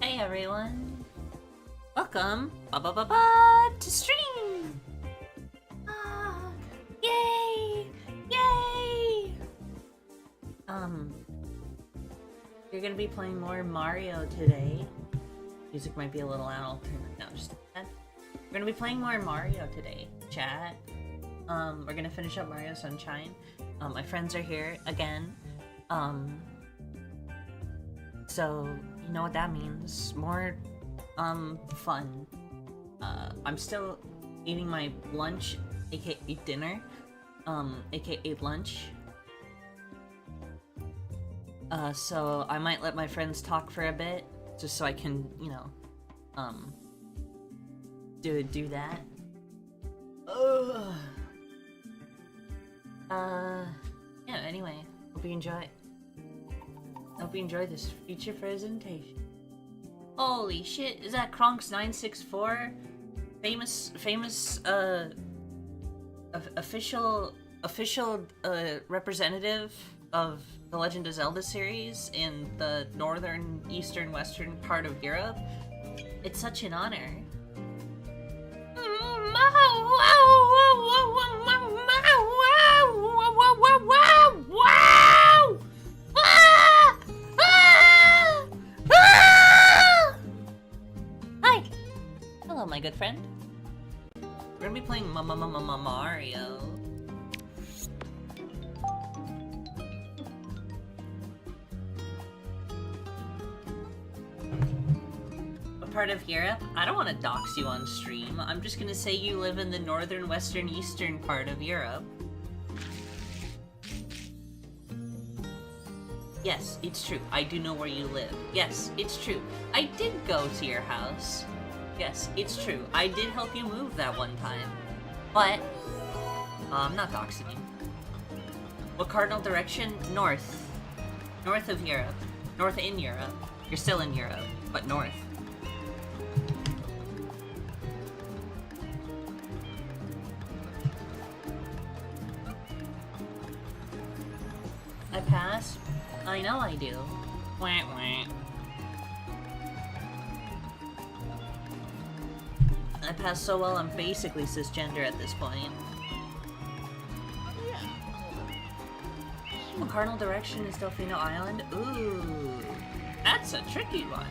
Hey everyone, welcome to stream. Yay, yay! You're gonna be playing more Mario today. Music might be a little loud. I'll turn it down just a bit. We're gonna be playing more Mario today, chat. We're gonna finish up Mario Sunshine. My friends are here again. So you know what that means. More fun. I'm still eating my lunch, aka dinner, aka lunch. So I might let my friends talk for a bit, just so I can, you know, do that. Yeah, anyway, hope you enjoy. Hope you enjoy this feature presentation. Holy shit, is that Kronks964? Famous, official representative of the Legend of Zelda series in the northern, eastern, western part of Europe? It's such an honor. Hi! Hello, my good friend. We're gonna be playing Mario. part of Europe? I don't want to dox you on stream. I'm just gonna say you live in the northern, western, eastern part of Europe. Yes, it's true. I do know where you live. Yes, it's true. I did go to your house. Yes, it's true. I did help you move that one time. But, I'm not doxing you. What cardinal direction? North. North of Europe. North in Europe. You're still in Europe, but north. I pass? I know I do. Wah, wah. I pass so well, I'm basically cisgender at this point. What cardinal direction is Delfino Island? Ooh, that's a tricky one.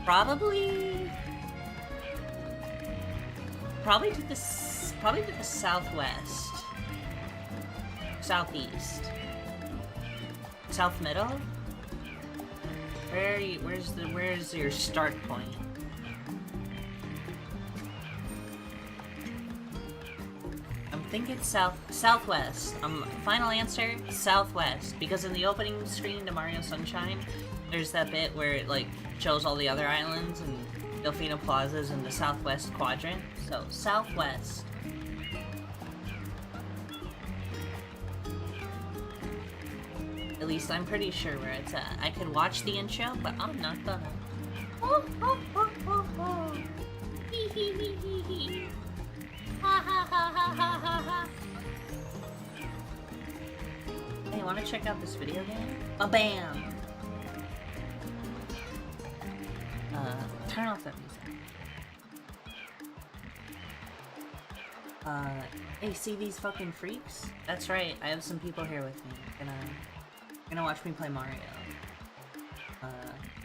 Probably to the southwest, southeast, south middle. Where are you? Where's your start point? I'm thinking southwest. Final answer, southwest. Because in the opening screen to Mario Sunshine, there's that bit where it like shows all the other islands and Delfino Plaza's in the southwest quadrant. So southwest. At least I'm pretty sure where it's at. I could watch the intro, but I'm not gonna. Oh, oh, oh, oh, oh. Hee hee hee hee hee. Ha ha ha ha ha ha ha. Hey, wanna check out this video game? Ba-bam! Turn off that music. Hey, see these fucking freaks? That's right, I have some people here with me. Gonna watch me play Mario.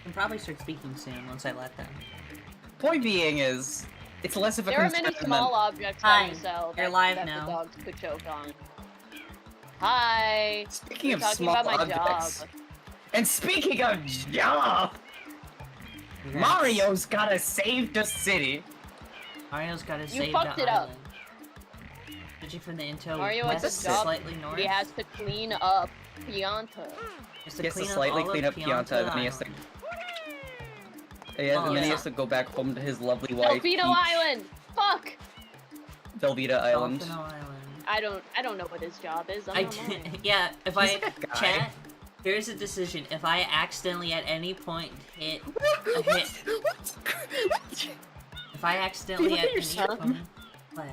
Can probably start speaking soon once I let them. Point being is, it's less of a There are concern many than- small objects Hi, on the cell you're that, live that now. the dogs could choke on. Hi. Speaking We're of talking small about my objects, job. and speaking of job, Congrats. Mario's gotta save the city. Mario's gotta You save fucked the it up. island. Did you from the intro? Mario has west, a job. slightly north. He has to clean up Pianta. He He has to up slightly all clean of up Pianta, and then he has to. Island. And then he yeah. has to go back home to his lovely wife. Delfino Island! Fuck! Velveeta Island. Dolphin Island. I don't know what his job is. I'm I not Mario. yeah, if He's I a good guy. chat, here's a decision. If I accidentally at any point hit a hit, if I accidentally Look at at your any son. point, what?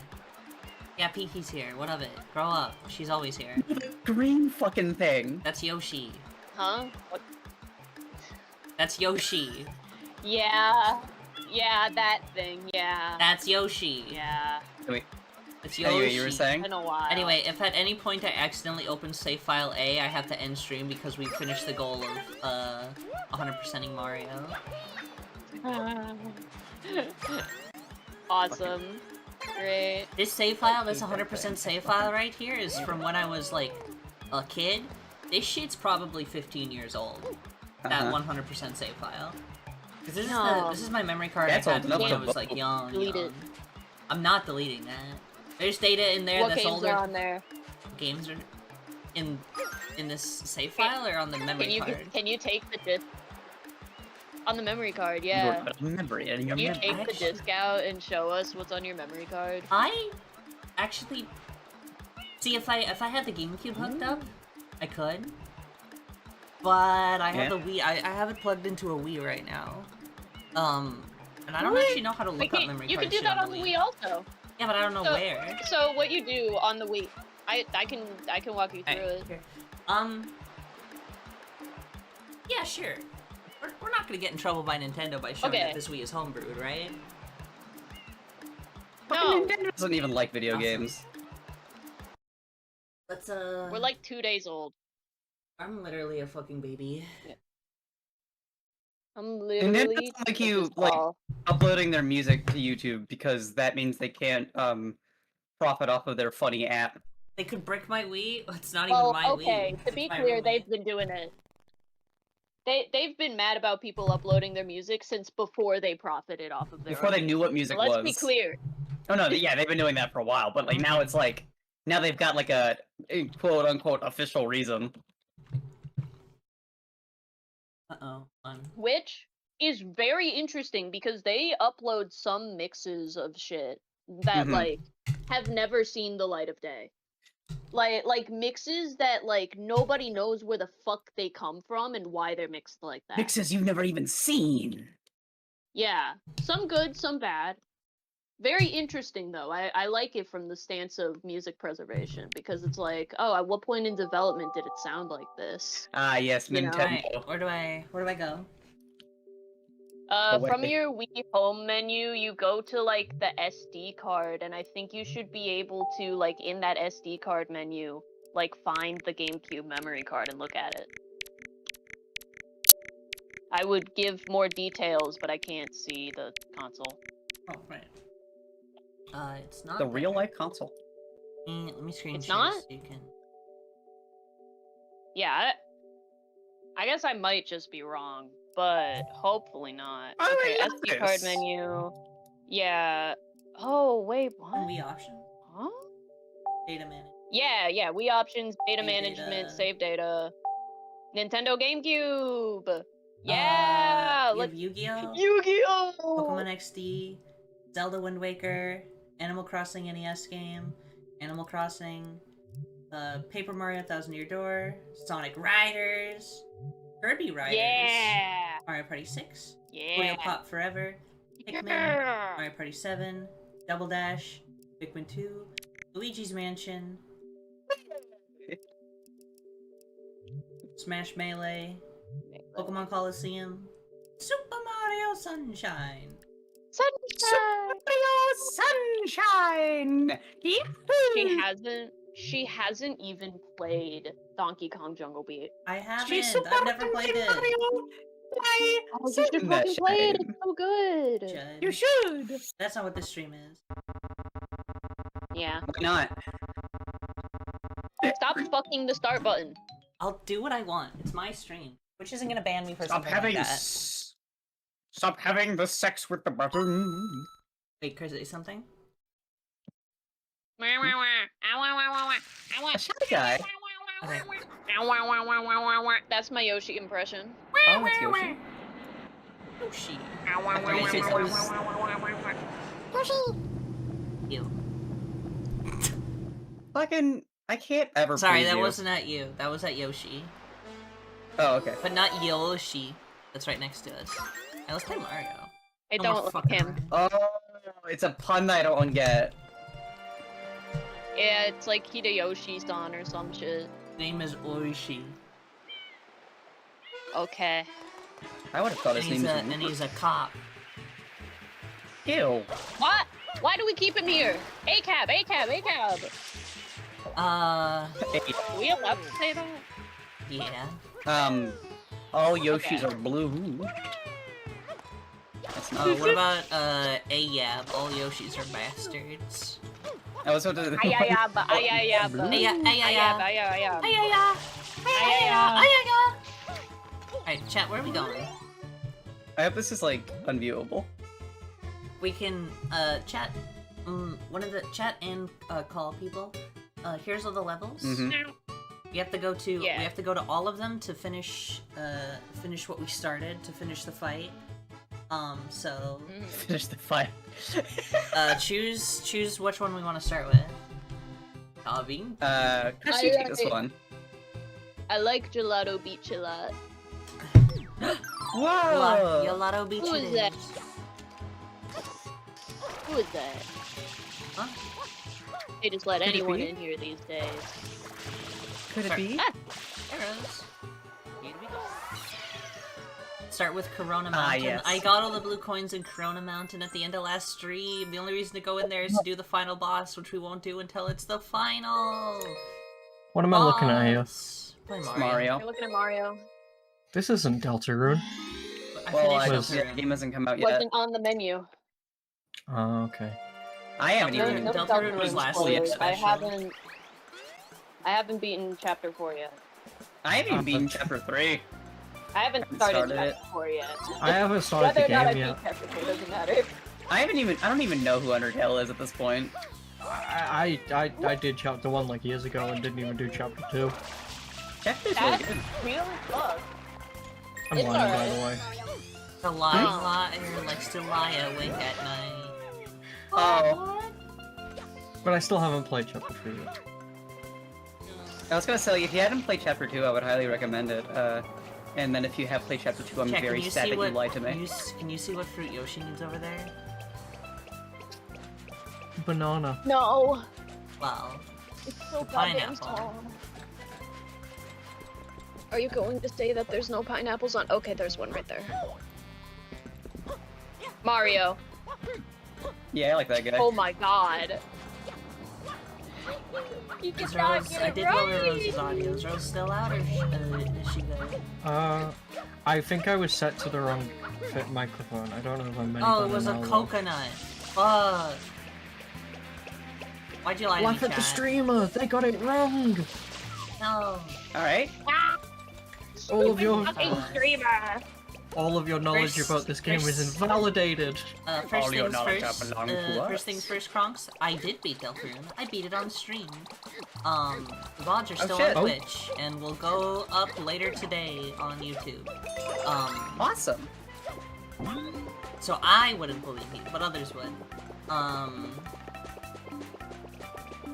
Yeah, Piki's here. What of it? Grow up. She's always here. Green fucking thing. That's Yoshi. Huh? What? That's Yoshi. Yeah. Yeah, that thing. Yeah. That's Yoshi. Yeah. Wait, It's Yoshi. anyway, you were saying? Been a while. Anyway, if at any point I accidentally open save file A, I have to end stream because we finished the goal of 100%ing Mario. Awesome. Great. This save file, this 100% save file right here, is from when I was like a kid. This shit's probably 15 years old. That 100% save file. Cause this is my memory card That's I had old enough when to I was like vote. young. Delete it. I'm not deleting that. There's data in there What that's games older. are on there? Games are in this save file or on the memory card. Can you take the disc on the memory card? Yeah. Memory, and Can you memory. take the disc out and show us what's on your memory card? I actually see if I had the GameCube hooked up, I could. But I have Yeah. a Wii. I have it plugged into a Wii right now. And I don't Really? actually know how to look up memory You card can do shit that on the Wii also. Yeah, but I don't know So- where. So what you do on the Wii? I can walk you through Alright, it. here. Yeah, sure. We're not gonna get in trouble by Nintendo by showing Okay. that this Wii is homebrewed, right? Fucking No. Nintendo doesn't even like video Awesome. games. Let's We're like 2 days old. I'm literally a fucking baby. I'm Nintendo literally doesn't like you, like, uploading their music to YouTube because that means they can't profit off of their funny app. They could brick my Wii. It's not even Well, my okay. Wii. To be It's my clear, roommate. they've been doing it. they've been mad about people uploading their music since before they profited off of their Before they own knew what music Let's was. be clear. Oh no, yeah, they've been doing that for a while, but like now it's like now they've got like a quote unquote official reason. Which is very interesting because they upload some mixes of shit that like have never seen the light of day. Like mixes that like nobody knows where the fuck they come from and why they're mixed like that. Mixes you've never even seen. Yeah, some good, some bad. Very interesting though. I like it from the stance of music preservation because it's like, oh, at what point in development did it sound like this? Ah, yes, You know? Nintendo. Where do I go? From your Wii home menu, you go to like the SD card, and I think you should be able to like in that SD card menu, like find the GameCube memory card and look at it. I would give more details, but I can't see the console. Oh, right. It's not The there. real life console. Let me screen It's share not? so you can. Yeah, I guess I might just be wrong, but hopefully not. Oh, Okay, yeah, SD card this. menu. Yeah. Oh wait, what? Wii option. Huh? Data management. Yeah, Wii options, data Save management, data. save data. Nintendo GameCube! Yeah! You have Yu-Gi-Oh! Yu-Gi-Oh! Pokemon XD, Zelda Wind Waker, Animal Crossing NES game, Animal Crossing, Paper Mario Thousand Year Door, Sonic Riders, Kirby Riders, Yeah! Mario Party 6, Yeah! Mario Pop Forever, Pikmin, Yeah! Mario Party 7, Double Dash, Pikmin 2, Luigi's Mansion, Smash Melee, Pokemon Coliseum, Super Mario Sunshine. Sunshine! Sunshine! She hasn't even played Donkey Kong Jungle Beat. I haven't. She's Super I've never played it. Oh, you should fucking play it. It's so good. Should. You should. That's not what this stream is. Yeah. Why not? Stop fucking the start button. I'll do what I want. It's my stream, which isn't gonna ban me for Stop something having like that. stop having the sex with the button. Wait, Chris, say something? A shy guy. Okay. That's my Yoshi impression. Oh, it's Yoshi. Yoshi. Yoshi. You. Fucking, I can't ever. Sorry, please that you. wasn't at you. That was at Yoshi. Oh, okay. But not Yoshi. That's right next to us. Hey, let's play Mario. I No don't more like fucking him. around. Oh, it's a pun that I don't get. Yeah, it's like Hideyoshi-san or some shit. Name is Oishi. Okay. I would have thought his name And was he's a cop. Ew. What? Why do we keep him here? ACAB, ACAB, ACAB! Uh, Are we allowed to say that? yeah. All Yoshis Okay. are blue. That's not. What about, Ayab? All Yoshis are bastards. I was about to. Ayayab, ayayab. Ayab, Ayayab, ayayab. Ayaya! Ayaya. Ayaya! Alright, chat, where are we going? I hope this is like unviewable. We can, chat, one of the, chat and, call people. Here's all the levels. Mhm. We have to go to, Yeah. we have to go to all of them to finish, finish what we started, to finish the fight. So, Finish the fight. choose which one we want to start with. Hobby. Chris, you take this one. I like Gelato Beach a lot. Whoa! Gelato Beach. Who it is that? is. Who is that? Huh? They just let Could it anyone be? in here these days. Could it Sorry. be? Ah, There it is. Here we go. Start with Corona Ah, Mountain. yes. I got all the blue coins in Corona Mountain at the end of last stream. The only reason to go in there is to do the final boss, which we won't do until it's the final. What am I looking at here? boss. Play It's Mario. Mario. you're looking at Mario. This isn't Deltarune. Well, I finished just, Deltarune. yeah, the game hasn't come out yet. Wasn't on the menu. Oh, okay. I haven't Deltarune- even. Deltarune was Deltarune last week spoilers. special. I haven't beaten chapter 4 yet. I haven't even beaten chapter 3. I haven't started chapter 4 yet. I haven't started the Whether or not I game beat yet. chapter 4 doesn't matter. I don't even know who Undertale is at this point. I did chapter 1 like years ago and didn't even do chapter 2. Chapter's really That's good. really fun. I'm It's lying, by alright. the way. The liar likes to lie awake at night. Oh. But I still haven't played chapter 3 yet. I was gonna say, if you hadn't played chapter 2, I would highly recommend it. And then if you have played chapter 2, I'm Jack, very can you sad see that what, you lied to me. Can you see what fruit Yoshi needs over there? Banana. No. Wow. It's so Pineapple. goddamn tall. Are you going to say that there's no pineapples on? Okay, there's one right there. Mario. Yeah, I like that guy. Oh my god. You Is cannot Rose, get I it did lower right. Rose's audio. Is Rose still out, or is she good? I think I was set to the wrong fit microphone. I don't know if I'm many Oh, it was a better now, though. coconut. Fuck. Why'd you lie to me, Laugh at the chat? streamer! They got it wrong! No. Alright. All of your Fucking streamer. all of your knowledge First- about this game is first- invalidated. First All your things knowledge first. belong to us. First things first, Kronks. I did beat Deltarune. I beat it on stream. The VODs are still shit. on Oh. Twitch, and will go up later today on YouTube. Awesome. So I wouldn't believe you, but others would.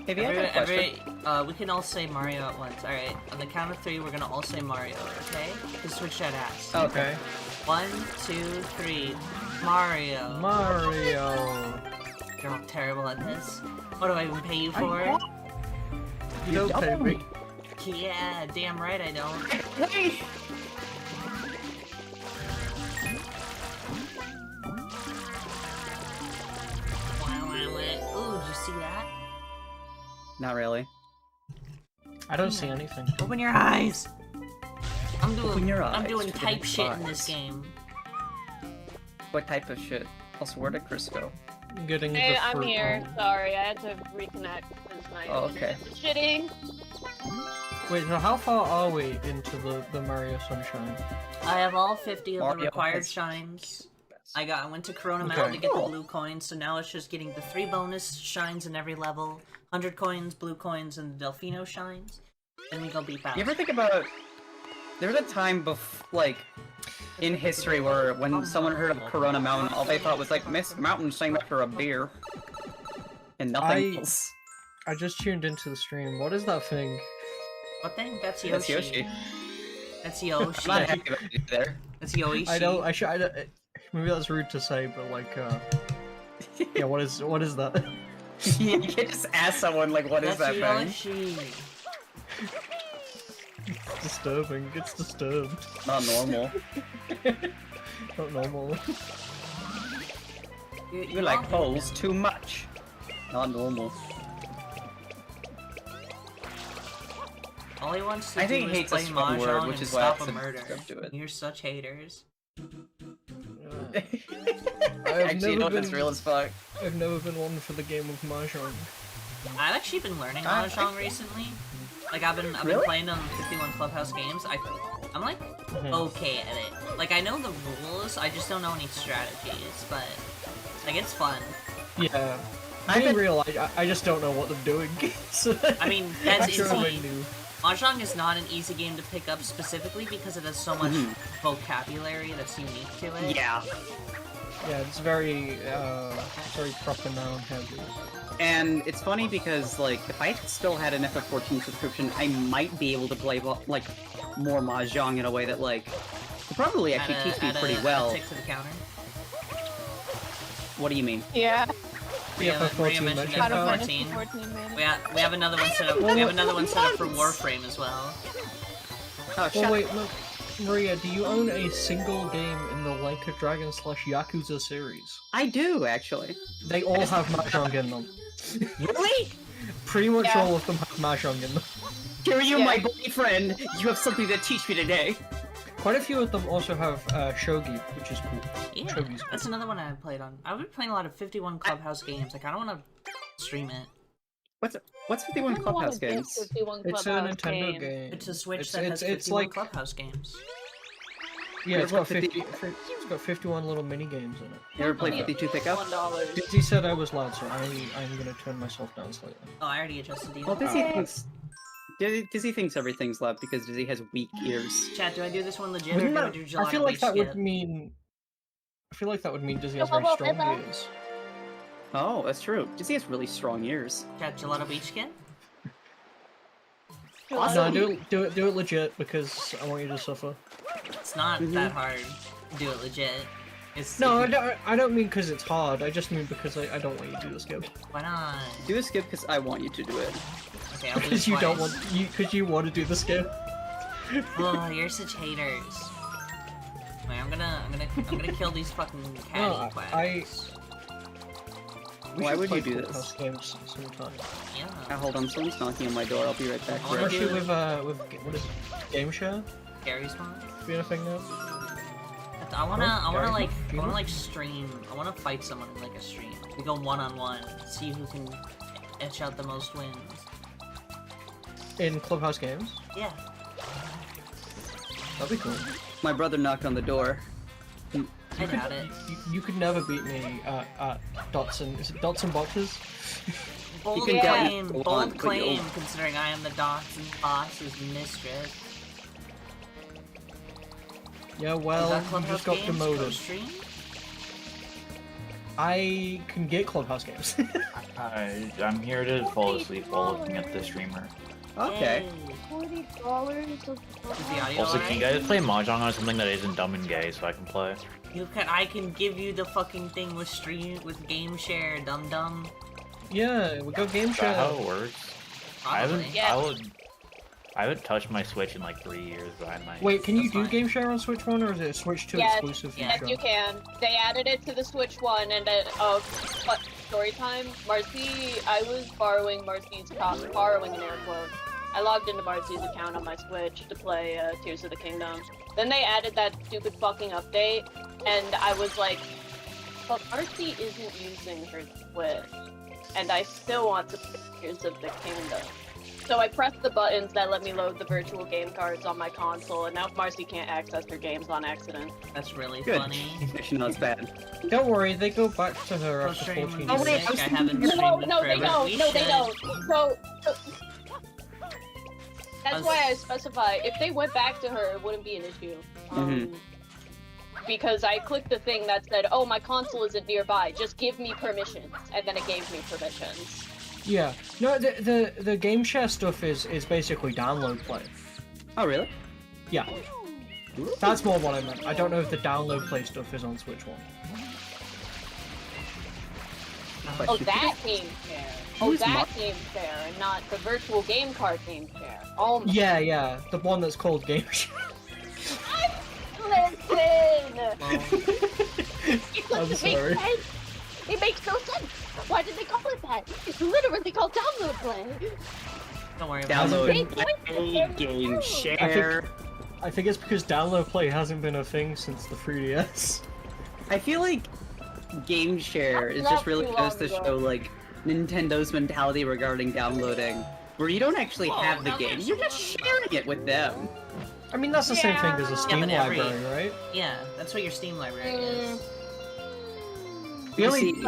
Maybe I have a question. We can all say Mario at once. Alright, on the count of 3, we're gonna all say Mario, okay? Just switch that ass. Okay. 1, 2, 3. Mario. Mario. You're all terrible at this. What do I even pay you for? You don't pay me. Yeah, damn right I don't. Hey! Ooh, did you see that? Not really. I don't see anything. Open your eyes! I'm doing Open your I'm eyes doing to the type next shit in this eyes. game. What type of shit? Also, where did Chris go? Getting Hey, the I'm fruit here. on. Sorry, I had to reconnect because my Oh, okay. internet was shitting. Wait, so how far are we into the Mario Sunshine? I have all 50 of the Mario required has- shines. I went to Corona Okay. Mountain to get the Cool. blue coins, so now it's just getting the 3 bonus shines in every level. 100 coins, blue coins, and the Delfino shines. Then we go beat Bowser. You ever think about... There was a time in history where when someone heard of Corona Mountain, all they thought was like, Miss Mountain's named after a beer. And nothing else. I just tuned into the stream. What is that thing? What thing? That's Yoshi. That's Yoshi. That's I'm Yoshi. not happy about you there. That's Yoshi. I don't. I should. Maybe that's rude to say, but like, yeah. What is that? You can't just ask someone, like, what is That's that thing? Yoshi. It's disturbing. It's disturbed. Not normal. Not normal. You like holes too much. Not normal. All he wants to I do think is hate's a play strong word, Mahjong which and is why I stop a said murder. stuff to it. You're such haters. Actually, you know what's real as fuck? I've never been one for the game of Mahjong. I've actually been learning Mahjong recently. Like I've been Really? playing on 51 Clubhouse games. I'm like okay at it. Like I know the rules, I just don't know any strategies. But like it's fun. Yeah. I've Being been- real, I just don't know what they're doing. So I mean that's I'm sure I easy. knew. Mahjong is not an easy game to pick up specifically because it has so much Mhm. vocabulary that's unique to it. Yeah. Yeah, it's very proper noun heavy. And it's funny because, like, if I still had an FF14 subscription, I might be able to play, like, more Mahjong in a way that, like, could probably actually teach me pretty well. Tick to the counter. What do you mean? Yeah. Maria FF14 mentioned mentioned Out of that. minus 14. 14 man. We have another one set up. We have another one set up for Warframe as well. Oh, Well, shut wait, look, Maria, do you own a single game in the Like a Dragon / Yakuza series? I do, actually. They all have Mahjong in them. Really? Pretty much Yeah. all of them have Mahjong in them. Here you, Yeah. my boyfriend! You have something to teach me today! Quite a few of them also have Shogi, which is cool. Yeah, Shogi's that's another one I played on. I've been playing a lot of 51 Clubhouse games. Like I don't want to stream it. What's 51 Clubhouse games? 51 It's a Clubhouse Nintendo game. game. It's a Switch It's- that has it's 51 like Clubhouse games. Yeah, It's it's got got 50 It's got 51 little mini games in it. You ever played Yeah. 52 Pickup? $1. Dizzy said I was loud, so I'm gonna turn myself down slightly. Oh, I already adjusted you. Well, Dizzy thinks everything's loud because Dizzy has weak ears. Chat, do I do this one legit Wouldn't or that, do I feel like that would skip? mean. I feel like that would mean Dizzy has very strong ears. Oh, that's true. Dizzy has really strong ears. Chat, Gelato Beach skip? No, do it legit because I want you to suffer. It's not that hard. Do it legit. It's No, I don't mean because it's hard. I just mean because I don't want you to do the skip. Why not? Do the skip because I want you to do it. Okay, I'll do it Because you don't twice. want because you want to do the skip. Oh, you're such haters. Wait, I'm gonna kill these fucking catty No, quacks. We Why should would play you do Clubhouse this? games sometime. Yeah. Hold on, someone's knocking on my door. I'll be right back. Oh, Especially dude. with what is it? Game share Scary spawn. being a thing now. I wanna Gary? like stream. I wanna fight someone in like a stream. We go one-on-one. See who can etch out the most wins. In Clubhouse games, Yeah. that'd be cool. My brother knocked on the door. I doubt it. You could never beat me at Dotson. Is it Dotson Boxes? Bold can doubt claim, it. Go on, bold but claim, you'll- considering I am the Dotson boss's mistress. Yeah, Is well, that you Clubhouse just got games? demoted. Co-stream? I can get Clubhouse games. Hi, I'm here to fall asleep while looking at the streamer. Okay. Yay. $40 Is the audio Also, can you alright? guys play Mahjong on something that isn't dumb and gay so I can play? I can give you the fucking thing with game share, dum dum. Yeah, we got game Is that how share. it works? Probably. I haven't touched my Switch in like 3 years, but I might. Wait, can you That's do fine. game share on Switch 1 or is it a Switch 2 Yes, exclusive yes, feature? Yes, you can. They added it to the Switch One, and but story time. Marcy, I was borrowing borrowing in air quotes. I logged into Marcy's account on my Switch to play Tears of the Kingdom. Then they added that stupid fucking update, and I was like, but Marcy isn't using her Switch, and I still want to play Tears of the Kingdom. So I pressed the buttons that let me load the virtual game cards on my console, and now Marcy can't access her games on accident. That's really Good. funny. Actually, no, it's bad. Don't worry, they go back to her after Co-stream 14 with years. music, I was I haven't No, streamed no, in they forever. don't. We No, they should. don't. So I that's was- why I specify if they went back to her, it wouldn't be an issue. Because I clicked the thing that said, "Oh, my console isn't nearby. Just give me permissions," and then it gave me permissions. Yeah. No, the game share stuff is basically download play. Oh, really? Yeah. That's more what I meant. I don't know if the download play stuff is on Switch 1. Oh, that game share. Oh, Who's that Mar- game share, and not the virtual game card game share. Oh my. Yeah, the one that's called game share. Listen. It I'm doesn't sorry. make sense. It makes no sense. Why did they call it that? It's literally called download play. Don't worry about it. Download They my game share. I think it's because download play hasn't been a thing since the 3DS. I feel like game share is just really Not too goes to long show ago. like Nintendo's mentality regarding downloading, where you don't actually Well, have the now game, there's you're just sharing it with them. I mean, that's the same thing as a Steam but every- library, right? Yeah, that's what your Steam library is. The only, See,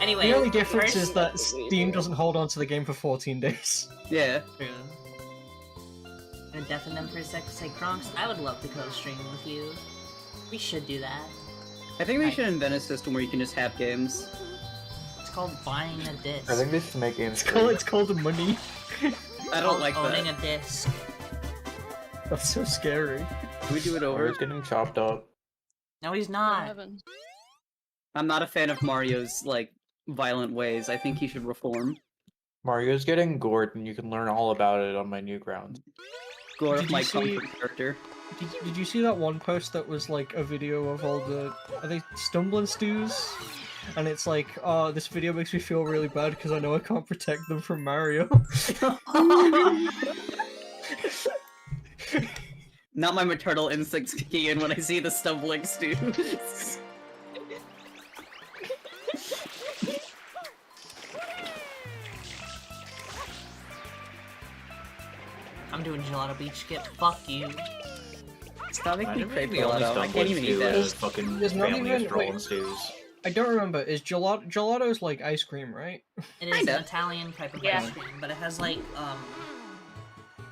Anyway, the only difference first- is that Steam doesn't hold on to the game for 14 days. yeah. True. Gonna deafen them for a sec to say, Kronks, I would love to co-stream with you. We should do that. I think we Right. should invent a system where you can just have games. It's called buying a disc. I think they should make games. It's called money. I don't like owning that. a disc. That's so scary. Can we do it over? Mario's getting chopped up. No, he's not. Heaven. I'm not a fan of Mario's like violent ways. I think he should reform. Mario's getting gored, and you can learn all about it on my Newgrounds. Go Did off you my see- comfort character. Did you see that one post that was like a video of all the are they stumbling stews? And it's like, oh, this video makes me feel really bad because I know I can't protect them from Mario. Not my maternal instincts kicking in when I see the stumbling stews. I'm doing Gelato Beach skip. Fuck you. Stop making me I crave the only gelato. I stumbling can't even eat stew that. is fucking There's not family even- of Stroll wait. and stews. I don't remember. Is gelato's like ice cream, right? It is Kinda. an Italian type of Yeah. ice cream, but it has like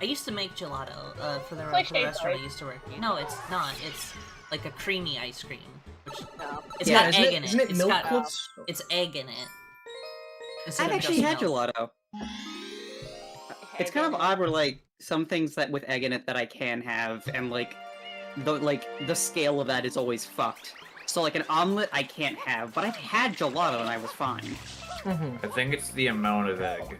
I used to make gelato for the like restaurant Shake, I used to work in. No, it's not. It's like a creamy ice cream, which No. it's Yeah, got isn't egg it, in it. isn't it It's milk got plus? it's egg in it. instead I've of actually just had milk. gelato. It's kind of odd where like some things that with egg in it that I can have, and like the scale of that is always fucked. So like an omelet I can't have, but I've had gelato and I was fine. Mm-hmm. I think it's the amount of egg.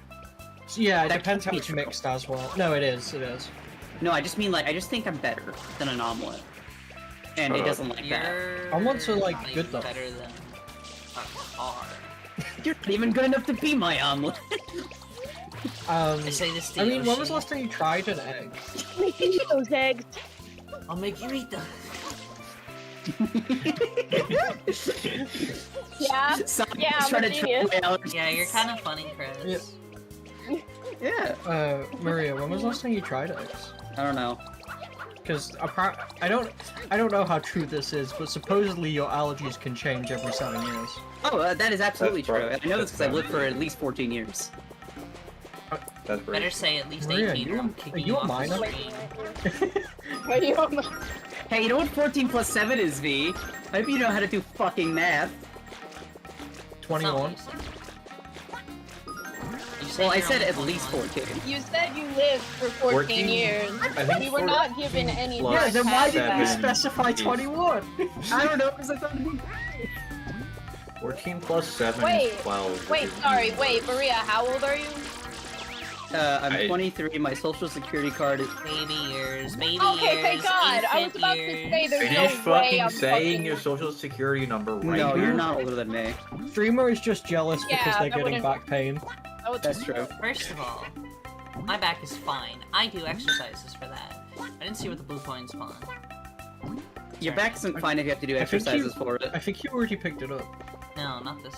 Yeah, it That depends how can't be it's true. mixed as well. No, it is. It is. No, I just mean like I just think I'm better than an omelet, and it Shut up. doesn't like that. You're Omelets are, like, not good, even though. better than are. You're not even good enough to be my omelet. I say this to I you, mean, when was Yoshi. the last time you tried an egg? Make me eat those eggs. I'll make you eat them. Yeah. Someone's Yeah, I'm trying a to genius. trip my allergies. Yeah, you're kind of funny, Chris. Yeah. Maria, when was the last time you tried eggs? I don't know. Because I don't know how true this is, but supposedly your allergies can change every 7 years. Oh, that is absolutely That's true. right. I know this That's because I've right. lived for at least 14 years. That's Better great. say at least Maria, 18 or I'm kicking are you you a off the minor? stream. What do you Hey, you know what 14 plus 7 is, V? I hope you know how to do fucking math. That's not 21. what you said. You said Well, I you're said only at least 21. 14. You said you lived for 14 years. I think We were not given any. plus Yeah, then why didn't you seven specify is- 21? I don't know, because I thought it'd be 14 plus 7 Wait, is 12. Wait, sorry, wait, Maria, how old are you? I'm I- 23, my social security card is... Baby years, baby Okay, years, thank God. I was infant about to years. say there's Finish no way fucking I'm saying fucking... your social security number right No, now. you're not older than me. Streamer is just jealous because Yeah, they're that getting wouldn't- back pain. Oh, That's true. First of all, my back is fine. I do exercises for that. I didn't see what the blue coin spawned. Your back isn't fine if you have to do I think exercises for it. I think you already picked it up. No, not this.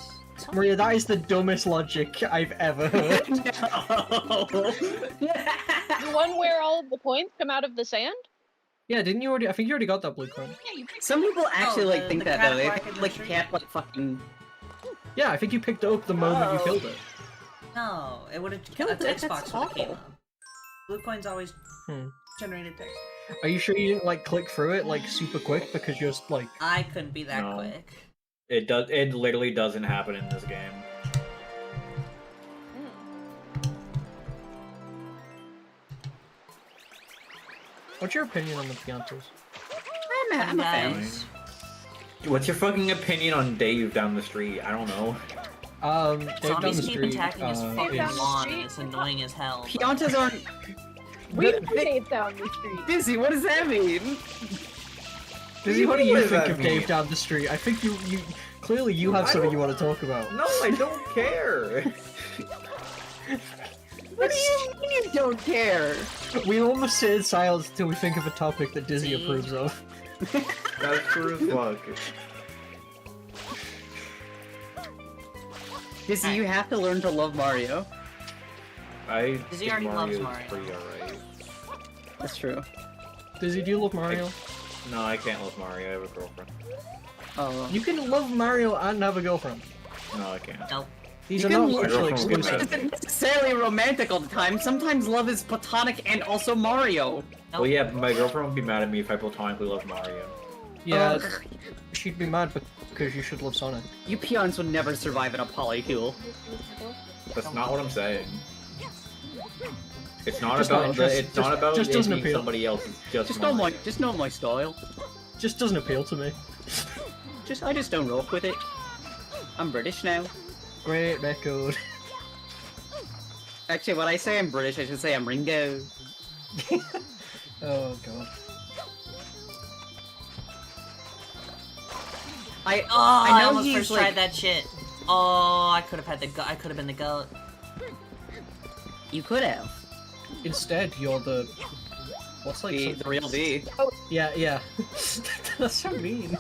Maria, that is the dumbest logic I've ever heard. No. the one where all of the coins come out of the sand? Yeah, didn't you already? I think you already got that blue coin. Some people actually Oh, like the- think the that cat though. They black think, in like the tree? can't like fucking. Yeah, I think you picked it up the moment you Oh. killed it. No, it would have. No, That's that's Xbox when it came awful. up. Blue coins always Hmm. generated text. Are you sure you didn't like click through it like super quick because you're just like I couldn't be that No. quick. It does. It literally doesn't happen in this game. what's your opinion on the Piantos? I'm a fan. Guys, What's your fucking opinion on Dave down the street? I don't know. Dave down the zombies keep street. attacking his fucking down the lawn, street? and it's annoying as hell. Piantas aren't We The- Dave down the street. busy. What does that mean? Dizzy, what do you What does think that of Dave mean? down the street? I think you clearly you have I something you don't- want to talk about. No, I don't care. What do you mean you don't care? We almost sit in silence until we think of a topic that Dizzy See? approves of. That's true as fuck. Busy, you have to learn to love Mario. I Does he think already loves Mario's Mario? pretty alright. That's true. Dizzy, do you love Mario? No, I can't love Mario. I have a girlfriend. Oh. You can love Mario and have a girlfriend. No, I can't. Nope. These You are can not love- mutually Girlfriend It with exclusive. isn't necessarily romantic all the time. Sometimes love is platonic and also Mario. Nope. Well, yeah, but my girlfriend would be mad at me if I platonically love Mario. Yeah, Ugh. she'd be mad because you should love Sonic. You peons would never survive in a polycule. That's not what I'm saying. It's not Just not about interest- it's not just- about just it doesn't being appeal. somebody else. It's just Just mine. know my style. Just doesn't appeal to me. I just don't rock with it. I'm British now. Great record. Actually, when I say I'm British, I should say I'm Ringo. Oh god. Oh, I I know almost he's, first like- tried that shit. Oh, I could have had the I could have been the goat. You could have. Instead, you're the. What's like The something- real D. Yeah, yeah. That's so mean.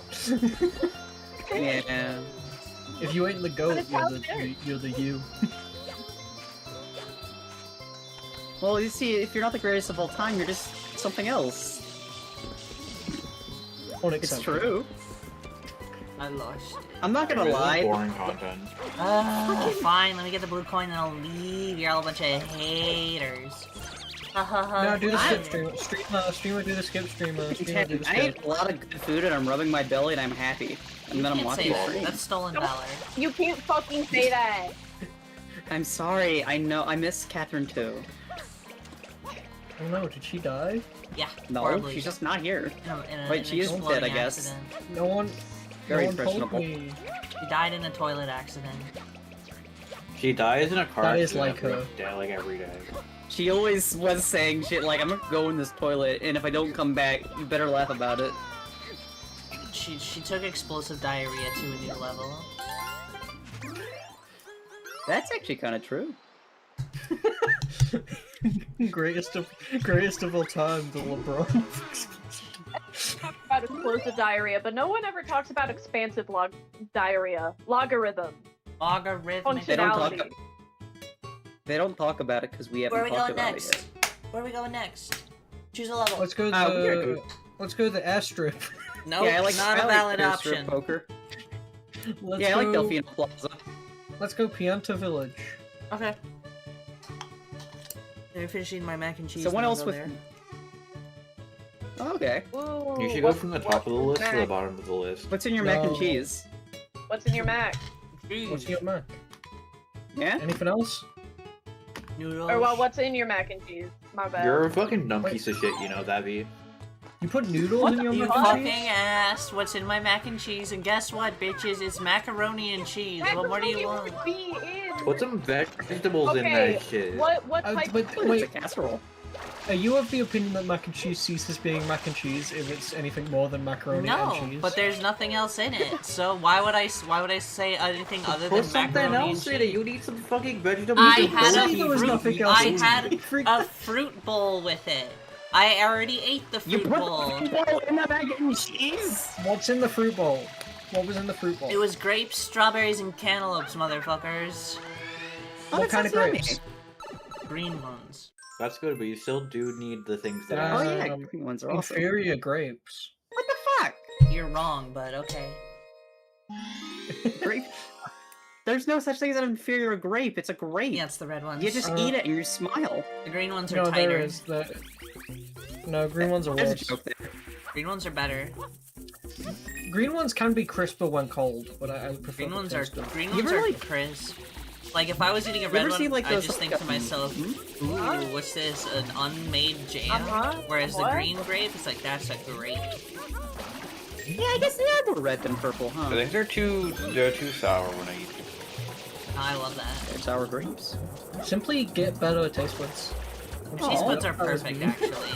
Yeah. If you ain't the goat, it's you're how the it you're the you. Well, you see, if you're not the greatest of all time, you're just something else. It's unacceptable. true. I lost it. I'm not gonna This is lie. boring content. Fine, let me get the blue coin and I'll leave. You're all a bunch of haters. Ha ha ha. No, do the I- skip stream. Streamer, do the skip streamer. Streamer, do the I skip. ate a lot of good food and I'm rubbing my belly and I'm happy. And then I'm Can't say watching that. stream. That's stolen valor. You can't fucking say that. I'm sorry. I know. I miss Catherine too. Oh no, did she die? Yeah, No, horribly. she's just not here. In Wait, an she is dead, exploding I guess. accident. No one. Very no one told impressionable. me. She died in a toilet accident. She dies in a car That is accident like her. like every day. She always was saying shit like, I'm gonna go in this toilet, and if I don't come back, you better laugh about it. She took explosive diarrhea to a new level. That's actually kind of true. greatest of all time, the LeBron. Talk about explosive diarrhea, but no one ever talks about expansive diarrhea. Logarithm. Logarithmic. They don't talk. Functionality. They don't talk about it because we haven't Where are we talked going about next? it yet. Where are we going next? Choose a level. Let's go we are good. let's go the airstrip. No, Yeah, I like not I a like valid Airstrip option. Poker. Let's Yeah, I like go, Delphine Plaza. Let's go Pianta Village. Okay. I'm finishing my mac and cheese. Someone and I'll else go with. there. Oh, okay. Ooh, You should go from the top of the list to the bottom of the list. What's in your mac and No. cheese? What's in your Mac? What's your Mac? Yeah. Anything else? Noodles. Or well, what's in your mac and cheese? My bad. You're a fucking dumb Wait. piece of shit, you know, Zavi. You put noodles What in your You mac and fucking cheese? asked what's in my mac and cheese, and guess what, bitches? It's macaroni and cheese. What more do you Macaroni want? would be in. Put some vegetables in Okay, that shit. What type? But It's a wait, casserole. are you of the opinion that mac and cheese ceases being mac and cheese if it's anything more than macaroni and No, cheese? but there's nothing else in it. So why would I say anything other Put than something macaroni else and in it. cheese? You need some fucking vegetables. I and had protein. There was nothing else I in had it. a fruit bowl with it. I already ate the You fruit put bowl. in the mac and cheese. What's in the fruit bowl? What was in the fruit bowl? It was grapes, strawberries, and cantaloupes, motherfuckers. Oh, What that kind of sounds yummy. grapes? Green ones. That's good, but you still do need the things that. Oh I yeah, Um, green ones are awesome. Inferior grapes. What the fuck? You're wrong, but okay. Grape? There's no such thing as an inferior grape. It's a grape. Yeah, it's the red ones. You just eat it and you smile. The green ones are No, tighter. there is. No, green ones are There's a worse. joke there. Green ones are better. Green ones can be crisper when cold, but I prefer Green the ones are taste of- green You ones ever, are like- crisp. Like if I was eating a red ever one, see, like, I those, just like, think to myself, ooh, what's this? An unmade jam? Whereas the What? green grape, it's like that's a grape. Yeah, I guess they are more red than purple, I huh? think they're too sour when I eat them. I love that. They're sour grapes. Simply get better taste buds. Cheese buds are that was perfect, mean. actually.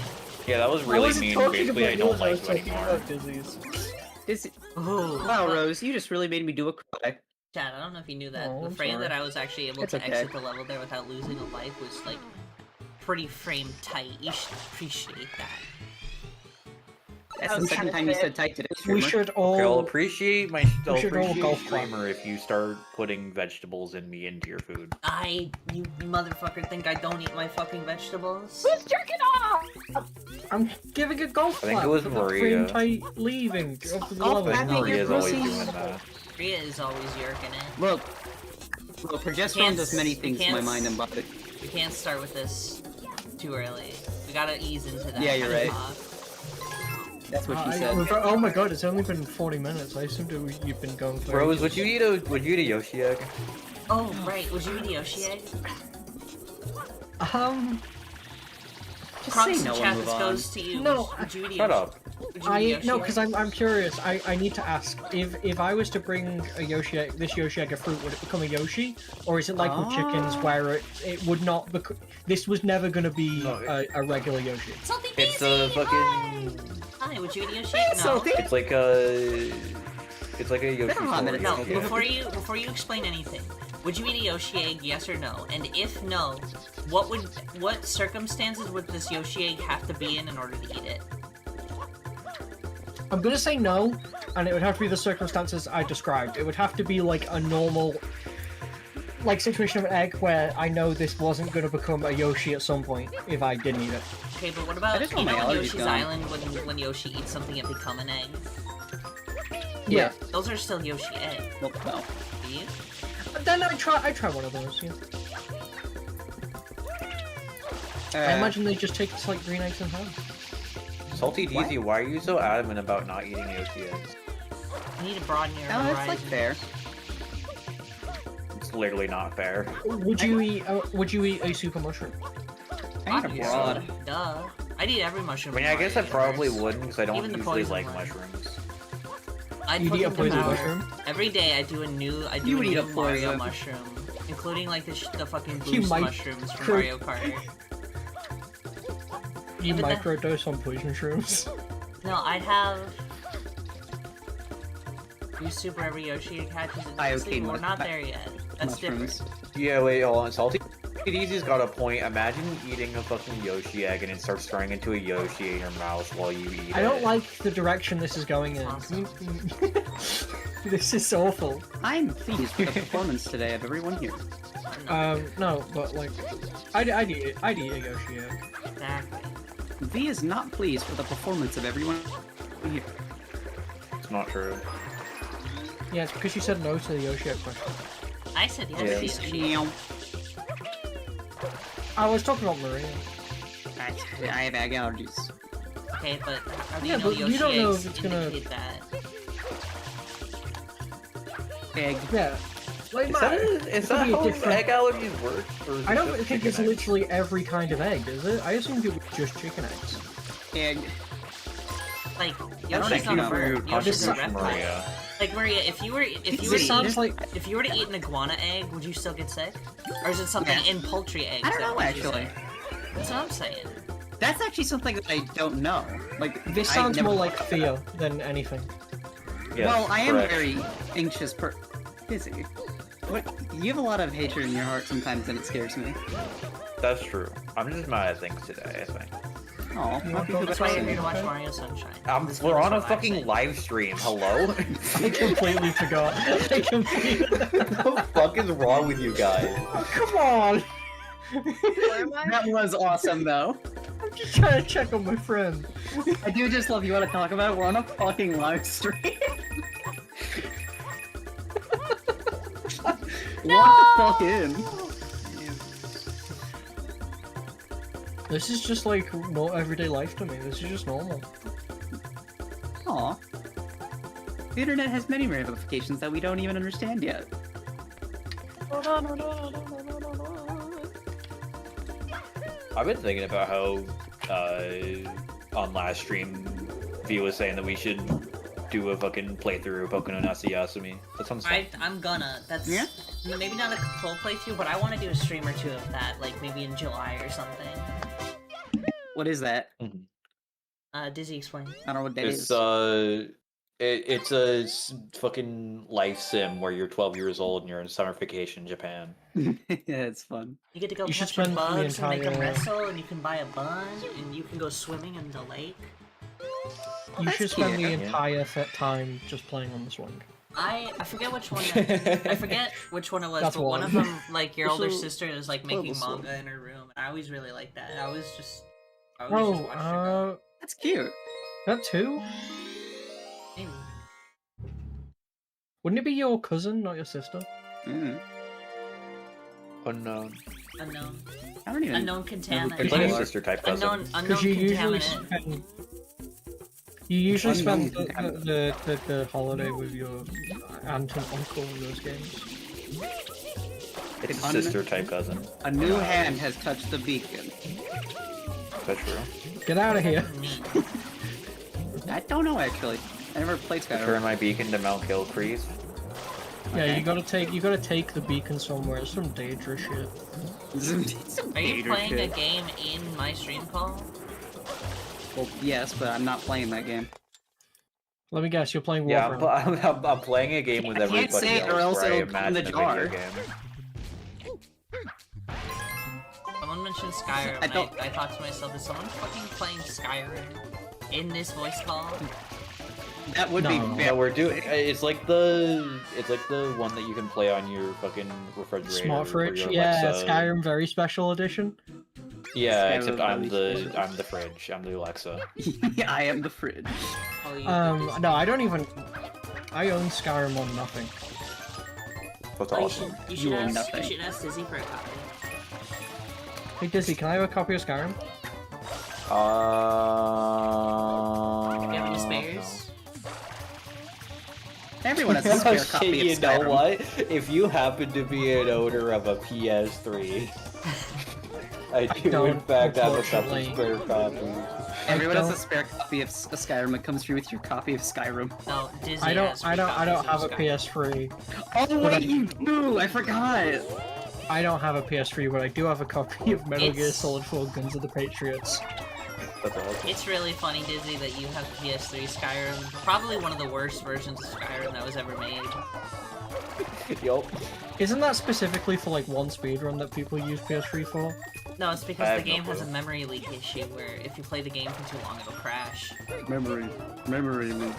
Yeah, that was I really wasn't mean. talking Basically, about I don't yours, like was you talking anymore. about Dizzy's. Ooh. Wow, Rose, you just really made me do a cry. Chad, I don't know if you knew that. Oh, the I'm frame sorry. that I was actually able It's to okay. exit the level there without losing a life was like pretty frame tight. You should appreciate that. That's That the was second kinda time you sick. said tight today, We streamer. should Okay, I'll all. appreciate my should all golf clap. streamer if you start putting vegetables in me into your food. You motherfucker think I don't eat my fucking vegetables? Who's jerking off? I'm giving a golf I think clap it was for the Maria. frame tight leaving of the Golf level. clap I think at your Maria's always pussy. doing that. Rhea is always yerking it. Look, progesterone does many we things to my can't- mind and body. We can't start with this too early. We gotta ease into that. Yeah, you're kind of right. talk. That's what she said. Oh my god, it's only been 40 minutes. I assumed you've been going for Rose, ages. would you eat a Yoshi egg? Oh, right. Would you eat a Yoshi egg? Just Krunks say no and and chat, move this on. goes to you. No, Would you eat a Shut Yoshi? up. Would you eat a Yoshi No, egg? because I'm curious. I need to ask if I was to bring a Yoshi egg, this Yoshi egg of fruit, would it become a Yoshi, or is it like with chickens where it would not? This was never going to be No, a regular Yoshi. Salty It's Daisy! a fucking. Hi, would you eat a Yoshi? Hey, No. Salty! It's like a. It's like a Yoshi. Been a hot minute story. now. No, Okay. before you explain anything, would you eat a Yoshi egg, yes or no? And if no, what circumstances would this Yoshi egg have to be in order to eat it? I'm gonna say no, and it would have to be the circumstances I described. It would have to be like a normal, like situation of an egg where I know this wasn't gonna become a Yoshi at some point if I didn't eat it. Okay, but what I about just you want know my on allergies Yoshi's gone. Island when Yoshi eats something it become an egg? Yeah. Those are still Yoshi eggs. Well, no. Do you? But then I try one of those. Yeah. I imagine they just take like green eggs and ham. Salty DZ, why are you so adamant about not eating Yoshi eggs? You need to broaden your No, horizon. that's like fair. It's literally not fair. Would you eat a super mushroom? I need a Obviously. broad. Duh. I'd eat every mushroom. I mean, in I guess I Mario probably universe. wouldn't, because I don't Even the usually poison like one. mushrooms. I'd You'd eat a fucking poison devour- mushroom? Every day I do a new You would eat a Mario poison. mushroom, including like the fucking You boost might mushrooms from cr- Mario Kart. You But that- microdose on poison shrooms? No, I'd have do super every Yoshi catches. IoT We're not mu- there yet. That's mushrooms. different. Yeah, wait, hold on. Salty DZ's got a point. Imagine eating a fucking Yoshi egg and it starts turning into a Yoshi in your mouth while you eat it. I don't like the direction this is going in. Awesome. This is awful. I'm pleased with the performance today of everyone here. I'm not No, but like, I'd eat a Yoshi egg. exactly. V is not pleased with the performance of everyone here. It's not true. Yeah, it's because you said no to the Yoshi egg question. I said yes. Yeah. to Yoshi. Meow. I was talking about Maria. I have egg allergies. Okay, but how do Yeah, you know but you Yoshi don't know eggs if it's gonna- indicate that? Egg. Yeah. Like, Is that could be a how different- egg allergies work? Or is I it don't just think chicken it's eggs? literally every kind of egg, is it? I assumed it was just chicken eggs. Egg. Like don't Yoshi's not a actually bird. know. Yoshi's a This- reptile. Maria. Like Maria, if you were This sounds like if you were to eat an iguana egg, would you still get sick? Or is it something Yeah. in poultry eggs? I don't that know, makes you actually. sick? That's what I'm saying. That's actually something that I don't know. Like this I sounds never more thought like about Theo than anything. Yes, well, I am correct. very anxious busy. What? You have a lot of hatred in your heart sometimes, and it scares me. That's true. I'm just mad at things today, I think. Oh, You want to go That's why you're here to Okay. watch Mario Sunshine. This game We're is on a relaxing. fucking live stream. Hello? I completely forgot. I completely. what the fuck is wrong with you guys? Oh, come on! Where am I? that was awesome, though. I'm just trying to check on my friend. I do just love you want to talk about it. We're on a fucking live stream. What the fuck in? This is just like more everyday life to me. This is just normal. Aw. The internet has many ramifications that we don't even understand yet. I've been thinking about how, on last stream, V was saying that we should do a fucking playthrough of Pokemon Natsu Yasumi. That sounds fun. I'm gonna. That's Yeah? maybe not a full playthrough, but I want to do a stream or two of that, like maybe in July or something. What is that? Dizzy, explain. I don't know what that is. It's a fucking life sim where you're 12 years old and you're in summer vacation in Japan. Yeah, it's fun. You get to go You should catch your spend the bugs and make them entire- wrestle, and you can buy a bun, and you can go swimming in the lake. You that's should spend the cute. entire time just playing on the swing. I forget which one. I forget which one it was, That's but one of one. them, like your It's older a sister, is like making horrible manga in her room, and I always really liked that. I always just Oh, watched her go. That's cute. that too? Maybe. Wouldn't it be your cousin, not your sister? Mm. Unknown. Unknown. I don't even. Unknown It's contaminant. like a Unknown- sister type cousin. Unknown Because you usually contaminant. spend. You usually Unknown spend the holiday with your aunt and uncle in those games. It's a Un- sister type cousin. A new hand has touched the beacon. That's true. Get out of here! Neat. I don't know actually. I never played Turn Skyrim. my beacon to Mount Kilcrease. Yeah, Okay. you gotta take the beacon somewhere. It's some Daedra shit. Some Are you hater playing a shit. game in my stream call? Well, yes, but I'm not playing that game. Let me guess, you're playing Yeah, Warframe. I'm playing a game with I can't everybody say it or else where I it'll come in imagine the a jar. video game. Someone mentioned Skyrim, I and don't- I thought to myself, is someone fucking playing Skyrim in this voice call? That would be No. Yeah, very. we're doing. It's like the one that you can play on your fucking refrigerator. Smart or fridge. your Yeah, Alexa. Skyrim very special edition. Yeah, Skyrim except really I'm the fridge. I'm the Alexa. I am the fridge. Oh, you No, I don't even. I own Skyrim on nothing. That's Oh, awesome. you You own ask, nothing. you should ask Dizzy for a copy. Hey Dizzy, can I have a copy of Skyrim? Do you have any spares? Everyone has a spare copy of You know Skyrim. what? If you happen to be an owner of a PS3, I do in don't, fact have a couple unfortunately. spare copies. Everyone has a don't- spare copy of Skyrim. It comes free with your copy of Skyrim. No, Dizzy I don't has I don't I don't have a copies of PS3. Oh But wait, I- you do! I forgot. I don't have a PS3, but I do have a copy of Metal Gear It's- Solid 4 Guns of the Patriots. That's awesome. It's really funny, Dizzy, that you have PS3 Skyrim. Probably one of the worst versions of Skyrim that was ever made. Yup. Isn't that specifically for like one speedrun that people use PS3 for? No, it's I because the have no game has a clue. memory leak issue where if you play the game for too long, it'll crash. Memory leak.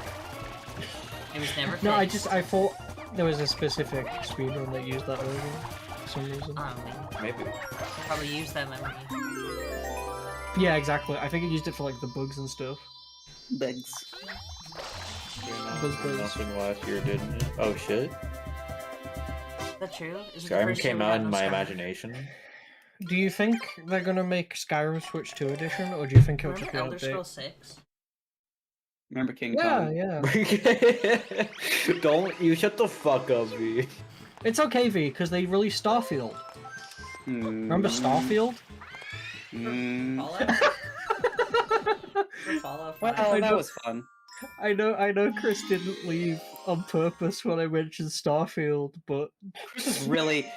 It was never fixed. No, I thought there was a specific speedrun that used that version for some reason. I don't know. Maybe. Probably use that memory. Yeah, exactly. I think it used it for like the bugs and stuff. Bugs. Buzz buzz. Nothing last year, didn't it? Oh shit. Is that true? Is it the Skyrim first year came we out got in no my Skyrim? imagination. Do you think they're gonna make Skyrim Switch 2 edition, or do you think it'll just Remember be Elder an Scrolls update? 6? Remember King Yeah, Kong? yeah. Don't you shut the fuck up, V. It's okay, V, because they released Starfield. Remember Starfield? Mm. Fallout 5? Well, I that don't- was fun. I know Chris didn't leave on purpose when I mentioned Starfield, but Chris is really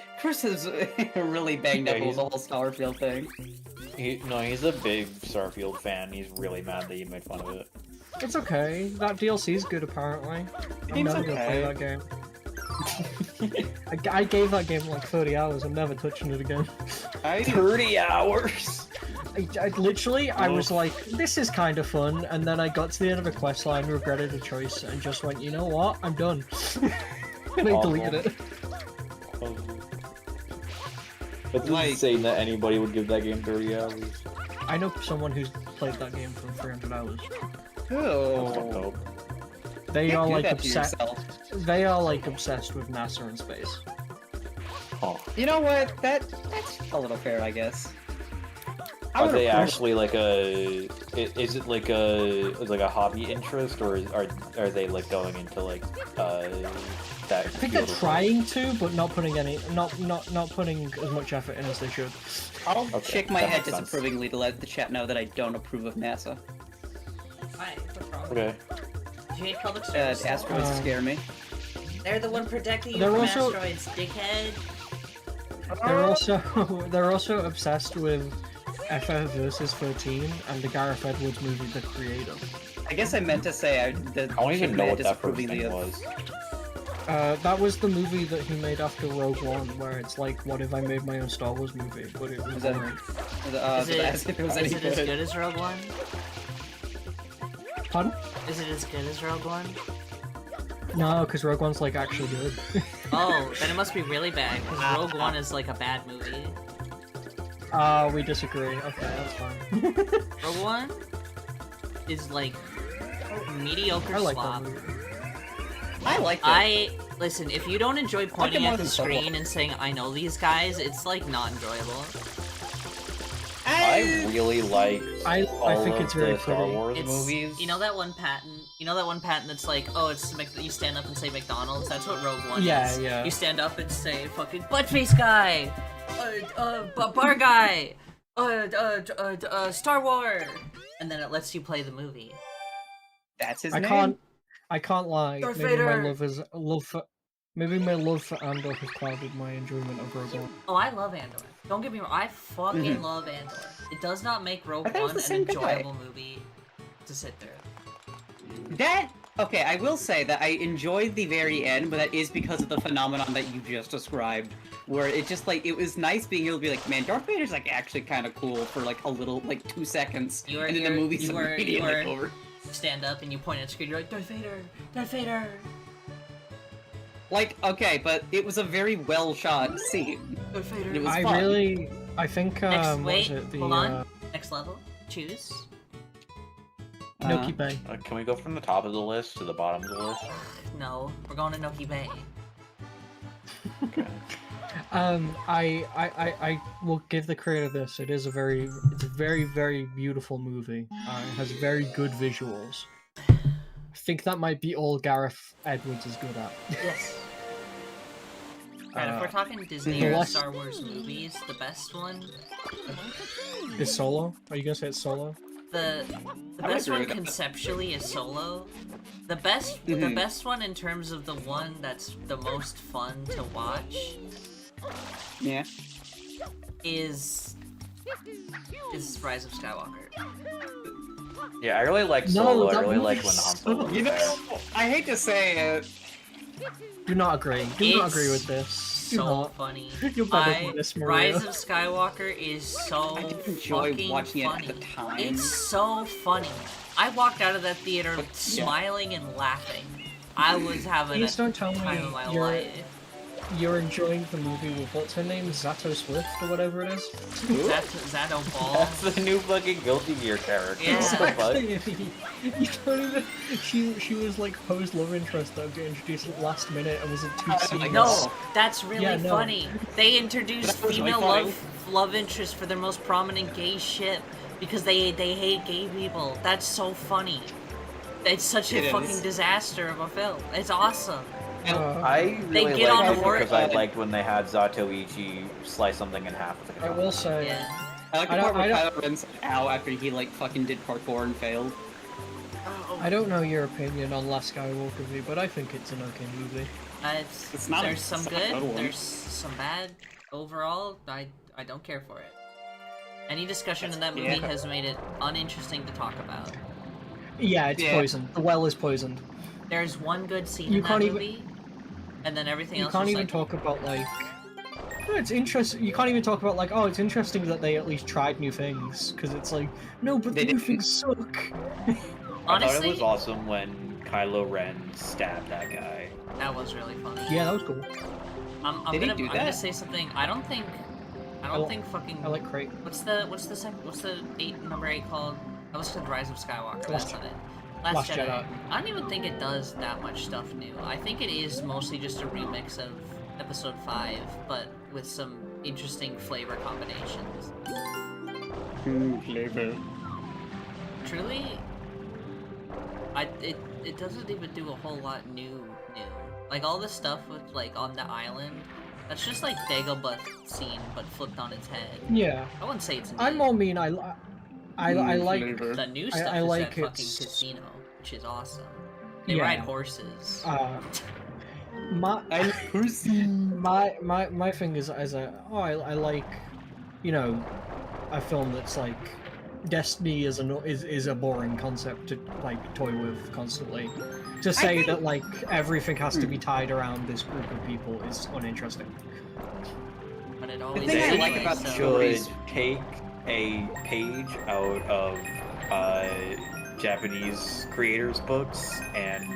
really banged up Yeah, with the whole Starfield thing. He's a big Starfield fan. He's really mad that you made fun of it. it's okay. That DLC's good apparently. I'm Game's never gonna play okay. that game. I gave that game like 30 hours, I'm never touching it again. 30 hours. I literally, I was like, this is kind of fun, and then I got to the end of a quest line, regretted the choice, and just went, you know what, I'm done. And I Awful. deleted it. It's Like- insane that anybody would give that game 30 hours. I know someone who's played that game for 300 hours. That's fucked Oh. up. They Can't are do like that to obsessed. yourself. They are like obsessed with NASA and space. Huh. You know what? That's a little fair, I guess. I Are would've they pushed- actually like a? Is it like a hobby interest, or are they like going into like that? I think they're field of- trying to, but not putting not putting as much effort in as they should. I'll Okay, shake my that head makes sense. disapprovingly to let the chat know that I don't approve of NASA. Why? What's the problem? Okay. Do you hate public service? Asteroids scare me. They're the one protecting you They're from also- asteroids, dickhead. They're also obsessed with FF versus 13 and the Gareth Edwards movie The Creator. I guess I meant to say I don't even know what that first thing was. That was the movie that he made after Rogue One, where it's like, what if I made my own Star Wars movie? But it was Was that- boring. Is it, as if it was any is it as good. good as Rogue One? Pardon? Is it as good as Rogue One? No, because Rogue One's like actually good. Oh, then it must be really bad, because Rogue One is like a bad movie. We disagree. Okay, that's fine. Rogue One is like mediocre I like slop. that movie. I like that. Listen, if you don't enjoy pointing more at the than Solo. screen and saying I know these guys, it's like not enjoyable. I really like I all think of it's very the Star pretty. Wars It's movies. you know that one patent. You know that one patent that's like, oh, it's you stand up and say McDonald's. That's what Rogue One Yeah, is. yeah. You stand up and say fucking buttface guy, bar guy, Star Wars, and then it lets you play the movie. That's his I name. can't lie. Darth Maybe my Vader. love for Andor has clouded my enjoyment of Rogue One. Oh, I love Andor. Don't get me wrong, I fucking love Andor. It does not make Rogue I thought it was One the an same guy. enjoyable movie to sit through. That okay, I will say that I enjoyed the very end, but that is because of the phenomenon that you just described, where it just like it was nice being able to be like, man, Darth Vader's like actually kind of cool for like a little like 2 seconds, You are- and then the you're- movie's you are- immediately you are- over. Stand up and you point at the screen. You're like Darth Vader, Darth Vader. Like okay, but it was a very well shot scene. Darth Vader. It was fun. I think Next, what wait, was it? The hold on. Next level. Choose. Noki Bay. Can we go from the top of the list to the bottom of the list? No, we're going to Noki Bay. Okay. I will give the creator this. It's a very, very beautiful movie. It has very good visuals. I think that might be all Gareth Edwards is good at. Yes. Alright, if we're talking Disney the or less- Star Wars movies, the best one, Is Solo? Are you gonna say it's Solo? the I would best agree one with that. conceptually is Solo. The best one in terms of the one that's the most fun to watch Yeah. is Rise of Skywalker. Yeah, I really like No, Solo. I that really like movie when Han sucks. Solo was You there. know, I hate to say it. Do not agree. Do not It's agree with this. Do So not. funny. You're better than this, Maria. Rise of Skywalker is so I did enjoy fucking watching it funny. at the time. It's so funny. I walked out of that theater smiling and laughing. I was having Please a don't tell me time of my you're life. you're enjoying the movie with what's her name, Zato Swift or whatever it is. Zato Ball. That's the new fucking Guilty Gear character. Yeah. What the fuck? You don't even. She was like Poe's love interest that got introduced at the last minute and was in two scenes. No, that's really Yeah, no. funny. They introduced That was really female funny. love interest for their most prominent gay ship because they hate gay people. That's so funny. It's such a It fucking is. disaster of a film. It's awesome. I They really get on liked the it war- because I liked when they had Zatoichi slice something in half with a I will say. Yeah. I like the I part don't- where I Kylo Ren's out after he like fucking did parkour and failed. I don't know your opinion on Last Skywalker V, but I think it's an okay movie. It's not a- There's some it's not a good. good one. There's some bad. Overall, I don't care for it. Any discussion in that movie Yeah. has made it uninteresting to talk about. Yeah, it's Yeah. poisoned. The well is poisoned. There's one good scene You in that can't even- movie, and then everything You else can't is even like, talk about like. No, it's interesting. You can't even talk about like, oh, it's interesting that they at least tried new things, because it's like, no, but They the new didn't. things suck. I thought honestly, it was awesome when Kylo Ren stabbed that guy. that was really funny. Yeah, that was cool. I'm Did he gonna do I'm gonna that? say something. I don't think fucking. I like Crate. What's the number 8 called? I was said Rise of Skywalker. Last- That's not it. Last Jedi. Jedi. I don't even think it does that much stuff new. I think it is mostly just a remix of Episode 5, but with some interesting flavor combinations. Flavor. Truly, it doesn't even do a whole lot new. Like all the stuff with like on the island, that's just like Dagobah scene but flipped on its head. Yeah, I wouldn't say it's new. I'm more mean. I like. Flavor. The new stuff I is like that fucking its- casino, which is awesome. They Yeah. ride horses. My I my thing is I like, you know, a film that's like Destiny is a boring concept to like toy with constantly. To say think- that like everything has to be tied around this group of people is uninteresting. But it always thing is I like anyway, about so... the Should Stories. take a page out of Japanese creators' books and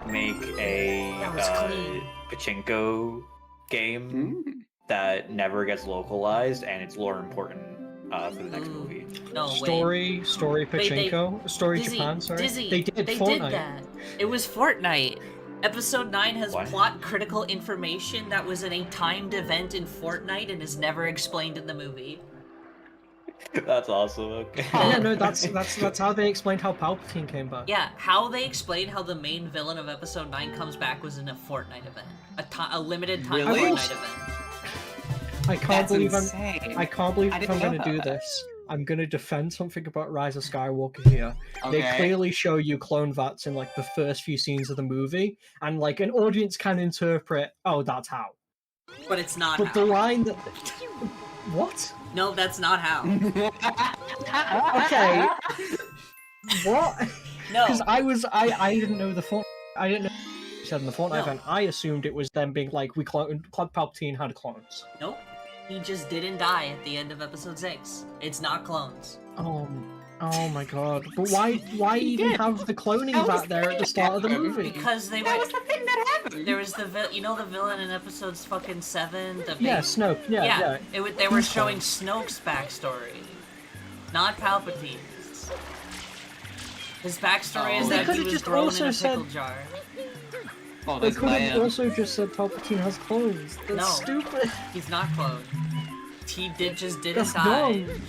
make a That was clean. pachinko game that never gets localized and it's lore important for the next Ooh. movie. No, wait. Story Wait, they- Pachinko, Story Dizzy, Japan. Sorry, Dizzy, they did Fortnite. that. It was Fortnite. Episode 9 has What? plot critical information that was in a timed event in Fortnite and is never explained in the movie. That's awesome. Okay. Oh, yeah, no, that's how they explained how Palpatine came back. Yeah, how they explained how the main villain of Episode 9 comes back was in a Fortnite event. A limited time Really? Fortnite event. I can't That's believe insane. I can't believe I if didn't I'm know going to do about that. this. I'm going to defend something about Rise of Skywalker here. They Okay. clearly show you clone vats in like the first few scenes of the movie, and like an audience can interpret, oh, that's how. But it's not But how. the line that what? No, that's not how. Okay, what? No. Because I didn't know the font. I didn't know you said in the Fortnite No. event. I assumed it was them being like we cloned. Palpatine had clones. Nope. He just didn't die at the end of Episode 6. It's not clones. Oh my god! But why even did. have the cloning That was vat there at the the start of the thing. movie? Because they That were... was the thing that happened. There was the you know the villain in Episodes fucking 7? The big... Yeah, Snoke. Yeah. They were showing Snoke's backstory, not Palpatine's. His backstory Oh, is they that he could've was just grown in also a said- pickle jar. Oh, They that's could have bad. also just said Palpatine has clones. That's No. stupid. He's not cloned. He just didn't That's die. dumb.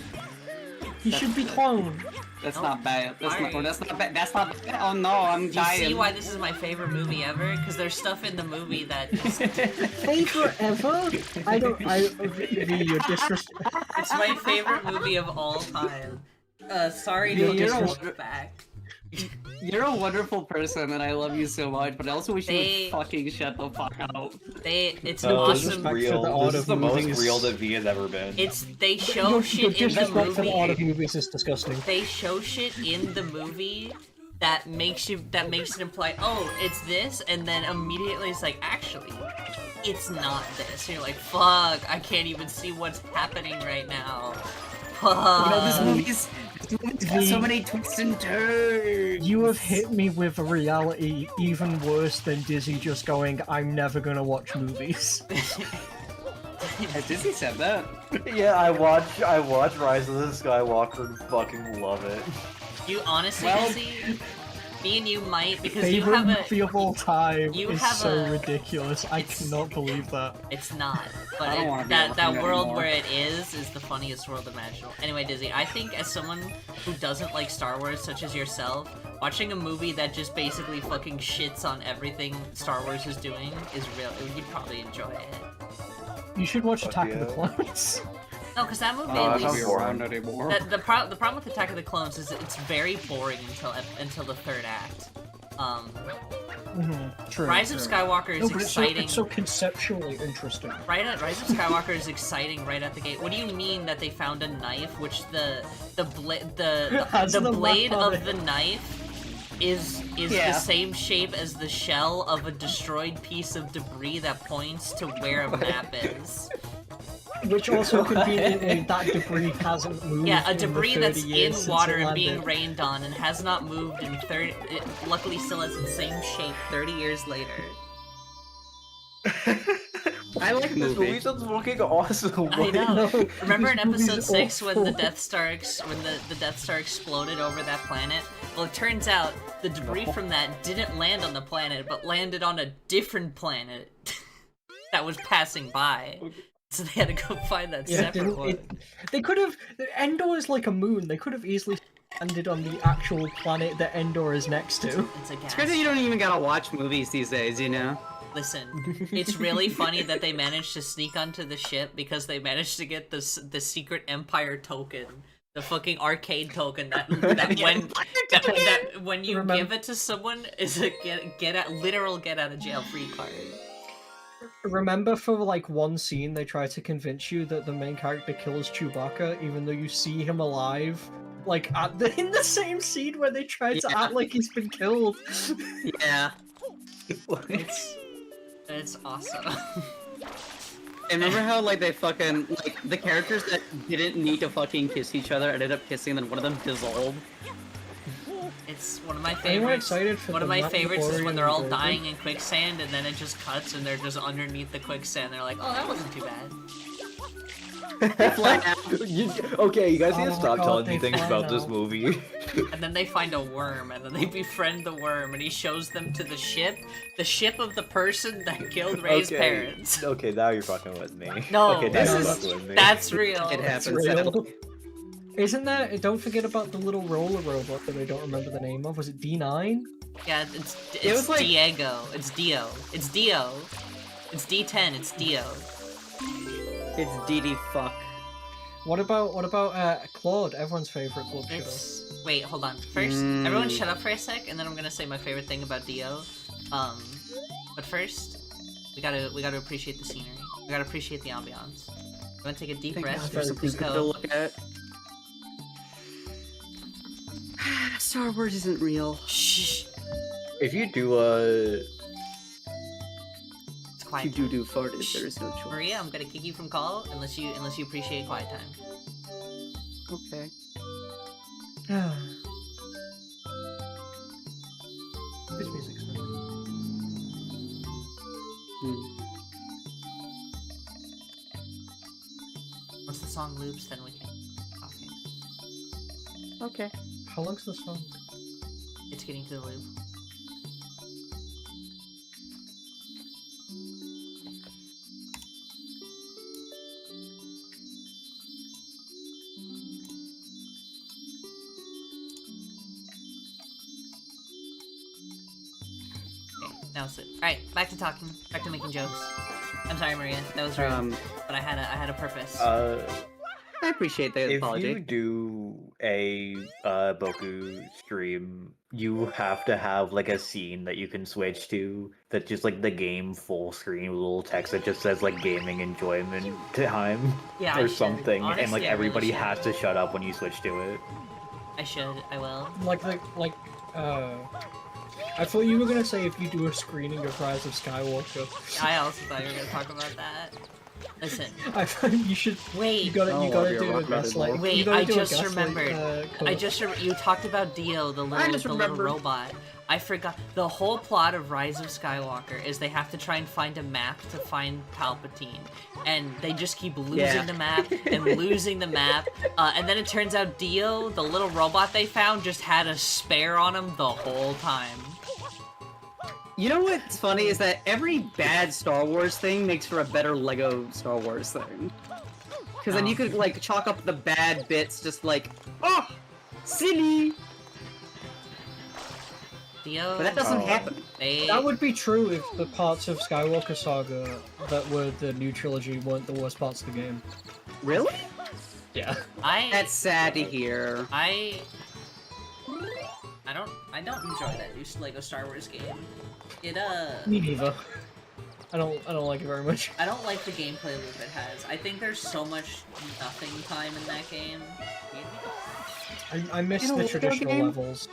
He should be cloned. That's Nope. not bad. That's Sorry. not. Or that's not bad. That's not bad. Oh no, I'm Do you dying. see why this is my favorite movie ever? Because there's stuff in the movie that just, Favorite ever? I don't. You're disrespectful. it's my favorite movie of all time. Sorry Yeah, to you're a- look back. You're a wonderful person, and I love you so much. But I also wish you They- would fucking shut the fuck out. It's an Oh, this is awesome. disrespect for real. the art This is of the most movies. real that V has ever been. They show Your shit in the disrespect for the art of movie. movies is disgusting. They show shit in the movie that makes it imply, oh, it's this, and then immediately it's like, actually, it's not this. And you're like, fuck, I can't even see what's happening right now. Fuck. You know, this movie's got so many twists and turns. You have hit me with a reality even worse than Dizzy just going, I'm never gonna watch movies. Has Disney said that? Yeah, I watch Rise of the Skywalker and fucking love it. You honestly, Well- Izzy, me and you might, because you Favorite have movie of all time you is have so a- ridiculous. I it's- cannot believe that. It's not, but I don't wanna be that watching that world anymore. where it is the funniest world imaginable. Anyway, Dizzy, I think as someone who doesn't like Star Wars, such as yourself, watching a movie that just basically fucking shits on everything Star Wars is doing is real. You'd probably enjoy it. You should watch Fuck Attack of the yeah. Clones. No, because that movie Oh, at that sounds least. Be around anymore. The problem with Attack of the Clones is it's very boring until the third act. True. Rise of true. Skywalker No, is but exciting. it's so conceptually interesting. Rise of Skywalker is exciting right out the gate. What do you mean that they found a knife, which the Has the blade map on of it. the knife is Yeah. the same shape as the shell of a destroyed piece of debris that points to where a map is? Which also conveniently, that debris hasn't moved. Yeah, a in the debris 30 that's years in since water it and being landed. rained on and has not moved in 30. It luckily still has the same shape 30 years later. I like This movie. movie sounds fucking awesome. I know. No, Remember in this movie's episode 6 when the awful. Death Star the Death Star exploded over that planet? Well, it turns out the debris from that didn't land on the planet, but landed on a different planet that was passing by. So they had to go find that Yeah, separate one. they could have. Endor is like a moon. They could have easily landed on the actual planet that Endor is next to. It's a gas. It's crazy you don't even gotta watch movies these days, you know? Listen, it's really funny that they managed to sneak onto the ship because they managed to get the secret Empire token, the fucking arcade token that when you Remember- give it to someone is a literal get out of jail free card. Remember, for like one scene, they try to convince you that the main character kills Chewbacca, even though you see him alive. Like in the same scene where they try to Yeah. act like he's been killed. Yeah. It's awesome. And remember how like they fucking like the characters that didn't need to fucking kiss each other ended up kissing, and then one of them dissolved. It's one of my Are you favorites. excited for One of the my favorites is when they're all Mandalorian dying in quicksand and then it just cuts and they're just underneath the quicksand. They're like, oh, that wasn't too bad. Okay, you guys need Oh to my stop God, telling they me things fly about this now. movie. And then they find a worm, and then they befriend the worm, and he shows them to the ship of the person that killed Ray's parents. Okay, now you're fucking with me. No, okay, this now you're is- fucking with me. That's real. It It's happens. real. Isn't that? Don't forget about the little roller robot that I don't remember the name of. Was it D9? Yeah, it's was like- Diego. It's Dio. It's Dio. It's D10. It's Dio. It's DD fuck. What about Claude? Everyone's favorite Claude Shadow. It's wait, hold on. First, everyone shut up for a sec, and then I'm gonna say my favorite thing about Dio. But first, we gotta appreciate the scenery. We gotta appreciate the ambiance. I'm gonna take a deep Think breath. there's something Just good to go. look at. Star Wars isn't real. Shh. If you do It's You quiet. do farted. There is no choice. Maria, I'm gonna kick you from call unless you appreciate quiet time. Okay. This music's nice. Once the song loops, then we can. Okay. Okay. How long's the song? It's getting to the loop. Okay, now it's it. Alright, back to talking. Back to making jokes. I'm sorry, Maria. That was rude. But I had a purpose. I appreciate the If apology. you do a Boku stream, you have to have like a scene that you can switch to that just like the game full screen with a little text that just says like gaming enjoyment time Yeah, I or should. something, and Honestly, like I really everybody should. has to shut up when you switch to it. I should. I will. I thought you were gonna say if you do a screening of Rise of Skywalker. I also thought you were gonna talk about that. Listen. I thought you should. Wait. You gotta you're do a rock gaslight. bottom. Wait, you gotta I do a just gaslight, remembered. You talked about Dio, the little remembered. robot. I forgot. The whole plot of Rise of Skywalker is they have to try and find a map to find Palpatine, and they just keep losing the map and losing the map. And then it turns out Dio, the little robot they found, just had a spare on him the whole time. You know what's funny is that every bad Star Wars thing makes for a better Lego Star Wars thing. Because then you could, like, chalk up the bad bits just like, oh, silly! Dio. But that doesn't happen. That would be true if the parts of Skywalker Saga that were the new trilogy weren't the worst parts of the game. Really? Yeah. That's sad to hear. I don't enjoy that new Lego Star Wars game. Me neither. I don't like it very much. I don't like the gameplay loop it has. I think there's so much nothing time in that game. I miss the traditional levels.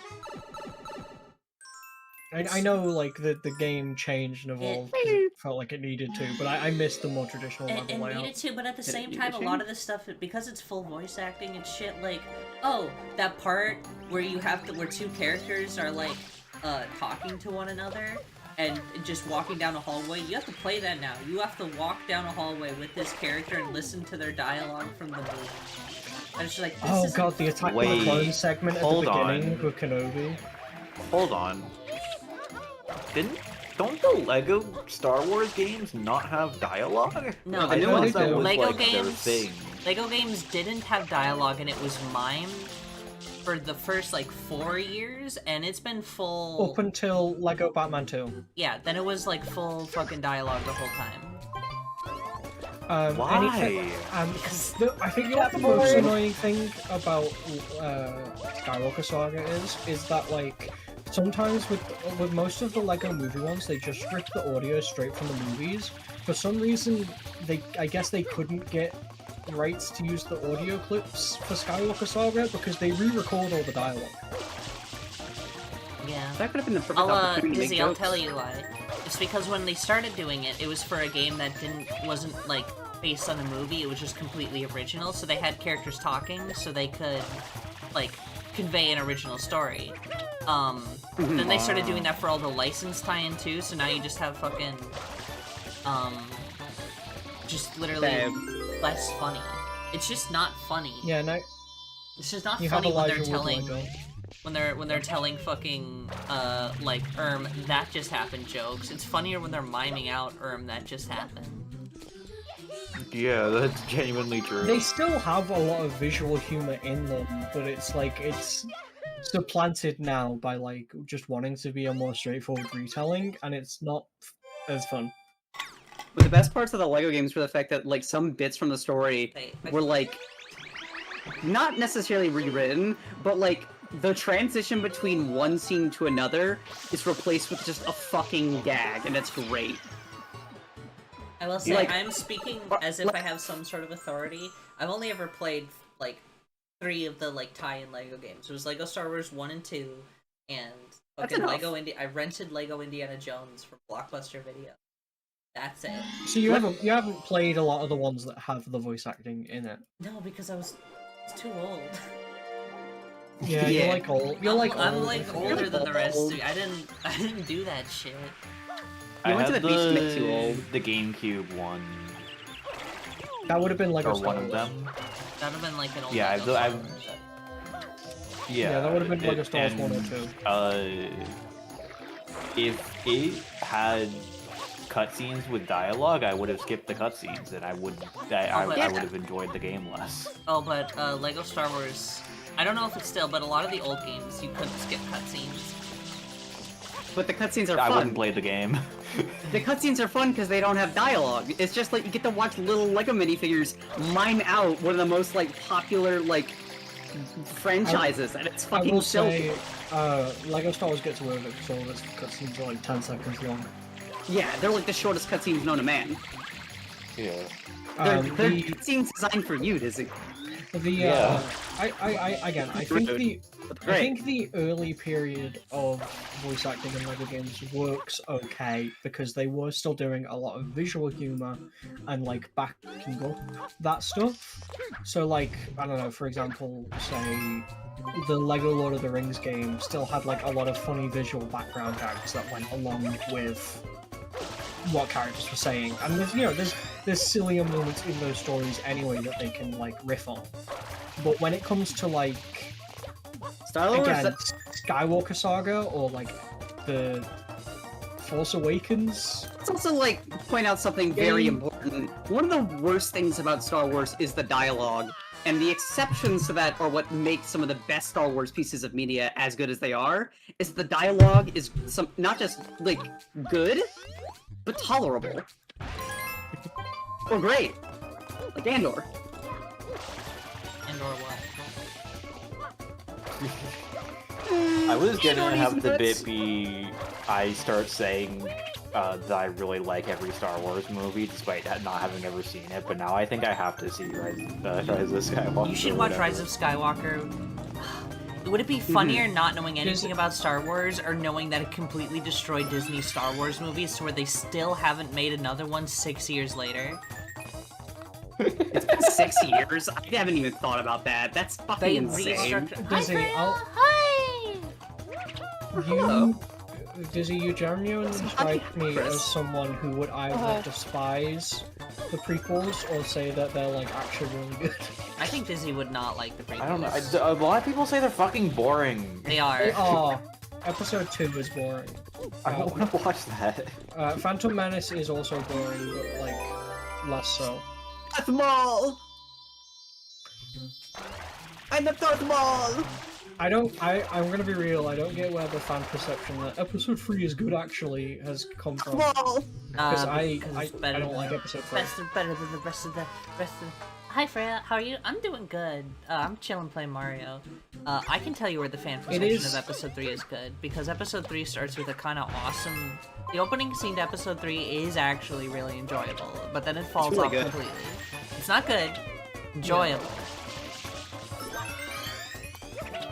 I know, like, the game changed and evolved 'cause it felt like it needed to, but I miss the more traditional level It layout. needed to, but at the same time, a lot of this stuff, because it's full voice acting and shit, like, oh, that part where where two characters are, like, talking to one another, and just walking down a hallway, you have to play that now. You have to walk down a hallway with this character and listen to their dialogue from the movie. I was just like, Oh god, the Attack of the Clones segment at the beginning with Kenobi. Hold on. Don't the Lego Star Wars games not have dialogue? No, I know they do. Lego like, their games. thing. Lego games didn't have dialogue, and it was mimed for the first like 4 years, and it's been full Up until Lego Batman 2. Yeah, then it was like full fucking dialogue the whole time. Why? I think the most annoying thing about Skywalker Saga is that, like, sometimes with most of the Lego movie ones, they just rip the audio straight from the movies. For some reason, I guess they couldn't get rights to use the audio clips for Skywalker Saga because they re-record all the dialogue. Yeah. That could have been the perfect opportunity to make Dizzy, I'll jokes. tell you why. It's because when they started doing it, it was for a game that wasn't like based on a movie. It was just completely original. So they had characters talking, so they could like convey an original story. Then they started doing that for all the license tie-in too. So now you just have fucking just literally less funny. It's just not funny. Yeah, no. It's just not You funny have when they're Elijah Wood telling Lego. when they're telling fucking like that just happened jokes. It's funnier when they're miming out that just happened. Yeah, that's genuinely true. They still have a lot of visual humor in them, but it's like it's supplanted now by like just wanting to be a more straightforward retelling, and it's not as fun. But the best parts of the Lego games were the fact that, like, some bits from the story were, like, not necessarily rewritten, but, like, the transition between one scene to another is replaced with just a fucking gag, and it's great. I will say, Like- I'm speaking as if I have some sort of authority. I've only ever played, like, 3 of the, like, tie-in Lego games. It was Lego Star Wars 1 and 2, and That's fucking enough. I rented Lego Indiana Jones from Blockbuster Video. That's it. So you haven't played a lot of the ones that have the voice acting in it. No, because I was too old. Yeah, Yeah. you're like old. You're like I'm old. like older than the rest of you. I didn't do that shit. You I went to had the beach to make too old. the GameCube one, That would have been Lego or Star one Wars. of them. That would have been like an old Yeah, Lego I've- song. Yeah, that would have been Lego Star Wars and, 1 or 2. If it had cutscenes with dialogue, I would have skipped the cutscenes, and I would have enjoyed the game less. Oh, but Lego Star Wars, I don't know if it's still, but a lot of the old games you couldn't skip cutscenes. But the cutscenes are I fun. wouldn't play the game. The cutscenes are fun because they don't have dialogue. It's just like you get to watch little Lego minifigures mime out one of the most like popular like franchises, and it's I fucking will so. say, Lego Star Wars gets away with it because all of its cutscenes are like 10 seconds long. Yeah, they're like the shortest cutscenes known to man. Yeah. They're The cutscenes designed for you, Dizzy. Yeah. I think the early period of voice acting in Lego games works okay because they were still doing a lot of visual humor and like backing up that stuff. So like, I don't know, for example, say the Lego Lord of the Rings game still had like a lot of funny visual background gags that went along with what characters were saying, and there's sillier moments in those stories anyway that they can like riff on. But when it comes to like Star Wars. again Skywalker Saga or like the Force Awakens, Let's also like point out something very important. One of the worst things about Star Wars is the dialogue, and the exceptions to that are what make some of the best Star Wars pieces of media as good as they are. Is the dialogue is not just like good, but tolerable. Or great. Like Andor. And or what? I was gonna Andor have needs the inputs. bit be I start saying that I really like every Star Wars movie despite not having ever seen it, but now I think I have to see Rise of Skywalker. You should or watch whatever. Rise of Skywalker. Would it be funnier not knowing anything about Star Wars or knowing that it completely destroyed Disney's Star Wars movies to where they still haven't made another one 6 years later? It's been 6 years. I haven't even thought about that. That's fucking They insane. restructured. Dizzy, Hi! Dizzy, you genuinely strike me Chris. as someone who would either despise the prequels or say that they're like actually really good. I think Disney would not like the prequels. I don't know. A lot of people say they're fucking boring. They are. They are. Episode 2 is boring. I don't want to watch that. Phantom Menace is also boring, but like less so. Darth Maul! I'm the Darth Maul! I'm gonna be real, I don't get where the fan perception that episode 3 is good actually has come from. Maul! Because I it's better don't than like the- episode 3. better than the rest of the Hi Freya, how are you? I'm doing good. I'm chilling playing Mario. I can tell you where the fan perception is- of episode 3 is good, because episode 3 starts with a kind of awesome... The opening scene to episode 3 is actually really enjoyable, but then it falls really off good. completely. It's not good. Enjoyable.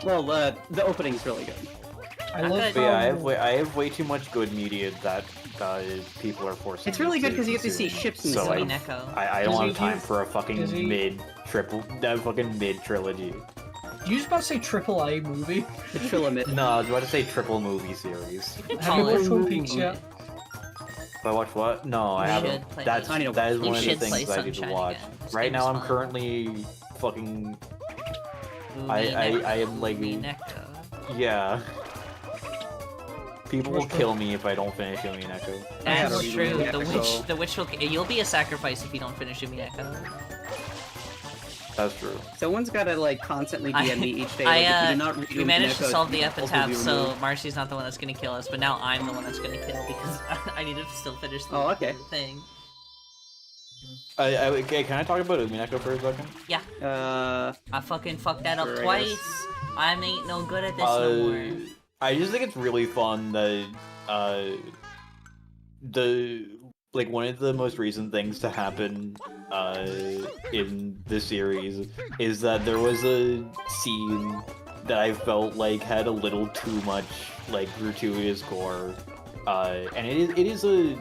Well, the opening's really good. I Not love good. But yeah, how- I have way too much good media that people are forcing. It's really me good because you get to see consume. ships and So stuff. I, Neko. I don't Does have he- time for a fucking does he- mid trilogy. You just about to say AAA movie? The Trilomit. No, I was about to say triple movie series. You can Have you call watched it. Twin Peaks yet? Have I watched what? No, I You haven't. should play That's I need to that is You one of the should play things I need to Sunshine watch. again. This Right game now, is I'm fun. currently fucking I am like Neko. yeah. People will Which kill me if I don't finish Yumi Neko. That's Yeah, true. yeah, The so- witch will. You'll be a sacrifice if you don't finish Yumi Neko. That's true. Someone's gotta like constantly DM me each day. I, like, if you do not read we Yumi managed to Neko, solve the you will epitaph, be so removed. Marcy's not the one that's gonna kill us, but now I'm the one that's gonna kill because I need to still finish the Oh, okay. thing. Okay, can I talk about Yumi Neko for a second? Yeah, I fucking fucked that up Sure, I twice. guess. I ain't no good at this no more. I just think it's really fun that one of the most recent things to happen in the series is that there was a scene that I felt like had a little too much like gratuitous gore, and it is a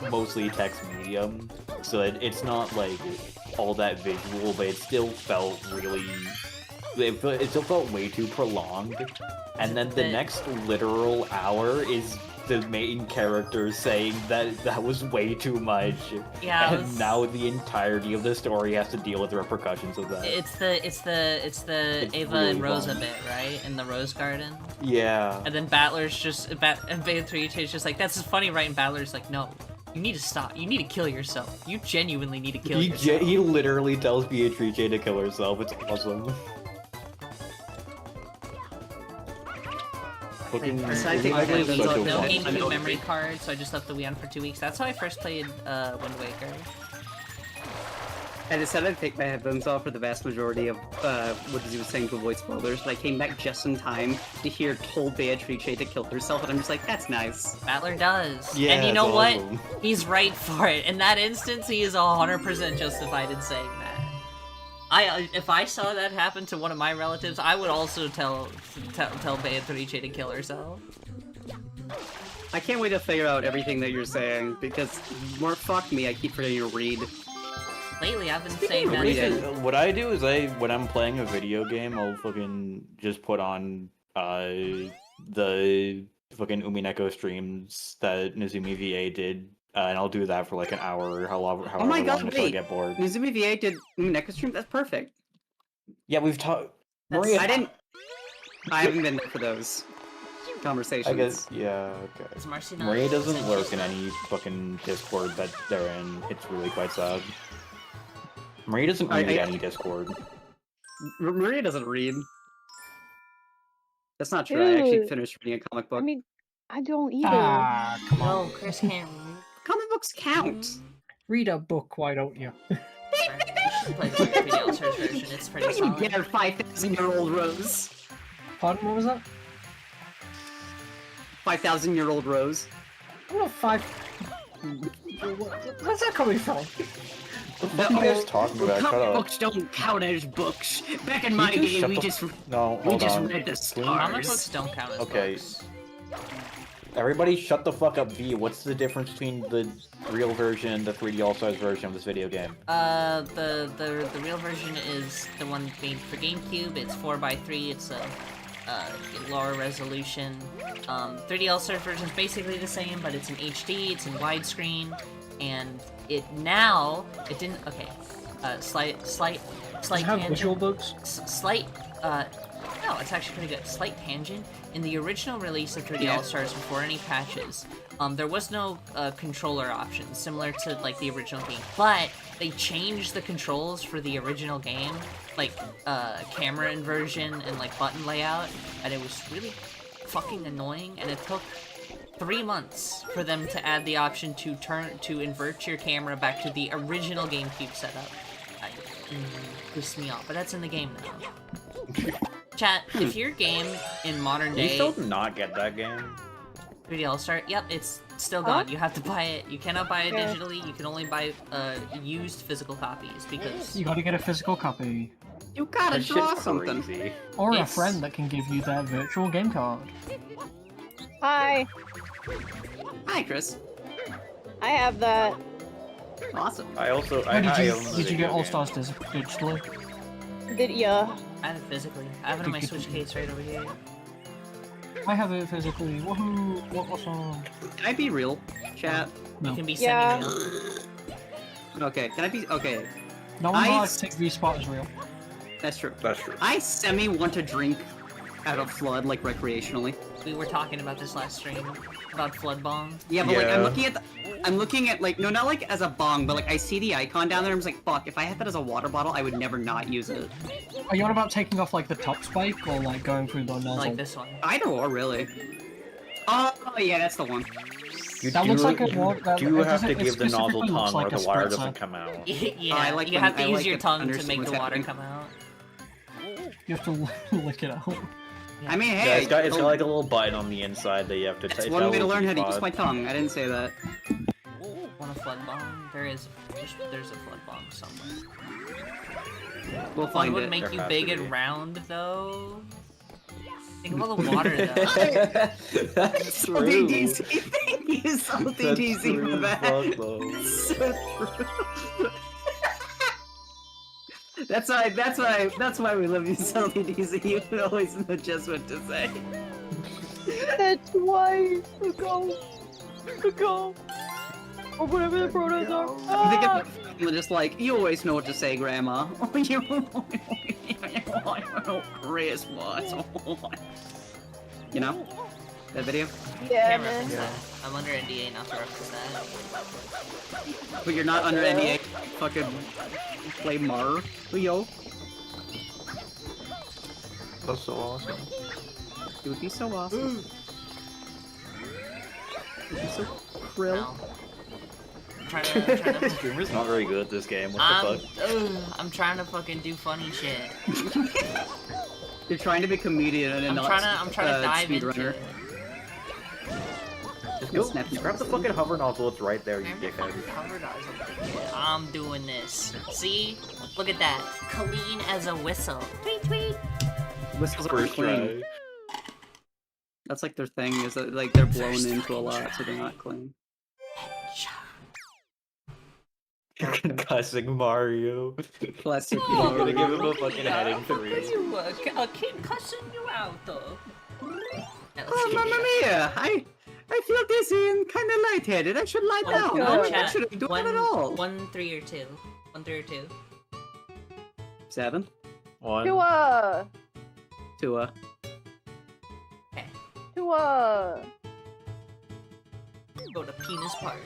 mostly text medium, so it's not like all that visual, but it still felt really. It still felt way too prolonged, and then the next literal hour is the main character saying that was way too much. Yeah, And now the entirety of the story has to deal with the repercussions of that. It's the It's Ava really and Rosa fun. bit, right? In the Rose Garden. Yeah. And then Battler's just and Beatrice is just like, that's funny, right? And Battler's like, no, you need to stop. You need to kill yourself. You genuinely need to kill yourself. He literally tells Beatrice to kill herself. It's awesome. Fucking Besides the Umineko ugly is ones, such a I'll No fun- GameCube I'm memory okay. card, so I just left the Wii on for 2 weeks. That's how I first played Wind Waker. I decided to take my headphones off for the vast majority of what he was saying to avoid spoilers, but I came back just in time to hear told Beatrice to kill herself, and I'm just like, that's nice. Battler does. Yeah, and you know it's what? awesome. He's right for it. In that instance, he is 100% justified in saying that. If I saw that happen to one of my relatives, I would also tell Beatrice to kill herself. I can't wait to figure out everything that you're saying, because more fuck me, I keep forgetting to read. Lately, I've been Speaking saying of that. reading- What I do is when I'm playing a video game, I'll fucking just put on the fucking Umineko streams that Nizumi VA did, and I'll do that for like an hour, however Oh my god, long until I wait! get bored. Nizumi VA did Next stream? That's perfect. Yeah, we've talked. That's- Maria, I haven't been there for those conversations. I guess, yeah, okay. Is Marcy not Maria doesn't saying lurk she's in not? any fucking Discord that they're in. It's really quite sad. Maria doesn't I- read I- any Discord. Maria doesn't read. That's not true. I actually Dude. finished reading a comic book. I mean, I don't either. Ah, come on. No, Chris can't read. Comic books count. Read a book, why don't you? You should play the 3D All-Stars version. It's pretty What do you solid. dare, 5,000-year-old Rose? Pardon, what was that? 5,000-year-old Rose. I'm not 5. Where's that coming from? What are you guys talking about? Shut Comic up. books don't count as books. Back in You my just day, shut we the just No, we hold just on. read the Comic stars. books don't count as Okay. books. Everybody shut the fuck up, V. What's the difference between the real version and the 3D All-Stars version of this video game? The real version is the one made for GameCube. It's 4x3. It's a lower resolution. 3D All-Stars version is basically the same, but it's in HD. It's in widescreen, and it didn't. Okay, slight Does it have tangent. visual books? Slight, no, it's actually pretty good. Slight tangent. In the original release of 3D Yeah. All-Stars, before any patches, there was no controller option, similar to, like, the original game. But they changed the controls for the original game, like, camera inversion and, like, button layout, and it was really fucking annoying, and it took 3 months for them to add the option to invert your camera back to the original GameCube setup. Pissed me off, but that's in the game now. Chat, if your game in modern You day still did not get that game? 3D All-Star, yep, it's still Huh? gone. You have to buy it. You cannot buy it Okay. digitally. You can only buy used physical copies because You gotta get a physical copy. You gotta That draw shit's something. crazy. Or a Yes. friend that can give you their virtual game card. Hi, Hi, Chris. I have that. Awesome. I also How did you, own the did you video get game. All Stars digitally? Did ya? I have it physically. I have it on my Switch case right over here. I have it physically. Woohoo! What awesome! Can I be real, chat? No. You can be Yeah. semi-real. Okay, can I be... Okay, No one I- allowed to take V-Spot as real. that's true. That's true. I semi-want to drink out of Flood, like, recreationally. We were talking about this last stream about Flood Bong. Yeah, but, like, I'm Yeah. looking at I'm looking at, like, no, not, like, as a bong, but, like, I see the icon down there, and I'm just like, fuck, if I had that as a water bottle, I would never not use it. Are you on about taking off like the top spike or like going through the nozzle? Like this one. Either or, really. Oh, yeah, that's the one. You That do, looks like a you water- that- do it have to doesn't- it give the nozzle specifically looks tongue or like a the water spritzer. doesn't come out. Yeah, I like you when- have to I use like your to tongue to understand make what's the water happening. come out. You have to lick it out. I mean, Yeah, hey, it's got like a little button on the inside that you have to that's take. one way to learn how to use my tongue. I didn't say that. Want a Flood Bong? There's a Flood Bong somewhere. We'll One find would it. make There you has big to and be. round, though. Think of all the water, though. That's Something true. DC. Thank you, something That's DC for true, that. fuck, though. So true. That's why we love you, Salty DC. You always know just what to say. That's why. Go. Go. Or whatever the pronouns are. I think it's just like, you always know what to say, Grandma. Christmas. You know? That video? Yeah, Can't man. reference that. I'm under NDA not to reference that. But you're not under NDA. Fucking play Mario. That's so awesome. It would be so awesome. It would be so krill. No. I'm trying to Streamer's not very good at this game. What the fuck? I'm trying to fucking do funny shit. You're trying to be a comedian and I'm not trying to dive into speedrunner. it. Just Go go. snap Grab the fucking hover nozzle. It's right there, you Grab the dickhead. fucking cover nozzle. I'm doing this. See? Look at that. Clean as a whistle. Tweet tweet. Whistles are First clean. try. That's like their thing, is that like they're blown into a lot, so they're not clean. You're concussing Mario. Classic I'm gonna Mario. give him a fucking head injury. I keep cussing you out though. Oh, Mamma Mia! I feel dizzy and kind of lightheaded. I should lie down. God. I shouldn't do it at all. 1, 3, or 2. 1, 3, or 2. 7. One. Tua. Tua. Okay. Tua. Go to Penis Park.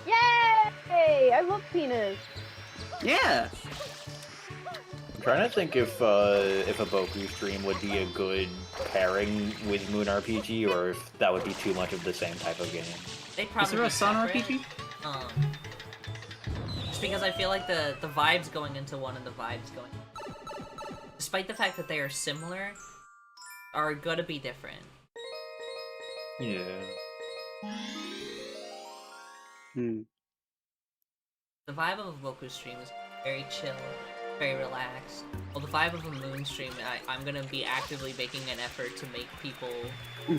Yay! I love penis. Yeah. I'm trying to think if a Boku stream would be a good pairing with Moon RPG, or if that would be too much of the same type of game. They Is probably there a be Sun separate. RPG? Just because I feel like the vibes going into one and the vibes going, despite the fact that they are similar, are gonna be different. Yeah. Hmm. The vibe of a Boku stream is very chill, very relaxed. Well, the vibe of a Moon stream, I'm gonna be actively making an effort to make people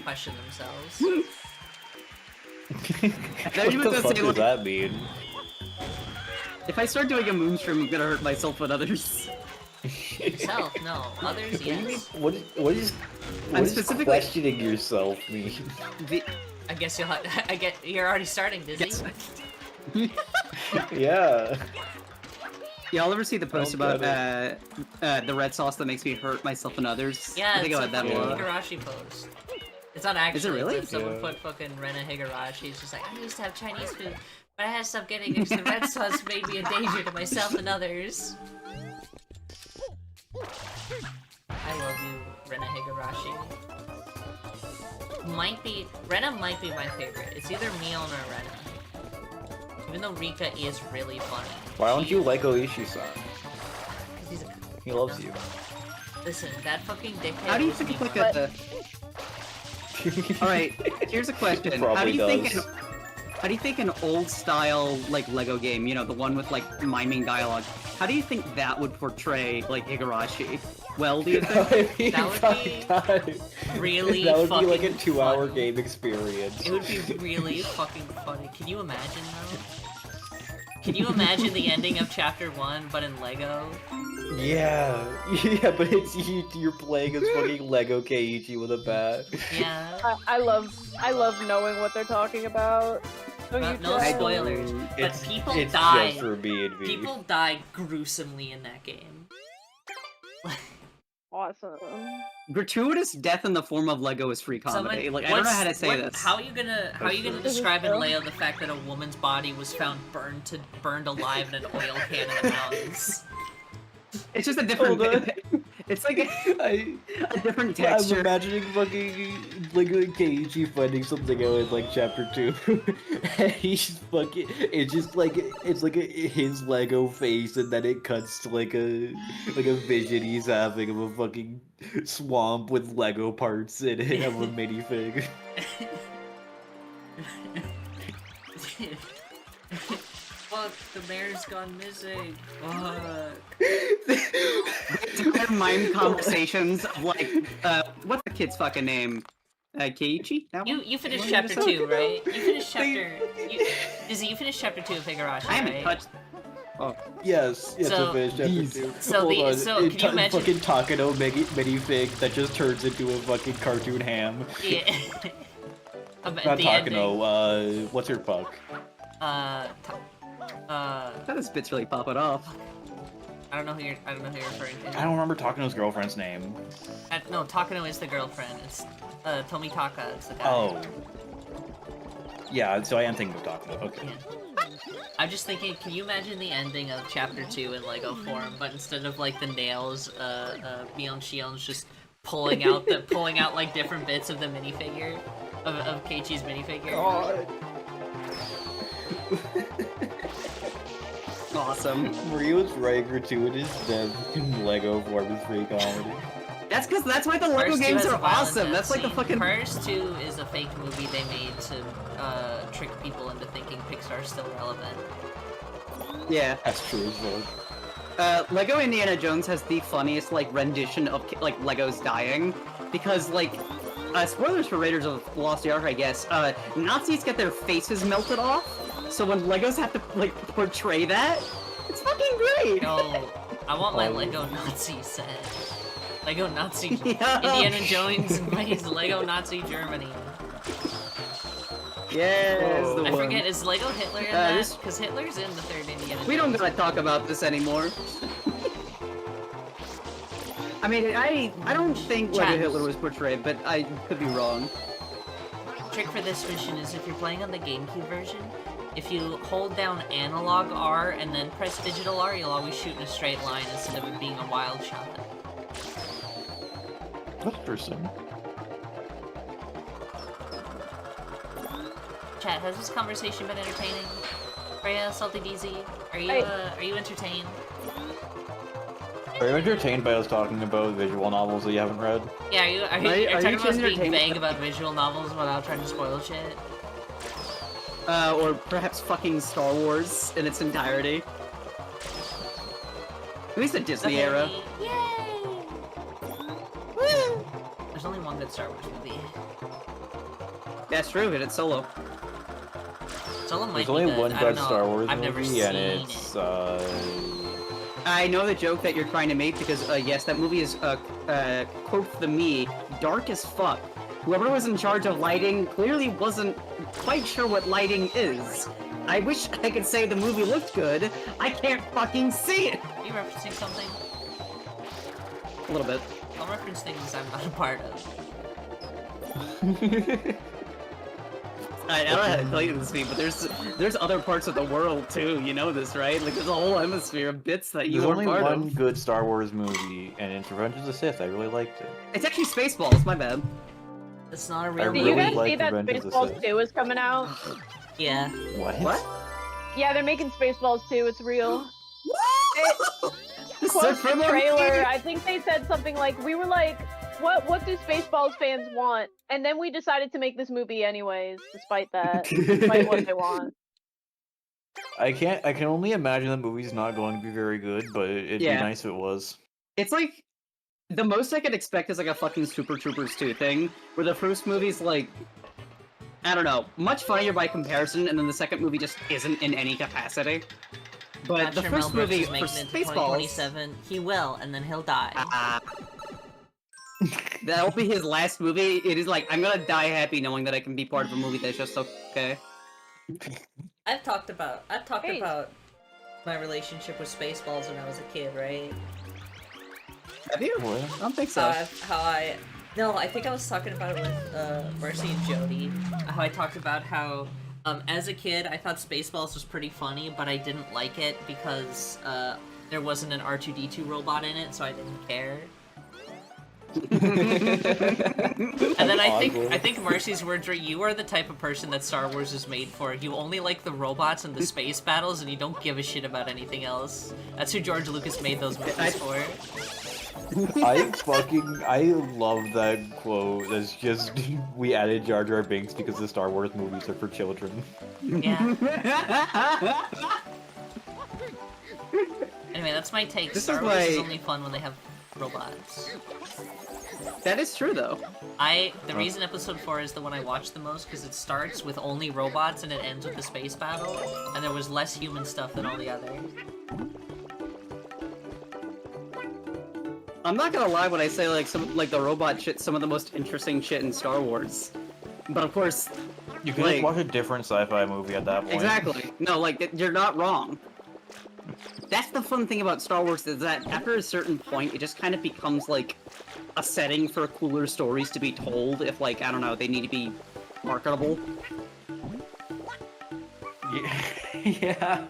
question themselves. Now you What were the gonna fuck say, does like, that mean? if I start doing a moon stream, I'm gonna hurt myself and others. Yourself, no. Others, What do you mean? yes. What is I'm what specifically- does questioning yourself mean? I guess you'll. You're already starting, Disney. Yes. Yeah. Y'all ever see the post about get the red sauce that makes me hurt myself and others? Yeah, I think it's about that a fucking lot. Higurashi post. It's not actually. Is it really? It's someone Yeah. put fucking Rena Higurashi. It's just like, I used to have Chinese food, but I had to stop getting it because the red sauce made me a danger to myself and others. I love you, Rena Higurashi. Rena might be my favorite. It's either Mion or Rena. Even though Rika is really funny. Why don't you like Oishi-san? Because he's a... He loves you. Listen, that fucking dickhead. How do you owes think me like money. Alright, here's a question. How do Probably you think does. how do you think an old style like Lego game, you know, the one with like miming dialogue, how do you think that would portray like Higurashi? Well, do you think? That would be really That would be like a fucking 2-hour fun. game experience. It would be really fucking funny. Can you imagine though? Can you imagine the ending of Chapter 1, but in Lego? Yeah, yeah, but it's you're playing as fucking Lego Keiichi with a bat. Yeah. I love knowing what they're talking about. Don't you No Jess? spoilers. It's, But people it's die. just for B&B. People die gruesomely in that game. Awesome. Gratuitous death in the form of Lego is free comedy. Like I don't know how to say this. How are you gonna This is describe in true. Leo the fact that a woman's body was found burned alive in an oil can in the mountains? It's just a different. Hold on. It's like a different I'm texture. imagining fucking Lego Keiichi finding something out in like chapter 2. And he's fucking it's just like his Lego face, and then it cuts to like a vision he's having of a fucking swamp with Lego parts in it of a minifig. Fuck, the mayor's gone missing. Fuck. Have mime conversations of like, what's the kid's fucking name? Keiichi? That one? You finished What chapter are you 2, right? You finished chapter... Izzy, you finished chapter 2 of Higurashi, I haven't right? touched. Oh. Yes, it's So- a fish chapter These- 2. so Hold the- on. so can you imagine- Fucking Takano minifig that just turns into a fucking cartoon ham. Yeah. Not the ending, Takano, what's her fuck? This bit's really popping off. I don't know who you're referring to. I don't remember Takano's girlfriend's name. No, Takano is the girlfriend. It's Tomitaka is the guy. Oh. Yeah, so I am thinking of Takano, okay. Yeah. I'm just thinking, can you imagine the ending of Chapter 2 in Lego form, but instead of like the nails, Mion Shion's just pulling out like different bits of the minifigure of Keiichi's minifigure. God. Awesome. Mario's right gratuitous death in Lego form is free comedy. That's because that's why the Lego Purse 2 games has a are violent awesome. death That's like the scene. fucking. Purse 2 is a fake movie they made to trick people into thinking Pixar's still relevant. Yeah. That's true as well. Lego Indiana Jones has the funniest like rendition of like Legos dying because like spoilers for Raiders of the Lost Ark, I guess. Nazis get their faces melted off, so when Legos have to like portray that, it's fucking great. Yo, I want my Oh. Lego Nazi set. Lego Nazi Yeah. Indiana Jones invades Lego Nazi Germany. Yes, the I one. forget, is Lego Hitler in that? this- Because Hitler's in the third Indiana Jones. We don't gotta talk about this anymore. I mean, I don't think Lego Chat. Hitler was portrayed, but I could be wrong. Trick for this mission is if you're playing on the GameCube version, if you hold down analog R and then press digital R, you'll always shoot in a straight line instead of it being a wild shot. Interesting. Chat, has this conversation been entertaining? Freya, Salty DZ, are you entertained? Are you entertained by us talking about visual novels that you haven't read? Yeah, are you Are talking you about us being entertained? vague about visual novels without trying to spoil shit? Or perhaps fucking Star Wars in its entirety. At least the Disney era. Yay! There's only one good Star Wars movie. That's true, and it's Solo. Solo might There's be only good. one I don't good know. Star Wars I've never movie, seen and it. it's I know the joke that you're trying to make because, yes, that movie is, quote the me, dark as fuck. Whoever was in charge of lighting clearly wasn't quite sure what lighting is. I wish I could say the movie looked good. I can't fucking see it! Are you referencing something? A little bit. I'll reference things I'm not a part of. I don't know how to tell you this, Steve, but there's other parts of the world too. You know this, right? Like there's a whole hemisphere of bits that you There's are only part one of. good Star Wars movie, and it's Revenge of the Sith. I really liked it. It's actually Spaceballs. My bad. It's not a I real Did really you movie. guys like see that Revenge of the Spaceballs Sith. 2 is coming out? Yeah. What? What? Yeah, they're making Spaceballs 2. It's real. The Quote the Supreme trailer. Leader? I think they said something like, "We were like, what do Spaceballs fans want?" And then we decided to make this movie anyways, despite that, despite what they want. I can only imagine the movie's not going to be very good, but it'd Yeah. be nice if it was. It's like the most I could expect is like a fucking Super Troopers 2 thing, where the first movie's like, I don't know, much funnier by comparison, and then the second movie just isn't in any capacity. But Not the sure Mel first Brooks movie is for making it to Spaceballs, 2027. He will, and then he'll die. that'll be his last movie. It is like I'm gonna die happy knowing that I can be part of a movie that's just okay. I've talked about Hey. my relationship with Spaceballs when I was a kid, right? Have you? What? I don't think so. No, I think I was talking about it with Mercy and Jody. How I talked about how as a kid I thought Spaceballs was pretty funny, but I didn't like it because there wasn't an R2-D2 robot in it, so I didn't care. And then I think Mercy's words were, "You are the type of person that Star Wars is made for. You only like the robots and the space battles, and you don't give a shit about anything else." That's who George Lucas made those movies for. I love that quote. That's just we added Jar Jar Binks because the Star Wars movies are for children. Yeah. Anyway, that's my take. This Star is Wars is like- only fun when they have robots. That is true, though. The reason episode 4 is the one I watched the most because it starts with only robots and it ends with a space battle, and there was less human stuff than all the others. I'm not gonna lie when I say like the robot shit's some of the most interesting shit in Star Wars. But of course, You could just watch a different sci-fi movie at that point. Exactly. No, like you're not wrong. That's the fun thing about Star Wars is that after a certain point, it just kind of becomes like a setting for cooler stories to be told. If like I don't know, they need to be marketable. Yeah.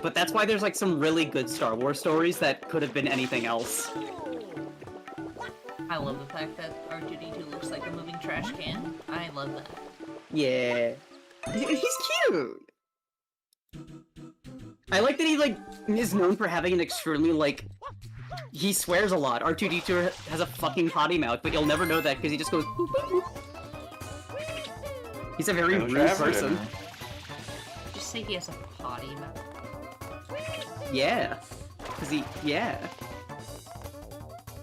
But that's why there's like some really good Star Wars stories that could have been anything else. I love the fact that R2-D2 looks like a moving trash can. I love that. Yeah. He's cute! I like that he, like, is known for having an extremely, like... He swears a lot. R2-D2 has a fucking potty mouth, but you'll never know that because he just goes... boop, boop, boop. He's a very rude person. Just say he has a potty mouth. Yeah. Because he... yeah.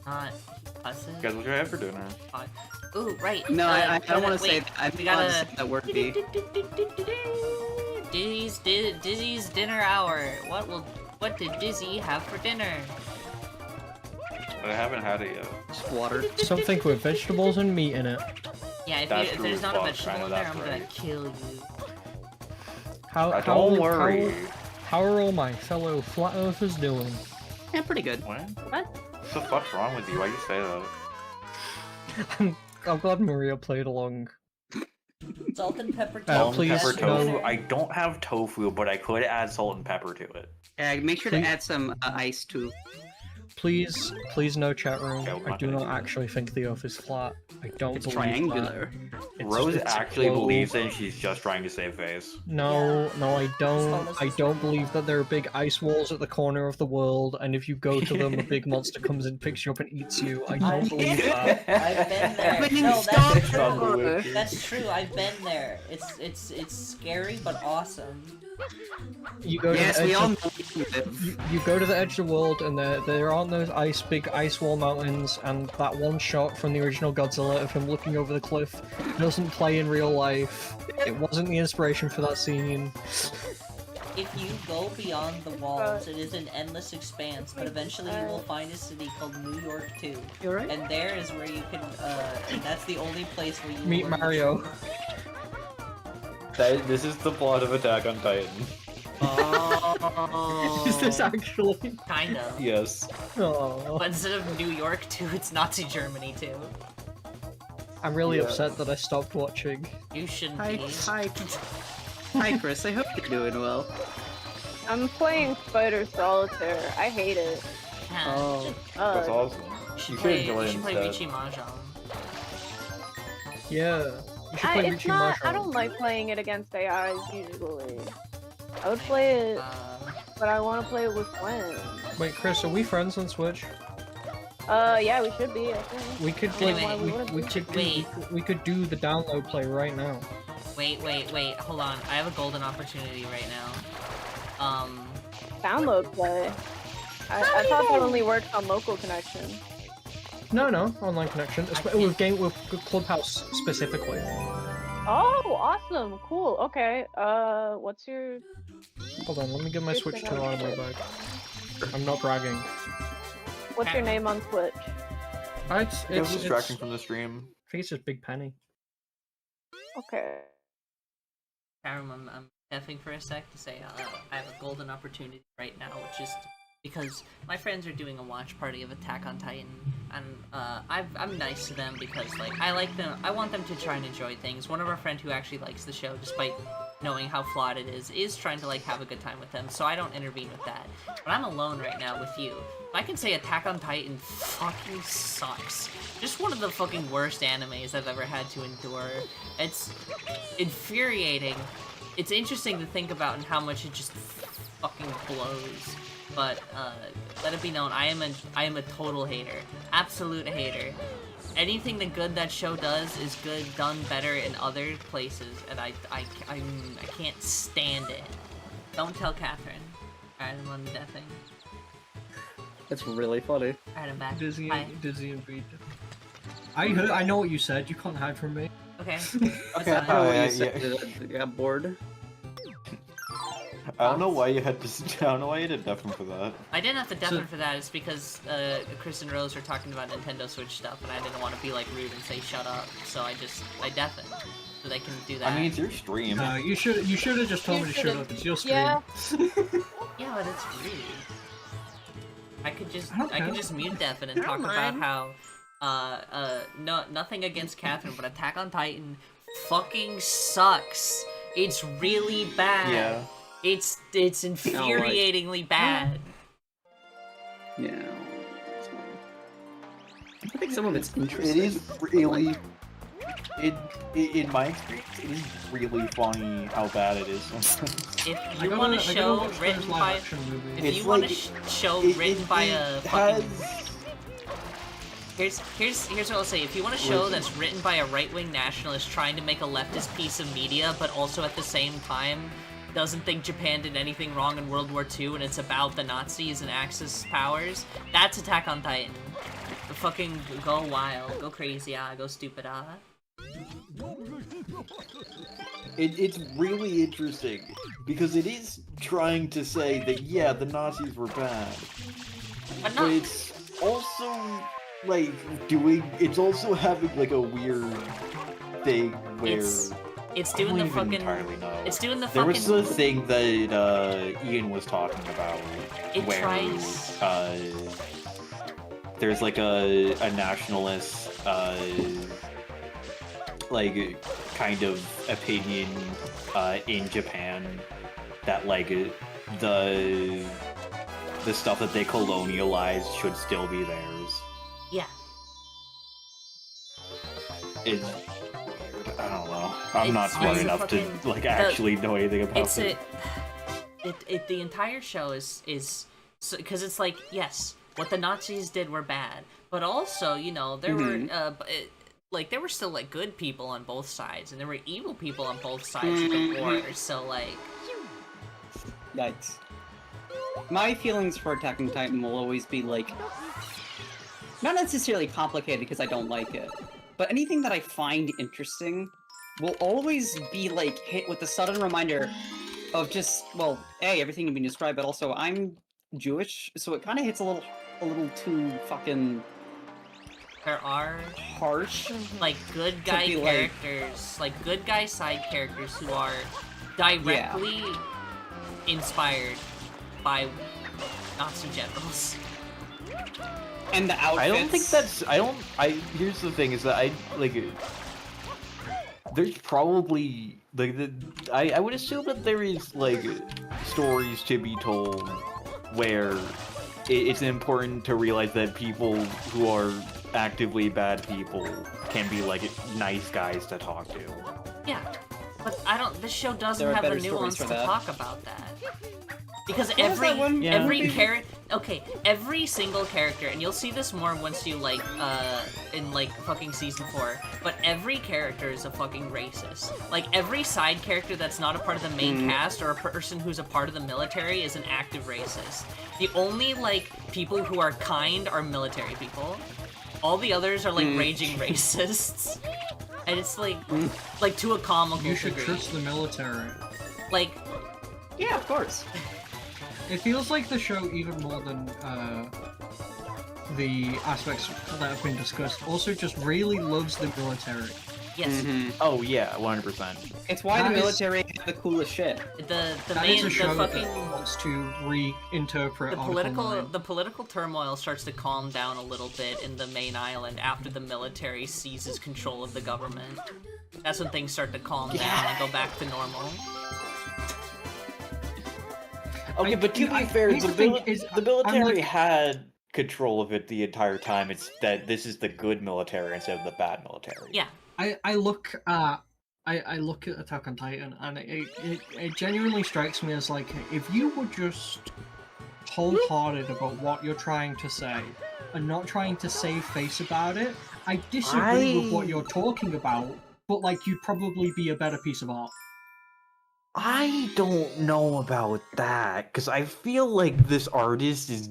Not... Cusses. Guys, what should I have for dinner? Ooh, right. No, I don't want to say wait, that. we gotta... that word be. Dizzy's dinner hour. What did Dizzy have for dinner? I haven't had it yet. Just water. Something with vegetables and meat in it. Yeah, if there's not a vegetable in there, I'm gonna kill you. Don't worry. How are all my fellow flat earthers doing? Yeah, pretty good. What? What? What the fuck's wrong with you? Why you say that? I'm glad Maria played along. Salt and pepper Salt please, and pepper no. tofu. I don't have tofu, but I could add salt and pepper to it. Make sure to add some ice too. Please no chat room. Okay, we're I not do gonna not do that. actually think the Earth is flat. I don't It's believe triangular. that. It's- Rose it's a actually globe. believes it and she's just trying to save face. No, I don't. Almost I the don't same. believe that there are big ice walls at the corner of the world, and if you go to them, a big monster comes and picks you up and eats you. I don't believe that. I've been there. Fucking No, stop that's it. true. That's true. I've been there. It's scary but awesome. You go Yes, to the we edge all of, know we live. you go to the edge of the world, and there aren't those big ice wall mountains, and that one shot from the original Godzilla of him looking over the cliff doesn't play in real life. It wasn't the inspiration for that scene. If you go beyond the walls, it is an endless expanse, but eventually you will find a city called New York 2. You alright? And there is where you can, and that's the only place where you Meet will learn Mario. This is the plot of Attack on Titan. Oh. Is this actually? Kind of. Yes. Oh, But instead of New York 2, it's Nazi Germany 2. I'm really Yeah. upset that I stopped watching. You shouldn't Hi, be. hi, Chris. I hope you're doing well. I'm playing Spider Solitaire. I hate it. Yeah. Oh, That's awesome. You should You should play, enjoy you it should play instead. Richie Mahjong. yeah. You should play It's Richie not. I Mahjong. don't like playing it against AIs usually. I would play it, but I want to play it with friends. Wait, Chris, are we friends on Switch? Yeah, we should be. I think. We could Anyway, Why we wouldn't could Wait. we could do the download play right now. Wait, hold on. I have a golden opportunity right now. Download play. I thought that only worked on local connection. No, online connection. With Clubhouse specifically. Oh, awesome! Cool. Okay. What's your? Hold on, let me get my Switch turned on in my bag. I'm not bragging. What's your name on Twitch? It was distracting from the stream. I think it's just Big Penny. Okay. Karam, I'm effing for a sec to say I have a golden opportunity right now, which is because my friends are doing a watch party of Attack on Titan, and I'm nice to them because like I like them. I want them to try and enjoy things. One of our friends who actually likes the show, despite knowing how flawed it is trying to like have a good time with them. So I don't intervene with that. But I'm alone right now with you. I can say Attack on Titan fucking sucks. Just one of the fucking worst animes I've ever had to endure. It's infuriating. It's interesting to think about and how much it just fucking blows. But let it be known, I am a total hater, absolute hater. Anything good that show does is good done better in other places, and I can't stand it. Don't tell Catherine. Alright, I'm on the death thing. That's really funny. Alright, I'm back. Dizzy, Hi. Dizzy and Beat. I know what you said. You can't hide from me. Okay. Okay, I fine. know what yeah, you said. I got bored. I don't know why you had to. I don't know why you did deafen for that. I didn't have to deafen for that. It's because Chris and Rose were talking about Nintendo Switch stuff, and I didn't want to be like rude and say shut up. So I deafened so they can do that. I mean, it's your stream. You should have just told You me to shut should've- up. It's your stream. Yeah. Yeah, but it's rude. I could just I don't I could know. just mute deafen and talk about how nothing against Catherine, but Attack on Titan fucking sucks. It's really bad. Yeah. It's infuriatingly bad. Yeah. I think some of it's interesting. It is really. In my experience, it is really funny how bad it is sometimes. If I you gotta- want a I gotta show watch written those live by action movies. if It's you want a like- show written by a fucking here's what I'll say. If you want a show that's written by a right-wing nationalist trying to make a leftist piece of media, but also at the same time doesn't think Japan did anything wrong in World War II and it's about the Nazis and Axis powers, that's Attack on Titan. Fucking go wild, go crazy, go stupid, It's really interesting because it is trying to say that yeah, the Nazis were bad, But but not. it's also like doing. It's also having like a weird thing where It's I doing don't the even fucking. entirely know. It's doing the There fucking. was a thing that Ian was talking about It where tries- there's like a nationalist like kind of opinion in Japan that like the stuff that they colonialized should still be theirs. Yeah. It's weird. I don't know. I'm not It's smart a enough fucking- to like actually know anything about It's it. the entire show is because it's like, yes, what the Nazis did were bad, but also, you know, there were like there were still like good people on both sides, and there were evil people on both sides of the war. So like, Yikes. My feelings for Attack on Titan will always be like, not necessarily complicated because I don't like it, but anything that I find interesting will always be like hit with the sudden reminder of just, well, A, everything you've been described, but also I'm Jewish, so it kind of hits a little too fucking there are harsh. like good guy be like- characters, like good guy side characters who are directly inspired by Nazi generals. And the outfits. I don't think that's. Here's the thing: is that I like. There's probably like I would assume that there is like stories to be told where it's important to realize that people who are actively bad people can be like nice guys to talk to. Yeah, but I don't. This show doesn't There are have the better stories nuance for to that. talk about that. Because What was that one every movie? character, okay, every single character, and you'll see this more once you like, in like fucking season 4. But every character is a fucking racist. Like every side character that's not a part of the main cast or a person who's a part of the military is an active racist. The only like people who are kind are military people. All the others are like raging racists. And it's like to a comical You should degree. trust the military. Like, Yeah, of course. It feels like the show, even more than the aspects that have been discussed, also just really loves the military. yes, Oh yeah, 100%. It's why That the is- military have the coolest shit. the That main is a the show fucking that wants to reinterpret the political turmoil starts to calm down a little bit in the main island after the military seizes control of the government. That's when things start to calm down and go back to normal. Okay, but to be fair, here's the thing is, the military I'm like- had control of it the entire time. It's that this is the good military instead of the bad military. Yeah, I look at Attack on Titan, and it genuinely strikes me as like, if you were just wholehearted about what you're trying to say and not trying to save face about it, I disagree with what you're talking about, but like you'd probably be a better piece of art. I don't know about that because I feel like this artist is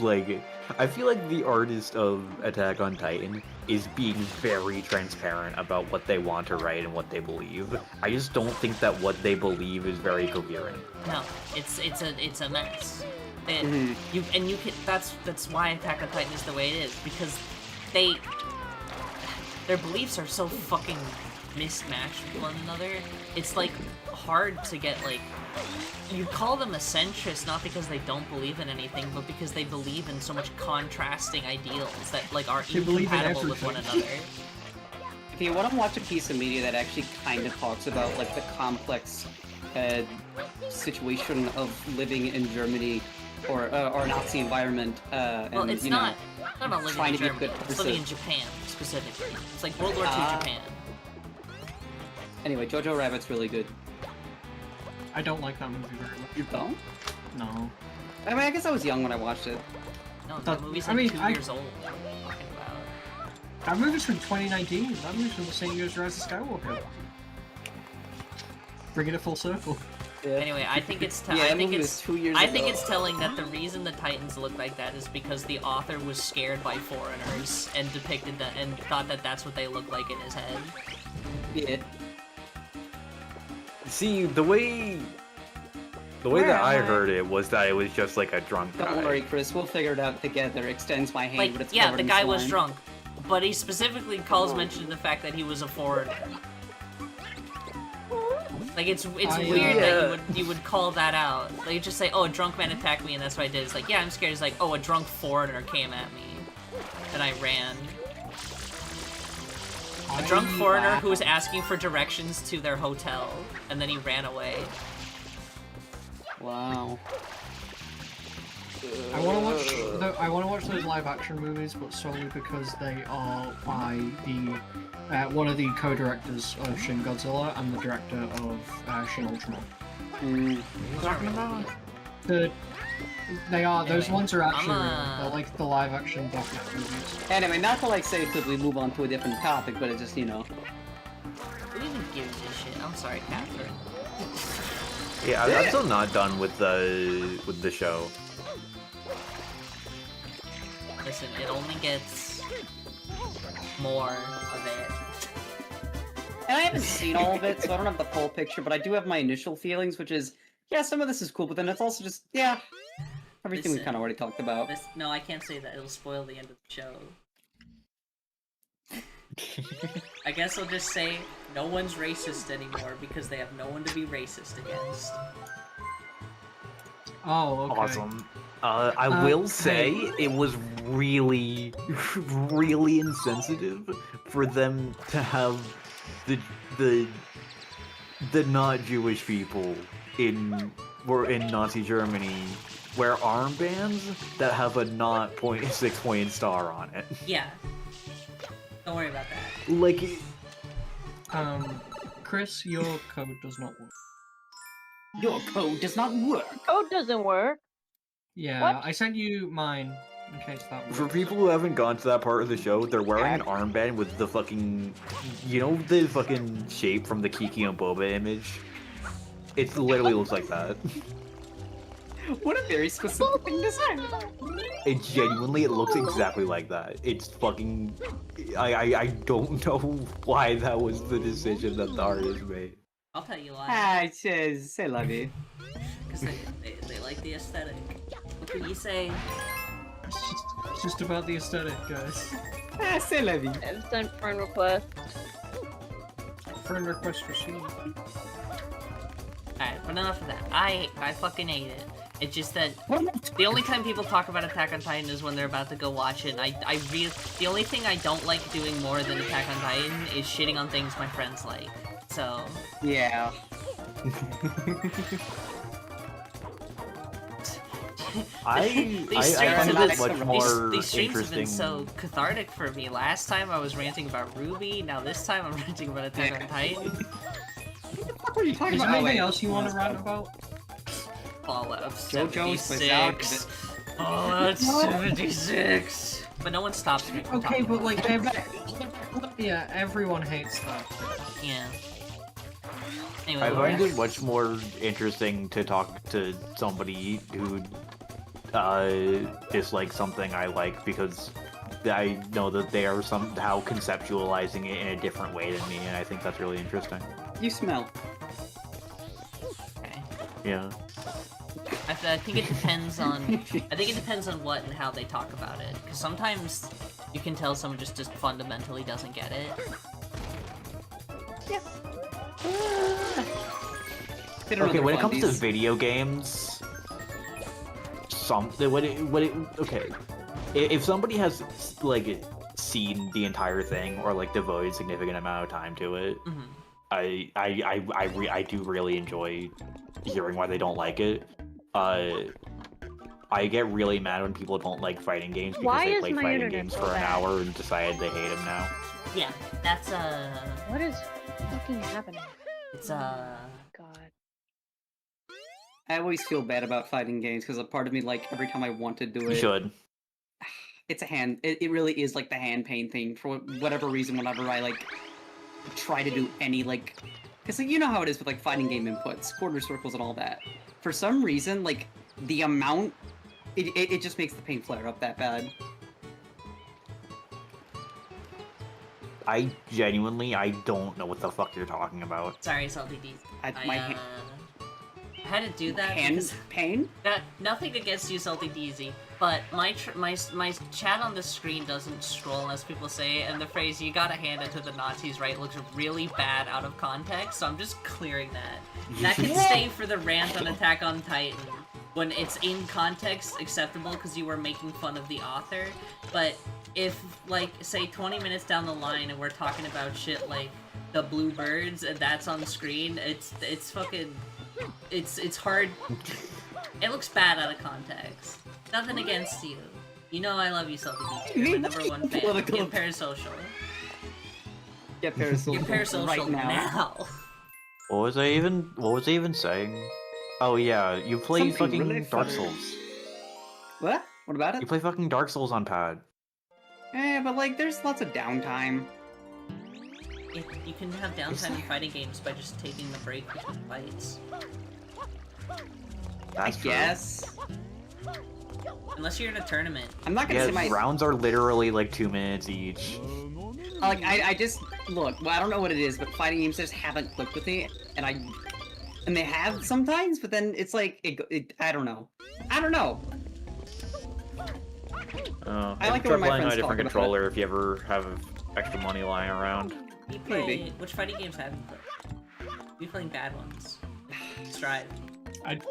like, I feel like the artist of Attack on Titan is being very transparent about what they want to write and what they believe. I just don't think that what they believe is very coherent. No, it's a mess. It, Mhm. you can that's why Attack on Titan is the way it is, because their beliefs are so fucking mismatched with one another. It's like hard to get like, you call them a centrist not because they don't believe in anything, but because they believe in so much contrasting ideals that like are They believe in incompatible with one everything. another. If you want to watch a piece of media that actually kind of talks about like the complex situation of living in Germany or a Nazi environment, Well, and it's you not know, living trying in to be a Germany. good It's living in person. Japan specifically. It's like World War II Ah. Japan. Anyway, Jojo Rabbit's really good. I don't like that movie very much. You don't? No. I mean, I guess I was young when I watched it. No, But, that movie's I like mean, 2 I- years old. What are you talking about? That movie's from 2019. That movie's from the same year as Rise of Skywalker. Bringing it full circle. Yeah. Anyway, I think it's Yeah, I that think movie it's was 2 years I ago. think it's telling that the reason the Titans look like that is because the author was scared by foreigners and depicted that and thought that that's what they look like in his head. Yeah. See, the way that I heard it was that it was just like a drunk guy. Don't worry, Chris. We'll figure it out together. Extends my hand, Like, but it's yeah, covered the in guy was slime. drunk, but he specifically calls mention to the fact that he was a foreigner. Like it's I, weird Yeah. that you would call that out. Like you just say, "Oh, a drunk man attacked me," and that's what I did. It's like, yeah, I'm scared. It's like, "Oh, a drunk foreigner came at me, and I ran." A drunk foreigner who was asking for directions to their hotel, and then he ran away. Wow. I want to watch those live action movies, but solely because they are by the one of the co-directors of Shin Godzilla and the director of Shin Ultraman. Mm. Talking about? They are those Anyway, ones are actually I'm, real. They're like the live action Death movies. Anyway, not to like say because we move on to a different topic, but it's just, you know. Who even gives a shit? I'm sorry, Catherine. Yeah, I'm still not done with the show. Listen, it only gets more of it. And I haven't seen all of it, so I don't have the full picture, but I do have my initial feelings, which is, yeah, some of this is cool, but then it's also just, yeah, everything we Listen. kind of already talked about. No, I can't say that. It'll spoil the end of the show. I guess I'll just say no one's racist anymore because they have no one to be racist against. Oh, okay. Awesome. I will say it was really, really insensitive for them to have the not Jewish people in Nazi Germany wear armbands that have a not 0.6 point star on it. Yeah. Don't worry about that. Like, Chris, your code does not work. Your code does not work. Code doesn't work. Yeah, What? I sent you mine in case that works. for people who haven't gone to that part of the show, they're wearing an armband with the fucking, you know, the fucking shape from the Kiki and Boba image. It literally looks like that. What a very specific thing to say. It genuinely, it looks exactly like that. It's fucking. I don't know why that was the decision that the artist made. I'll tell you why. Ah, c'est la vie. Because they like the aesthetic. What can you say? It's just about the aesthetic, guys. Ah, c'est la vie. I've sent friend request. Friend request received. Alright, but enough of that. I fucking hate it. It's just that the only time people talk about Attack on Titan is when they're about to go watch it. And the only thing I don't like doing more than Attack on Titan is shitting on things my friends like. So Yeah. These streams I find have it been- much more these streams have been interesting. so cathartic for me. Last time I was ranting about Ruby. Now this time I'm ranting about Attack on Titan. What are you talking Is there about? anything else you want to rant about? Fallout JoJo's 76. Fallout 76. But no one stops me from Okay, talking but about like, yeah, everyone hates that. it. Yeah. Anyway, I what find were- it much more interesting to talk to somebody who dislike something I like because I know that they are somehow conceptualizing it in a different way than me, and I think that's really interesting. You smell. Okay. Yeah. I think it depends on. I think it depends on what and how they talk about it. Because sometimes you can tell someone just fundamentally doesn't get it. They don't know Okay, they're when it comes to fundies. video games, okay, if somebody has like seen the entire thing or like devoted significant amount of time to it, Mm-hmm. I do really enjoy hearing why they don't like it. I get really mad when people don't like fighting games because Why they is played my fighting internet games so for an bad? hour and decided they hate them now. Yeah, that's What is fucking happening? it's God. I always feel bad about fighting games because a part of me, like, every time I want to do You it, should. it's a hand. It really is like the hand pain thing for whatever reason. Whenever I like try to do any like, because like, you know how it is with like fighting game inputs, quarter circles and all that. For some reason, like the amount, it just makes the pain flare up that bad. I don't know what the fuck you're talking about. sorry, Salty D. My hand I had to do that because pain. nothing against you, Salty Deezy, but my chat on the screen doesn't scroll unless people say it, and the phrase "you gotta hand it to the Nazis," right, looks really bad out of context. So I'm just clearing that. That can stay for the rant on Attack on Titan when it's in context acceptable because you were making fun of the author. But if like say 20 minutes down the line and we're talking about shit like the blue birds and that's on the screen, it's fucking. It's hard. It looks bad out of context. Nothing against you. You know I love you, Salty Beach. You're my number one fan. Political. Get parasocial. Get parasocial. Get parasocial right now. What was I even saying? Oh yeah, you play Something fucking really Dark funny. Souls. What? What about You it? play fucking Dark Souls on pad. But like, there's lots of downtime. You can have downtime in fighting games by just taking the break between fights. That's I true. guess. Unless you're in a tournament. I'm not gonna Yeah, say my rounds are literally like 2 minutes each. like. I just look. Well, I don't know what it is, but fighting games just haven't clicked with me, and they have sometimes, but then it's like I don't know. I don't know. I like it try when my playing on friends a different talk about controller if you ever have extra money lying around. You play Maybe. which fighting games have you played? You playing bad ones. Strive. I need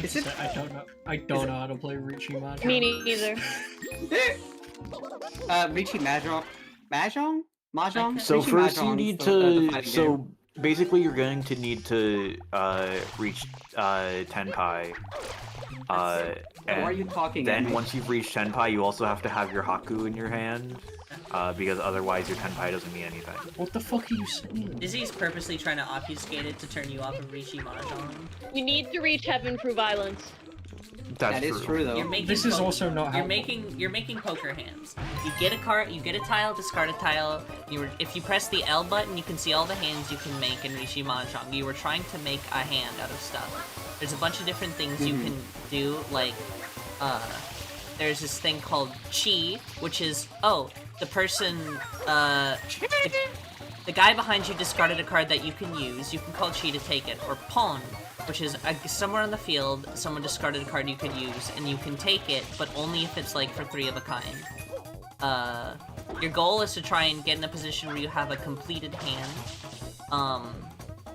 Is to it- say I don't know. I don't know how to play Richie Mahjong. Me neither. Richie Mahjong. Mahjong. So Richie first you Mahjong's need the to. fighting So game. basically, you're going to need to reach Tenpai. Why are you And talking at then me? once you've reached Tenpai, you also have to have your Haku in your hand, because otherwise your Tenpai doesn't mean anything. What the fuck are you saying? Dizzy's purposely trying to obfuscate it to turn you off of Rishi Mahjong. You need to reach heaven through violence. That's That is true though. You're making This is also not you're helpful. making poker hands. You get a card, you get a tile, discard a tile. If you press the L button, you can see all the hands you can make in Rishi Mahjong. You were trying to make a hand out of stuff. There's a bunch of different things you can do, like there's this thing called chi, which is the person the guy behind you discarded a card that you can use. You can call chi to take it, or pon, which is somewhere on the field, someone discarded a card you could use, and you can take it, but only if it's like for 3 of a kind. Your goal is to try and get in a position where you have a completed hand.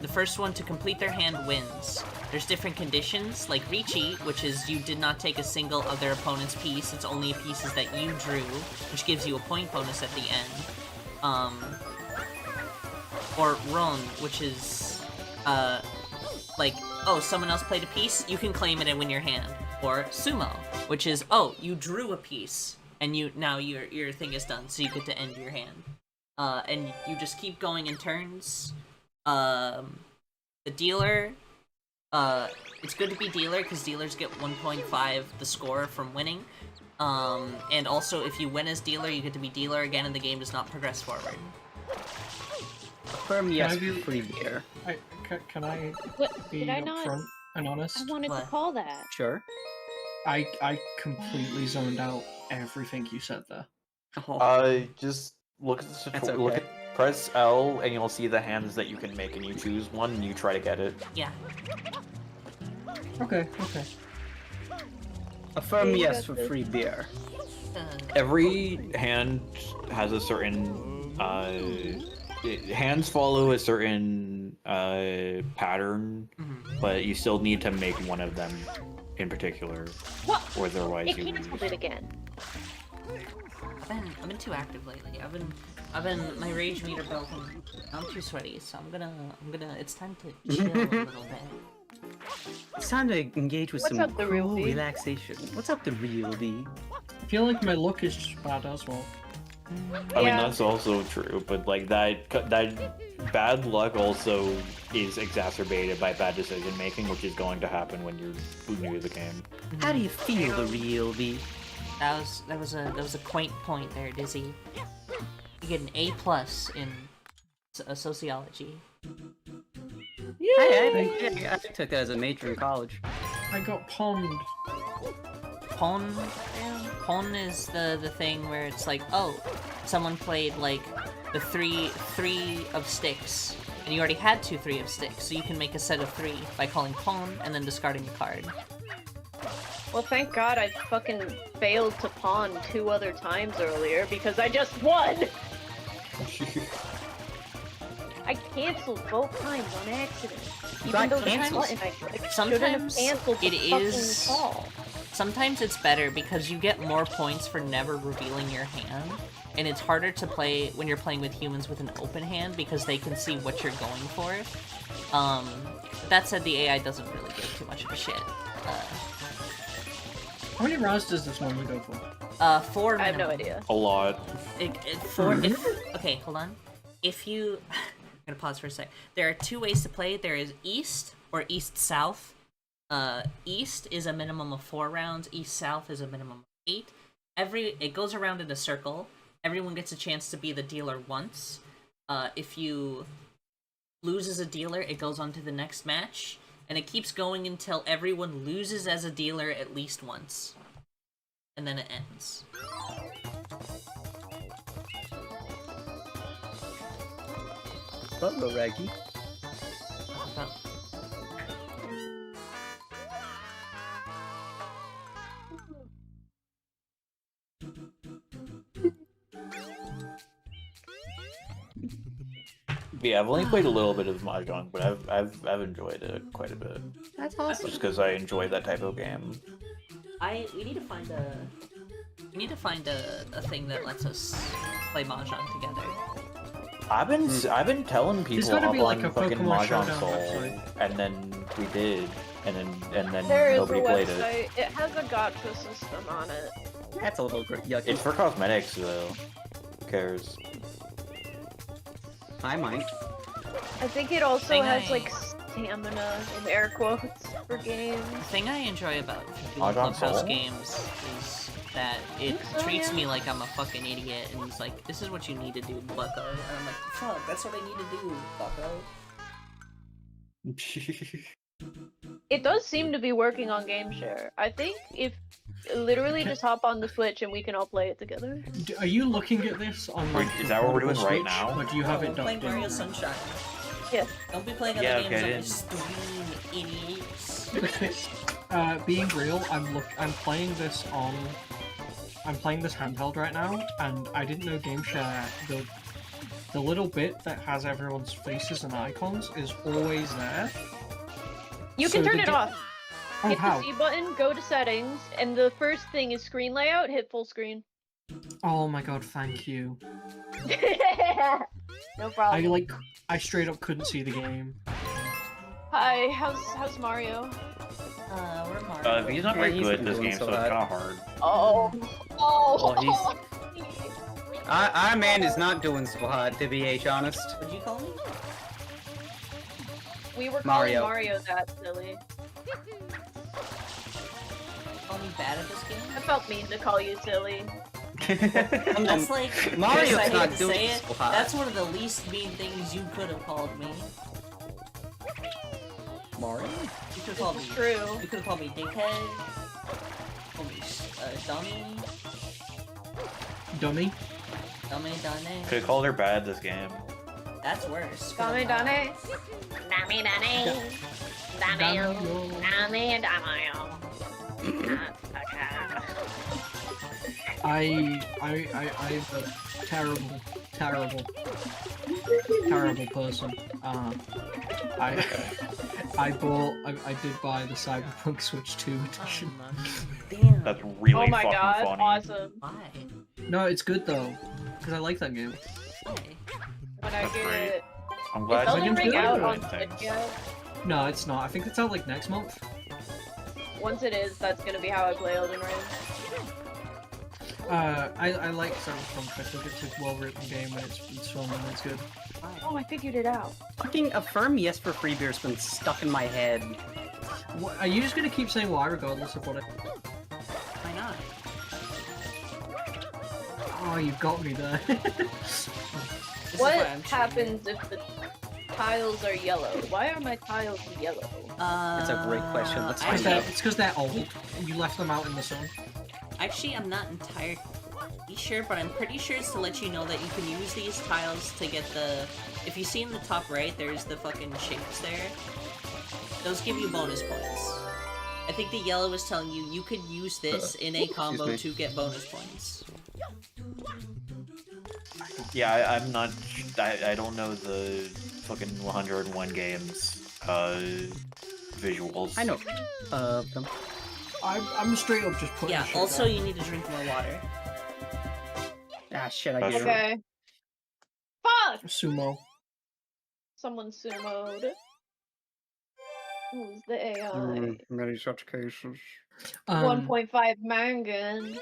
The first one to complete their hand wins. There's different conditions, like Richi, which is you did not take a single other opponent's piece, it's only pieces that you drew, which gives you a point bonus at the end. Or Ron, which is, someone else played a piece, you can claim it and win your hand. Or Sumo, which is, you drew a piece, and now your thing is done, so you get to end your hand. And you just keep going in turns. The dealer, it's good to be dealer, because dealers get 1.5 the score from winning. And also, if you win as dealer, you get to be dealer again, and the game does not progress forward. Affirm yes, Can I be- free beer. Can I What? be Did I not? upfront and honest? I wanted What? to call that. Sure. I completely zoned out everything you said there. Oh, Just look at the That's tutorial. Look okay. at press L, and you'll see the hands that you can make, and you choose one, and you try to get it. Yeah. Okay. Affirm Yeah, you yes got for this. free beer. Every hand has a certain hands follow a certain pattern, but you still need to make one of them in particular, What? or otherwise It you canceled lose. it again. I've been too active lately. I've been my rage meter built and I'm too sweaty, so I'm gonna it's time to chill a little bit. It's time to engage with What's some up, the real cool D? relaxation. What's up, the real D? I feel like my luck is just bad as well. I mean, Yeah. that's also true, but like that bad luck also is exacerbated by bad decision making, which is going to happen when you're new to the game. How do you feel, the real D? That was a quaint point there, Dizzy. You get an A+ in sociology. I took that as a major in college. I got pwned. Pon is the thing where it's like, oh, someone played like the three of sticks, and you already had 2 3 of sticks, so you can make a set of 3 by calling pawn and then discarding a card. Well, thank God I fucking failed to pawn 2 other times earlier because I just won! I canceled both times on accident. Even got though the canceled? button I shouldn't have Sometimes canceled the it fucking is- call. Sometimes it's better because you get more points for never revealing your hand, and it's harder to play when you're playing with humans with an open hand because they can see what you're going for. That said, the AI doesn't really give too much of a shit. How many rounds does this normally go for? 4 I have no minimum. idea. A lot. Okay, hold on. If you... I'm gonna pause for a sec. There are 2 ways to play. There is East or East-South. East is a minimum of 4 rounds. East-South is a minimum of 8. It goes around in a circle. Everyone gets a chance to be the dealer once. If you lose as a dealer, it goes on to the next match. And it keeps going until everyone loses as a dealer at least once. And then it ends. Hello, Raggy. Yeah, I've only played a little bit of Mahjong, but I've enjoyed it quite a bit. That's awesome. Just because I enjoy that type of game. We need to find a thing that lets us play Mahjong together. I've been telling people gotta hop be like on a fucking Pokemon Mahjong Showdown Soul, website. and then we did, and then There is a nobody played it. website. It has a gacha system on it. That's a little yucky. It's for cosmetics though. Who cares? I might. I think it also Thing has I- like stamina in air quotes for games. The thing I enjoy about doing Mahjong Clubhouse Soul? games is that it think so, treats yeah. me like I'm a fucking idiot, and it's like, this is what you need to do, bucko. And I'm like, fuck, that's what I need to do, bucko. It does seem to be working on GameShare. I think if literally just hop on the Switch and we can all play it together. Are you looking at this on like Wait, is that what we're doing right Switch, now? or do you have Oh, it playing dubbed in? Mario Sunshine. Yes. Don't be playing Yeah, other okay, games on my stream, idiots. Being real, I'm playing this handheld right now, and I didn't know GameShare the little bit that has everyone's faces and icons is always there. You So can turn the it off. Oh, Hit how? the C button, go to settings, and the first thing is screen layout, hit full screen. Oh my god, thank you. No problem. I straight up couldn't see the game. Hi, how's Mario? We're Mario. He's not Yeah, very he's good at been this doing game, so so it's hot. kind of hard. Oh. Well, Our man is not doing so hot, to be honest. What'd you call me? We were calling Mario. Mario that silly. Call me bad at this game? I felt mean to call you silly. That's like Mario's Chris, I hate not to doing say it, so hot. that's one of the least mean things you could have called me. Mario? You could have called me. This is true. You could have called me dickhead. Dummy? Dummy. Dummy, dummy. Could have called her bad this game. That's worse. Dummy, dummy. Dummy, dummy. Dummy, dummy, dummy. I'm a terrible person. I did buy the Cyberpunk Switch 2 edition. Damn. That's really Oh my fucking god, funny. awesome. Why? No, it's good though, because I like that game. Why? When I That's get great. it. I'm Is glad Elden can Ring do out it. on Switch yet? No, it's not. I think it's out like next month. Once it is, that's gonna be how I play Elden Ring. I like Cyberpunk. I think it's a well-written game and it's fun and it's good. Oh, I figured it out. Fucking Affirm Yes for Free Beer's been stuck in my head. What, are you just gonna keep saying why regardless of what I... Why not? Oh, you got me there. This is What why I'm happens if the tiles are yellow? Why are my tiles yellow? That's a great question. Let's find actually, out. It's because they're old. You left them out in the sun. Actually, I'm not entirely sure, but I'm pretty sure it's to let you know that you can use these tiles to get the... If you see in the top right, there's the fucking shapes there. Those give you bonus points. I think the yellow is telling you you could use this in a combo me. to get bonus points. Yeah, I'm not. I don't know the fucking 101 games visuals. I know. Them. I'm straight up just putting Yeah, shit also down. you need to drink more water. Ah, shit, I That's get true. it. Okay. Fuck! Sumo. Someone sumoed. Who's the AI? Many such cases. 1.5 mangan.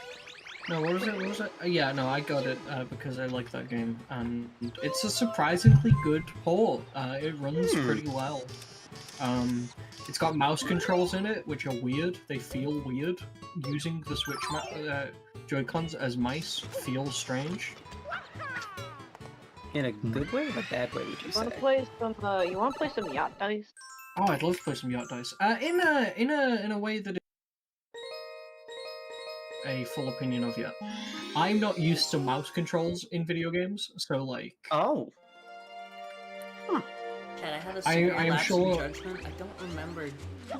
No, what was it? What was it? Yeah, no, I got it because I like that game, and it's a surprisingly good port. It runs pretty well. It's got mouse controls in it, which are weird. They feel weird. Using the Switch Joy-Cons as mice feels strange. In a good way or a bad way, would you You say? wanna play some? You wanna play some yacht dice? Oh, I'd love to play some yacht dice. In a way that a full opinion of yet. I'm not used to mouse controls in video games, so like. Oh. Chad, I have a I severe am lapse sure- in judgment. I don't remember.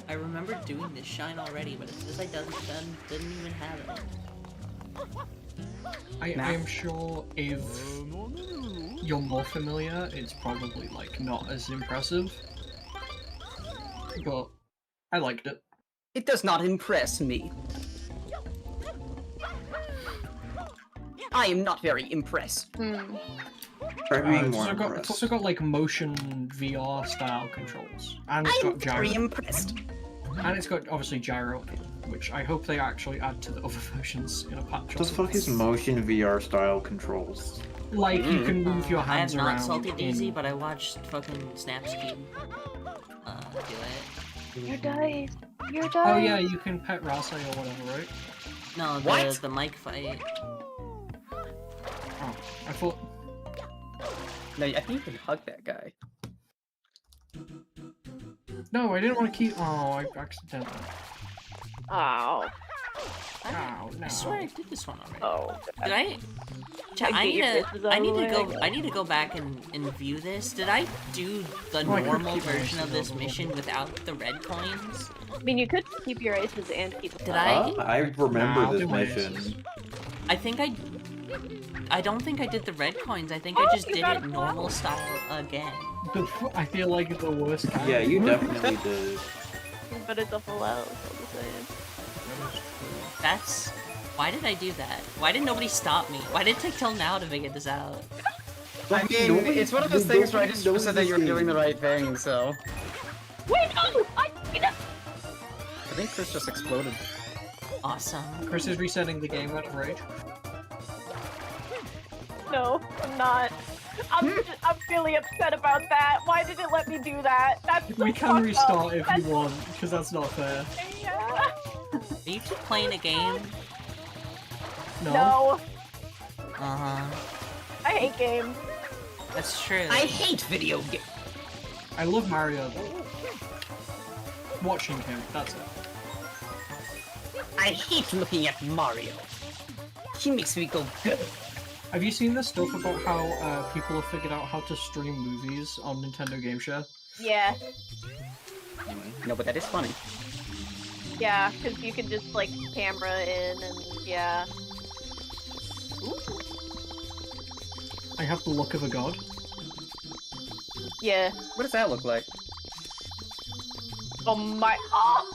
I remember doing this shine already, but it says I didn't even have it. I am sure if you're more familiar, it's probably like not as impressive. But I liked it. It does not impress me. I am not very impressed. Try being It's more also got, it's impressed. also got like motion VR style controls, and it's I got am gyro, very impressed. and it's got obviously gyro, which I hope they actually add to the other versions in a patch. What the fuck is motion VR style controls? Like you can move your I have hands not around. salty Daisy, in- but I watched fucking Snapscube do it. Your dice. Your dice. Oh yeah, you can pet Rasai or whatever, right? No, What? the mic fight. Oh, I thought. No, I think you can hug that guy. No, I didn't want to keep. Oh, I accidentally. Oh. Oh no. I swear I did this one already. Oh. Did I? Chad, Like, I get need your to. faces out I of need the to go. way. I need to go back and view this. Did I do the Oh, I could normal keep my version of faces this out of the mission without the red coins? I mean, you could keep your aces and keep. Did I? I remember Nah, I'll this do my mission. aces. I think I don't think I did the red coins. I think I Oh, just you did got it a normal style again. I feel like the worst kind. Yeah, you definitely did. But it's a full out. So the same. That's. Why did I do that? Why did nobody stop me? Why did it take till now to figure this out? I mean, Nobody- it's one of those things where I nobody just knows said that this you're game. doing the right thing, so. Wait, no! I think Chris just exploded. Awesome. Chris is resetting the game out of rage. No, I'm not. I'm really upset about that. Why did it let me do that? That's so We can fucked restart up. if That's- you want, because that's not fair. Yeah. Are you two playing a game? No. No, Uh-huh. I hate games. That's true. I hate video games. I love Mario though. Watching him, that's it. I hate looking at Mario. He makes me go. Have you seen this stuff about how people have figured out how to stream movies on Nintendo Game Share? Yeah, No, but that is funny. yeah, because you can just like camera in and yeah. Ooh. I have the look of a god. Yeah. What does that look like? Oh my. Oh.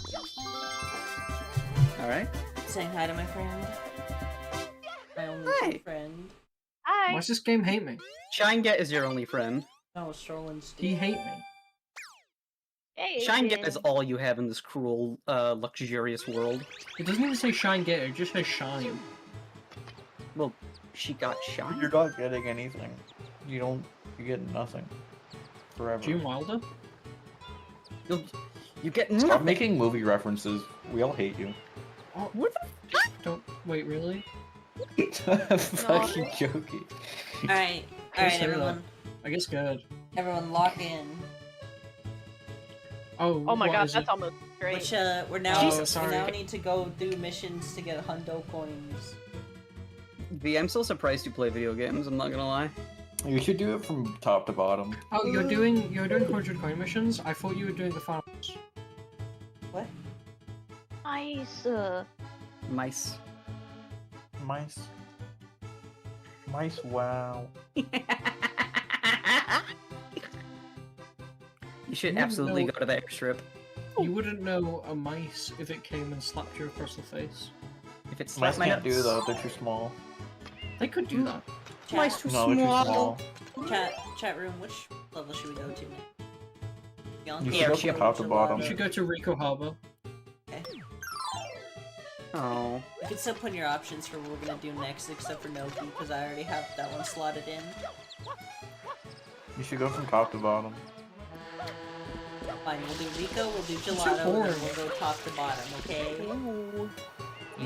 All right. Saying hi to my friend. My only Hi. friend. Hi. Why does this game hate me? Shineget is your only friend. Oh, strolling Steve. He hate me. Hey. Shineget Adrian. is all you have in this cruel, luxurious world. It doesn't even say shine get, it just says shine. Well, she got shine. You're not getting anything. You get nothing. Forever. Gene Wilder? You get Stop nothing. making movie references. We all hate you. Oh, What the don't wait, really? I'm fucking joking. Alright, Don't say everyone. I get scared. Everyone lock in. Oh, Oh my what god, is that's it? almost great. Which we're now Jesus, we now sorry. need to go do missions to get hundo coins. V, I'm still surprised you play video games, I'm not gonna lie. You should do it from top to bottom. Oh, you're doing 100 coin missions? I thought you were doing the final boss. What? Nice. Mice. Mice. Mice, wow. You should You absolutely know- go to the airstrip. You wouldn't know a mice if it came and slapped you across the face. If it's Mice my can't do nuts. that, they're too small. They could do that. Mice Chat, too No, they're too small. small. chat room, which level should we go to now? Young? You should go Airship. from top to bottom. You should go to Rico Harbor. Okay. Oh. You can still put in your options for what we're gonna do next, except for Noki, because I already have that one slotted in. You should go from top to bottom. Fine, we'll do Rico, we'll do so Gelato, and boring. then we'll go top to bottom, okay?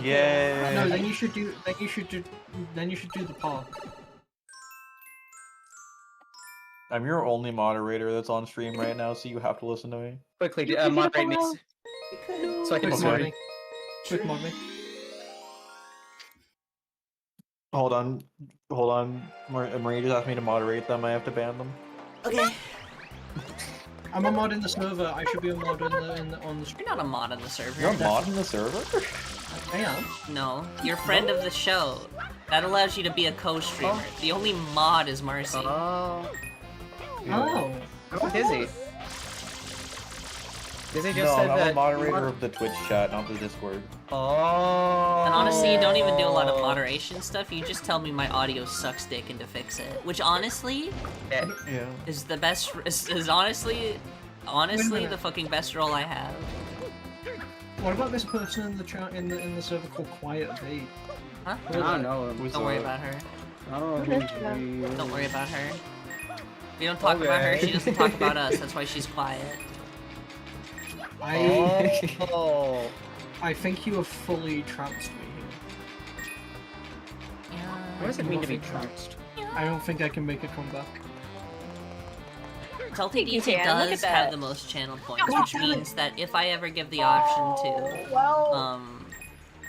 Yay! No, then you should do the park. I'm your only moderator that's on stream right now, so you have to listen to me. Quickly, You can do moderate me below. so I can Quick mod sorry. me. Quick mod me. Hold on. Marie just asked me to moderate them. I have to ban them. Okay. I'm a mod in the server. I should be a mod on the You're not a mod on the server. You're a mod in the server? I am. No, you're friend of the show. That allows you to be a co-streamer. Oh. The only mod is Marcy. Oh. Oh. Oh, Dizzy. Dizzy just No, said I'm that. a moderator of the Twitch chat, not the Discord. Oh. And honestly, you don't even do a lot of moderation stuff. You just tell me my audio sucks dick and to fix it. Which honestly Yeah. Yeah. is the best. Is honestly minute. the fucking best role I have. What about this person in the chat in the server called Quiet V? Huh? I don't know. Who's Don't worry that? about her. I don't know. Don't worry about her. We don't talk about her. Okay. She doesn't talk about us. That's why she's quiet. Oh. I think you have fully trounced me here. Yeah. What does it mean to be trounced? I don't think I can make a comeback. Salty You DJ can, look does at have that. the most channel points, which means that if I ever give the option to, Well,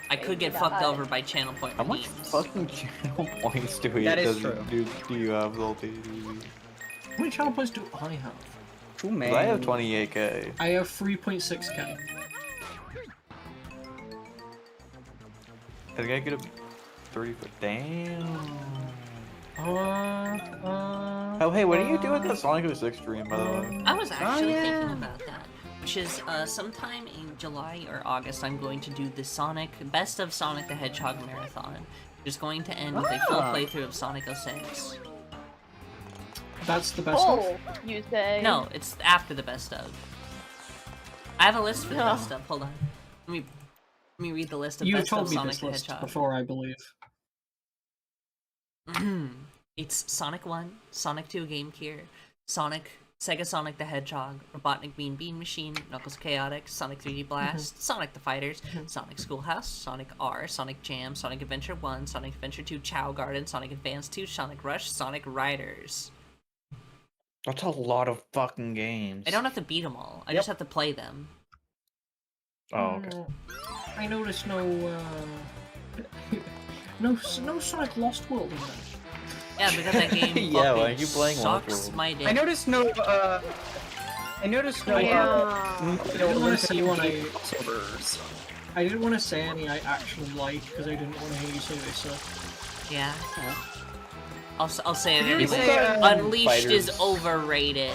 I could get fucked over by channel point How much memes. fucking channel points do we That is do you have, Zolty? How many channel points do I have? Too many. I have 28k. I have 3.6k. I think I could have 30 foot. Damn. Oh, hey, when are you doing the Sonic 06 stream, by the way? I was actually yeah. thinking about that, which is sometime in July or August. I'm going to do the Best of Sonic the Hedgehog marathon, which is going to end with a full Ah. playthrough of Sonic 06. That's the best of. oh, you say? No, it's after the best of. I have a list for the No. best of. Hold on. Let me read the list of You best told of me Sonic this the list Hedgehog. before, I believe. It's Sonic 1, Sonic 2 Game Gear, Sega Sonic the Hedgehog, Robotnik Bean Machine, Knuckles Chaotix, Sonic 3D Blast, Sonic the Fighters, Sonic Schoolhouse, Sonic R, Sonic Jam, Sonic Adventure 1, Sonic Adventure 2 Chow Garden, Sonic Advance 2, Sonic Rush, Sonic Riders. That's a lot of fucking games. I don't have to beat them all, I just have to play them. Oh, okay. I noticed no no Sonic Lost World in there. Yeah, because that game Yeah, why fucking aren't you playing Lost sucks World? my dick. I noticed no. I noticed no. I didn't want to see one servers. I didn't want to say any I actually like because I didn't want to hear you say this. So Yeah. I'll say it Did you anyway. say, Unleashed is fighters? overrated.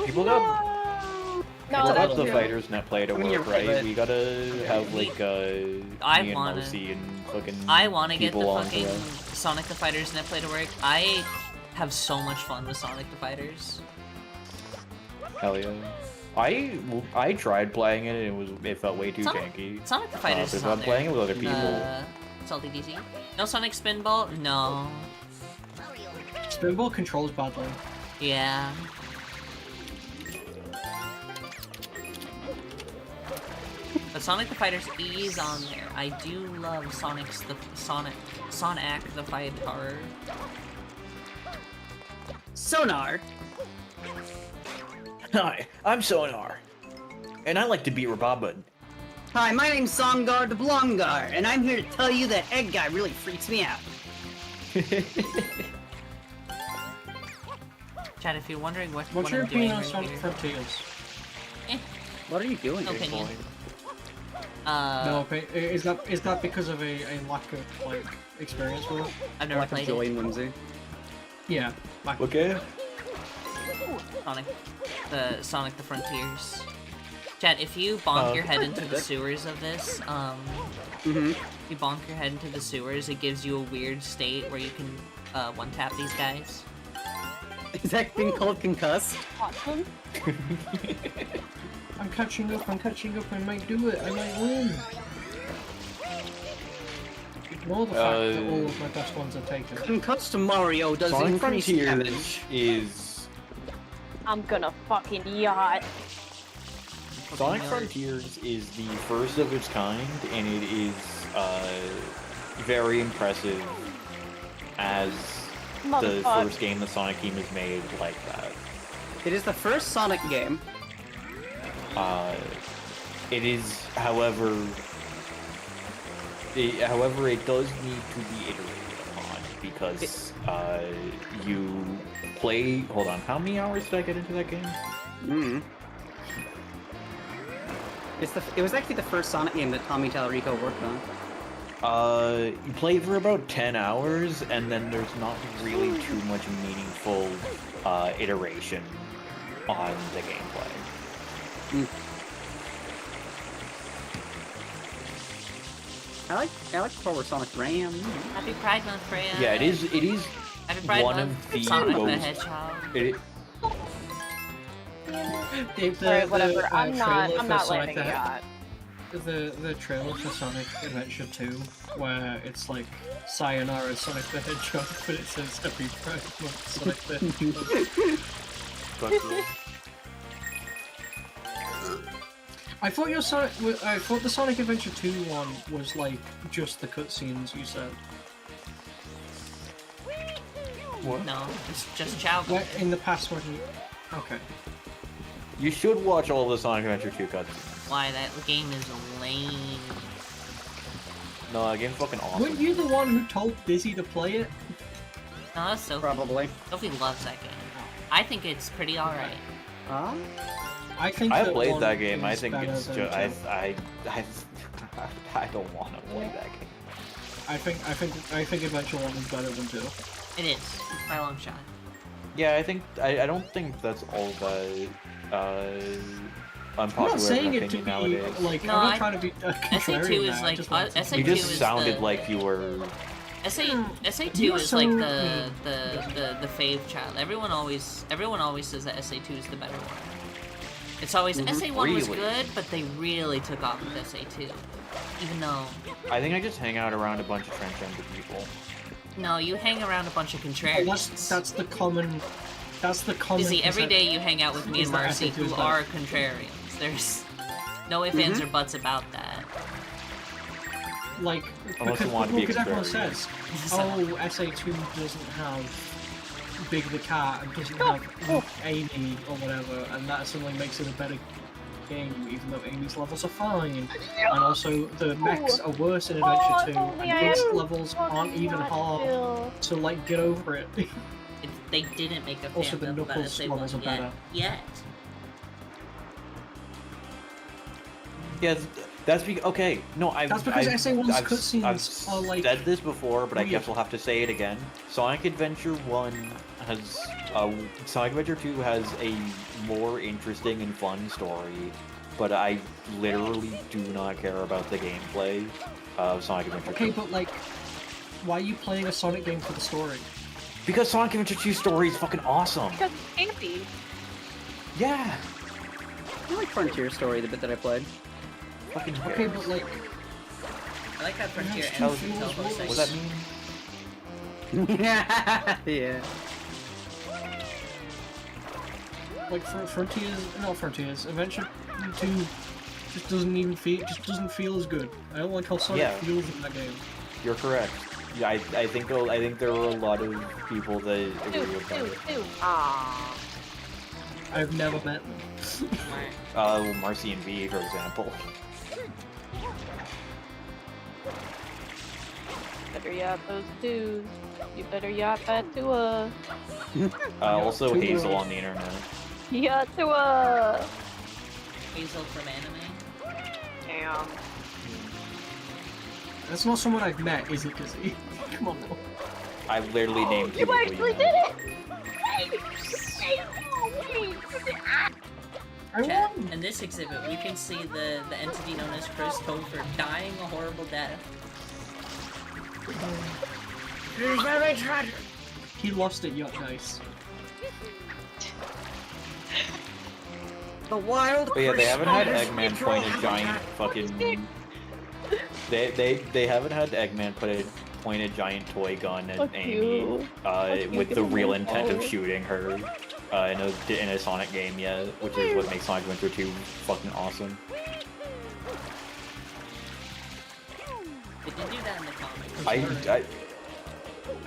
People got No, Well, that's the true. fighters net play to I mean, work, you're right? right. We gotta have like I me and wanna- Marcy and fucking I want to get the people on fucking for that. Sonic the Fighters netplay to work. I have so much fun with Sonic the Fighters. Hell yeah. I tried playing it and it felt way too Sonic- janky. Sonic the Fighters so is if I'm on playing there. it with other people. Salty DC. No Sonic Spinball? No. Spinball controls badly. Yeah. But Sonic the Fighters is on there. I do love Sonic the Fighter. Sonar. Hi, I'm Sonar. And I like to beat Rababud. Hi, my name's Songar the Blongar, and I'm here to tell you that Egg Guy really freaks me out. Chad, if you're wondering what What's your I'm doing opinion on right Sonic here, Frontiers? What are you doing? No opinion. No, but is that because of a lack of like experience with it? I've never Lack of played joy it. and whimsy. Yeah, lack Okay. Sonic the Frontiers. Chad, if you bonk your head into the sewers of this, if you bonk your head into the sewers, it gives you a weird state where you can one-tap these guys. Is that thing called concussed? Awesome. I'm catching up, I might do it, I might win. Ignore the fact that all of my best ones are taken. Concussed Mario does Sonic increase Frontiers damage. is I'm gonna fucking yacht. Sonic Frontiers is the first of its kind, and it is very impressive as the Motherfucker. first game the Sonic team has made like that. It is the first Sonic game. It is, however, it does need to be iterated upon because you play. Hold on, how many hours did I get into that game? Mm. It was actually the first Sonic game that Tommy Tallarico worked on. You play for about 10 hours, and then there's not really too much meaningful iteration on the gameplay. Mm. I like Forward Sonic Ram. Happy Pride Month, Freya. Yeah, it is. Happy Pride one Month, of the Sonic the most- Hedgehog. Alright, whatever. I'm not Sonic landing a yacht. The trailer for Sonic Adventure 2, where it's like Sayonara Sonic the Hedgehog, but it says Happy Pride Month Sonic the Hedgehog. I thought the Sonic Adventure 2 one was like just the cutscenes you said. What? No, it's just Chow. Where, in the past when you... Okay. You should watch all the Sonic Adventure 2 cutscenes. Why, that game is lame. No, that game's fucking awesome. Weren't you the one who told Dizzy to play it? No, that's Sophie. Probably. Sophie loves that game. I think it's pretty alright. I think I that played one that game. I is think better it's than just two. I don't want to play that game. I think Adventure 1 is better than 2. It is, by a long shot. Yeah, I don't think that's all that unpopular I'm not saying it to opinion be nowadays. like No, I'm not I- trying to be contrarian SA2 is now, I like- just wanted to- SA2 You just is sounded the- like you were. SA2 You're is so like mean. the fave child. Everyone always says that SA2 is the better one. It's always SA1 was Really? good, but they really took off with SA2. Even though I think I just hang out around a bunch of transgender people. no, you hang around a bunch of Oh, contrarians. that's the common. That's the common. Izzy, every concept. day you hang out with me Is and that Marcy, SA2 is who better. are contrarians. There's no ifs, ands, or buts about that. Like Unless you want to be because everyone contrarian. says, oh, SA2 doesn't have Big the Cat and doesn't have Amy or whatever, and that suddenly makes it a better game, even though Amy's levels are fine. And also, the mechs are worse in Adventure 2, and Beast levels aren't even hard. So, like, get over it. They didn't make a fan Also, the about it, Knuckles they levels are won't better. yet. Yes, that's okay. No, That's because SA1's I've cutscenes are like... said this before, but I weird. guess I'll have to say it again. Sonic Adventure 1 has... Sonic Adventure 2 has a more interesting and fun story, but I literally do not care about the gameplay of Sonic Adventure 2. Okay, but like, why are you playing a Sonic game for the story? Because Sonic Adventure 2 story is fucking awesome! Because it's campy. Yeah! I like Frontier Story, the bit that I played. Fucking Okay, cares. but like, I like how Frontier Yes, ends two with feels Telbo worse. What does that mean? Yeah. like Frontiers, Adventure 2 just doesn't even feel, doesn't feel as good. I don't like how Sonic Yeah. feels in that game. You're correct. Yeah, I think there are a lot of people that agree with that. Aww. I've never met them. Marcy and V, for example. Better yacht those dudes. You better yacht that to us. Also two Hazel words. on the internet. Yacht to us. Hazel from anime. Damn. That's not someone I've met, is it, Dizzy? Come on now. I've literally named two You people actually know. did it! I Chat. won! In this exhibit, we can see the entity known as Chris Topher dying a horrible death. It's very tragic. He lost at Yacht Dice. The wild. But yeah, they haven't had Chris Eggman Control point a giant fucking. They haven't had Eggman point a giant toy gun at Fuck Amy you. Fuck you, with get the him real on intent of fire. shooting her in a Sonic game yet, which is what makes Sonic Adventure 2 fucking awesome. They did do that in the comics. I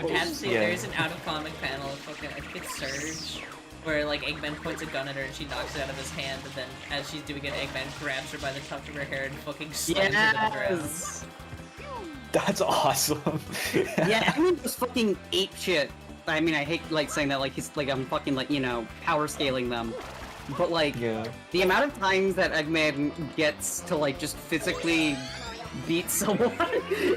I have seen yeah. there's an out of comic panel of fucking, I think it's Surge, where like Eggman points a gun at her and she knocks it out of his hand, and then as she's doing it, Eggman grabs her by the tuft of her hair and fucking slams her to the ground. Yes. That's awesome. Yeah, I mean, just fucking ape shit. I mean, I hate like saying that, like he's like I'm fucking like power scaling them, but like Yeah. the amount of times that Eggman gets to like just physically beat someone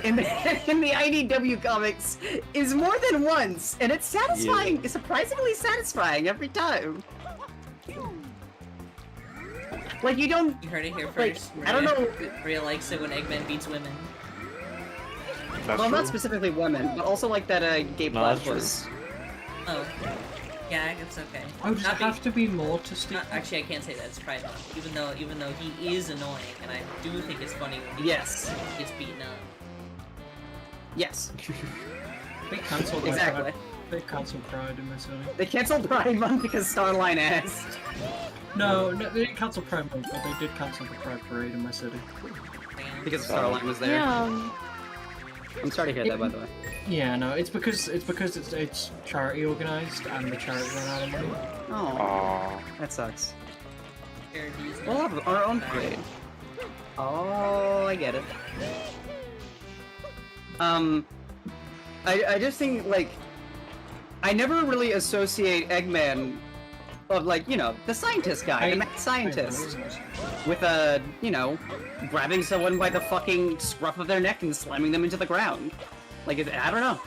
in the IDW comics is more than once, and it's satisfying. It's surprisingly satisfying every time. Like you don't. You heard it here Like, first. I don't know. Rhea likes it when Eggman beats women. That's Well, not true. specifically women, but also like that Gabe No, that's was. Oh. Yeah, it's okay. I would Not have to be more to stick. Actually, I can't say that. It's probably not. Even though he is annoying, and I do think it's funny when he Yes. gets beaten up. Yes. They cancelled Exactly. They cancelled Pride in this city. They canceled Pride Month because Starline asked. No, they didn't cancel Pride Month, but they did cancel the Pride Parade in my city. Damn. Because Starline was there. Yeah. I'm sorry to hear that, by the way. Yeah, no, it's because it's charity organized and the charity ran out of money. Oh, Aw. that sucks. Charities We'll not- have our own parade. Oh, I get it. I just think, like, I never really associate Eggman of, like, the scientist guy, the mad scientist, with, grabbing someone by the fucking scruff of their neck and slamming them into the ground. Like, I don't know.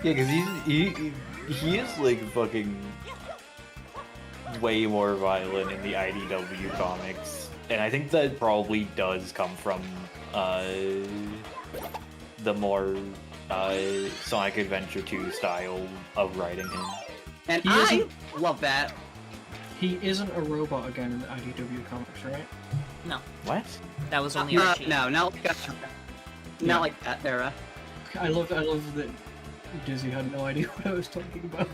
Yeah, because he is like fucking way more violent in the IDW comics, and I think that probably does come from the more Sonic Adventure 2 style of writing him. And He I isn't- love that. He isn't a robot again in the IDW comics, right? No, What? that was only Archie. No, not like that era. I love that Dizzy had no idea what I was talking about.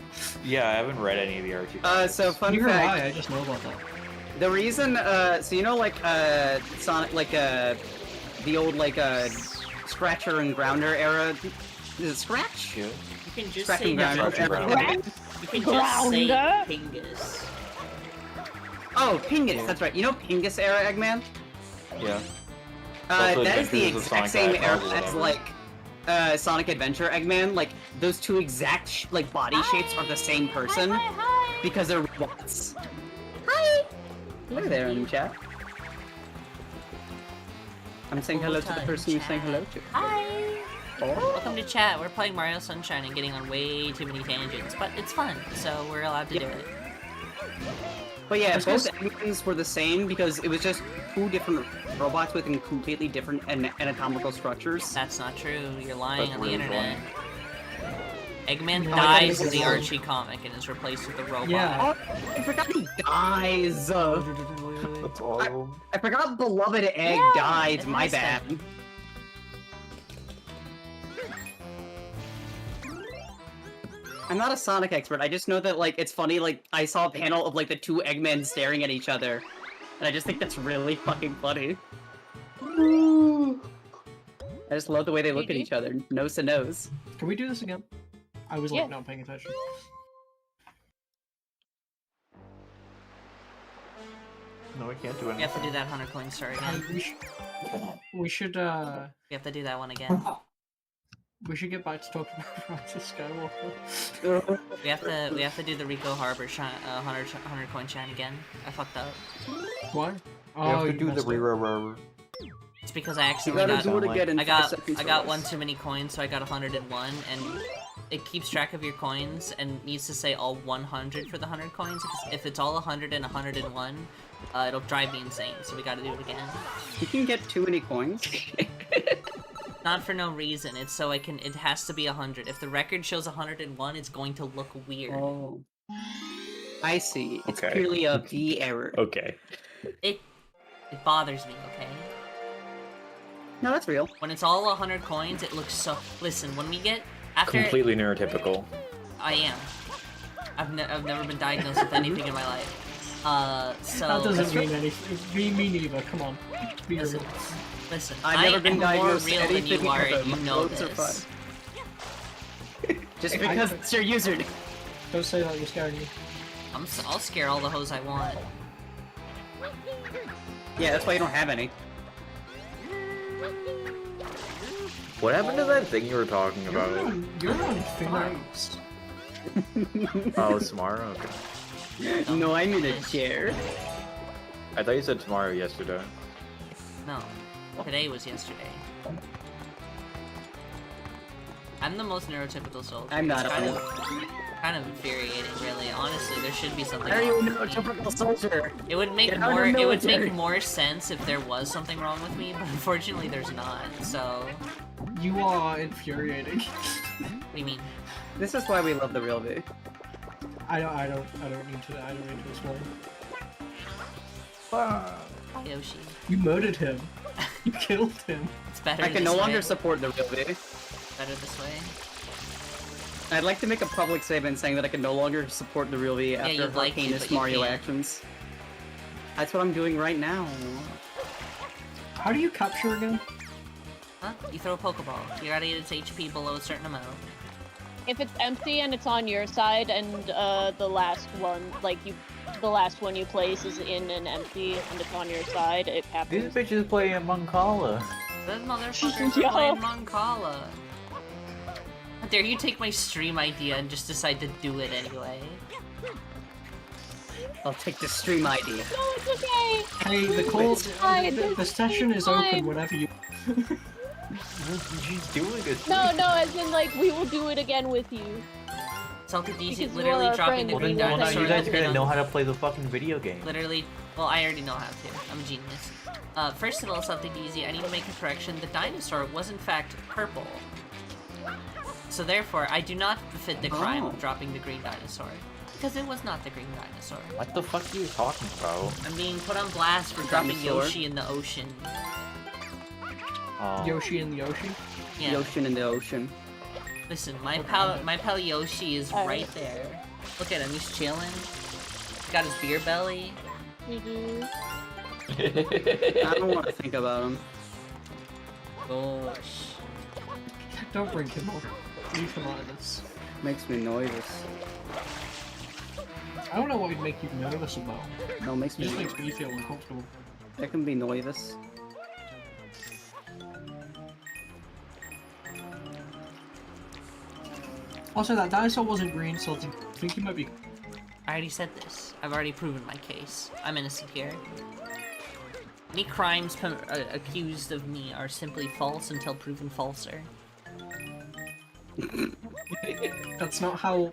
Yeah, I haven't read any of the RT. So fun Neither have fact. I just know about that. The reason, Sonic, the old, Scratcher and Grounder era. Is it Scratch? Yeah. You can just Scratch say and Grounder. Scratch and era. Grounder. You can just say Grounder? Pingus. Oh, Pingus, that's right. You know Pingus era Eggman? Yeah. Also That is the Adventures of exact Sonic same Icon era or as whatever. Sonic Adventure Eggman. Like those two exact body shapes are the same person Hi. because they're robots. Hi. Hello there in chat. I'm saying hello to the Full-time person you're saying chat. hello to. Hi. Oh. Welcome to chat. We're playing Mario Sunshine and getting on way too many tangents, but it's fun, so we're allowed to do it. But yeah, both Eggmans were the same because it was just two different robots with completely different anatomical structures. That's not true. You're lying That's on the really internet. Eggman No, dies in that's the wrong. Archie comic and is replaced with a robot. Yeah. Oh, I forgot he dies. That's awesome. I forgot Beloved Egg Yeah, died. it My has bad. been. I'm not a Sonic expert. I just know that it's funny. I saw a panel of the two Eggmen staring at each other, and I just think that's really fucking funny. I just love the way they look at each other, nose to nose. Can we do this again? I was Yeah. not paying attention. No, I can't do We have to anything. do that 100 coin story again. We should We have to do that one again. we should get back to talking about Rise of Skywalker. We have to do the Rico Harbor 100 coin shine again. I fucked up. Why? You Oh, have to you do the messed up. reroll. It's because I You accidentally gotta got do it again in I 5 got seconds I or got less. one too many coins, so I got 101, and it keeps track of your coins and needs to say all 100 for the 100 coins. If it's all 100 and 101, it'll drive me insane. So we got to do it again. You can get too many coins. Not for no reason. It's so I can. It has to be 100. If the record shows 101, it's going to look weird. Oh. I see. It's Okay. purely a V error. Okay. It bothers me. Okay. No, that's real. When it's all 100 coins, it looks so. Listen, when we get after Completely neurotypical. I am. I've never been diagnosed with anything in my life. So That doesn't mean anything. Me neither. Come on. Be Listen. real. listen. I've never been am more diagnosed real than anything you are, ever. and you My know votes are this. Just because it's your username. Don't say that. You're scaring me. I'll scare all the hoes I want. Yeah, that's why you don't have any. What happened to that thing you were talking about? You're on thin ice. Oh, tomorrow? Okay. No, I'm in a chair. I thought you said tomorrow yesterday. No, today was yesterday. I'm the most neurotypical soldier. I'm not It's a kind of infuriating, really. Honestly, there should be something Are you wrong a with me. neurotypical soldier? It would make Get out of more. the It would make military. more sense if there was something wrong with me, but unfortunately, there's not. So, You are infuriating. what do you mean? This is why we love the real V. I don't need to explain. Yoshi. You murdered him. You killed him. It's better. I can this no longer way. support the real V. Better this way. I'd like to make a public statement saying that I can no longer support the real V after you'd her like to, heinous but you Mario can't. actions. That's what I'm doing right now. How do you capture again? Huh? You throw a Pokeball. You gotta get its HP below a certain amount. If it's empty and it's on your side, and the last one, the last one you place is in an empty and it's on your side, it These happens. bitches play in Moncala. Those motherfuckers Yo. are playing Moncala. How dare you take my stream idea and just decide to do it anyway? I'll take the stream ID. No, it's okay. Hey, the call. fine. The session is Fine. open whenever you. She's doing it. No, as in we will do it again with you. Salty DC Because literally you are a dropping the friend, green we will Well, now dinosaur. you guys are thing gonna on- know how to play the fucking video game. Literally, well, I already know how to. I'm a genius. First of all, something easy. I need to make a correction. The dinosaur was in fact purple. So therefore, I do not fit the crime of dropping the green dinosaur. Because it was not the green dinosaur. What the fuck are you talking about? I'm being put on blast for dropping Dinosaur? Yoshi in the ocean. Yoshi in the Yoshi. Yeah. The ocean in the ocean. Listen, my pal Yoshi is right there. Look at him, he's chilling. He's got his beer belly. Mhm. I don't want to think about him. Gosh. Don't bring him up. Leave him out of this. Makes me nervous. I don't know what would make you nervous about. No, it makes It me. just makes me feel uncomfortable. I can be nervous. Also, that dinosaur wasn't green, so I think he might be. I already said this. I've already proven my case. I'm innocent here. Any crimes accused of me are simply false until proven falser. That's not how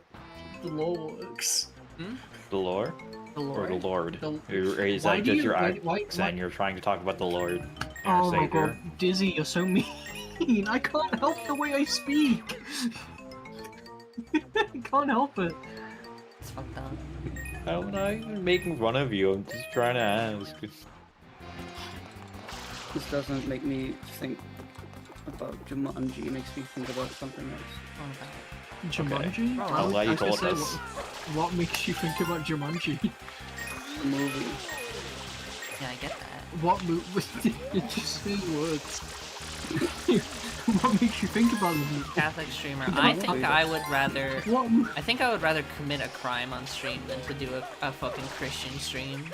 the law works. The lore? The Or the Lord. Lord? The- Or is Why that do just you- your why- accent? You're trying to talk about the Lord and Oh my Savior? god, Dizzy, you're so mean. I can't help the way I speak. I can't help it. It's fucked up. I'm not even making fun of you. I'm just trying to ask. This doesn't make me think about Jumanji. It makes me think about something else. Oh, God. Jumanji? Oh, I'm glad you I was gonna told say, us. What makes you think about Jumanji? The movie. Yeah, I get that. What movie? It just say words. What makes you think about the movie? Catholic streamer. I think I would rather. What? I think I would rather commit a crime on stream than to do a fucking Christian stream.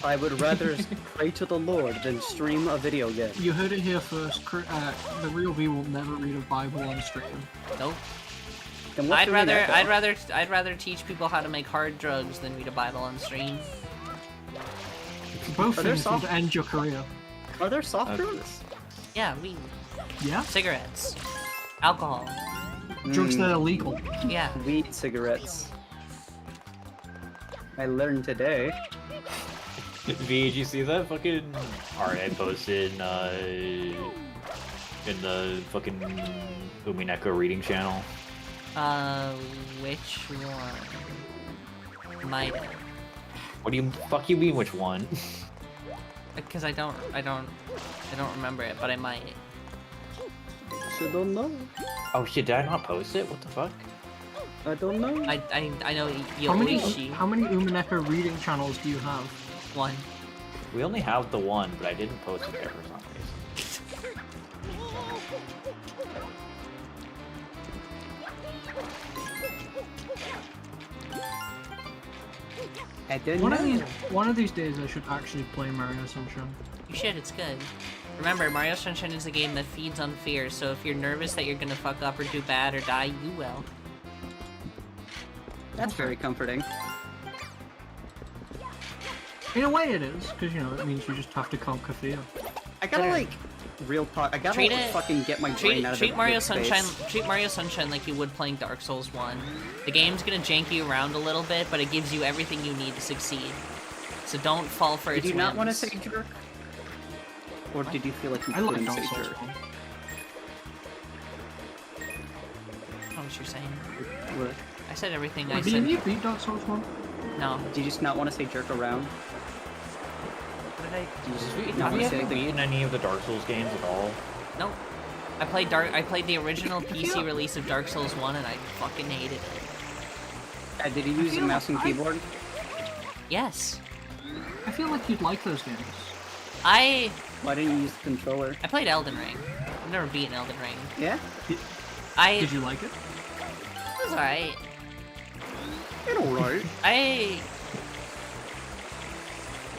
I would rather pray to the Lord than stream a video game. You heard it here first. The real V will never read a Bible on stream. Nope. Then what's I'd doing that, rather though? I'd rather teach people how to make hard drugs than read a Bible on stream. Both Are there things would soft- end your career. Are there soft drugs? Yeah, weed, Yeah? cigarettes, alcohol. Drugs that are Mm, legal. Yeah. weed cigarettes. I learned today. V, did you see that fucking art I posted in the fucking Umineko reading channel? Which one? Might have. What do you fuck you mean which one? Because I don't remember it, but I might. I don't know. Oh shit, did I not post it? What the fuck? I don't know. I know How many Yoichi. reading channels do you have? One. We only have the one, but I didn't post it there for some reason. I don't One of these days I should actually play Mario Sunshine. You should. It's good. Remember, Mario Sunshine is a game that feeds on fear. So if you're nervous that you're gonna fuck up or do bad or die, you will. That's very comforting. In a way it is, because, you know, it means you just have to conquer fear. I gotta Better. like real talk. I gotta Treat like, it- fucking get my brain out of Treat the Mario space. Sunshine. Treat Mario Sunshine like you would playing Dark Souls 1. The game's gonna jank you around a little bit, but it gives you everything you need to succeed. So don't fall for Did its you not want to whims. say jerk? Or did you feel like you I like couldn't Dark say Souls jerk? 1. I don't know what you're saying. What? I said everything I Wait, said. didn't you beat Dark Souls 1? No. Did you just not want to say jerk around? What did I? Did you just Have not you want to say ever beaten any of the Dark Souls games at all? No. I played the original PC release of Dark Souls 1 and I fucking hated it. Did you use a feel mouse and I- keyboard? Yes. I feel like you'd like those games. I Why didn't you use the controller? played Elden Ring. I've never beaten Elden Ring. Yeah? Did you like it? It was alright. It's alright.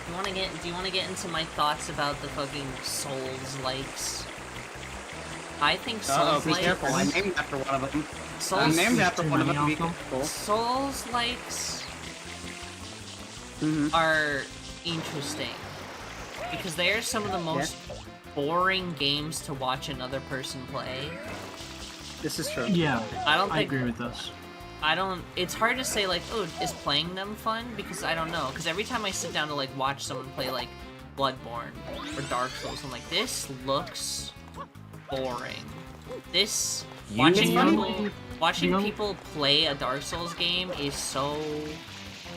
Do you wanna get into my thoughts about the fucking Souls likes? I think Uh-oh, Souls be careful. I'm likes. named after one of them. I'm Souls named after too one of many them. Be of them. careful. Souls likes Mm-hmm. are interesting because they are some of the most boring games to watch another person play. This is true. Yeah, I don't I think agree with this. it's hard to say like, oh, is playing them fun? Because I don't know. Because every time I sit down to like watch someone play like Bloodborne or Dark Souls, I'm like, this looks boring. This You- watching You know- people watching you know- people play a Dark Souls game is so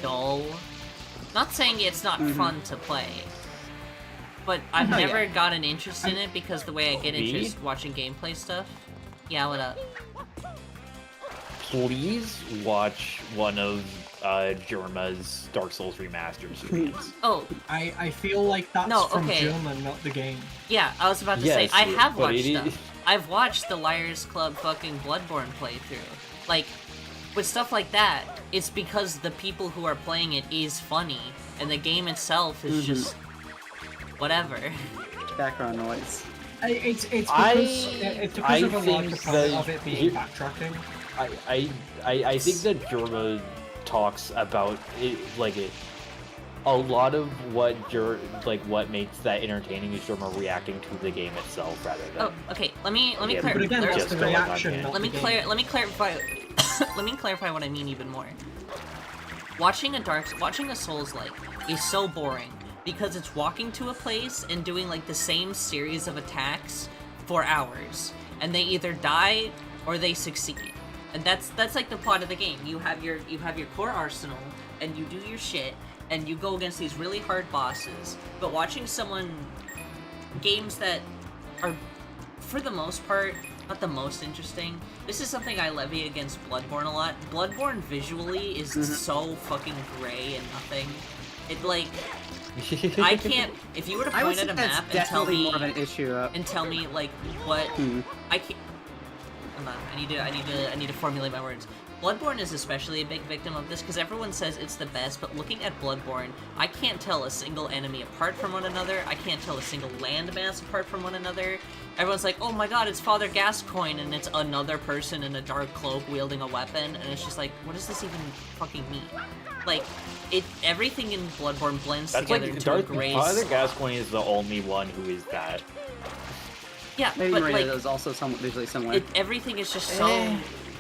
dull. Not saying it's not fun to play, but I've Oh, never yeah. gotten interest in it because the way I get Me? interest watching gameplay stuff. Yeah, what up? Please watch one of Germa's Dark Souls Remastered streams. Oh, I feel like that's No, from okay. German, not the game. yeah, I was about to Yes, say, I have but watched it stuff. is- I've watched the Liars Club fucking Bloodborne playthrough. Like, with stuff like that, it's because the people who are playing it is funny, and the game itself is just whatever. Background noise. It's because of a large component of it being backtracking. I think that Jorma talks about it, a lot of what makes that entertaining is Jorma reacting to the game itself rather than. Oh, okay. Let me Yeah, clarify. But again, that's Just the going on reaction. here. not Let me the game. clarify. Let me clarify what I mean even more. Watching a Souls-like is so boring because it's walking to a place and doing like the same series of attacks for hours, and they either die or they succeed. And that's like the plot of the game. You have your core arsenal, and you do your shit, and you go against these really hard bosses. But watching games that are, for the most part, not the most interesting. This is something I levy against Bloodborne a lot. Bloodborne visually is so fucking gray and nothing. It like I can't. If you were to I would point say at a that's map and tell definitely me more of an issue. like what I can't. Hold on. I need to formulate my words. Bloodborne is especially a big victim of this because everyone says it's the best, but looking at Bloodborne, I can't tell a single enemy apart from one another. I can't tell a single landmass apart from one another. Everyone's like, oh my god, it's Father Gascoigne, and it's another person in a dark cloak wielding a weapon, and it's just like, what does this even fucking mean? Like, everything in Bloodborne blends together into a gray... Father Gascoigne is the only one who is that. Yeah, Maybe but Marina like... is also somewhat visually similar. Everything is just so...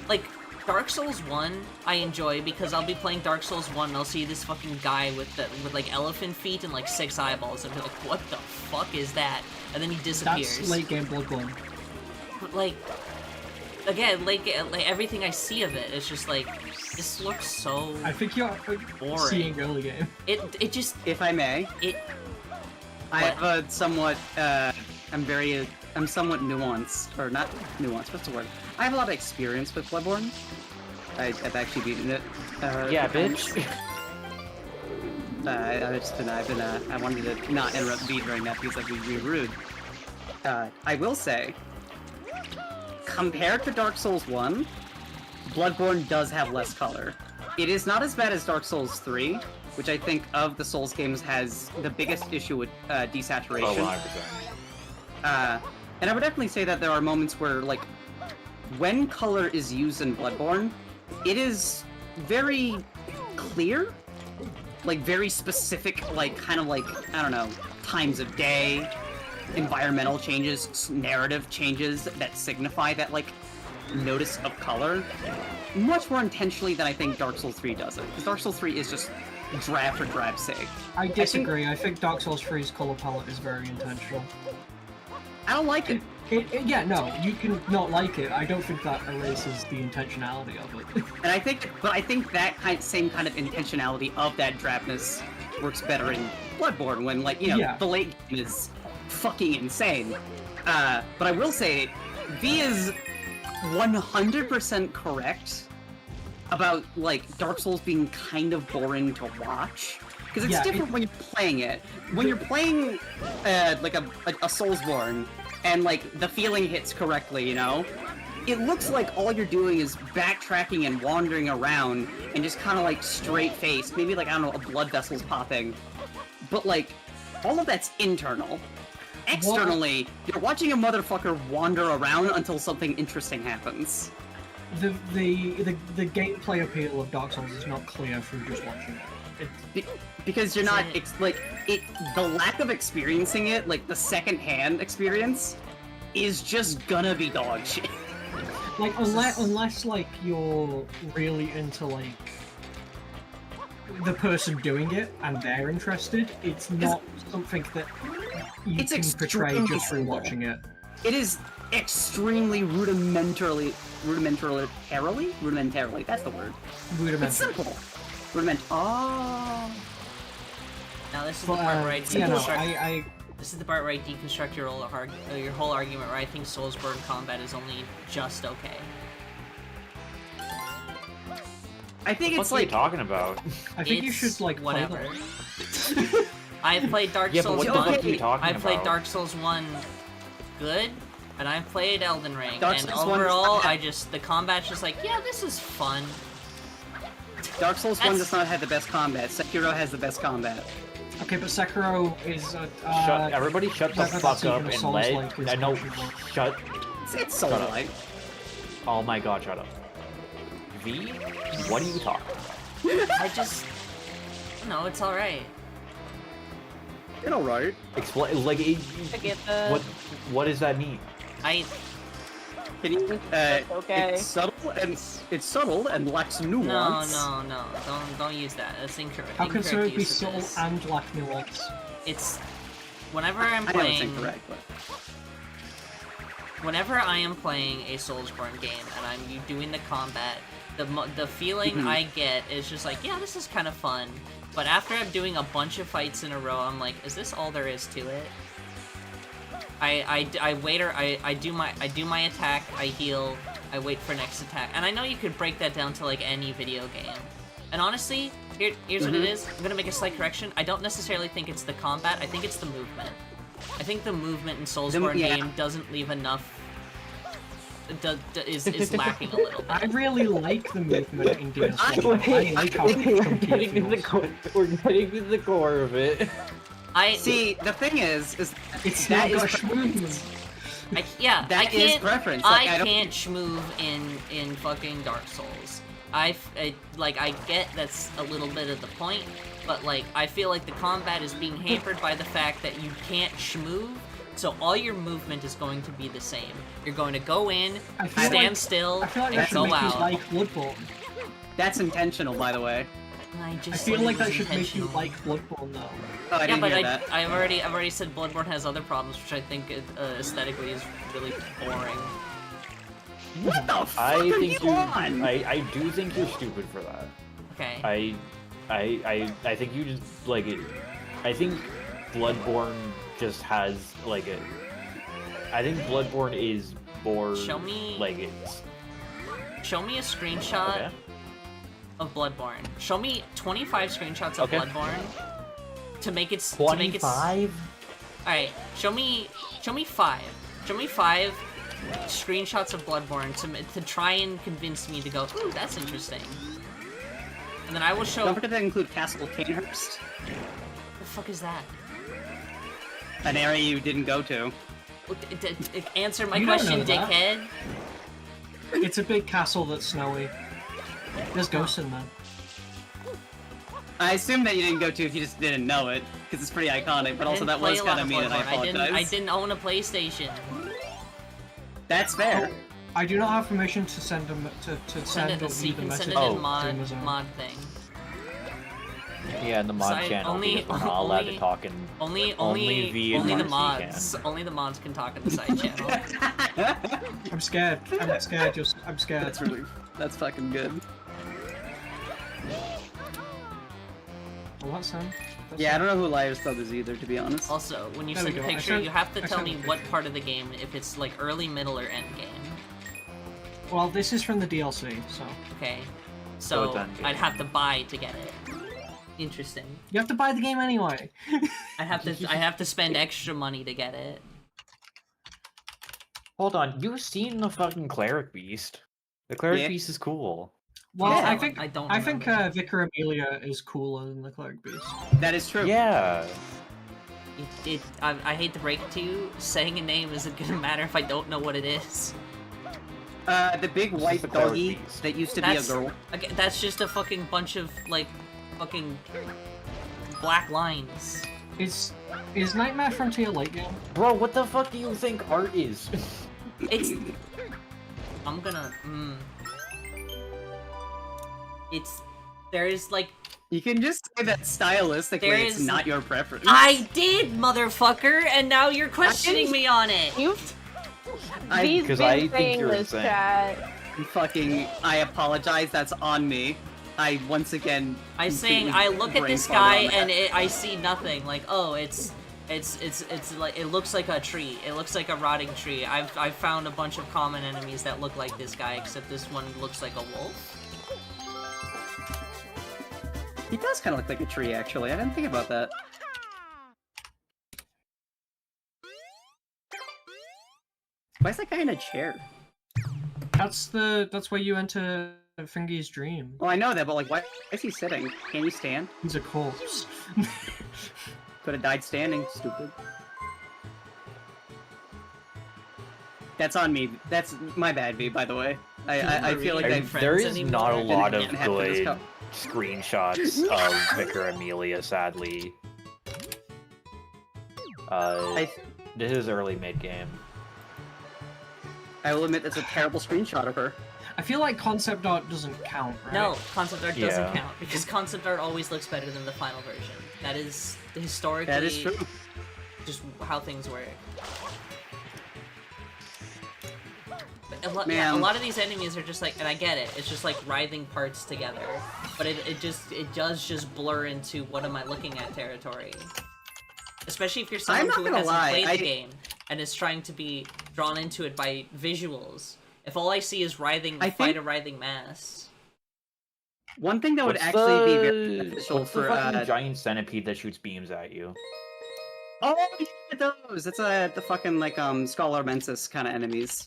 Like, Dark Souls 1, I enjoy because I'll be playing Dark Souls 1 and I'll see this fucking guy with like elephant feet and like 6 eyeballs and be like, what the fuck is that? And then he disappears. That's late game Bloodborne. But like, again, like everything I see of it, it's just like, this looks so I think you're boring. seeing early game. It just, If I may, I have a somewhat, I'm somewhat nuanced, or not nuanced, what's the word? I have a lot of experience with Bloodborne. I've actually beaten it. Yeah, bitch. I wanted to not interrupt Beat during that because that would be rude. I will say, compared to Dark Souls 1, Bloodborne does have less color. It is not as bad as Dark Souls 3, which I think of the Souls games has the biggest issue with desaturation. Oh, 100%. And I would definitely say that there are moments where, like, when color is used in Bloodborne, it is very clear, like, very specific, like, kind of like, I don't know, times of day, environmental changes, narrative changes that signify that, like, notice of color, much more intentionally than I think Dark Souls 3 does it. Because Dark Souls 3 is just drab for drab's sake. I disagree. I think Dark Souls 3's color palette is very intentional. I don't like it. Yeah, no, you can not like it. I don't think that erases the intentionality of it. And I think that same kind of intentionality of that drabness works better in Bloodborne when, like, you know, Yeah. the late game is fucking insane. But I will say, V is 100% correct about, like, Dark Souls being kind of boring to watch. Because it's different when you're playing it. When you're playing, like, a Soulsborne, and, like, the feeling hits correctly, you know? It looks like all you're doing is backtracking and wandering around, and just kind of, like, straight-faced. Maybe, like, I don't know, a blood vessel's popping. But, like, all of that's internal. Externally, you're watching a motherfucker wander around until something interesting happens. The gameplay appeal of Dark Souls is not clear through just watching it. Because you're not, the lack of experiencing it, like, the second-hand experience, is just gonna be dog shit. Like, unless like, you're really into, like, the person doing it, and they're interested, it's not something that you can portray just through watching it. It is extremely rudimentarily, that's the word. Rudimentary. It's simple. Oh. now this is the part where I deconstruct. No, This is the part where I deconstruct your whole argument, where I think Soulsborne combat is only just okay. I think it's What are you like talking about? I think you should, like, play whatever. them. I've played Dark Yeah, but Souls what the 1. fuck are you talking I've played about? Dark Souls 1 good, and I've played Elden Ring. Dark And Souls 1 's overall, not bad. the combat's just like, yeah, this is fun. Dark Souls 1 That's- does not have the best combat. Sekiro has the best combat. Okay, but Sekiro is Everybody shut the whether fuck that's up even and Souls-like is I know. questionable. Shut. It's Shut up. Souls-like. Oh my god, shut up. V, what are you talking about? I just... No, it's alright. It's alright. Explain, like, I get the. what does that mean? I... Can you, okay. It's subtle and lacks nuance. No. Don't use that. That's incorrect. How can Incorrect something be use of subtle this. and lack nuance? It's... Whenever I'm I know it's playing... incorrect, but... Whenever I am playing a Soulsborne game and I'm doing the combat, the feeling I get is just like, yeah, this is kind of fun. But after I'm doing a bunch of fights in a row, I'm like, is this all there is to it? I wait, or I do my attack, I heal, I wait for next attack, and I know you could break that down to like any video game. And honestly, here's what it is. I'm gonna make a slight correction. I don't necessarily think it's the combat. I think it's the movement. I think the movement in Soulsborne game doesn't leave enough. Is lacking a little bit. I really like the movement in DLC. I like how chunky it feels. We're getting to the core of it. See, the thing is It's that not is a movement. I that is can't. preference. I Like, I don't- can't schmoove in fucking Dark Souls. I get that's a little bit of the point, but like I feel like the combat is being hampered by the fact that you can't schmoove. So all your movement is going to be the same. You're going to go in, I feel stand like- still, I feel like and that should go make you out. like Bloodborne. That's intentional, by the way. I I just feel said like it that was should make you intentional. like Bloodborne though. Oh, I Yeah, didn't but hear that. I've already said Bloodborne has other problems, which I think aesthetically is really boring. What the fuck I are think you on? I do think you're stupid for that. Okay. I think you just like it. I think Bloodborne just has like a. I think Bloodborne is more Show me- like it's Show me a screenshot okay. of Bloodborne. Show me 25 screenshots of Okay. Bloodborne to make it. 25. All right. Show me 5. Show me 5 screenshots of Bloodborne to try and convince me to go. Ooh, that's interesting. And then I will show. Don't forget to include Castle Canehurst, The fuck is that? an area you didn't go to. Answer my You don't question, know that. dickhead. It's a big castle that's snowy. There's ghosts in there. I assume that you didn't go to if you just didn't know it, because it's pretty iconic, but I also didn't that play was a lot kind of of mean, and I Bloodborne. apologize. I didn't own a PlayStation. That's fair. I do not have permission to send them to Send it. or You read the can message send it Oh. in mod to Amazon. mod thing. Yeah, in the mod Side- channel only- because we're not allowed only- to talk in. Only via the mods mods. can. Only the mods can talk in the side channel. I'm scared. I'm scared. I'm scared. That's fucking good. Well, that's him. Yeah, I don't know who Liar's Club is either, to be honest. Also, when you There we send a go. I picture, sent- you have to I tell sent me a what picture. part of the game, if it's like early, middle, or end game. Well, this is from the DLC, so Okay. So So it's end game. I'd have to buy to get it. Interesting. you have to buy the game anyway. I have to spend extra money to get it. Hold on, you've seen the fucking cleric beast. The cleric Yeah. beast is cool. Well, Yeah, I think I don't. I think remember. Vicar Amelia is cooler than the Cleric Beast. That is true. Yeah. I hate to break it to you, saying a name isn't gonna matter if I don't know what it is. The big white the cleric doggy beast. that used to be a That's- girl. Again, that's just a fucking bunch of like fucking black lines. Is Nightmare Frontier late game? Bro, what the fuck do you think art is? It's. I'm gonna. It's. There's like. You can just say that stylistically There it's is- not your preference. I did, motherfucker, and now you're questioning me on it. You've I V's 'Cause been I think saying you're this, insane. chat. I apologize, that's on me. I once again... I'm saying completely I look at brain this farted guy on that. and I see nothing. Like, oh, it's like it looks like a tree. It looks like a rotting tree. I've found a bunch of common enemies that look like this guy, except this one looks like a wolf. He does kind of look like a tree, actually. I didn't think about that. Why is that guy in a chair? That's where you enter Fingy's dream. Oh, I know that, but like, why is he sitting? Can you stand? He's a corpse. Could have died standing, stupid. That's on me. That's my bad, V, by the way. I feel like Are I... you friends There is anymore? not a lot of Didn't happen to this good cup. screenshots of Vicar Amelia, sadly. This is early mid-game. I will admit that's a terrible screenshot of her. I feel like concept art doesn't count, right? No, concept art doesn't Yeah. count because concept art always looks better than the final version. That is historically That is true. just how things work. But a lot, Man. yeah, a lot of these enemies are just like, and I get it, it's just like writhing parts together, but it does just blur into what am I looking at territory. Especially if you're someone I'm not who gonna hasn't lie, played the game and is trying to be drawn into it by visuals. If all I see is writhing, fight a writhing mass. One thing that would What's actually be the- very beneficial what's the for fucking giant centipede that shoots beams at you? oh yeah, those. That's the fucking like Scholar Mensis kind of enemies.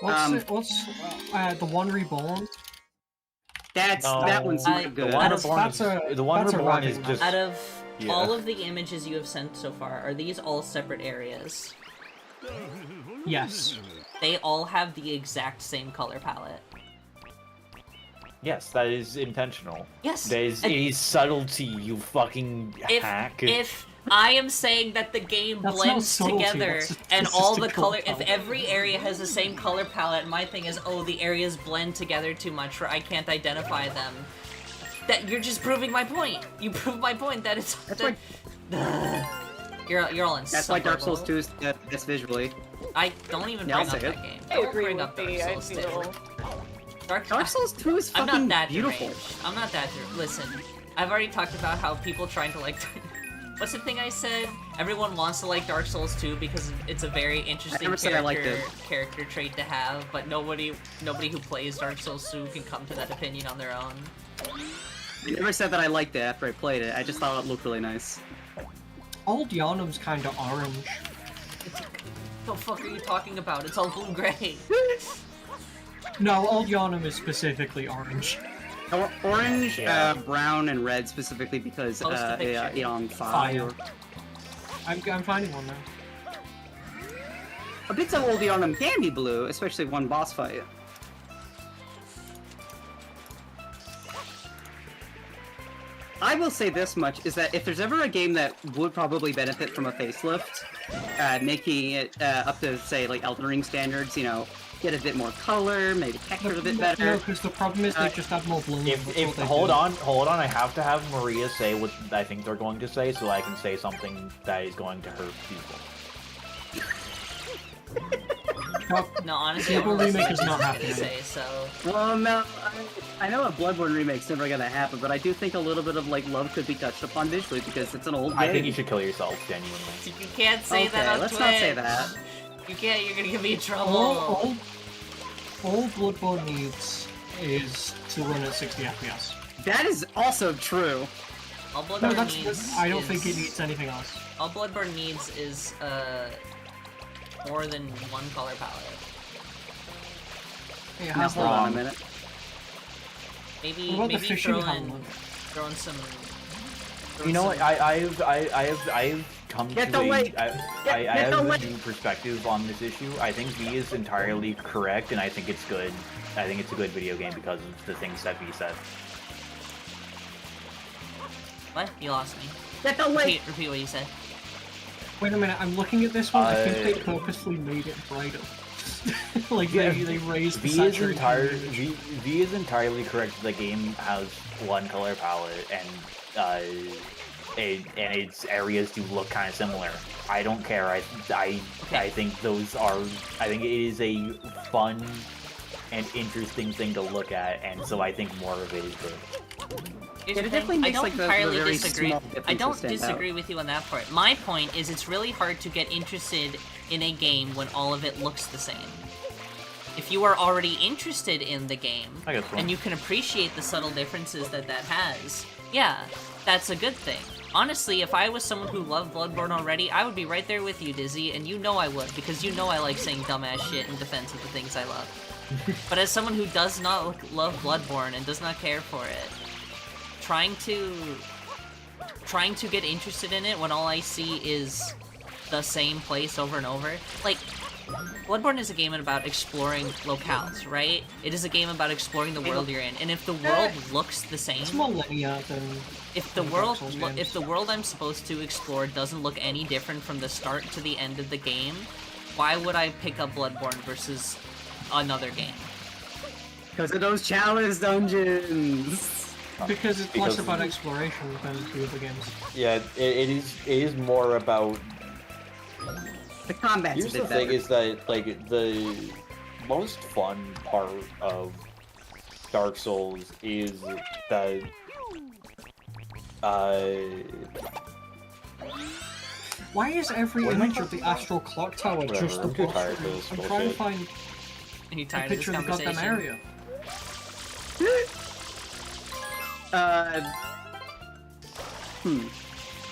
What's the one reborn? That one's I- not good. The one That's- reborn is, the one that's a reborn is writhing just Out of Yeah. all of the images you have sent so far, are these all separate areas? Yes. They all have the exact same color palette. yes, that is intentional. Yes. That is and it is subtlety, you fucking hack. if I am saying that the game That's not blends subtlety, together that's and just all a the color color, if palette. every area has the same color palette, my thing is, oh, the areas blend together too much, or I can't identify them. That you're just proving my point. You prove my point that it's. That's You're all That's why Dark Souls insufferable. 2 is the best visually. I don't even Yeah, I'll bring up say that it. game. I Don't agree bring with up Dark me. I Souls 2. feel. Dark Souls 2 is I'm fucking not that beautiful. deranged. I'm not that Listen, I've already talked about how people trying to like. What's the thing I said? Everyone wants to like Dark Souls 2 because it's a very interesting never said I liked character trait to have, but nobody who plays Dark Souls 2 can come to that opinion on their own. I never said that I liked it after I played it. I just thought it looked really nice. Old Yharnam's kind of orange. What the fuck are you talking about? It's all blue-gray. No, Old Yharnam is specifically orange. Orange, Yeah. brown, and red specifically because Post a picture. Eon Fire. Fire. I'm finding one now. A bit of old Eon can be blue, especially one boss fight. I will say this much, is that if there's ever a game that would probably benefit from a facelift, making it up to, say, like, Elden Ring standards, you know, get a bit more color, maybe texture a bit No, better. because the problem is they just add more bloom. If hold on, I have to have Maria say what I think they're going to say, so I can say something that is going to hurt people. No, honestly, Bloodborne I don't listen remake to is what not he's happening. gonna say, so... Well, no, I know a Bloodborne remake's never gonna happen, but I do think a little bit of, like, love could be touched upon visually, because it's an old game. I think you should kill yourself, genuinely. You can't say that Okay, on let's Twitch. not say that. You can't, you're gonna get me in trouble. All Bloodborne needs is to run at 60 FPS. That is also true. All No, Bloodborne that's. needs I don't is- think it needs anything else. All Bloodborne needs is, more than one color palette. It Now, has hold on a wrong. minute. Maybe, What about the maybe fishing throw helmet? in some... You know what? I've come Get to the a, weight! I Get have the a weight! new perspective on this issue. I think V is entirely correct, and I think it's good. I think it's a good video game because of the things that V said. What? You lost me. Get the weight! Repeat what you said. Wait a minute, I'm looking at this one. I think they Uh, purposely made it brighter. Like Yeah, they raised the V is saturation of the image. V is entirely correct. The game has one color palette, and its areas do look kind of similar. I don't care. I think those are. I think it is a fun and interesting thing to look at, and so I think more of it is good. Here's Yeah, the it thing, definitely I makes, don't like, the entirely very disagree. small I differences don't stand out. disagree with you on that part. My point is it's really hard to get interested in a game when all of it looks the same. If you are already interested in the game, I guess so. and you can appreciate the subtle differences that has, yeah, that's a good thing. Honestly, if I was someone who loved Bloodborne already, I would be right there with you, Dizzy, and you know I would, because you know I like saying dumbass shit in defense of the things I love. But as someone who does not love Bloodborne and does not care for it, trying to get interested in it when all I see is the same place over and over, like, Bloodborne is a game about exploring locales, right? It is a game about exploring the world you're in, and if the world looks the same, It's more linear than if the Dark world Souls if games. the world I'm supposed to explore doesn't look any different from the start to the end of the game, why would I pick up Bloodborne versus another game? Because of those challenge dungeons. because it's Because- less about exploration than the other games. Yeah, it is more about. The combat's Here's a the bit thing: better. is that like the most fun part of Dark Souls is that Why is every What am I image of the Astral Clock Tower Whatever, just a I'm too boss tired for screen? this I'm trying to bullshit. find Are you a tired of this picture of the goddamn conversation? area.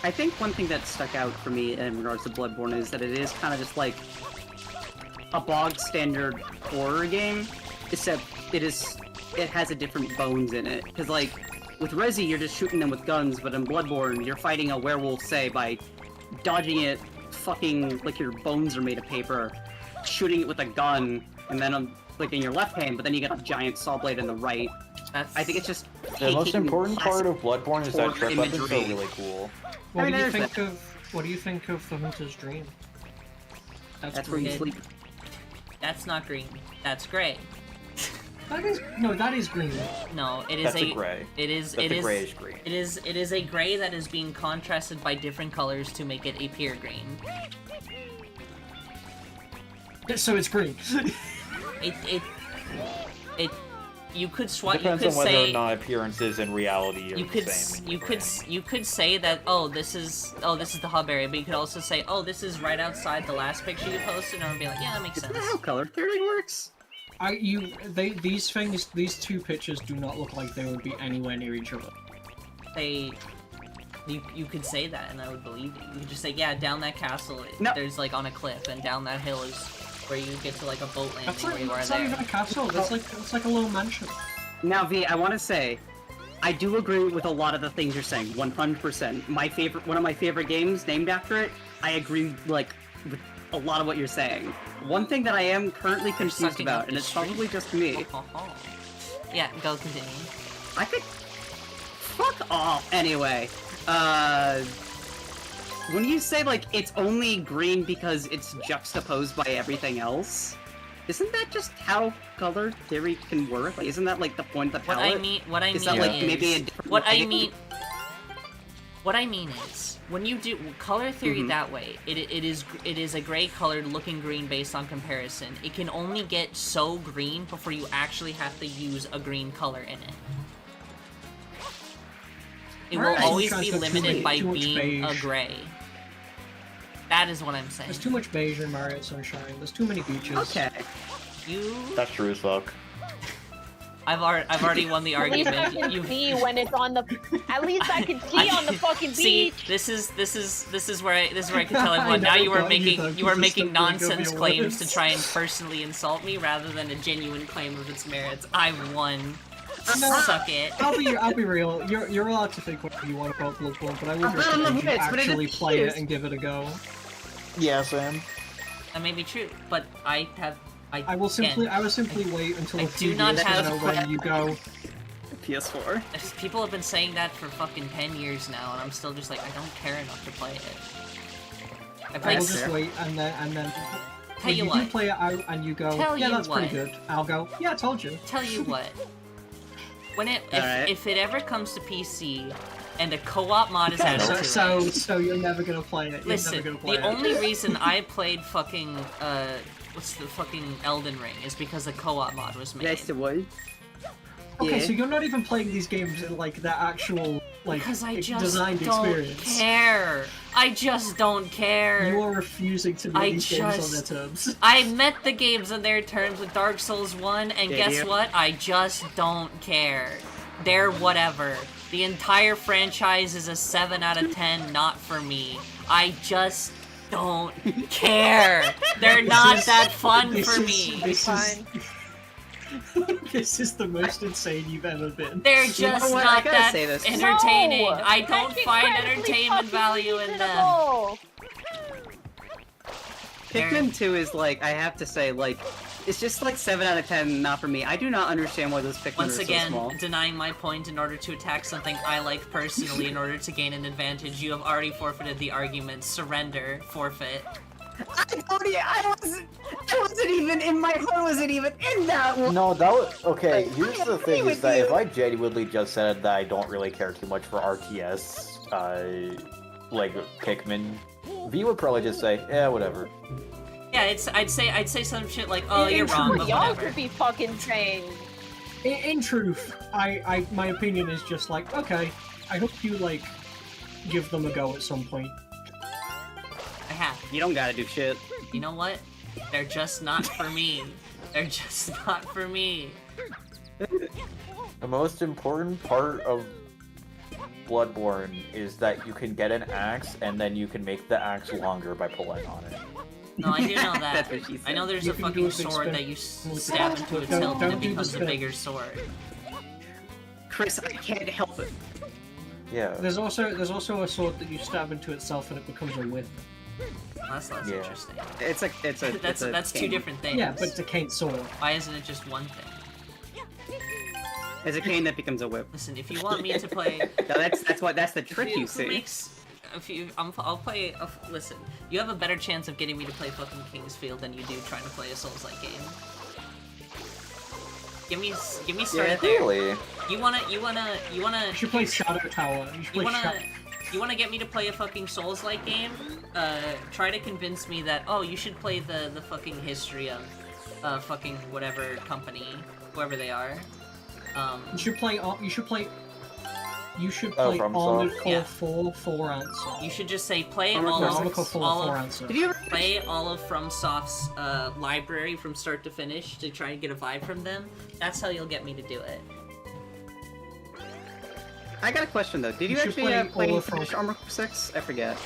I think one thing that stuck out for me in regards to Bloodborne is that it is kind of just like a bog standard horror game, except it has a different bones in it. Because like with Resi, you're just shooting them with guns, but in Bloodborne, you're fighting a werewolf, say, by dodging it, fucking like your bones are made of paper, shooting it with a gun, and then like in your left hand, but then you got a giant saw blade in the right. That's I think it's just the most taking important part of Bloodborne is that horror trip weapons are imagery. really cool. What I mean, do you there's think of the Hunter's Dream? That's where you great. sleep. That's not green. That's gray. That is green. No, it is That's a gray. It is. That's it a is. grayish green. It is a gray that is being contrasted by different colors to make it a pure green. So it's green. It. You could swap. You Depends could on whether say. or not appearances and reality are You the could same. you could say that this is the hub area, but you could also say this is right outside the last picture you posted, and I'd be like, yeah, that makes Isn't sense. that how color theory works? These two pictures do not look like they would be anywhere near each other. You could say that, and I would believe you. You could just say, yeah, down that castle, No. there's like on a cliff, and down that hill is where you get to like a boat landing That's where you are not even there. a castle. That's like a little mansion. Now, V, I want to say, I do agree with a lot of the things you're saying, 100%. One of my favorite games named after it, I agree, like, with a lot of what you're saying. One thing that I am currently confused sucking up about, and the it's stream. probably just me, Yeah, go continue. I think... Fuck off! Anyway, when you say, like, it's only green because it's juxtaposed by everything else, isn't that just how color theory can work? Like, isn't that, like, the point of the palette? What I Is mean that, like, is, maybe a different what I lighting? mean. What I mean is, when you do color theory that way, it is a gray colored looking green based on comparison. It can only get so green before you actually have to use a green color in it. It will Alright. always Trying be to put too limited by much being a beige. gray. That is what I'm saying. There's too much beige in Mario Sunshine. There's too many beaches. Okay. You, That's true as fuck. I've already won the At least I argument. can You've see when it's on the. At least I can see on the fucking See, beach. this is where I can tell everyone. Now I you are know, making but you are just making don't think of nonsense your claims to words. try and personally insult me rather than a genuine claim of its merits. I won. No. Suck it. I'll be real. You're allowed to think what you want about Bloodborne, but I would I'll bet on the recommend you hits, but it actually is play it used. and give it a go. Yeah, Sam. That may be true, but I I will simply again, wait until I a do few not years have- from now when you go. PS4. people have been saying that for fucking 10 years now, and I'm still just like, I don't care enough to play it. I I played will That's just fair. wait and then Tell when you you what. do play it out and you go, Tell yeah, you that's pretty what. good. I'll go, yeah, I told you. Tell you what. When Alright. if it ever comes to PC and a co-op mod is added to So it. you're never gonna play it. You're Listen, never gonna play the it. only reason I played fucking what's the fucking Elden Ring is because the co-op mod was made. Yes, it was. Okay, Yeah. so you're not even playing these games in like the actual like Because I just designed don't experience. care. I just don't care. You are refusing to I make these games on their just- terms. I met the games on their terms with Dark Souls 1, and Did guess you? what? I just don't care. They're whatever. The entire franchise is a 7 out of 10, not for me. I just don't care. They're not that fun for me. This is, This is the most insane you've ever been. They're know just what? I not gotta that say this. entertaining. No! I don't That's find incredibly entertainment fucking value in them. reasonable. Pikmin 2 is like, I have to say, like, it's just like 7 out of 10, not for me. I do not understand why those Pikmin Once are again, so small. denying my point in order to attack something I like personally in order to gain an advantage. You have already forfeited the argument. Surrender. Forfeit. I wasn't even in my heart. Wasn't even in that one. No, that was okay. Here's the agree thing: is with that you. if I genuinely just said that I don't really care too much for RTS, like Pikmin, V would probably just say, "Yeah, whatever." Yeah, I'd say some shit like, "Oh, In you're wrong," but Y'all whatever. could be fucking saying. In truth, my opinion is just like, okay, I hope you like give them a go at some point. I have. You don't gotta do shit. You know what? They're just not for me. They're just not for me. The most important part of Bloodborne is that you can get an axe, and then you can make the axe longer by pulling on it. No, I do know that. That's what she said. I know there's You a can do fucking a big sword spin. that you stab into its hilt and Don't it do the becomes a spin. bigger sword. Chris, I can't help it. Yeah. There's also a sword that you stab into itself and it becomes a whip. Well, that's less Yeah. interesting. It's a. That's two different things. Yeah, but it's a cane sword. Why isn't it just one thing? It's a cane that becomes a whip. Listen, if you want me to play, No, that's the trick you who see. makes? I'll play. Listen, you have a better chance of getting me to play fucking Kingsfield than you do trying to play a Souls-like game. Give me started there. Really? You wanna You should play Shadow Tower. You should You play wanna you wanna get me to play a fucking Souls-like game? Try to convince me that you should play the fucking history of fucking whatever company, whoever they are. You should play. You should play From Armored Soft. Core Yeah. 4 for answer. You should just say play Armored all Core of Armored Core 4 all for of answer. Did you ever? play all of FromSoft's library from start to finish to try and get a vibe from them. That's how you'll get me to do it. I got a question though. Did you You should actually play play all of finish From- Armor Core 6? I forget.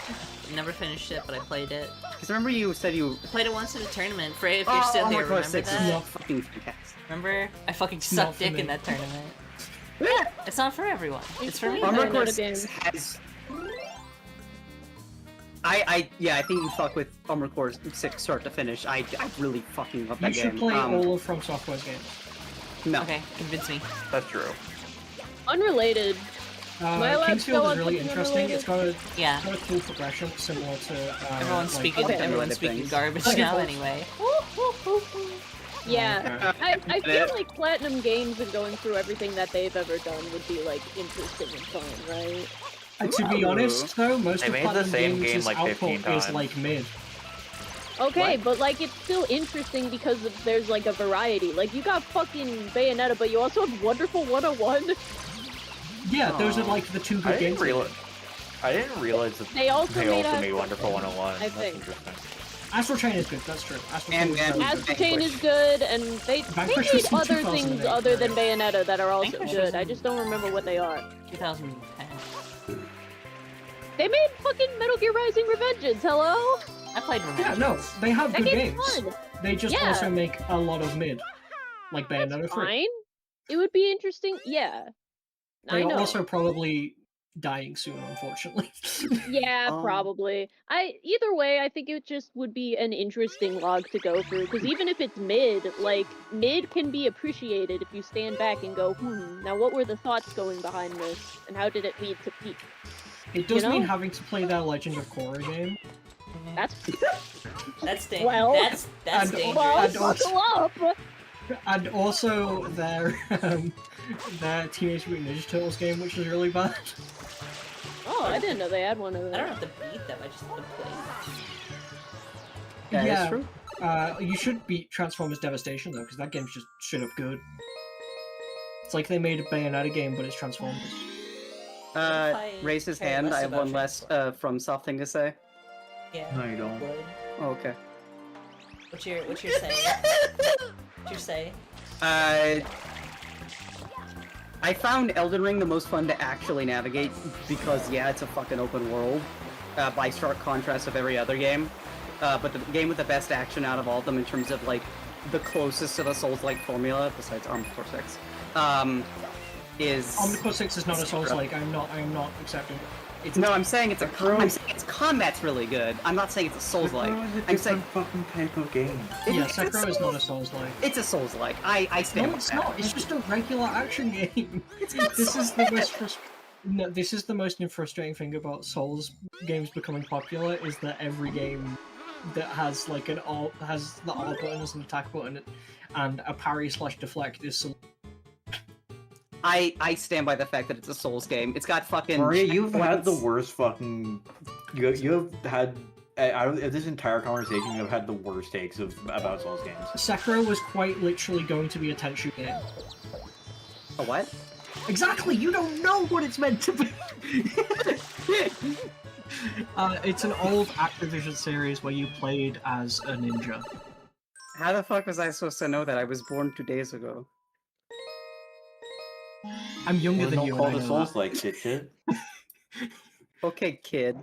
Never finished it, but I played it. Because remember you said you. I played it once in a tournament. Frey, if you're still Armor there, Core remember 6 that? is fucking fantastic. Remember? I fucking not sucked for dick me. in that tournament. Yeah, it's not for everyone. It's for me. Armor Armor Core Core 6 game. has. I think you fuck with Armor Core 6 start to finish. I really fucking love You that should game. play all of From Software's games. No. Okay, convince me. That's true. Unrelated. My lab's still Kingsfield is on really something interesting. It's got a Yeah. cool progression similar to. Everyone's like, speaking. Okay. Everyone's speaking things. garbage Okay. now, anyway. Yeah, I feel Yeah. like Platinum Games and going through everything that they've ever done would be like interesting and fun, right? To be Ooh. honest, though, most They of made the Platinum same game, Games' like, 15 output is times. like mid. Okay, What? but like it's still interesting because there's like a variety. Like you got fucking Bayonetta, but you also have Wonderful 101. Yeah, those are Aw. like the two I good didn't games. I didn't realize that They also made also a- made Wonderful 101. I That's think. interesting. Astral Chain is good. That's true. Astral And- Chain is and- really good. Astral Chain is good, and they Vanquish made was from other 2008, things other than right? Bayonetta that are also Vanquish good. was I in- just don't remember what they are. 2010. They made fucking Metal Gear Rising Revengeance. Hello? I played Revenge. Yeah, no, they have That good game's games. fun. They just Yeah. also make a lot of mid, like Bayonetta That's 3. fine. It would be interesting. Yeah. They I are know. also probably dying soon, unfortunately. Yeah, Um, probably. Either way, I think it just would be an interesting log to go through because even if it's mid, like mid can be appreciated if you stand back and go, now what were the thoughts going behind this, and how did it lead to peak? It does You mean know? having to play their Legend of Korra game. That's That's dangerous. Well- that's And- dangerous. well, And also- buckle up. And also their Teenage Mutant Ninja Turtles game, which is really bad. Oh, I didn't know they had one of I don't those. have to beat them. I just have to play them. That is Yeah. true. You should beat Transformers Devastation though, because that game's just straight up good. It's like they made a Bayonetta game, but it's Transformers. Raise his care hand. less I have about one less Transformers. from Soft thing to say. Yeah. No, you don't. Would. Oh, okay. What's your say? What's your say? I found Elden Ring the most fun to actually navigate because, yeah, it's a fucking open world, by stark contrast of every other game. But the game with the best action out of all of them in terms of, like, the closest to the Souls-like formula, besides Armored Core 6, is... Armored Core 6 is not a Souls-like. I'm not accepting it. No, I'm saying its combat's really good. I'm not saying it's a Souls-like. I'm saying fucking type of game. Yeah, Sekiro is not a Souls-like. It's a Souls-like. I stand No, with it's that. not. It's just a regular action game. This is the most frustrating thing about Souls games becoming popular is that every game that has like has the R button as an attack button and a parry / deflect is. I stand by the fact that it's a Souls game. It's got fucking. Maria, you've had the checkpoints. worst fucking. You have had. Out of this entire conversation, you've had the worst takes about Souls games. Sekiro was quite literally going to be a Tenchu game. A what? Exactly, you don't know what it's meant to be. It's an old Activision series where you played as a ninja. How the fuck was I supposed to know that? I was born 2 days ago. I'm younger than Don't you. call And I the know Souls that. like shit. Okay, kid.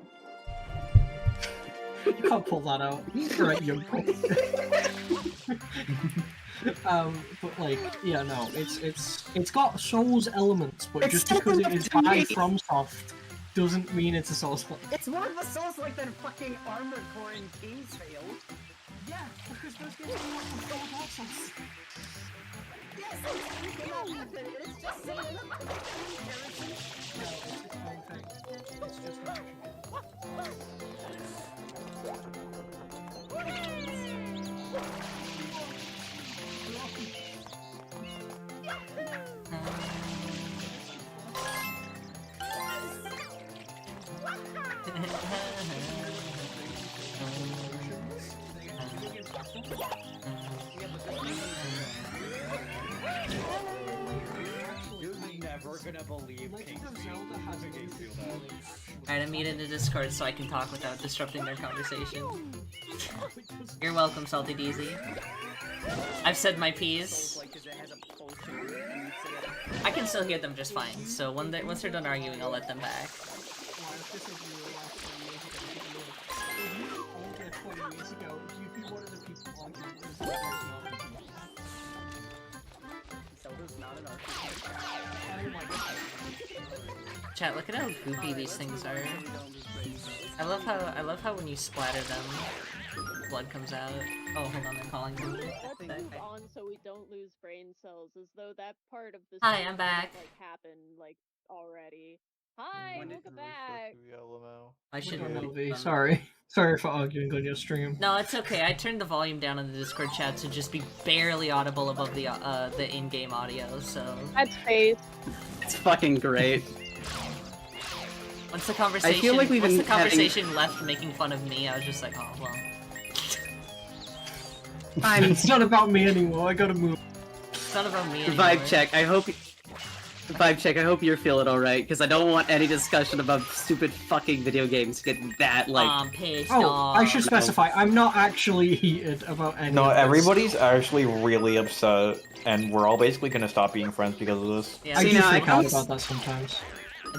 You can't pull that out. You're a young boy. But like, yeah, no, it's got Souls elements, but It's just still because it enough is to by me. FromSoft doesn't mean it's a Souls. It's more of a Souls-like than fucking Armored Core and King's Tale. Yeah, because those games are not Souls. Yes, it's just saying It's just an action game. You're never gonna believe Legend of Zelda has a game Alright, I'm muted in Discord so I can talk without disrupting their conversation. You're welcome, Salty DZ. I've said my piece. I can still hear them just fine, so once they're done arguing, I'll let them back. Chat, look at how goopy these things are. I love how when you splatter them, blood comes out. Oh, hold on, they're calling me. Let's move on so we don't lose brain cells, as though that part of the Hi, story I'm back. Like happened like already. Hi, welcome back. I should. LV. Sorry for arguing on your stream. No, it's okay. I turned the volume down in the Discord chat to just be barely audible above the in-game audio. So That's face. It's fucking great. once the conversation, like we've once the been having- conversation left making fun of me, I was just like, oh well. It's not about me anymore. I gotta move. It's not about me anymore. Vibe check. I hope you're feeling alright, because I don't want any discussion about stupid fucking video games getting that, like... I'm pissed Oh, off. I should specify. I'm not actually heated about any. No, of this. everybody's actually really upset, and we're all basically gonna stop being friends because of this. Yeah, I See, do now, I freak out don't- about that sometimes.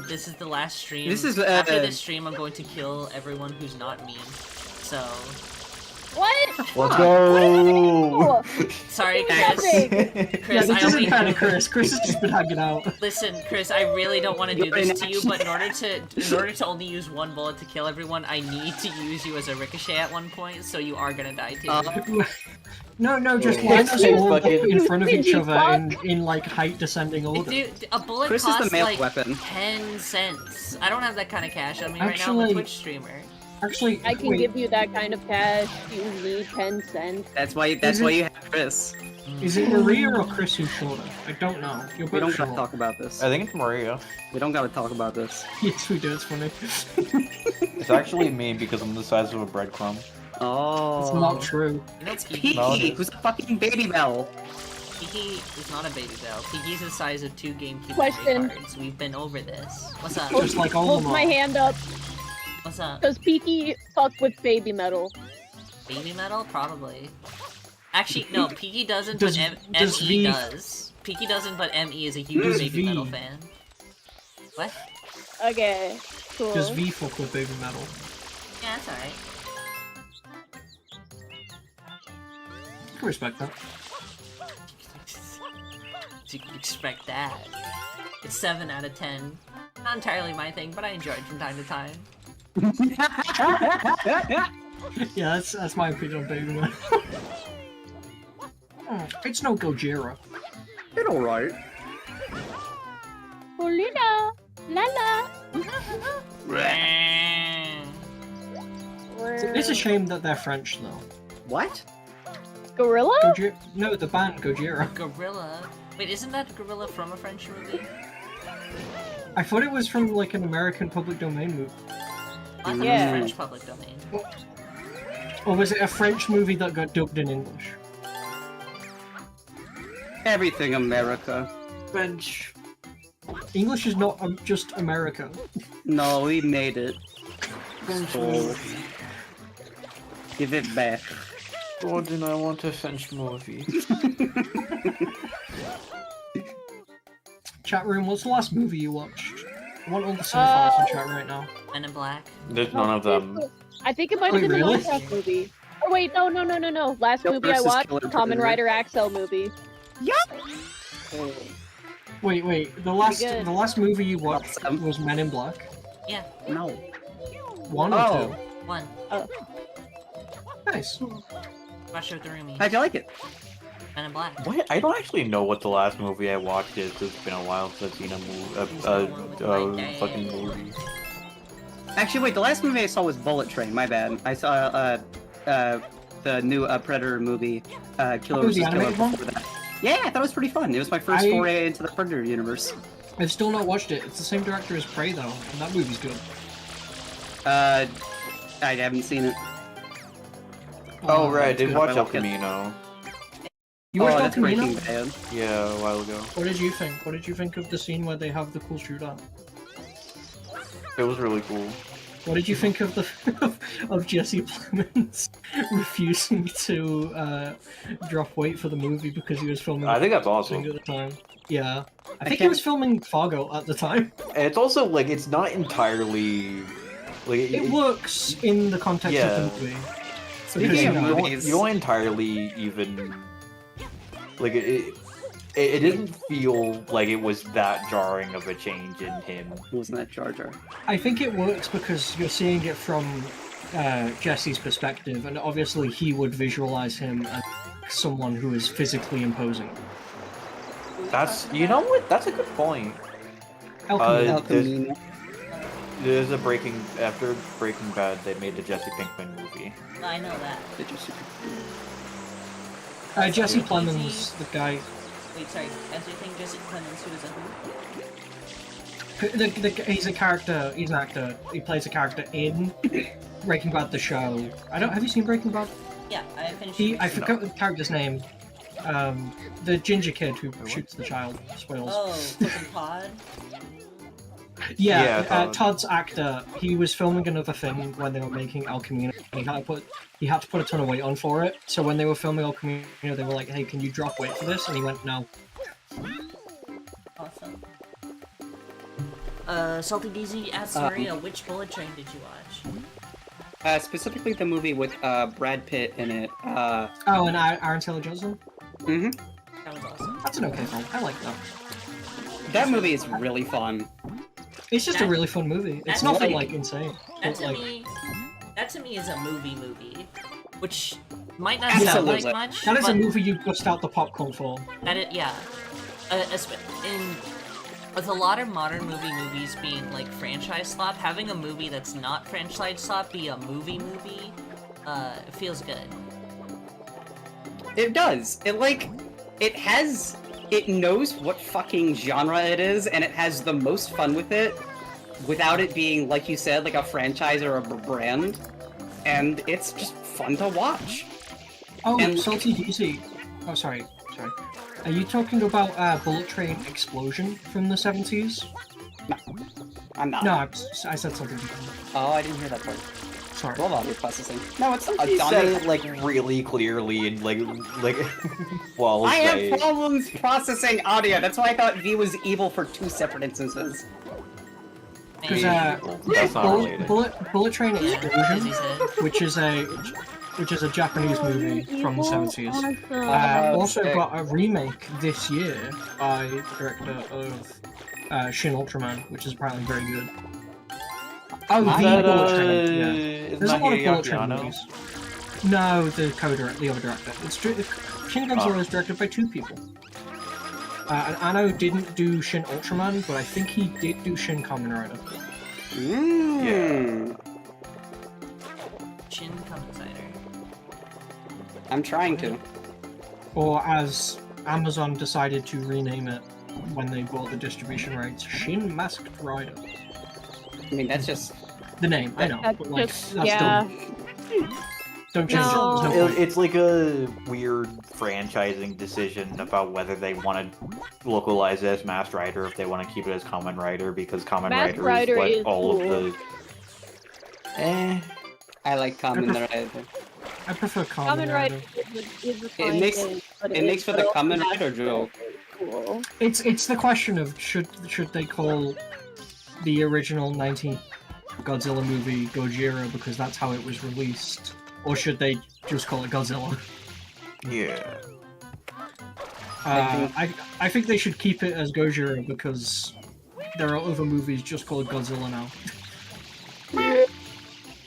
this is the last stream. This is, After this stream, I'm going to kill everyone who's not me. So, What? Let's go! sorry, What Chris. is happening? Yeah, Chris, this I isn't only... kind of Chris. Chris has just been hanging out. Listen, Chris, I really don't want to do You're this in to you, action. but in order to only use one bullet to kill everyone, I need to use you as a ricochet at one point, so you are gonna die too. No, just Oh, line us it's all up fucking- in front of each You other in like height descending order. Dude, a bullet Chris is the costs male like weapon. 10 cents. I don't have that kind of cash on me right now. I'm a Actually- Twitch streamer. Actually, I can wait, give you that kind of cash. You need 10 cents. That's why you have Chris. is it Maria or Chris who's shorter? I don't know. You're We both don't gotta short. talk about this. I think it's Maria. We don't gotta talk about this. Yes, we do. It's funny. It's actually me because I'm the size of a breadcrumb. Oh. It's not true. You know, It's Piki, No, it Piki, is. who's a fucking baby bell. Piki is not a baby bell. Piki's the size of 2 GameCube Question. cards. We've been over this. What's up? Just like all Hold of my them. hand up. What's up? Does Peaky fuck with baby metal? Baby metal? Probably. Actually, no, Piki doesn't, Does- but does ME V- does. Piki doesn't, but ME is a huge Does baby V- metal fan. What? Okay, cool. Does V fuck with baby metal? Yeah, that's alright. can respect that. You can expect that. It's 7 out of 10. Not entirely my thing, but I enjoy it from time to time. Yeah, that's my opinion on Baby Man. It's no Gojira. It's alright. Polina, Lala. It's a shame that they're French, though. What? Gorilla? No, the band Gojira. Gorilla? Wait, isn't that Gorilla from a French movie? I thought it was from, like, an American public domain movie. I thought it was Yeah. French public domain. Or was it a French movie that got dubbed in English? Everything America. French. English is not just America. No, we made it. French So, movie. give it back. Gordon, I want a French movie. Chat room, what's the last movie you watched? I want all the cinephiles in chat right now. Men in Black. There's none of them. I think it might have Wait, been the really? Minecraft movie. Or wait, no. Last Yep, movie I versus watched, Killer Kamen Predator. Rider Axel movie. Wait, the good. last movie you watched Awesome. was Men in Black? Yeah, No. 1 or Oh. 1. 2? Nice. Watch it with the roomie. How'd you like it? Men in Black. What? I don't actually know what the last movie I watched is. It's been a while since I've seen a fucking movie. Actually, wait, the last movie I saw was Bullet Train, my bad. I saw, the new Predator movie, Killer Oh, the vs. Killer animated one? before that. Yeah, I thought it was pretty fun. It was my first foray into the Predator universe. I've still not watched it. It's the same director as Prey, though, and that movie's good. I haven't seen it. Oh, right, I good, did watch I El like it. Camino. You watched El that's Camino? Breaking Bad. Yeah, a while ago. What did you think? What did you think of the scene where they have the cool shootout? It was really cool. What did you think of the of Jesse Plemons refusing to drop weight for the movie because he was filming? I think that's thing awesome. at the time. Yeah, I think he can't- was filming Fargo at the time. And it's also like it's not entirely like It works in the context Yeah. of the movie. Speaking Because, of you know, movies- you don't entirely even like it didn't feel like it was that jarring of a change in him. Wasn't that Jar Jar? I think it works because you're seeing it from Jesse's perspective, and obviously he would visualize him as someone who is physically imposing. That's you know what? That's a good point. El Camino. El Camino. There's a after Breaking Bad, they made the Jesse Pinkman movie. I know that. Did you super- Jesse Plemons, the guy. Wait, sorry. As you think Jesse Clemens, who is a who? He's a character. He's an actor. He plays a character in Breaking Bad, the show. Have you seen Breaking Bad? Yeah, I finished. I it. forgot the character's name. The ginger kid who shoots the child. Spoilers. Oh, fucking Pod. Yeah, Todd. Todd's actor. He was filming another thing when they were making El Camino. And he had to put a ton of weight on for it. So when they were filming El Camino, they were like, "Hey, can you drop weight for this?" And he went, "No." Awesome. Salty DZ asks Maria, which Bullet Train did you watch? Specifically the movie with Brad Pitt in it. Oh, and Aaron Taylor Johnson. Mm-hmm. That was awesome. That's an okay film. I like that. That movie is really fun. It's just a really fun movie. It's that's nothing like- like insane. That It's to like, me, is a movie, which might not Yeah, sound like- like much. that is a but movie you bust out the popcorn for. That it, yeah. With a lot of modern movies being like franchise slop, having a movie that's not franchise slop be a movie, feels good. It does. It knows what fucking genre it is, and it has the most fun with it, without it being, like you said, like a franchise or a brand. And it's just fun to watch. Oh, And- Salty DZ. Oh, sorry. Are you talking about Bullet Train Explosion from the 70s? I'm not. No, I said something different. Oh, I didn't hear that part. Sorry. Love audio processing. No, it's He said it like really clearly and like well. I have problems processing audio. That's why I thought V was evil for 2 separate instances. Because That's not related. Bullet Train Yeah, as he Explosion, said. which is which is a Japanese movie from the 70s. Also sick. got a remake this year by the director of Shin Ultraman, which is apparently very good. Oh, Is the that, Bullet Train, yeah. Isn't There's a that lot of Bullet Hideaki Train Anno? movies. No, the other director. Shin Godzilla is directed by two people. And Anno didn't do Shin Ultraman, but I think he did do Shin Kamen Rider. Shin Kamen Rider. I'm trying to. Or as Amazon decided to rename it when they bought the distribution rights, Shin Masked Rider. I mean, that's just. The name, I know, That's but like, just- that's yeah. don't change No. it. There's no point. It's like a weird franchising decision about whether they want to localize it as Masked Rider, if they want to keep it as Kamen Rider, because Kamen Masked Rider Rider is is what all cool. of the. I like Kamen Rider. I prefer Kamen Kamen Rider. Rider is a It fine makes thing, but it makes for the but also Kamen not Rider joke. cool. It's the question of should they call the original 19 Godzilla movie Gojira because that's how it was released, or should they just call it Godzilla? Yeah. I think they should keep it as Gojira because there are other movies just called Godzilla now.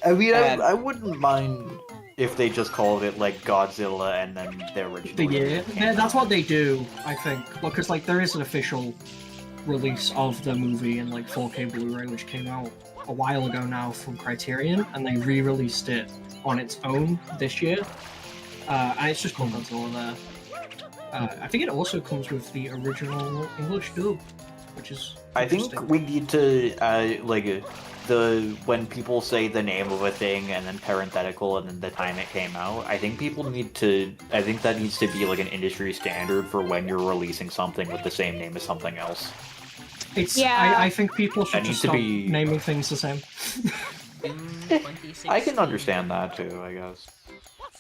I mean, And- I wouldn't mind if they just called it like Godzilla and then the original. The year, movie came that's out. what they do, I think. Because like there is an official release of the movie in like 4K Blu-ray, which came out a while ago now from Criterion, and they re-released it on its own this year, and it's just called Godzilla there. I think it also comes with the original English dub, which is I think interesting. we need to when people say the name of a thing and then parenthetical and then the time it came out, I think that needs to be like an industry standard for when you're releasing something with the same name as something else. It's Yeah. I think people should That just needs to stop be- naming things the same. Doom 2016. I can understand that too, I guess.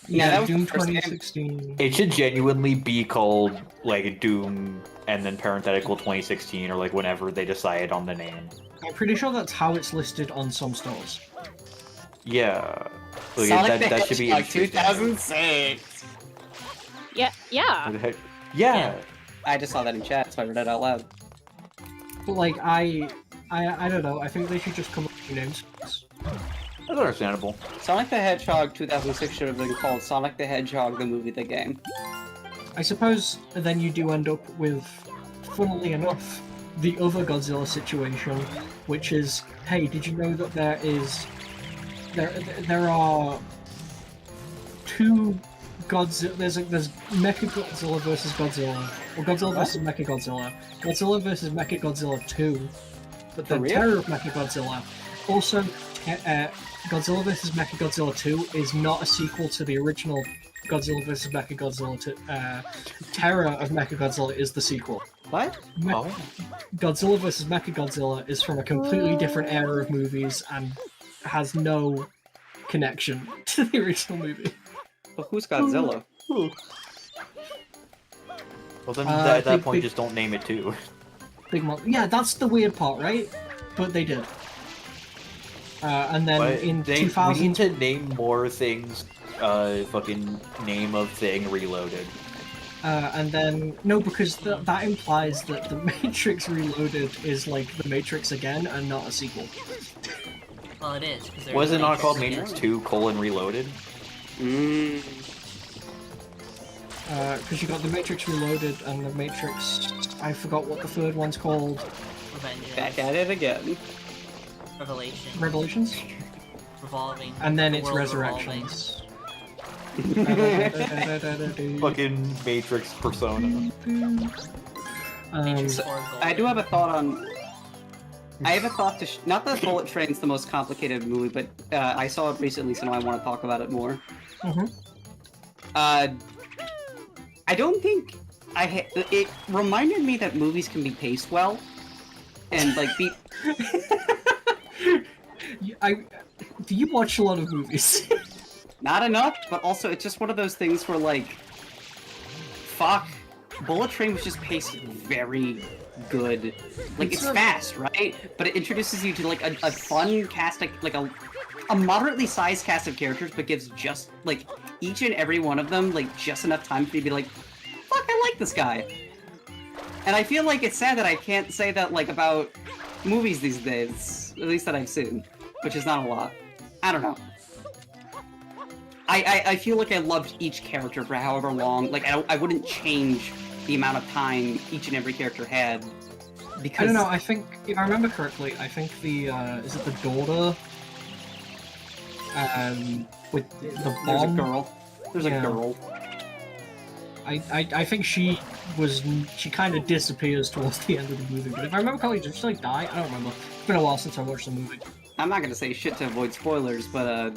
Yeah, that was Doom the first game. 2016. It should genuinely be called like Doom and then parenthetical 2016 or like whenever they decide on the name. I'm pretty sure that's how it's listed on some stores. Yeah. Like, Sonic the that should be Hedgehog industry standard. 2006. Yeah, yeah. What the heck? Yeah. I just saw that in chat, so I read it out loud. But like I don't know. I think they should just come up with new names. That's understandable. Sonic the Hedgehog 2006 should have been called Sonic the Hedgehog the movie, the game. I suppose then you do end up with, funnily enough, the other Godzilla situation, which is, hey, did you know that there are two Godzilla? There's Mecha Godzilla versus Godzilla, or Godzilla versus Mecha Godzilla, Godzilla versus Mecha Godzilla 2, but the For real? Terror of Mecha Godzilla. Also, Godzilla vs. Mechagodzilla 2 is not a sequel to the original Godzilla vs. Mechagodzilla 2. Terror of Mechagodzilla is the sequel. What? Oh. Godzilla vs. Mechagodzilla is from a completely different era of movies and has no connection to the original movie. But who's Godzilla? Well then big- at that point big- just don't name it too. Yeah, that's the weird part, right? But they did. And then But in we 2000... need to name more things fucking name of thing reloaded. And then no, because that implies that the Matrix Reloaded is like the Matrix again and not a sequel. Well, it is. 'cause there's Was it not called Matrix Matrix 2 : Reloaded? Mmm. Because you got the Matrix Reloaded and the Matrix. I forgot what the third one's called. Revengeance, Back at it again. Revelation, Revelations, Revolving, and then the it's world Resurrections. Fucking Matrix Persona. Matrix So, 4 I do have a Golden. thought on. I have a thought to. Not that Bullet Train's the most complicated movie, but I saw it recently, so now I want to talk about it more. Mhm. I don't think it reminded me that movies can be paced well, and like be. Do you watch a lot of movies? Not enough, but also it's just one of those things where like, fuck, Bullet Train was just paced very good. Like it's fast, right? But it introduces you to like a fun cast, like a a moderately sized cast of characters, but gives just like each and every one of them like just enough time for you to be like, fuck, I like this guy. And I feel like it's sad that I can't say that like about movies these days, at least that I've seen, which is not a lot. I don't know. I feel like I loved each character for however long. Like I wouldn't change the amount of time each and every character had. Because I don't know. I think if I remember correctly, I think the is it the daughter with the bomb? there's a girl. There's Yeah. a girl. I think she kind of disappears towards the end of the movie. But if I remember correctly, did she like die? I don't remember. It's been a while since I watched the movie. I'm not gonna say shit to avoid spoilers, but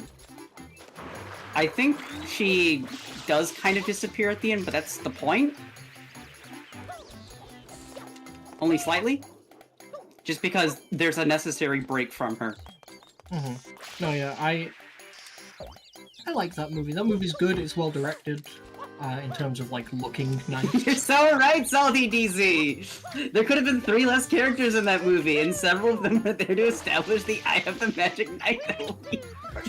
I think she does kind of disappear at the end, but that's the point. Only slightly. Just because there's a necessary break from her. Mm-hmm. No, yeah, I like that movie. That movie's good. It's well directed. In terms of like looking nice. You're so right, Salty DC! There could have been 3 less characters in that movie, and several of them were there to establish the Eye of the Magic Knight.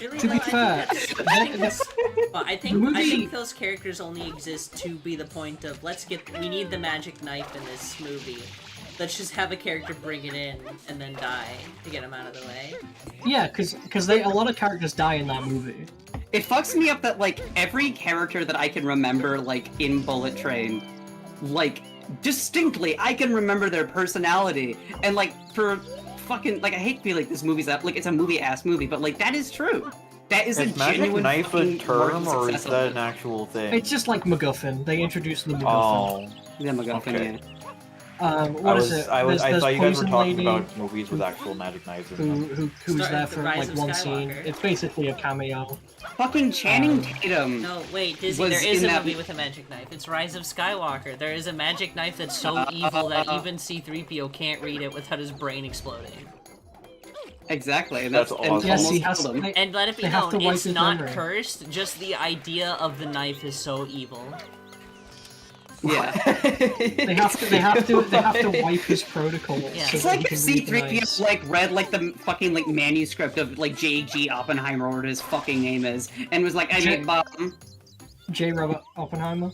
Really, To be though, fair, I the think movie- those characters only exist to be the point of we need the magic knife in this movie. Let's just have a character bring it in and then die to get him out of the way. Yeah, because a lot of characters die in that movie. It fucks me up that, like, every character that I can remember, like, in Bullet Train, like, distinctly, I can remember their personality. And, like, for fucking, like, I hate to be like, this movie's, like, it's a movie-ass movie, but, like, that is true. That is Is a magic genuine knife a fucking term, work or is success of that it. an actual thing? It's just like MacGuffin. They introduced the MacGuffin. Oh, Yeah, MacGuffin, Okay. yeah. What is it? I There's thought you guys were Poison talking Lady, about movies with actual magic knives in them. who's Start there with the for Rise like of one scene. Skywalker. It's basically a cameo. Fucking Channing Tatum. No, wait, Disney, Was there is in a that- movie with a magic knife. It's Rise of Skywalker. There is a magic knife that's so evil that even C-3PO can't read it without his brain exploding. Exactly, and That's and awesome. Yes, almost he has. killed him. And let it be They have known, to wipe it's his not memory. cursed, just the idea of the knife is so evil. Yeah. They have to wipe his protocol. Yeah. So It's that like he if can read the C-3PO knives. like read like the fucking like manuscript of like J.G. Oppenheimer or whatever his fucking name is, and was like, I J- made bomb. J. Robert Oppenheimer.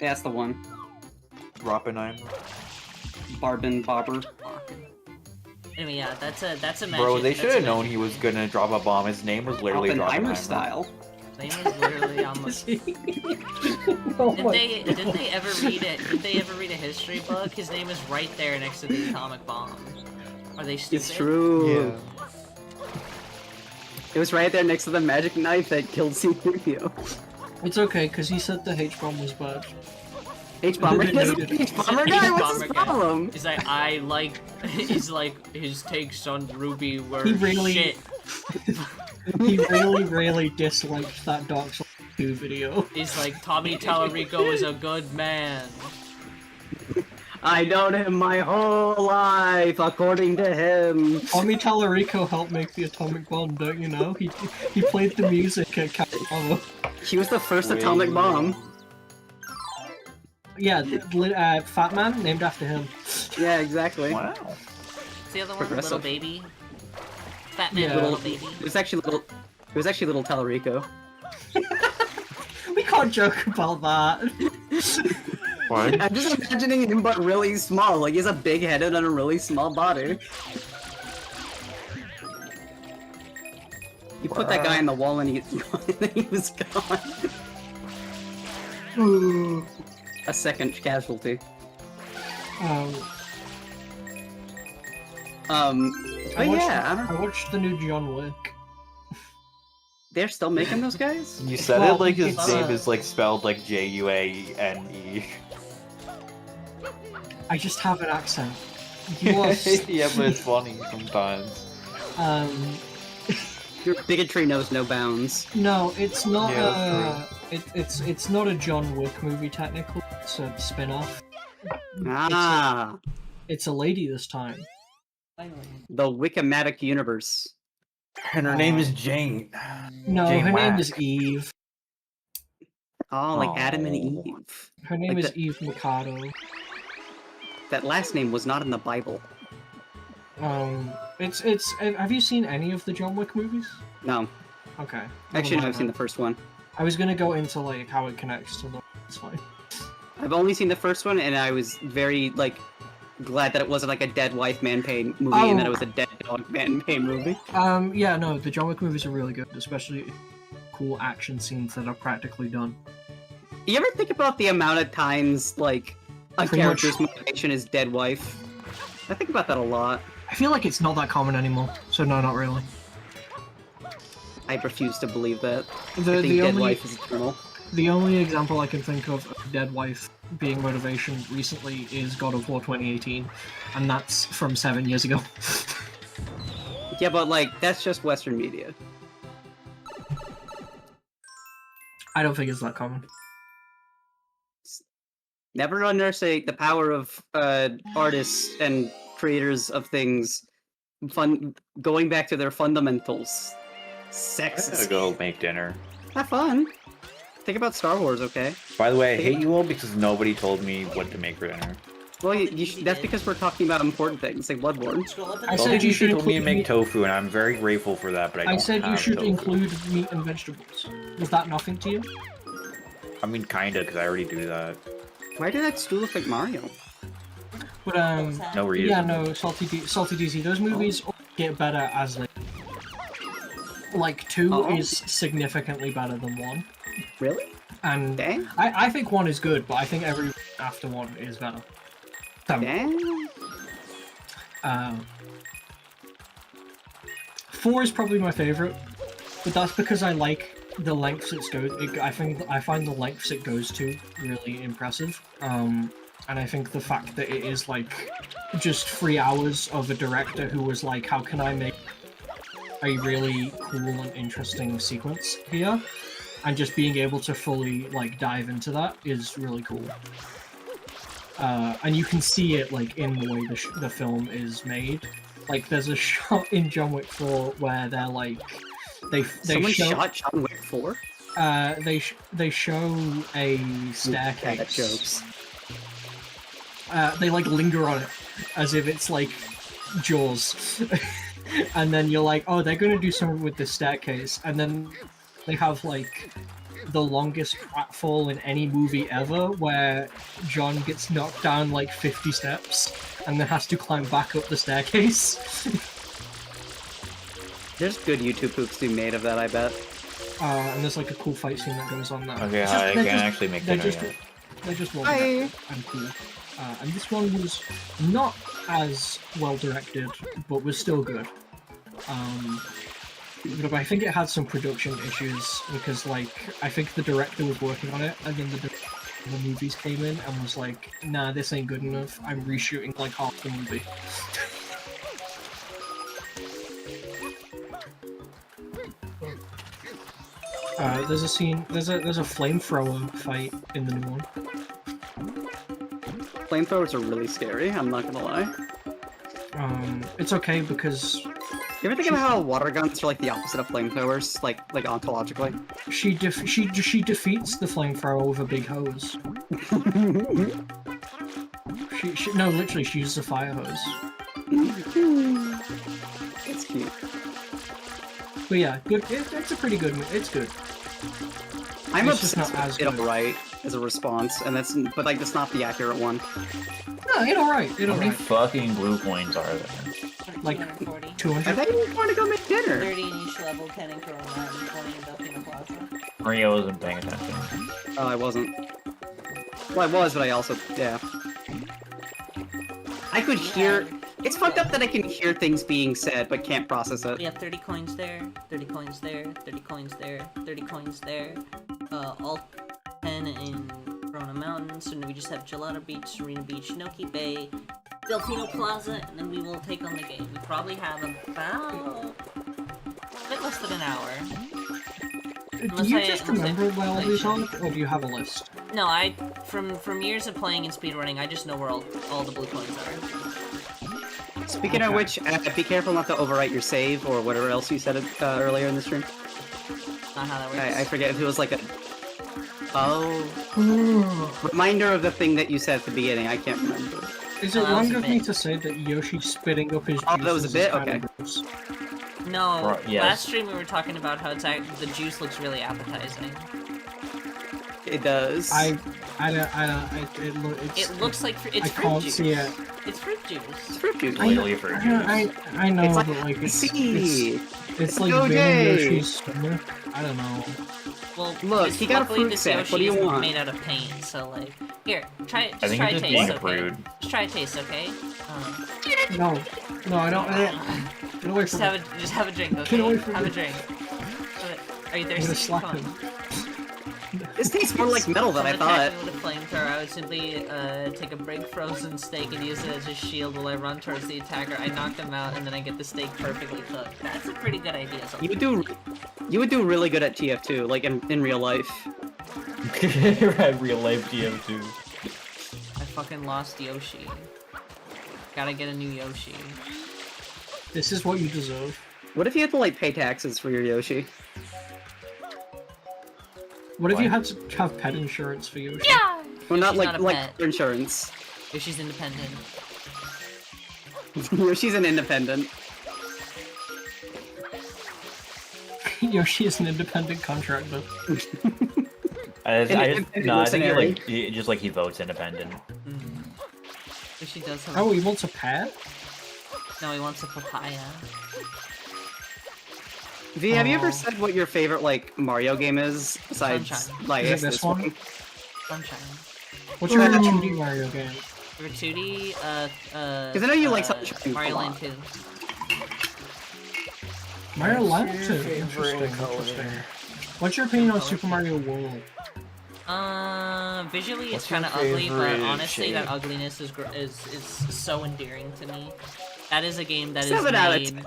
That's the one. Oppenheimer. Barbin Bobber. Anyway, yeah, that's a magic. Bro, they that's should a have known magic- he was gonna drop a bomb. His name was literally Oppenheimer Oppenheimer. style. His name is literally on the. Oh Did my they ever read it? Did they ever read a history book? His name is right there next to the atomic bomb. Are they stupid? It's true. Yeah. It was right there next to the magic knife that killed C-3PO. It's okay, because he said the H-bomb was bad. H-bomber doesn't H-bomber H-bomber guy, what's his H-bomber guy. problem? He's like, I like. He's like, his takes on Ruby were He really- shit. He really disliked that Dark Souls 2 video. He's like, Tommy Tallarico is a good man. I known him my whole life, according to him. Tommy Tallarico helped make the atomic bomb, don't you know? He played the music at Capcom. He was the first Wait. atomic bomb. Yeah, Fat Man, named after him. Yeah, exactly. Wow. What's the other one? Progressive. Little baby. Fat man, Yeah. little baby. It was actually little. It was actually little Tallarico. We can't joke about that. What? I'm just imagining him, but really small. Like he's a big headed and a really small body. You put that guy in the wall and he was gone. A second casualty. But yeah, I don't know. I watched the new John Wick. They're still making those guys? You said Well, it like his it's, name is like spelled like J-U-A-N-E. I just have an accent. You are Yeah, but it's funny sometimes. Your bigotry knows no bounds. No, it's not. Yeah, It's not a John Wick movie technically. It's a spin-off. Ah, It's a lady this time. the Wickomatic universe. And her name is Jane. No, Jane her name Whack. is Eve. Oh, like Adam and Aw. Eve. Her name Like is Eve Mikado. That last name was not in the Bible. It's. Have you seen any of the John Wick movies? No. Okay. Actually, no, Never I've seen the mind. first one. I was gonna go into like how it connects to the. It's fine. I've only seen the first one, and I was very like glad that it wasn't like a dead wife man pain movie, and that it was a dead dog man pain movie. Yeah, no, the John Wick movies are really good, especially cool action scenes that are practically done. You ever think about the amount of times like a Pretty much. character's motivation is dead wife? I think about that a lot. I feel like it's not that common anymore, so no, not really. I refuse to believe that. I The think dead only wife is eternal. the only example I can think of dead wife being motivation recently is God of War 2018, and that's from 7 years ago. Yeah, but like that's just Western media. I don't think it's that common. Never underestimate the power of artists and creators of things. Going back to their fundamentals. Sex. I is- gotta go make dinner. Have fun. Think about Star Wars, okay? By the way, I hate you all because nobody told me what to make for dinner. Well, that's because we're talking about important things like Bloodborne. Scroll up I and said Nobody you should told me to include make meat. tofu, and I'm very grateful for that, but I don't I said you have should tofu. include meat and vegetables. Was that nothing to you? I mean, kinda, because I already do that. Why did that stool look like Mario? But No reason. yeah, no, Salty DZ. Those movies get better as they. Like 2 Oh. is significantly better than 1, Really? and Dang. I think 1 is good, but I think every after 1 is better. So, Dang. 4 is probably my favorite, but that's because I like the lengths it goes. I find the lengths it goes to really impressive. And I think the fact that it is like just 3 hours of a director who was like, how can I make a really cool and interesting sequence here, and just being able to fully like dive into that is really cool. And you can see it like in the way the film is made. Like there's a shot in John Wick 4 where they're like they Someone show shot John Wick 4? they show a That staircase. jokes. They like linger on it as if it's like Jaws. And then you're like, oh, they're gonna do something with this staircase, and then they have like the longest pratfall in any movie ever, where John gets knocked down like 50 steps and then has to climb back up the staircase. There's good YouTube poops to be made of that, I bet. And there's like a cool fight scene that goes on there. Okay, It's I they're can't just- actually make they're dinner just, yet. they're just well Hi. directed and cool. And this one was not as well directed, but was still good. But I think it had some production issues because, like, I think the director was working on it, and then the movies came in and was like, "Nah, this ain't good enough. I'm reshooting like half the movie." There's a scene. There's a flamethrower fight in the new one. Flamethrowers are really scary, I'm not gonna lie. It's okay because You ever think about how water guns are like the opposite of flamethrowers, like ontologically? she defeats the flamethrower with a big hose. No, literally, she uses a fire hose. It's cute. But yeah, good. It's a pretty good. It's good. I'm It's just obsessed not as with it good. alright as a response, and but like that's not the accurate one. No, it alright. It How many alright. fucking blue coins are there? Like 240. I 200. thought you wanted to go make dinner. 30 in each level, 10 in Corona, and 20 in Delfino Plaza. Maria wasn't paying attention. Oh, I wasn't. Well, I was, but I also, yeah. I could hear. It's fucked up that I can hear things being said, but can't process it. We have 30 coins there, 30 coins there, 30 coins there, 30 coins there. All 10 in Corona Mountain, so now we just have Gelato Beach, Serena Beach, Noki Bay, Delfino Plaza, and then we will take on the game. We probably have about a bit less than an hour. Do you just remember where all these are, or do you have a list? No, from years of playing and speedrunning, I just know where all the blue coins are. Speaking of Okay. which, be careful not to overwrite your save or whatever else you said earlier in the stream. Not how that works. I forget if it was like a. Oh. Reminder of the thing that you said at the beginning. I can't remember. Is Oh, it that was wrong a of me bit. to say that Yoshi spitting up his Oh, that was a juices bit? is kinda Okay. gross? No, Yes. last stream we were talking about how the juice looks really appetizing. It does. It It looks like it's I fruit can't juice. see it. It's fruit juice. It's fruit juice. Literally fruit juice. I know, It's like but like see. it's like OJ. Van Yoshi's stomach. I don't know. Well, Look, this, he got a luckily fruit this sack. Yoshi What do you is want? made out of paint, so like, here, try it. I Just think try it's a just taste, being okay? rude. Just try a taste, okay? No, I don't. Get away Just from have me. just have a drink, Get away okay? from Have me. a drink. Are you I'm gonna thirsty? slap Come on. him. This tastes more like metal than I Someone thought. attacked me with a flamethrower, I would simply take a big frozen steak and use it as a shield while I run towards the attacker. I knock them out, and then I get the steak perfectly cooked. That's a pretty good idea. So You would do really good at TF2, like in real life. Right, real life TF2. I fucking lost Yoshi. Gotta get a new Yoshi. This is what you deserve. What if you had to like pay taxes for your Yoshi? What if you What? had to have pet insurance for Yoshi? Yeah! Well, not Yoshi's like not a pet. for insurance. Yoshi's independent. Yoshi's an independent. Yoshi is an independent contractor. I And think just like he votes independent. Mm. Yoshi does have Oh, he wants a pet? No, he wants a papaya. V, have you Oh. ever said what your favorite like Mario game is besides Sunshine. like Is it I guess this one? Sunshine. What's your favorite Ooh. 2D Mario game? For 2D, Because I know you like Sunshine a Mario Land lot. 2. Mario Land 2? favorite Interesting. What's your opinion on Super Mario World? Visually it's What's your kind of ugly, but favorite honestly that shape? ugliness is so endearing to me. That is a game that is 7 out of made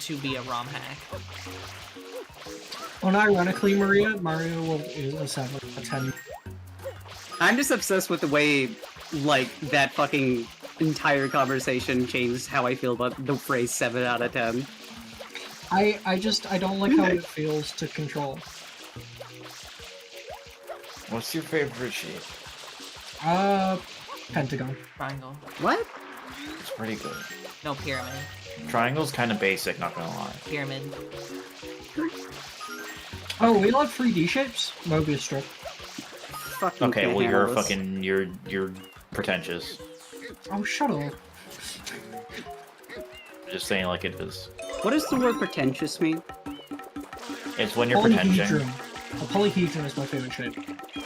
to be a ROM hack. Well, ironically, Mario World is a 7, a 10. I'm just obsessed with the way like that fucking entire conversation changed how I feel about the phrase 7 out of 10. I don't like how it feels to control. What's your favorite shape? Pentagon. Triangle. What? It's pretty good. No, pyramid. Triangle's kind of basic, not gonna lie. Pyramid. Oh, we like 3D shapes? Mobius strip. Fucking Okay, can't well handle you're this. fucking you're pretentious. Oh, shut up. Just saying like it is. What does the word pretentious mean? It's when you're pretending. Polyhedron. A polyhedron is my favorite shape.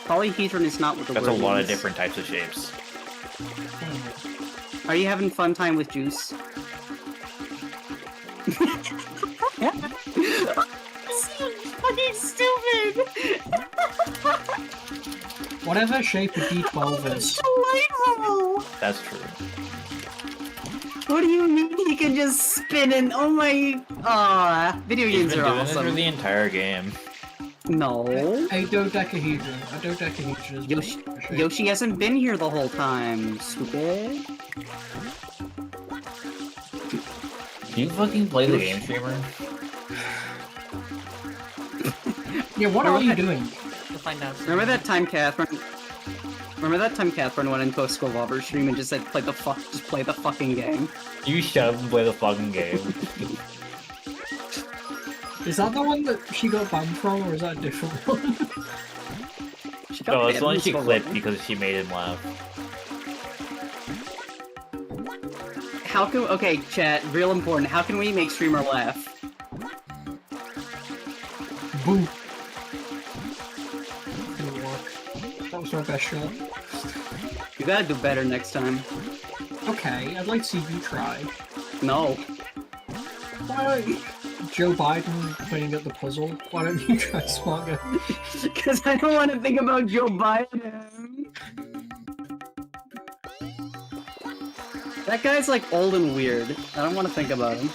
Polyhedron is not what the That's a word lot of means. different types of shapes. Are you having fun time with Juice? Fucking stupid! Whatever shape a D12 is. Delightful! That's true. What do you mean he can just spin and oh my video He's games been are doing this for awesome. the entire game. No. A dodecahedron. A dodecahedron is Yoshi, my favorite shape. Yoshi hasn't been here the whole time, stupid. Do you fucking play the game, streamer? Yeah, what are you doing? You'll find out soon. Remember that time Catherine went into a Squillover stream and just said play the fucking game. You shut up and play the fucking game. Is that the one that she got banned from, or is that a different one? She got No, it's banned the one from she Squillover. clipped because she made him laugh. How can okay, chat, real important, how can we make streamer laugh? Boo. Didn't work. That was my best shot. You gotta do better next time. Okay, I'd like to see you try. No. Why don't Joe Biden playing at the puzzle? Why don't you try Smart Guy? Because I don't want to think about Joe Biden. That guy's like old and weird. I don't want to think about him.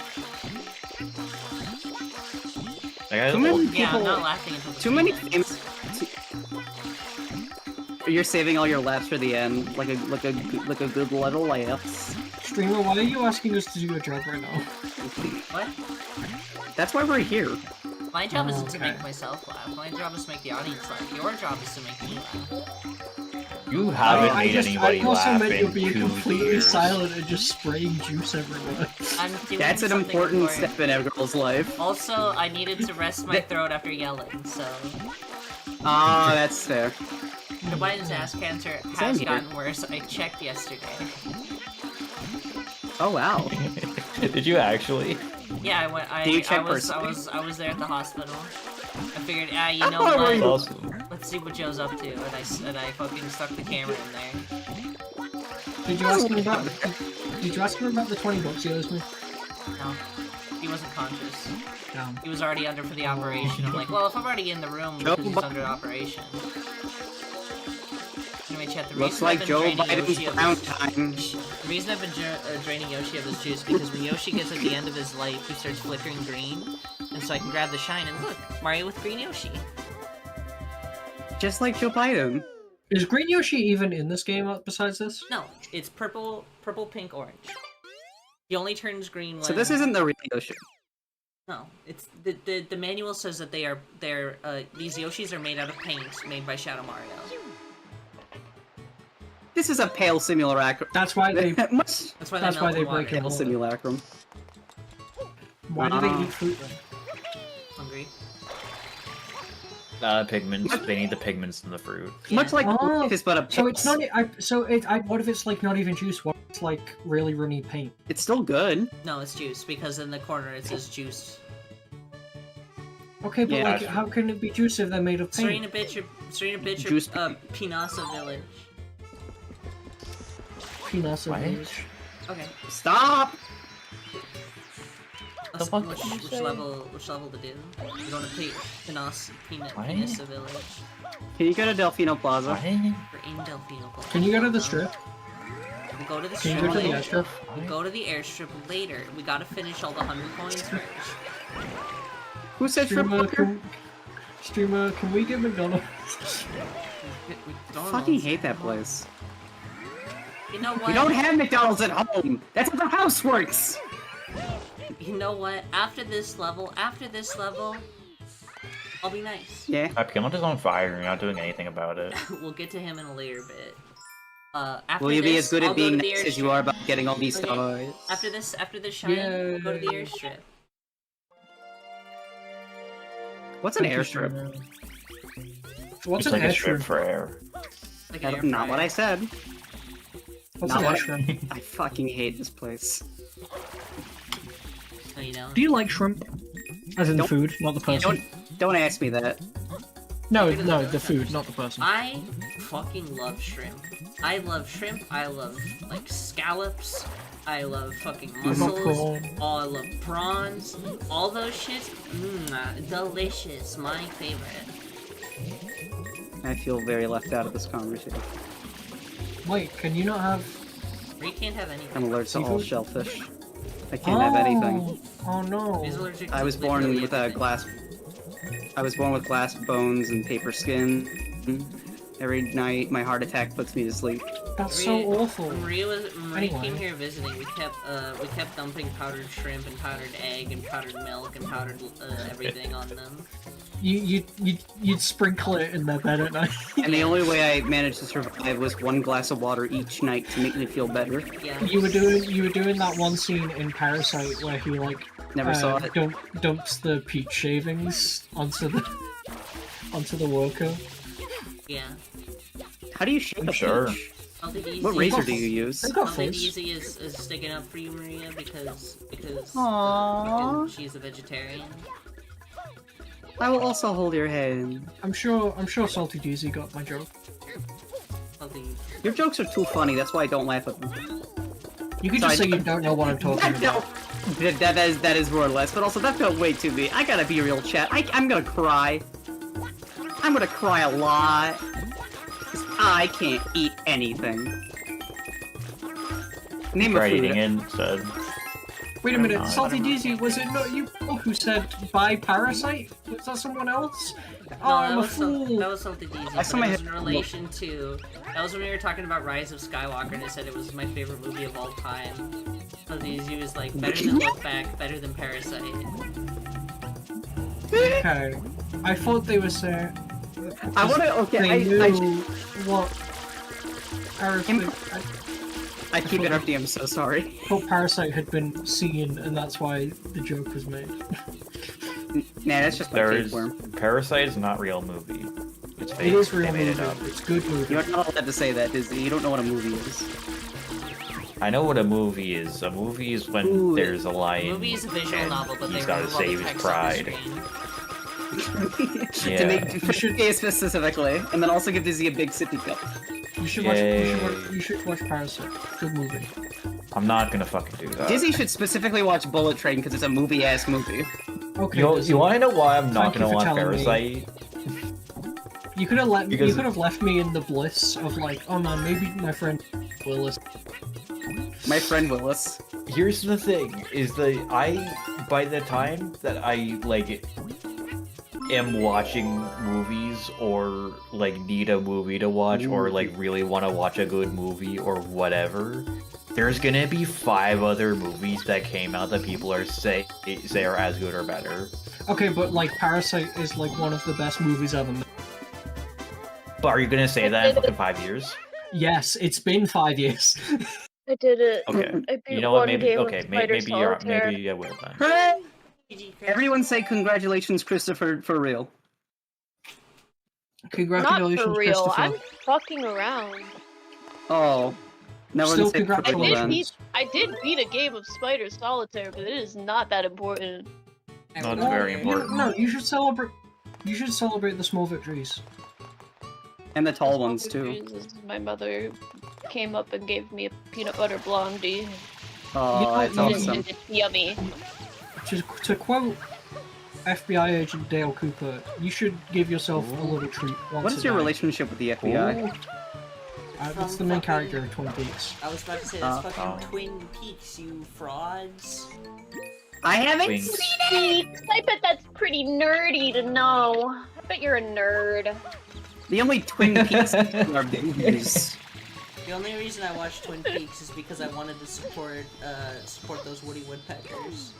That guy's Too many old. Yeah, I'm people- not laughing until the Too many stream famous. You're saving all your laughs for the end, like a good little laughs. Streamer, why are you asking us to do a job right now? ends. What? That's why we're here. My job isn't to Okay. make myself laugh. My job is to make the audience laugh. Your job is to make me laugh. You haven't I made just, anybody I also laugh meant you're in being 2 completely years. silent and just spraying juice everywhere. I'm doing That's an something important step in a girl's life. Also, I needed to rest my throat after yelling, so... Ah, that's fair. Joe Biden's ass cancer Same has here. gotten worse. I checked yesterday. Oh wow. Did you actually? Yeah, I went. Do you I check was there at the hospital. I figured, you know Oh, were what? you- Awesome. Let's see what Joe's up to, and I fucking stuck the camera in there. Did you ask him about? Did you ask him about the $20 he owes me? No, he wasn't conscious. Damn. He was already under for the operation. I'm like, well, if I'm already in the room Joe because he's under operation. Anyway, chat. The Looks reason I've like been Joe draining Biden's Yoshi of brown his- time. The reason I've been draining Yoshi of his juice because when Yoshi gets at the end of his life, he starts flickering green, and so I can grab the shine and look, Mario with green Yoshi. Just like Joe Biden. Is Green Yoshi even in this game besides this? No, it's purple, pink, orange. He only turns green when... So this isn't the real Yoshi. No, it's the manual says that these Yoshis are made out of paint made by Shadow Mario. This is a pale simulacrum. That's why they. Much That's why That's they why melt they in water. break it. pale simulacrum. Why do they eat fruit then? Hungry. Pigments. They need the pigments in the fruit. Much like Oh, life is but a So piss. it's not. What if it's like not even juice? What if it's like really runny paint? It's still good. No, it's juice because in the corner it says juice. Okay, but Yeah. like, how can it be juice if they're made of paint? Serena bitch, Juice Pinasa Village. Peanuts What? and village. Okay. Stop! Let's- fuck which, did you which say? level to do? We're going to Pinasa What? Village. Can you go to Delfino Plaza? What? We're in Delfino. Plaza. Can you go to the strip? We'll go to the Can you strip go to the later. airstrip? We'll go to the airstrip later. We gotta finish all the 100 coins first. Who said shrimp Streamer, burger? can we get McDonald's? I fucking hate that place. You know what? We don't have McDonald's at home! That's how the house works! You know what? After this level, I'll be nice. Yeah. My Pimont is on fire and you're not doing anything about it. We'll get to him in a later bit. After Will you be this, as good I'll at go to being the nice as airstrip. you are about getting all these Okay. stars? After this shine, we'll go to the airstrip. What's an airstrip? What's It's an like a strip airstrip? for air. Like an air Not what I fryer. said. What's Not an what- airstrip? I fucking hate this place. Oh, you know? Do you like shrimp? As in the Don't- food, not the person. Don't ask me that. No, the food, not the person. I fucking love shrimp. I love shrimp. I love like scallops. I love fucking What about mussels. prawn? Oh, I love prawns. All those shits. Delicious. My favorite. I feel very left out of this conversation. Wait, can you not have? We can't have anything. I'm allergic to all Seafood? shellfish. I can't have anything. Oh no. He's allergic to I was born literally with everything. I was born with glass bones and paper skin. Every night, my heart attack puts me to sleep. That's so Maria- awful. When Maria came Anyway. here visiting, we kept dumping powdered shrimp and powdered egg and powdered milk and powdered everything on them. You'd sprinkle it in their bed at night. And the only way I managed to survive was one glass of water each night to make me feel better. Yeah. You were doing that one scene in Parasite where he like Never saw it. dumps the peach shavings onto the worker. Yeah. How do you shape I'm a sure. peach? Something easy. What razor do you use? They've got Something fizz. easy is sticking up for you, Maria, because Aww. she's a vegetarian. I will also hold your hand. I'm sure Salty Deezy got my joke. Something. Your jokes are too funny, that's why I don't laugh at them. You could just Sorry. say you don't know what I'm talking No, about. that is more or less, but also that felt way too big. I gotta be real, chat. I'm gonna cry. I'm gonna cry a lot. 'Cause I can't eat anything. Name a Try food. eating it instead. Wait a minute, I Salty don't know. Deezy, was it not you who said buy Parasite? Was that someone else? No, Oh, I'm a that fool. was something easy. That's But it my was head- in relation to. That was when we were talking about Rise of Skywalker, and I said it was my favorite movie of all time. Something easy was like better than Look Back, better than Parasite. Okay. I thought they were saying I wanna. Okay, they knew I what Parasite. I keep interrupting. I'm so sorry. I thought Parasite had been seen, and that's why the joke was made. Nah, that's just my tapeworm. Parasite is not real movie. It's fake. It is real They made movie. it up. It's good movie. You're not allowed to say that, Disney. You don't know what a movie is. I know what a movie is. A movie is when Ooh. there's a lion. Movie is a visual and novel, but they he's gotta remove all the save his text off the pride. screen. To make for specifically, and then also give Disney a big sippy cup. You should watch Parasite. Good movie. I'm not gonna fucking do that. Disney should specifically watch Bullet Train because it's a movie-ass movie. Okay. You Disney. want to know why I'm not Thank you gonna for watch telling me. Parasite? You could have Because- left me in the bliss of like, oh man, maybe my friend Willis. My friend Willis. Here's the thing: is by the time that I like am watching movies or like need a movie to watch or like really want to watch a good movie or whatever, there's gonna be 5 other movies that came out that people are say are as good or better. Okay, but like Parasite is like one of the best movies ever made. But are you gonna say that in fucking 5 years? Yes, it's been 5 years. I did it. Okay. I beat You know what? one Maybe game of okay. Spider Maybe Solitaire. maybe I will then. Hooray! GG, Chris. Everyone say congratulations, Christopher, for real. Not Congratulations, for real. Christopher. I'm fucking around. Oh. No Still one say for congratulations. real then. I did beat a game of Spider Solitaire, but it is not that important. Not Well, very you- important. No, you should celebrate. You should celebrate the small victories. And the tall ones, too. My mother came up and gave me a peanut butter blondie. Oh, that's know, awesome. It's yummy. To quote FBI agent Dale Cooper, you should give yourself a little treat once What a is your day. relationship with the FBI? Ooh. It's the main character of Twin Peaks. I was about to say that's fucking Oh. Twin Peaks, you frauds. I haven't Wings. seen Peaks. I bet that's pretty nerdy to know. I bet you're a nerd. the only Twin Peaks are boobies. The only reason I watched Twin Peaks is because I wanted to support those Woody Woodpeckers.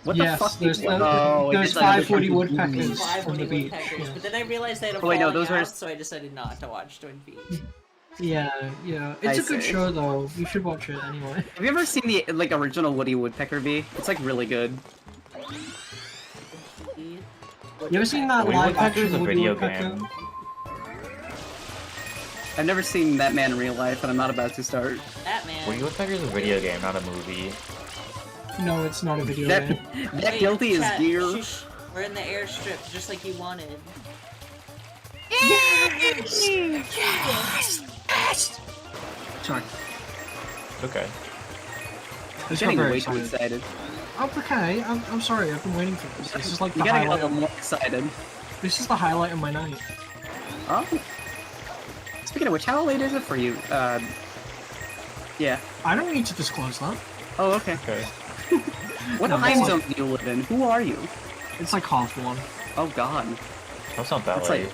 What Yes, the fuck? there's did you- Oh, there's it's like 5 Woody the Woodpeckers Five from Woody the beach. Woodpeckers, Yeah. but then I realized they had a Oh, wait, no, falling those are- out, so I decided not to watch Twin Peaks. Yeah. It's I a good see. show though. You should watch it anyway. Have you ever seen the like original Woody Woodpecker V? It's like really good. You ever seen that Woody live Woodpecker is action a Woody video Woodpecker? game. I've never seen that man in real life, and I'm not about to start. Batman. Woody Woodpecker is a video game, not a movie. No, it's not a video That game. that Wait, guilty is chat, gear. shush. We're in the airstrip, just like you wanted. Sorry. Okay. I'm It's getting very way too excited. excited. Oh, okay. I'm sorry. I've been waiting for this. This is like You the gotta get a highlight. little more excited. This is the highlight of my night. Oh. Speaking of which, how late is it for you? Yeah. I don't need to disclose that. Oh, okay. Okay. What No, time it's zone do you live in? Who are you? It's like 1:30. Oh God. That's not that That's late.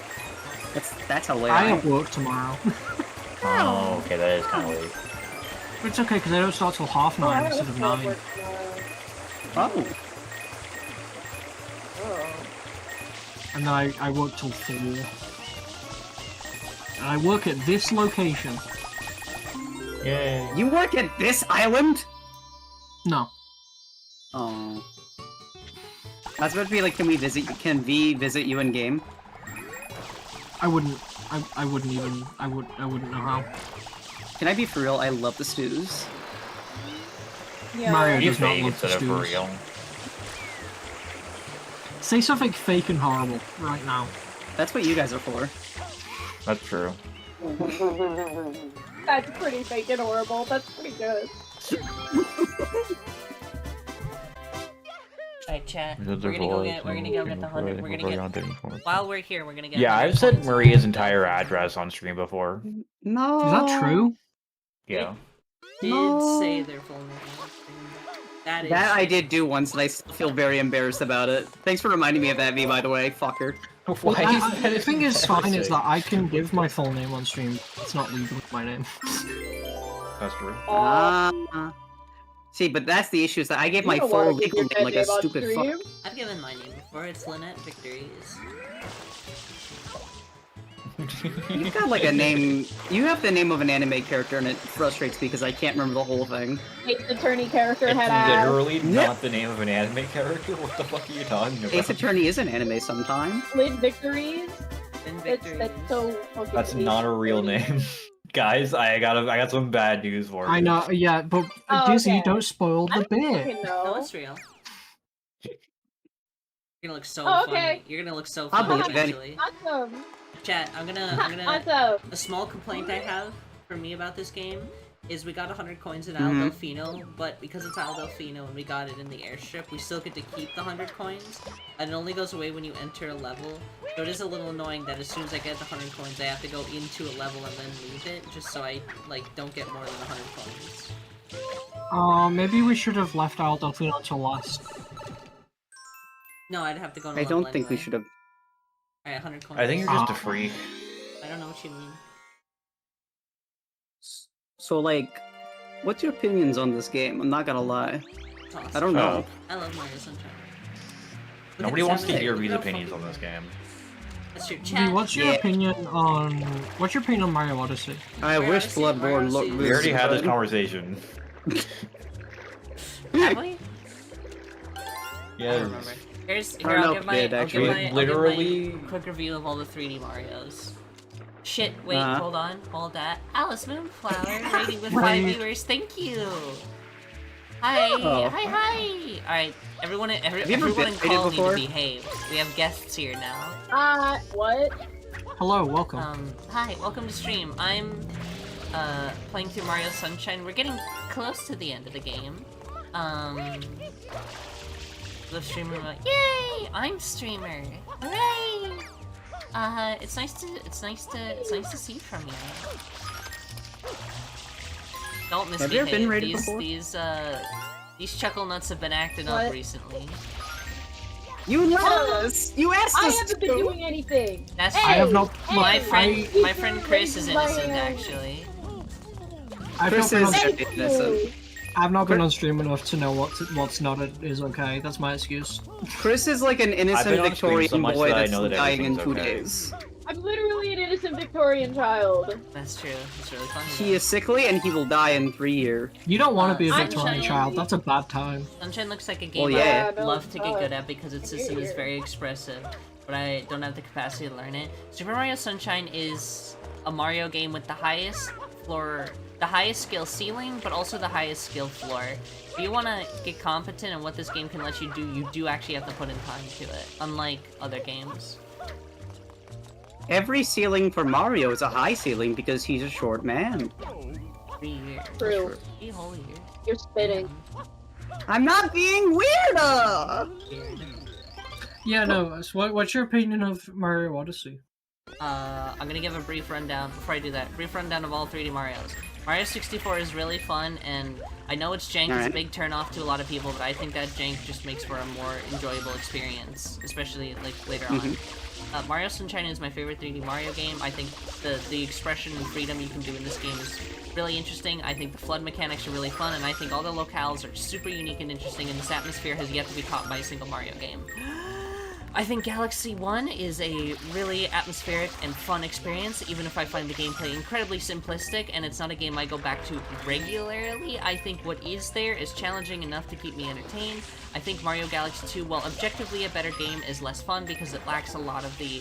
like that's how late I I am. have work tomorrow. Oh, okay, that is kind of late. But it's okay because I don't start till 9:30 instead of 9. Oh. And then I work till 4. And I work at this location. Yay. You work at this island? No. Oh. I was about to be like, can we visit you in game? I wouldn't. I wouldn't even. I wouldn't know how. Can I be for real? I love the stews. Mario Be does not fake love the instead of for stews. real. Say something fake and horrible right now. That's what you guys are for. That's true. That's pretty fake and horrible. That's pretty good. Alright, chat. We're gonna go get the 100. We're gonna get. While we're here, we're gonna get. Yeah, 100 I've said points. Maria's entire address on stream before. No. Is that true? Yeah. Did No. say their full name. That is. That I did do once, and I still feel very embarrassed about it. Thanks for reminding me of that, V, by the way. Fucker. Why is that The thing is fine is embarrassing? that I can give my full name on stream. It's not legal with my name. That's true. See, but that's the issue, is that I gave You my don't full wanna give legal your name like a name on stupid fuck. stream. I've given my name before. It's Lynette Victories. You've got like a name. You have the name of an anime character, and it frustrates me because I can't remember the whole thing. Ace Attorney character It's had ass. literally not the name of an anime character. What the fuck are you talking about? Ace Attorney is an anime sometimes. Lid Victories. Then That's victory. so fucking. That's Ace not a real Attorney. name. Guys, I got some bad news for you. I know, yeah, but Oh, Dizzy, okay. don't spoil I the don't bit. fucking No, know. it's real. You're gonna look so Oh, funny. okay. You're gonna look so I'll funny believe it. eventually. Awesome. Chat, I'm gonna Awesome. a small complaint I have for me about this game is we got 100 coins in Mhm. Al Delfino, but because it's Al Delfino and we got it in the airstrip, we still get to keep the 100 coins, and it only goes away when you enter a level. So it is a little annoying that as soon as I get the 100 coins, I have to go into a level and then leave it, just so I, like, don't get more than 100 coins. Maybe we should have left Al Delfino till last. No, I'd have to go in a I level don't think we anyway. should have. Alright, 100 coins. I think you're just a freak. I don't know what you mean. So like, what's your opinions on this game? I'm not gonna lie. It's awesome. I don't know. I love Mario Sunshine. Look Nobody at the wants to sound hear effect. V's Look how opinions on fucking- this game. That's your V, chat. what's your Yeah. opinion on Mario Odyssey? I Mario wish Odyssey- Bloodborne Mario looked Odyssey- We this already had this good. conversation. Have we? I Yeah. don't remember. Here's, I here, don't know I'll if give my, it did, I'll actually. give my, I'll give Literally- my quick review of all the 3D Marios. Shit, wait, Uh-huh. hold on, hold that. Alice Moonflower, rating with 5 Right. viewers, thank you! Hi, Oh. hi! Alright, everyone, you ever everyone been in rated call need to before? behave. We have guests here now. What? Hello, welcome. Hi, welcome to stream. I'm, playing through Mario Sunshine. We're getting close to the end of the game. The streamer like, yay! I'm streamer! Hooray! It's nice to see from you. Don't Have you ever been misbehave. rated before? These chuckle nuts have been acting up What? recently. You let us. You asked I us haven't been to. doing anything. That's Hey, I have not. hey, my I- friend Chris is Raising my innocent hand. actually. I've Chris not been on, is- Thank innocent. you. I've not been on stream enough to know what's not is okay. That's my excuse. Chris is like an I've innocent been on stream Victorian so much boy that I that's know that dying in everything's 2 okay. days. I'm literally an innocent Victorian child. That's true. It's really funny. He is sickly and he will die in 3 years. You don't want to be a I'm Victorian trying- child. That's a bad time. Sunshine looks like a game Well, yeah. I'd no, love it's to get not. good at because its system is very expressive, but I don't have the capacity to learn it. Super Mario Sunshine is a Mario game with the highest skill ceiling, but also the highest skill floor. If you want to get competent in what this game can let you do actually have to put in time to it, unlike other games. Every ceiling for Mario is a high ceiling because he's a short man. 3 years. True. 3 whole years. You're spitting. I'm not being weirder! Yeah, no. So what's your opinion of Mario Odyssey? I'm gonna give a brief rundown before I do that. Brief rundown of all 3D Marios. Mario 64 is really fun, and I know it's jank, it's a Alright. big turn off to a lot of people, but I think that jank just makes for a more enjoyable experience, especially like later on. Mario Sunshine is my favorite 3D Mario game. I think the expression and freedom you can do in this game is really interesting. I think the flood mechanics are really fun, and I think all the locales are super unique and interesting, and this atmosphere has yet to be taught by a single Mario game. I think Galaxy 1 is a really atmospheric and fun experience, even if I find the gameplay incredibly simplistic, and it's not a game I go back to regularly. I think what is there is challenging enough to keep me entertained. I think Mario Galaxy 2, while objectively a better game, is less fun because it lacks a lot of the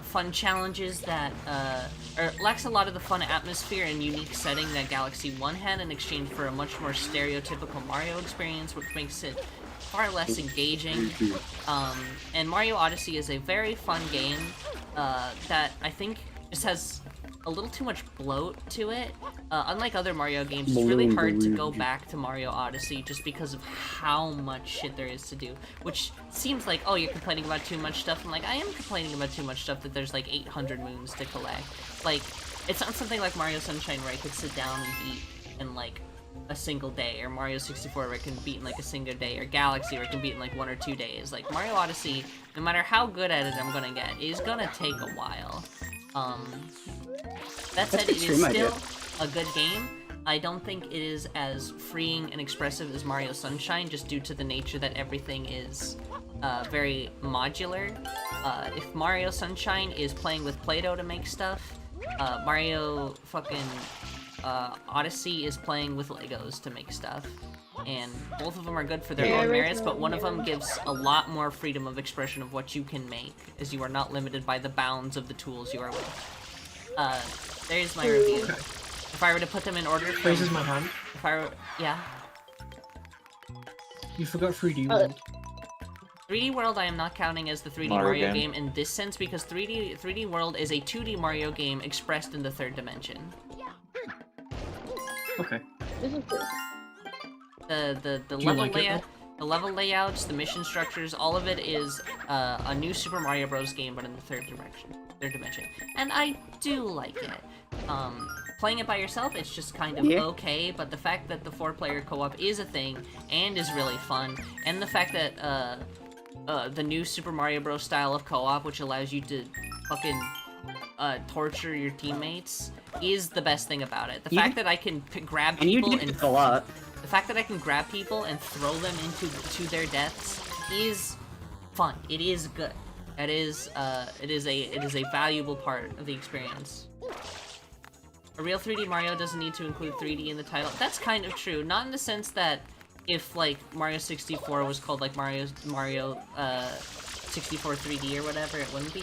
fun challenges that, or lacks a lot of the fun atmosphere and unique setting that Galaxy 1 had in exchange for a much more stereotypical Mario experience, which makes it far less engaging. And Mario Odyssey is a very fun game that I think just has a little too much bloat to it. Unlike other Mario games, it's really hard to go back to Mario Odyssey just because of how much shit there is to do. Which seems like, oh, you're complaining about too much stuff. I'm like, I am complaining about too much stuff that there's like 800 moons to collect. Like, it's not something like Mario Sunshine where I could sit down and beat in like a single day, or Mario 64 where it can beat in like a single day, or Galaxy where it can beat in like 1 or 2 days. Like, Mario Odyssey, no matter how good at it I'm gonna get, is gonna take a while. That said, it is still a good game. I don't think it is as freeing and expressive as Mario Sunshine, just due to the nature that everything is very modular. If Mario Sunshine is playing with Play-Doh to make stuff, Mario fucking Odyssey is playing with Legos to make stuff. And both of them are good for their own merits, but one of them gives a lot more freedom of expression of what you can make, as you are not limited by the bounds of the tools you are with. There's my review. Okay. If I were to put them in order from... Raises my hand. If I were... Yeah. You forgot 3D World. 3D World I am not counting as the 3D Mario game in this sense, because 3D World is a 2D Mario game expressed in the third dimension. Okay. This is true. The you level like it, layout, the level layouts, the mission structures, all of it is a new Super Mario Bros. Game, but in the third dimension. And I do like it. Playing it by yourself, it's just kind of okay, but the fact that the 4-player co-op is a thing and is really fun, and the fact that the new Super Mario Bros. Style of co-op, which allows you to fucking torture your teammates, is the best thing about it. The fact that I can grab people and a lot. The fact that I can grab people and throw them to their deaths is fun. It is good. It is a valuable part of the experience. A real 3D Mario doesn't need to include 3D in the title. That's kind of true. Not in the sense that if like Mario 64 was called like Mario 64 3D or whatever, it wouldn't be.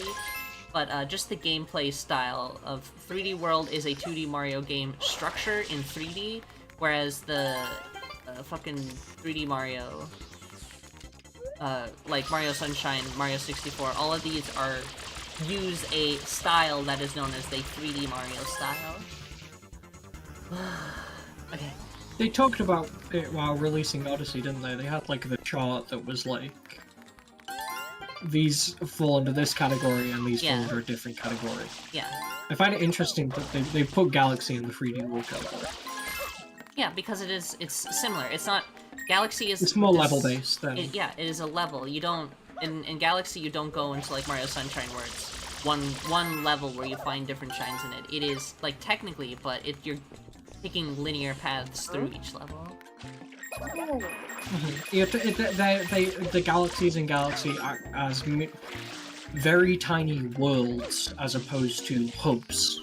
But just the gameplay style of 3D World is a 2D Mario game structure in 3D, whereas the fucking 3D Mario, like Mario Sunshine, Mario 64, all of these use a style that is known as the 3D Mario style. Okay. They talked about it while releasing Odyssey, didn't they? They had like the chart that was like, these fall under this category and these fall under a different category. Yeah. I find it interesting that they put Galaxy in the 3D World category. Yeah, because it's similar. It's not... Galaxy is... It's more level-based then. Yeah, it is a level. You don't... In Galaxy, you don't go into, like, Mario Sunshine, where it's one level where you find different shines in it. It is, like, technically, but you're taking linear paths through each level. You have to, the galaxies in Galaxy act as very tiny worlds as opposed to hubs.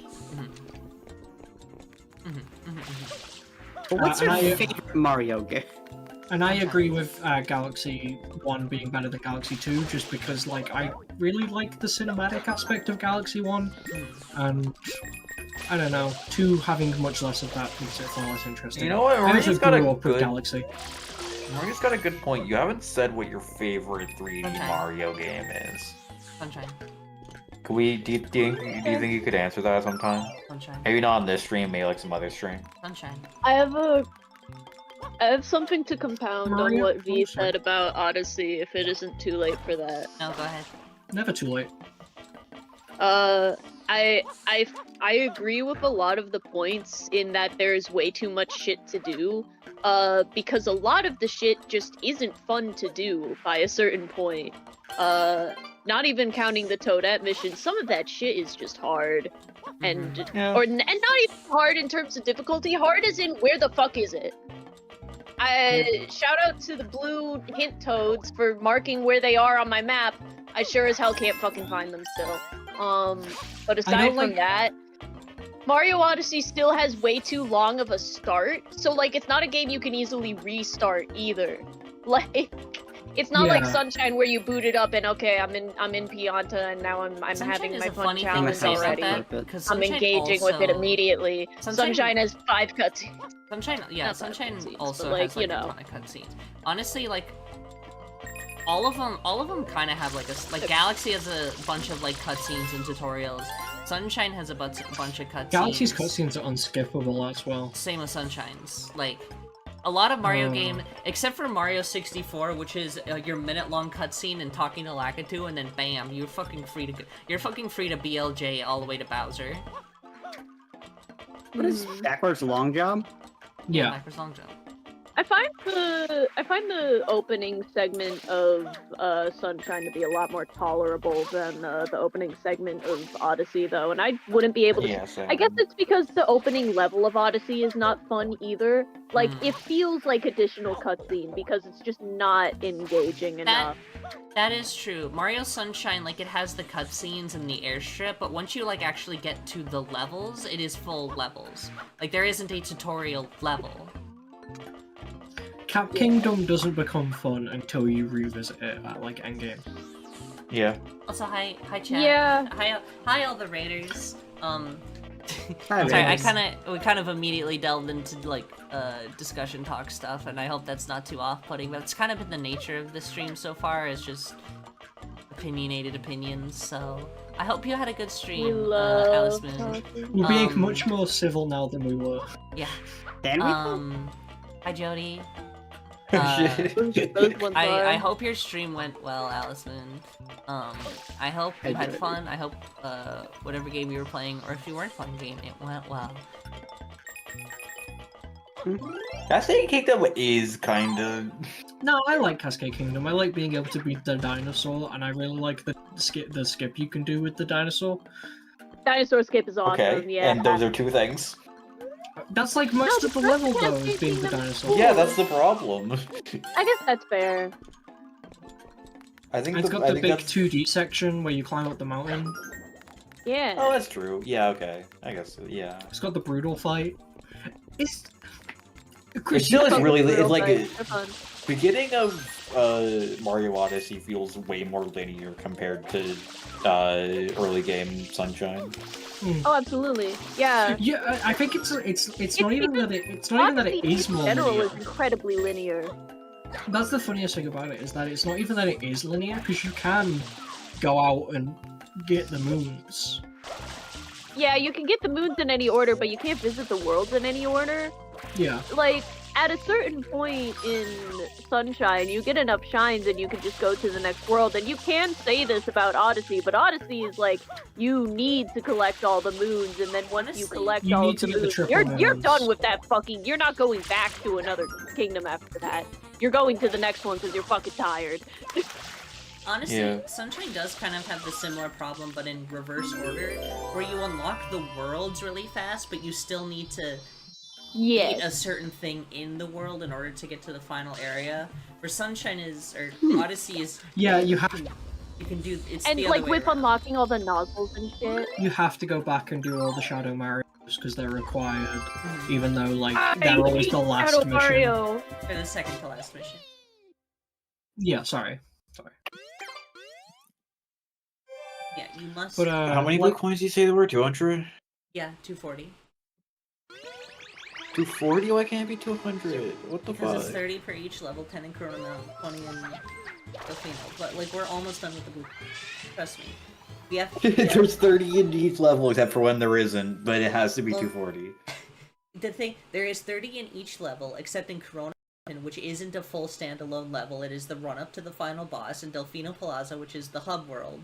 What's your favorite Mario game? And I agree with Galaxy 1 being better than Galaxy 2, just because, like, I really like the cinematic aspect of Galaxy 1, and I don't know, 2 having much less of that makes it far less interesting. You know what? I also Mario's got grew a up with good... Galaxy. Mario's got a good point. You haven't said what your favorite 3D Okay. Mario game is. Sunshine. Could we? Do you think you could answer that sometime? Sunshine. Maybe not on this stream, maybe like some other stream. Sunshine. I have something to compound on Mario? what V Oh, sorry. said about Odyssey, if it isn't too late for that. No, go ahead. Never too late. I agree with a lot of the points in that there's way too much shit to do, because a lot of the shit just isn't fun to do by a certain point. Not even counting the Toadette mission, some of that shit is just hard. And and not even hard in terms of difficulty, hard as in where the fuck is it? Shout out to the blue hint toads for marking where they are on my map. I sure as hell can't fucking find them still. But aside from that, Mario Odyssey still has way too long of a start, so like it's not a game you can easily restart either. Like it's not like Sunshine where you boot it up and okay, I'm in Pianta and now I'm having my fun challenge already. I'm engaging with it immediately. Sunshine has 5 cutscenes. Sunshine also like, has like a ton of cutscenes. Honestly, like all of them kind of have like Galaxy has a bunch of like cutscenes and tutorials. Sunshine has a bunch of cutscenes. Galaxy's cutscenes are unskippable as well. Same with Sunshine's. Like a lot of Mario game, except for Mario 64, which is your minute-long cutscene and talking to Lakitu, and then bam, you're fucking free to BLJ all the way to Bowser. What is backwards long jump? Yeah. Backwards long jump. I find the opening segment of Sunshine to be a lot more tolerable than the opening segment of Odyssey, though, and I wouldn't be able to. Yeah, same. I guess it's because the opening level of Odyssey is not fun either. Like it feels like additional cutscene because it's just not engaging enough. That is true. Mario Sunshine, like, it has the cutscenes and the airstrip, but once you, like, actually get to the levels, it is full levels. Like, there isn't a tutorial level. Cap Kingdom doesn't become fun until you revisit it at, like, endgame. Yeah. Also, hi chat. Yeah. Hi all the raiders. Hi, I'm sorry, Raiders. we kind of immediately delved into, like, discussion talk stuff, and I hope that's not too off-putting, but it's kind of been the nature of the stream so far, is just opinionated opinions, so I hope you had a good We stream, love Alice Moon. talking. We're being Um, much more civil now than we were. Yeah. Can we? Hi Jody. Shit. Those ones are. I hope your stream went well, Alice Moon. I hope you had fun. I hope whatever game you were playing, or if you weren't playing a game, it went well. Cascade Kingdom is kind of. No, I like Cascade Kingdom. I like being able to beat the dinosaur, and I really like the skip you can do with the dinosaur. Dinosaur skip is awesome. Okay, Yeah. and those are two things. That's like most No, of the that's level though, is Cascade being the Kingdom. dinosaur. Yeah, that's the problem. I guess that's fair. I think And it's got I the think big that's... 2D section where you climb up the mountain. Yeah. Oh, that's true. Yeah, okay. I guess so, yeah. It's got the brutal fight. It's It Chris, still you is got- really Brutal it's like fights are fun. beginning of Mario Odyssey feels way more linear compared to early game Sunshine. Oh, absolutely. Yeah. Yeah, I think it's not It's even that it's not even that it Odyssey is more in general linear. is incredibly linear. That's the funniest thing about it, is that it's not even that it is linear, because you can go out and get the moons. Yeah, you can get the moons in any order, but you can't visit the worlds in any order. Yeah. Like, at a certain point in Sunshine, you get enough shines and you can just go to the next world. And you can say this about Odyssey, but Odyssey is like, you need to collect all the moons, and then once you Honestly, collect you all need of to the get the moons, triple you're moons. done with that fucking. You're not going back to another kingdom after that. You're going to the next one because you're fucking tired. Honestly, Yeah. Sunshine does kind of have the similar problem, but in reverse order, where you unlock the worlds really fast, but you still need to beat a Yes. certain thing in the world in order to get to the final area. Where Sunshine is, or Odyssey is, Yeah, you have you can do it's And the like other way with around. unlocking all the nozzles and shit. to go back and do all the Shadow Marios because they're required, Mhm. even though like I they're always hate the last Shadow mission. Mario. For the second to last mission. Yeah, sorry. Yeah, you must. But How many like, blue coins do you say there were? 200? Yeah, 240. 240? Why can't it be 200? What the Because it's fuck? 30 per each level, 10 in Chrono Mountain, 20 in Delfino. But like, we're almost done with the blue. Trust me. We have. There's 30 in each level except for when there isn't, but it has to be Well, 240. The thing, there is 30 in each level, except in Corona Mountain, which isn't a full standalone level. It is the run-up to the final boss, and Delfino Plaza, which is the hub world.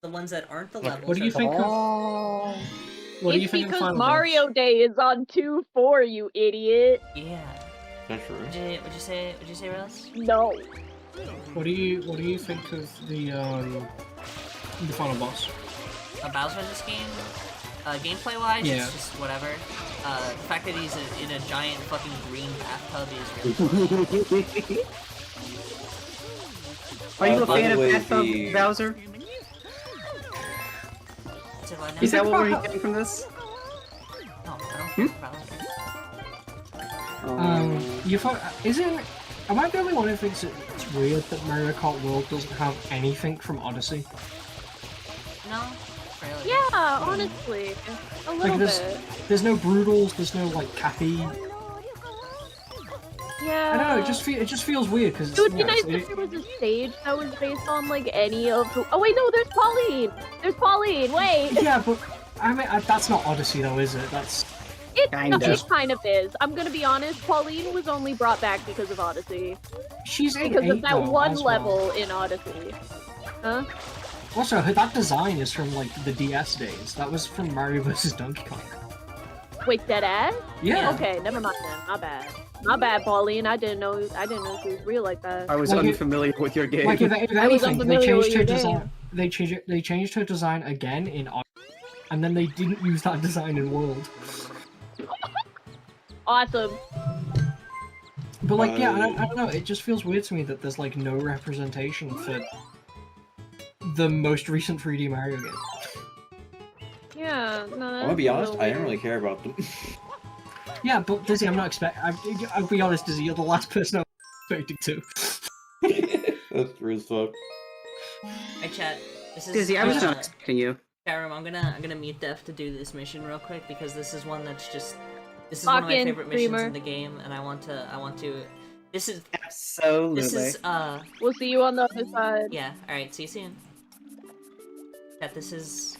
The ones that aren't the levels. what do you are think of? What do you It's think of because Final Mario Boss? Day is on 2/4, you idiot. Yeah. That's true. Would you say, Rose? No. What do you think of the Final Boss? Bowser in this game, gameplay-wise, Yeah. it's just whatever. The fact that he's in a giant fucking green bathtub is really funny. Are you a by fan the of way, Bathtub the- Bowser? So what now? Is that what we're getting from this? No, I don't care about it. You thought isn't? Am I the only one who thinks it's weird that Mario Kart World doesn't have anything from Odyssey? No? Really? Yeah, honestly. A little there's- bit. There's no Brutals. There's no like Cappy. Yeah. I don't know. It just feels weird because It would be nice if there was a stage that was based on like any of the. Oh wait, no, there's Pauline. There's Pauline. Wait, yeah, but I mean that's not Odyssey though, is it? That's it Kinda. kind of is. I'm gonna be honest. Pauline was only brought back because of Odyssey, she's in because of 8 that though, one as well. level in Odyssey. Huh? Also, that design is from like the DS days. That was from Mario vs Donkey Kong. Wait, dead ass? Yeah. Okay, never mind then. My bad. My bad, Pauline. I didn't know she was real like that. I was Like, unfamiliar with your game. Like if I was anything, they unfamiliar with changed your her game. design. They changed her design again in Odyssey, and then they didn't use that design in World. Awesome. But like, yeah, I don't know. It just feels weird to me that there's like no representation for the most recent 3D Mario game. Yeah, no, I'm gonna be honest, I didn't really care about them. Yeah, but Dizzy, I'm not expect. I'll be honest, Dizzy, you're the last person I was expecting to. That's true as fuck. Hi, chat. This is Dizzy, I was not expecting you. chat room. I'm gonna mute Def to do this mission real quick because this is one that's just this is one of my Fucking favorite missions streamer. in the game, and I want to. This is Absolutely. this is We'll see you on the other side. yeah. All right, see you soon. Chat. This is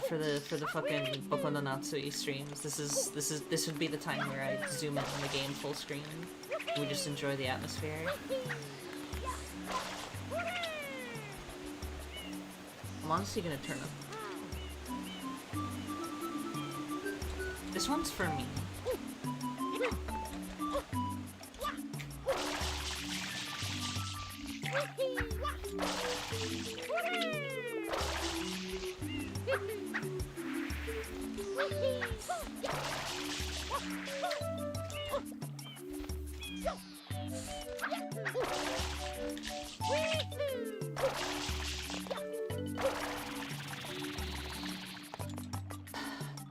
for the fucking Boku no Natsui streams. This would be the time where I zoom in on the game full screen. And we just enjoy the atmosphere. I'm honestly gonna turn up. This one's for me.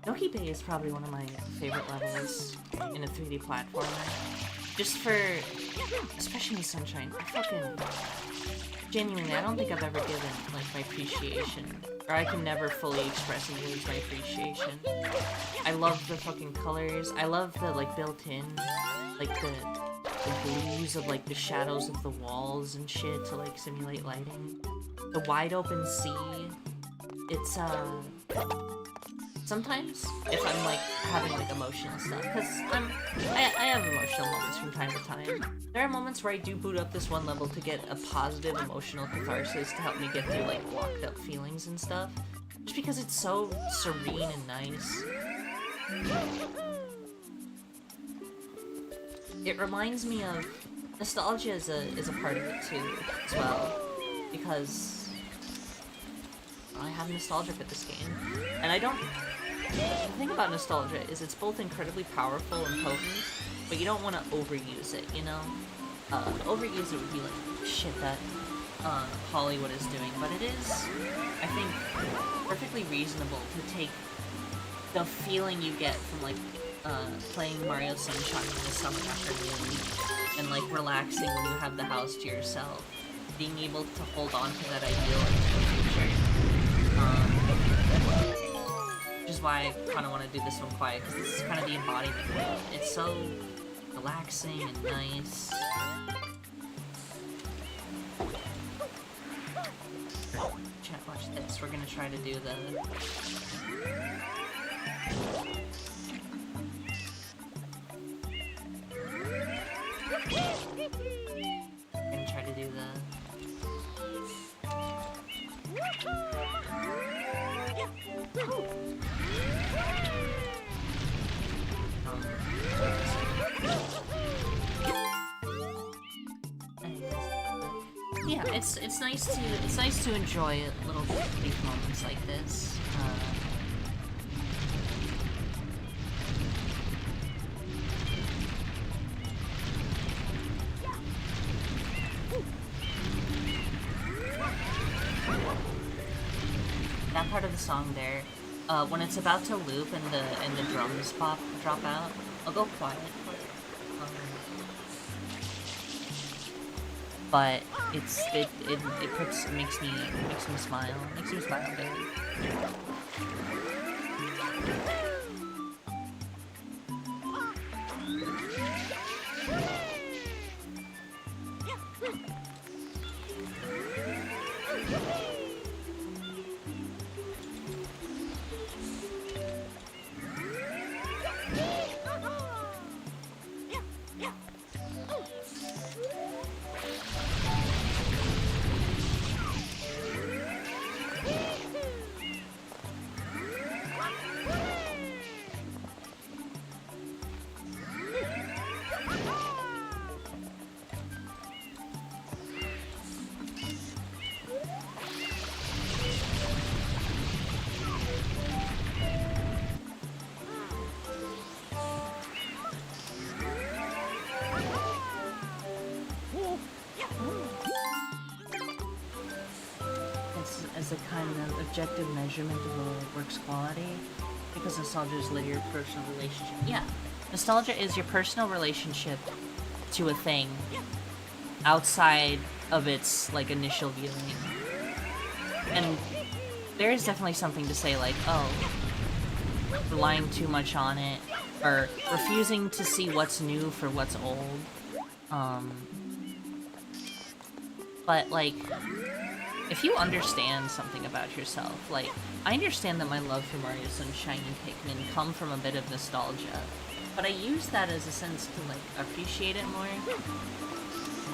Noki Bay is probably one of my favorite levels in a 3D platformer. Just for, especially in Sunshine, genuinely, I don't think I've ever given, like, my appreciation, or I can never fully express in words my appreciation. I love the fucking colors, I love the, like, built-in, like, the blues of, like, the shadows of the walls and shit to, like, simulate lighting. The wide-open sea, it's, sometimes, if I'm, like, having, like, emotional stuff, because I have emotional moments from time to time. There are moments where I do boot up this one level to get a positive emotional catharsis to help me get through, like, locked up feelings and stuff. Just because it's so serene and nice. It reminds me of... Nostalgia is a part of it, too, as well. Because... I have nostalgia for this game. And I don't... The thing about nostalgia is it's both incredibly powerful and potent, but you don't want to overuse it, you know? Overuse it would be like shit that Hollywood is doing, but it is, I think, perfectly reasonable to take the feeling you get from, like, playing Mario Sunshine in the summer afternoon, and, like, relaxing when you have the house to yourself, being able to hold on to that ideal into the future. Which is why I kind of want to do this one quiet, because this is kind of the embodiment of it. It's so relaxing and nice. Chat, watch this. We're gonna try to do the... We're gonna try to do the... Yeah, it's nice to enjoy little brief moments like this. That part of the song there, when it's about to loop and the drums drop out, I'll go quiet. But it makes me smile. Makes me smile, baby. as a kind of objective measurement of a work's quality, because nostalgia is like your personal relationship. Yeah, nostalgia is your personal relationship to a thing outside of its like initial viewing. And there is definitely something to say like, oh, relying too much on it, or refusing to see what's new for what's old. But like, if you understand something about yourself, like, I understand that my love for Mario Sunshine and Pikmin come from a bit of nostalgia, but I use that as a sense to like appreciate it more.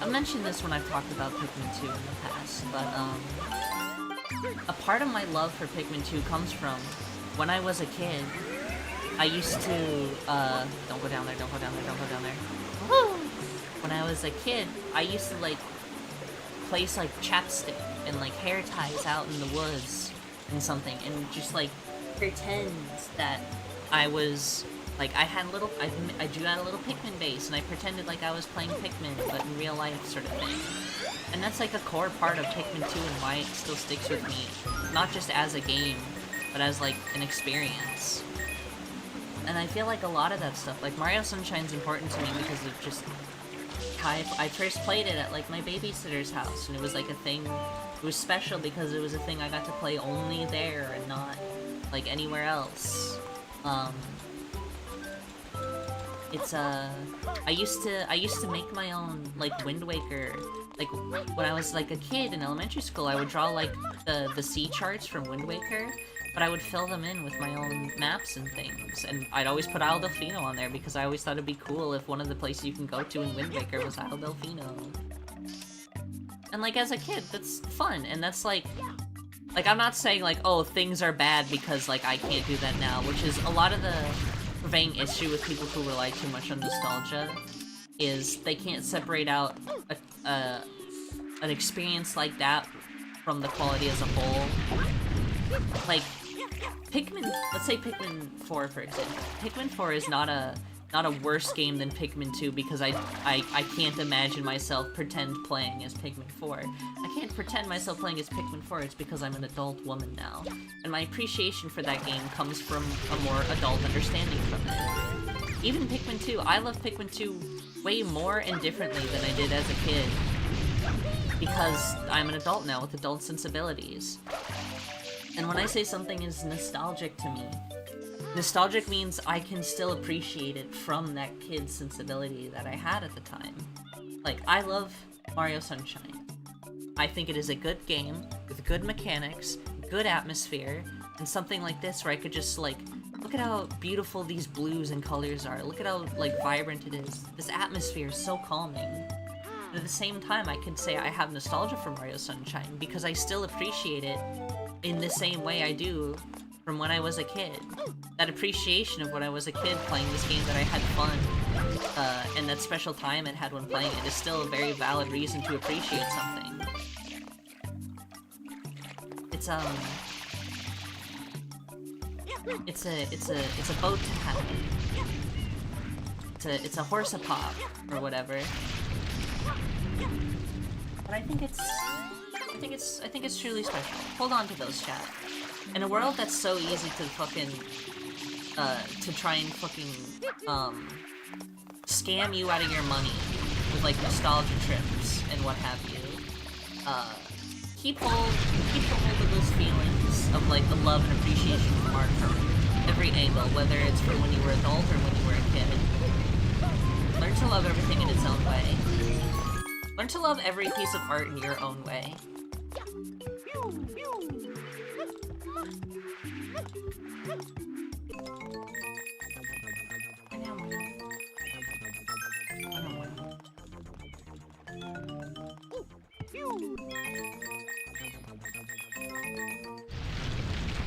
I've mentioned this when I've talked about Pikmin 2 in the past, but a part of my love for Pikmin 2 comes from when I was a kid. I used to, don't go down there, don't go down there, don't go down there. Woo! When I was a kid, I used to, like, place, like, chapstick and, like, hair ties out in the woods and something, and just, like, pretend that I was, like, I drew out a little Pikmin base, and I pretended like I was playing Pikmin, but in real life sort of thing. And that's, like, a core part of Pikmin 2 and why it still sticks with me. Not just as a game, but as, like, an experience. And I feel like a lot of that stuff, like Mario Sunshine's important to me because of just I first played it at like my babysitter's house, and it was like a thing, it was special because it was a thing I got to play only there and not like anywhere else. It's I used to make my own like Wind Waker. Like when I was like a kid in elementary school, I would draw like the sea charts from Wind Waker. But I would fill them in with my own maps and things, and I'd always put Isle Delfino on there because I always thought it'd be cool if one of the places you can go to in Wind Waker was Isle Delfino. And like as a kid, that's fun, and that's like I'm not saying like, oh, things are bad because like I can't do that now, which is a lot of the prevailing issue with people who rely too much on nostalgia, is they can't separate out an experience like that from the quality as a whole. Like, Pikmin, let's say Pikmin 4 for example. Pikmin 4 is not a worse game than Pikmin 2 because I can't imagine myself pretend playing as Pikmin 4. I can't pretend myself playing as Pikmin 4, it's because I'm an adult woman now. And my appreciation for that game comes from a more adult understanding from it. Even Pikmin 2, I love Pikmin 2 way more and differently than I did as a kid. Because I'm an adult now with adult sensibilities. And when I say something is nostalgic to me, nostalgic means I can still appreciate it from that kid's sensibility that I had at the time. Like, I love Mario Sunshine. I think it is a good game, with good mechanics, good atmosphere, and something like this where I could just, like, look at how beautiful these blues and colors are, look at how, like, vibrant it is. This atmosphere is so calming. But at the same time, I can say I have nostalgia for Mario Sunshine because I still appreciate it in the same way I do from when I was a kid. That appreciation of when I was a kid playing this game that I had fun, and that special time it had when playing it is still a very valid reason to appreciate something. It's a boat to have. It's a horse a pop or whatever. But I think it's truly special. Hold on to those, chat. In a world that's so easy to fucking to try and fucking scam you out of your money with like nostalgia trips and what have you, keep hold of those feelings of like the love and appreciation from art from every angle, whether it's from when you were an adult or when you were a kid. Learn to love everything in its own way. Learn to love every piece of art in your own way.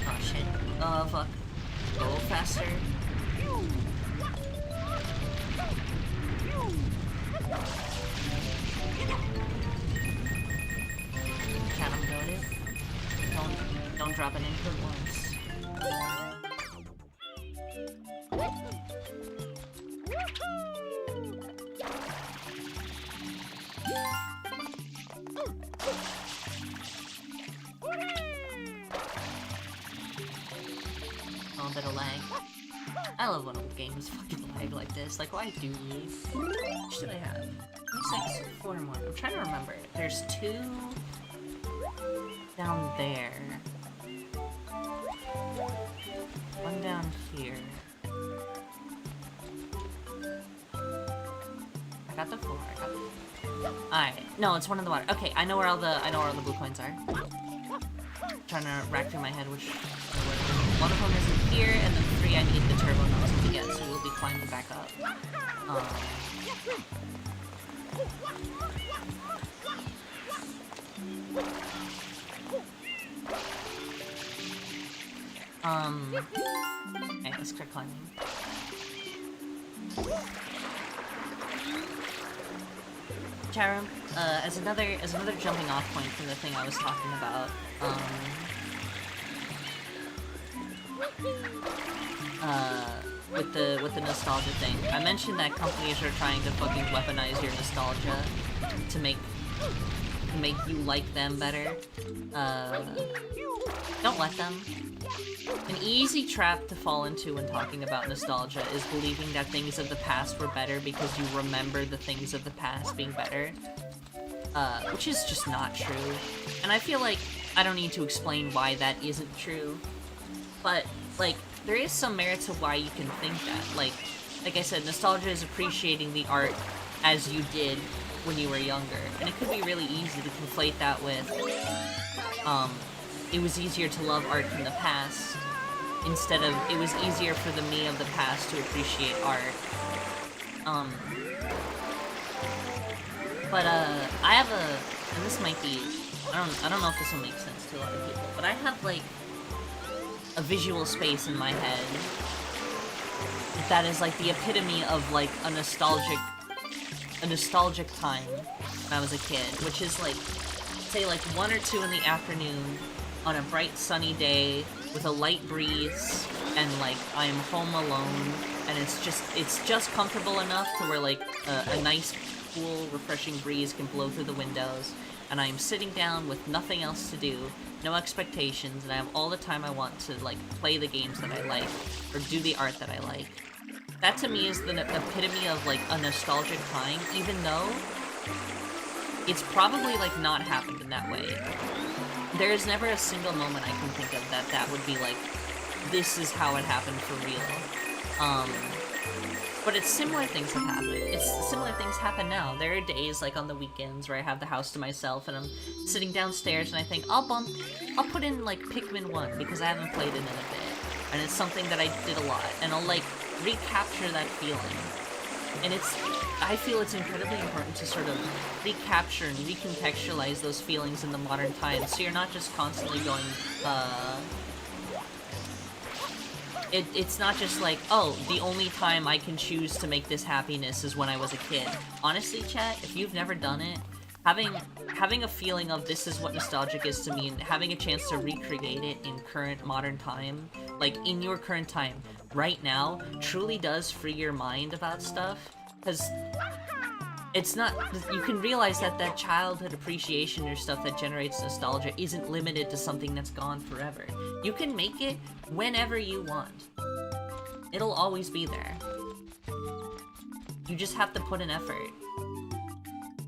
Oh shit. Oh fuck. Go faster. Cat, I'm goaded. Don't drop an input once. bit of lag. I love when old games fucking lag like this. Like, why do we? What should I have? There's like 4 more. I'm trying to remember. There's 2 down there. 1 down here. I got the 4. I got the 4. Alright. No, it's one in the water. Okay, I know where all the blue coins are. I'm trying to rack through my head which one of them is in here, and then 3 I need the turbo nozzle to get, so we'll be climbing back up. Okay, let's start climbing. Chat room, as another jumping off point from the thing I was talking about, with the nostalgia thing, I mentioned that companies are trying to fucking weaponize your nostalgia to make you like them better. Don't let them. An easy trap to fall into when talking about nostalgia is believing that things of the past were better because you remember the things of the past being better. Which is just not true. And I feel like I don't need to explain why that isn't true. But, like, there is some merit to why you can think that. Like I said, nostalgia is appreciating the art as you did when you were younger. And it could be really easy to conflate that with, it was easier to love art from the past, instead of it was easier for the me of the past to appreciate art. But I have and this might be, I don't know if this will make sense to a lot of people, but I have like a visual space in my head that is like the epitome of like a nostalgic time when I was a kid, which is like, say like 1 or 2 in the afternoon on a bright sunny day with a light breeze, and like I'm home alone, and it's just comfortable enough to where like a nice cool refreshing breeze can blow through the windows, and I'm sitting down with nothing else to do, no expectations, and I have all the time I want to like play the games that I like or do the art that I like. That to me is the epitome of like a nostalgic time, even though it's probably like not happened in that way. There is never a single moment I can think of that would be like, this is how it happened for real. But it's similar things have happened. Similar things happen now. There are days, like on the weekends, where I have the house to myself and I'm sitting downstairs and I think, I'll put in like Pikmin 1 because I haven't played it in a bit. And it's something that I did a lot, and I'll like recapture that feeling. And I feel it's incredibly important to sort of recapture and recontextualize those feelings in the modern times, so you're not just constantly going, It's not just like, oh, the only time I can choose to make this happiness is when I was a kid. Honestly, chat, if you've never done it, having a feeling of this is what nostalgic is to me, and having a chance to recreate it in current modern time, like in your current time, right now, truly does free your mind about stuff, because it's not, you can realize that childhood appreciation or stuff that generates nostalgia isn't limited to something that's gone forever. You can make it whenever you want. It'll always be there. You just have to put in effort.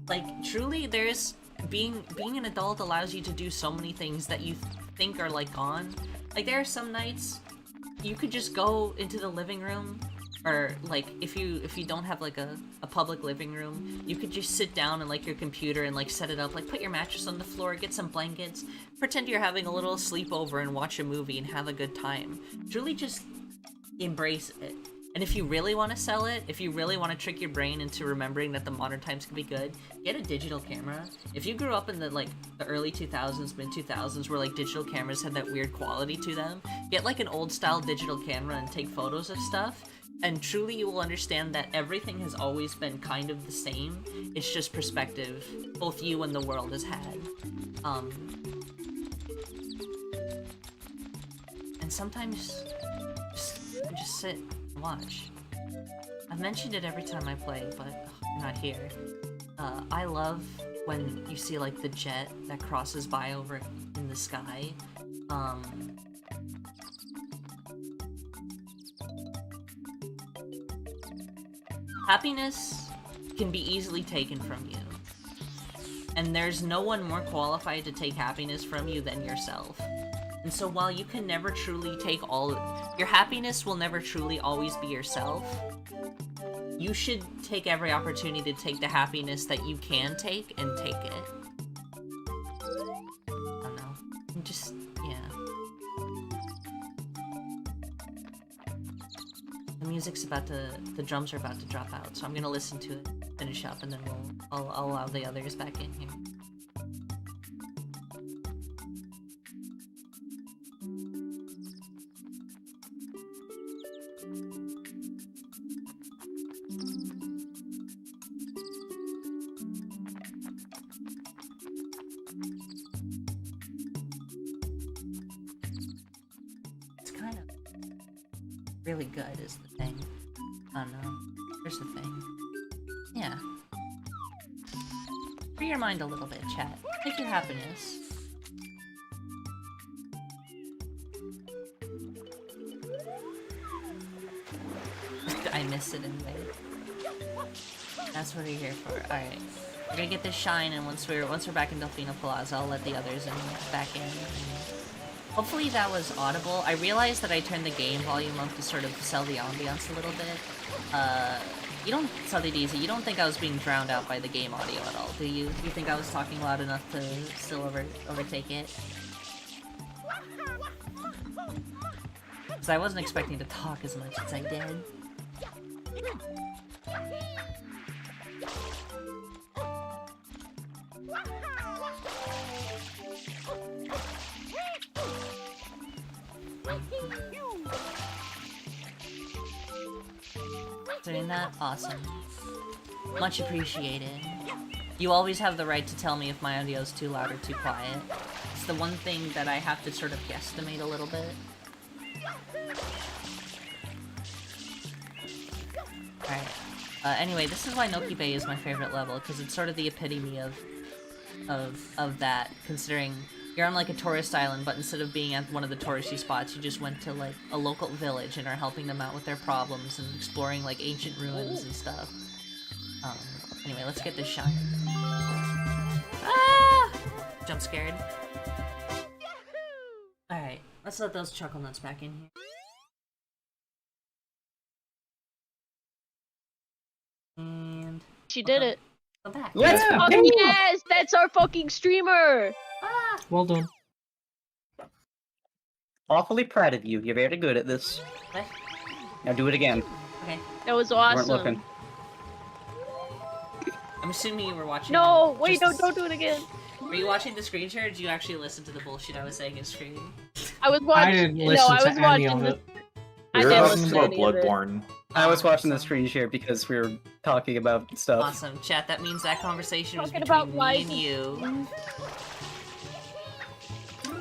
Like, truly, there's, being an adult allows you to do so many things that you think are, like, gone. Like, there are some nights you could just go into the living room, or, like, if you don't have, like, a public living room, you could just sit down and, like, your computer and, like, set it up, like, put your mattress on the floor, get some blankets, pretend you're having a little sleepover and watch a movie and have a good time. Truly just embrace it. And if you really want to sell it, if you really want to trick your brain into remembering that the modern times can be good, get a digital camera. If you grew up in the, like, the early 2000s, mid-2000s, where, like, digital cameras had that weird quality to them, get, like, an old-style digital camera and take photos of stuff, and truly you will understand that everything has always been kind of the same. It's just perspective both you and the world has had. And sometimes, just sit and watch. I've mentioned it every time I play, but I'm not here. I love when you see, like, the jet that crosses by over in the sky. Happiness can be easily taken from you. And there's no one more qualified to take happiness from you than yourself. And so while you can never truly take your happiness will never truly always be yourself, you should take every opportunity to take the happiness that you can take and take it. I don't know. Just, yeah. The the drums are about to drop out, so I'm gonna listen to it, finish up, and then I'll allow the others back in here. Really good is the thing. I don't know. Here's the thing. Yeah. Free your mind a little bit, chat. Take your happiness. I missed it anyway. That's what we're here for. Alright. We're gonna get this shine, and once we're back in Delfino Plaza, I'll let the others back in. Hopefully that was audible. I realized that I turned the game volume up to sort of sell the ambiance a little bit. You don't, Southern Easy, you don't think I was being drowned out by the game audio at all, do you? You think I was talking loud enough to still overtake it? Because I wasn't expecting to talk as much as I did. Doing that? Awesome. Much appreciated. You always have the right to tell me if my audio is too loud or too quiet. It's the one thing that I have to sort of guesstimate a little bit. Alright. Anyway, this is why Noki Bay is my favorite level, because it's sort of the epitome of that, considering you're on like a tourist island, but instead of being at one of the touristy spots, you just went to like a local village and are helping them out with their problems and exploring like ancient ruins and stuff. Anyway, let's get this shine. Ah! Jump scared. Alright, let's let those chuckle nuts back in here. And she did it. Come back. Let's Oh, go! yes, that's our fucking streamer. Ah! Well done. Awfully proud of you. You're very good at this. What? Now do it again. Okay. That was You weren't awesome. looking. I'm assuming you were watching. No, wait, just- don't do it again. Were you watching the screen share, or did you actually listen to the bullshit I was saying in stream? I was watching. I didn't no, listen I to was any watching of the. it. I We were didn't talking listen to about any of it. Bloodborne. I was watching the Awesome. screen share because we were talking about stuff. Awesome, chat. That means that conversation was Talking between about me life and you.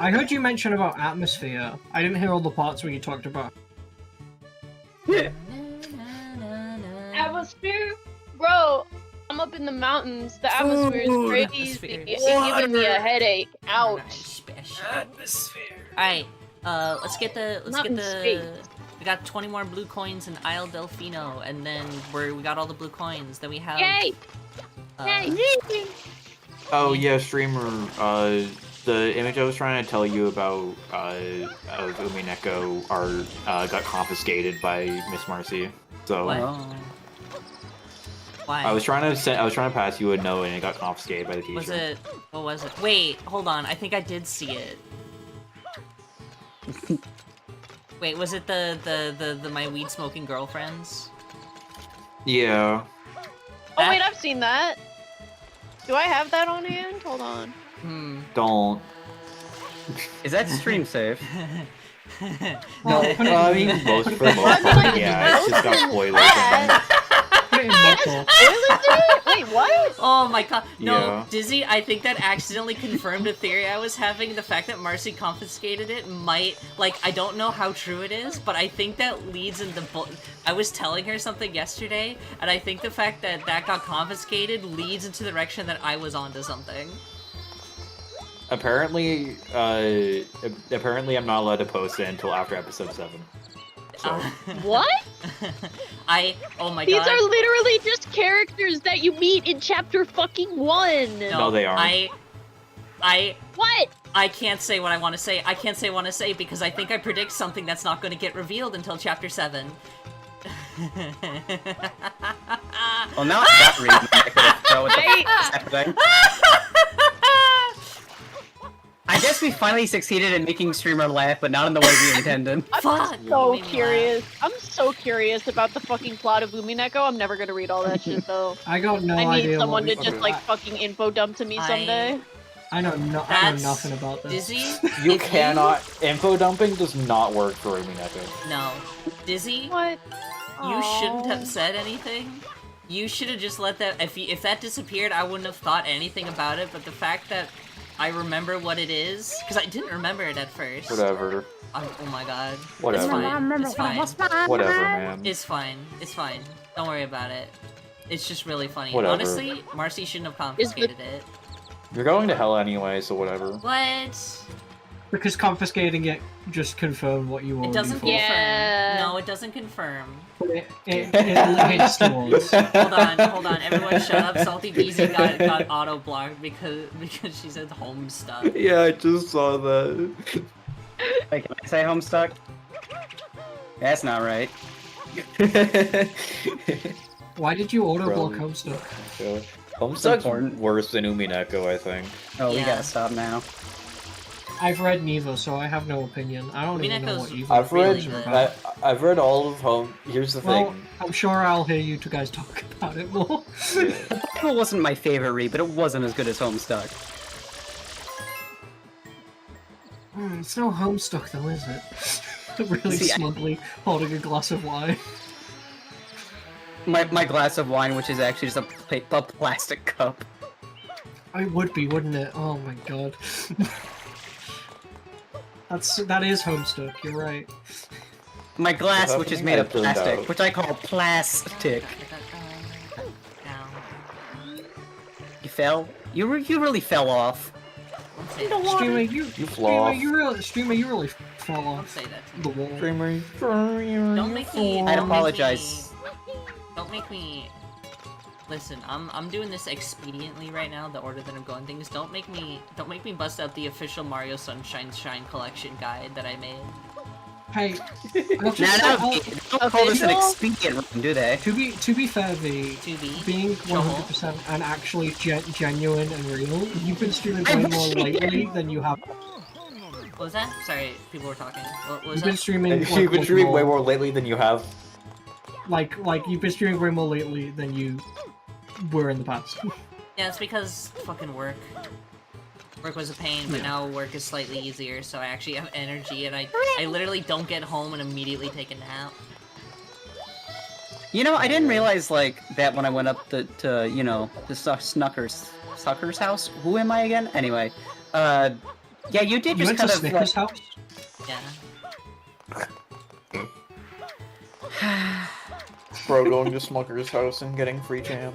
I heard you mention about atmosphere. I didn't hear all the parts where you talked about. Atmosphere, bro. I'm up in the mountains. The atmosphere is Food. crazy. Atmosphere. It's giving me a headache. Ouch. Special. Atmosphere. Alright, let's get the Not in space. we got 20 more blue coins in Isle Delfino, and then we got all the blue coins. Then we have Yay! Yay! Oh yeah, streamer. The image I was trying to tell you about of Umineko got confiscated by Miss Marcy. So What? Oh. Why? I was trying to pass you a note and it got confiscated by the teacher. Was it? What was it? Wait, hold on. I think I did see it. Wait, was it the my weed smoking girlfriends? Yeah. Oh wait, I've seen that. Do I have that on hand? Hold on. Don't. Is that stream safe? No, I mean most for the most part, yeah. It's just got spoilers. Put it in bottle. Wait, what? Oh my god. No, Yeah. Dizzy, I think that accidentally confirmed a theory I was having. The fact that Marcy confiscated it might, like, I don't know how true it is, but I think that leads into I was telling her something yesterday, and I think the fact that that got confiscated leads into the direction that I was onto something. Apparently, I'm not allowed to post it until after episode 7. So What? Oh my These god. are literally just characters that you meet in chapter fucking 1. No, they aren't. What? I can't say what I want to say. I can't say what I want to say because I think I predict something that's not going to get revealed until chapter 7. Well, not that reason. I could have thrown it. I guess we finally succeeded in making streamer laugh, but not in the way we intended. Fuck! So You made me curious. I'm so curious about the fucking plot of Umineko. I'm never gonna read all that shit though. I got no I idea. need someone to what just like fucking info dump to me someday. I know I That's know nothing about this. Dizzy? You If cannot. Info dumping does not work for Umineko. No. Dizzy? What? You shouldn't Aw. have said anything. You should have just let that. If that disappeared, I wouldn't have thought anything about it. But the fact that I remember what it is, because I didn't remember it at first. Whatever. Oh my god. Whatever. It's fine. It's fine. Whatever, man. It's fine. It's fine. Don't worry about it. It's just really funny. Whatever. Honestly, Marcy shouldn't have confiscated it. You're going to hell anyway, so whatever. What? Because confiscating it just confirmed what you It already doesn't thought. confirm. Yeah. No, it doesn't confirm. It leads towards. Hold on, everyone shut up. Salty Beezy got auto-blocked because she said home stuff. Yeah, I just saw that. Wait, can I say Homestuck? That's not right. Why did you auto block Probably. Homestuck? Yeah. Homestuck's important. worse than Umineko, I think. Oh, we Yeah. gotta stop now. I've read neither, so I have no opinion. I don't even know Umineko's- what either I've read. Really are good. about. I've read all of Home. Here's the Well, thing. I'm sure I'll hear you two guys talk about it more. It wasn't my favorite read, but it wasn't as good as Homestuck. It's no Homestuck though, is it? Really See, smugly holding a glass of wine. My glass of wine, which is actually just a plastic cup. It would be, wouldn't it? Oh my god. That is Homestuck, you're right. My glass, Well, which is that's made of something I turned plastic, out. which I call plastic. Ow. You fell? You really fell off. Don't say that. Streamer, you floss. Streamer, you really fell Don't off say that to the me. wall. Streamer. Don't make me. I'd don't make apologize. me- Don't make me. Listen, I'm doing this expediently right now. The order that I'm going things. Don't make me bust out the official Mario Sunshine Shine Collection guide that I made. Hey, I'll just Now, say, don't call this an official? expedient run, do they? to be fair, V, To be being Joel. 100% and actually genuine and real, you've been streaming I way wish more you did. lately than you have. What was that? Sorry, people were talking. What was You've been that? streaming. You've been streaming way more lately than you have. Like you've been streaming way more lately than you were in the past. Yeah, it's because fucking work. Work was a pain, but Yeah. now work is slightly easier, so I actually have energy, and I literally don't get home and immediately take a nap. You know, I didn't realize like that when I went up to you know the Sucker's house. Who am I again? Anyway, yeah, you did You just went kind to of Snickers' like, house. Yeah. Bro going to Smucker's house and getting free jam.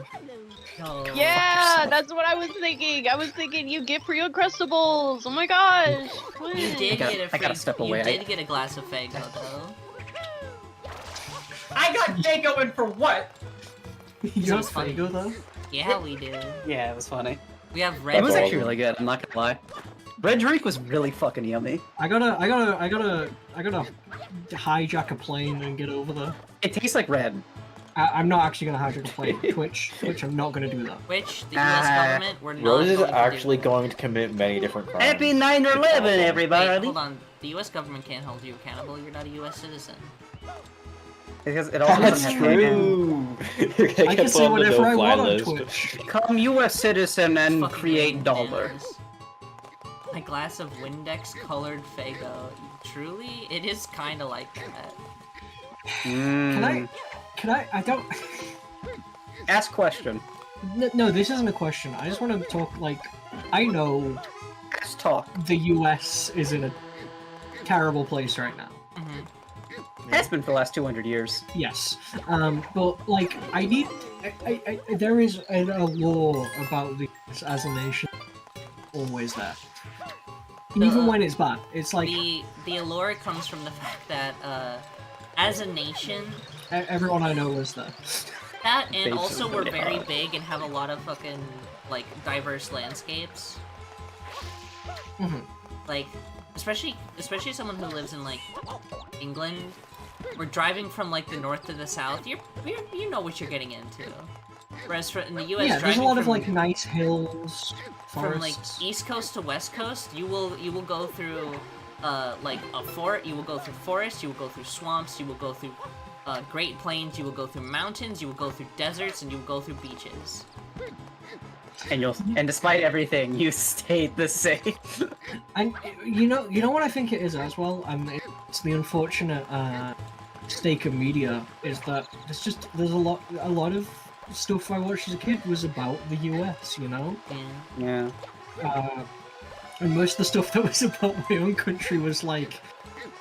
No. Yeah, that's what I was thinking. I was thinking you get free Uncrustables. Oh my gosh. You did gotta- get a I gotta free. step You away. did get a glass of Faygo though. I got Jago in for what? You have Sounds funny. Faygo though. Yeah, we do. Yeah, it was funny. We have It red. was all. actually really good. I'm not gonna lie. Red drink was really fucking yummy. I gotta hijack a plane and get over there. It tastes like red. I'm not actually gonna hijack a plane. Twitch, I'm not gonna do that. Which the U.S. government we're not Rose is going to actually do. going to commit many different crimes. Happy 9/11, Wait, everybody! hold on. The U.S. government can't hold you accountable. You're not a U.S. citizen. Because it also That's doesn't have to true. You're gonna I get can put say on the whatever I no-fly want on list. Twitch. become U.S. citizen and Fucking create dollar. bananas. My glass of Windex colored Faygo. Truly, it is kind of like that. Mm. Can I don't. Ask question. No, this isn't a question. I just want to talk. Like, I know Ask talk. the U.S. is in a terrible place right now. Has been for the last 200 years. Yes, but like, there is a law about the U.S. as a nation always there. And even when it's bad, it's like The allure comes from the fact that as a nation, Everyone I know lives there. that and Babes also are we're really very hot. big and have a lot of fucking like diverse landscapes. Mhm. Like, especially someone who lives in like England. We're driving from like the north to the south. You know what you're getting into. Whereas in the U.S., Yeah, there's a driving lot of from, like nice hills, from like forests. east coast to west coast, you will go through like a fort. You will go through forests. You will go through swamps. You will go through Great Plains. You will go through mountains. You will go through deserts, and you will go through beaches. And despite everything, you stayed the same. And you know what I think it is as well. It's the unfortunate stake of media is that there's a lot of stuff I watched as a kid was about the US. You know, Yeah. Yeah. and most of the stuff that was about my own country was like,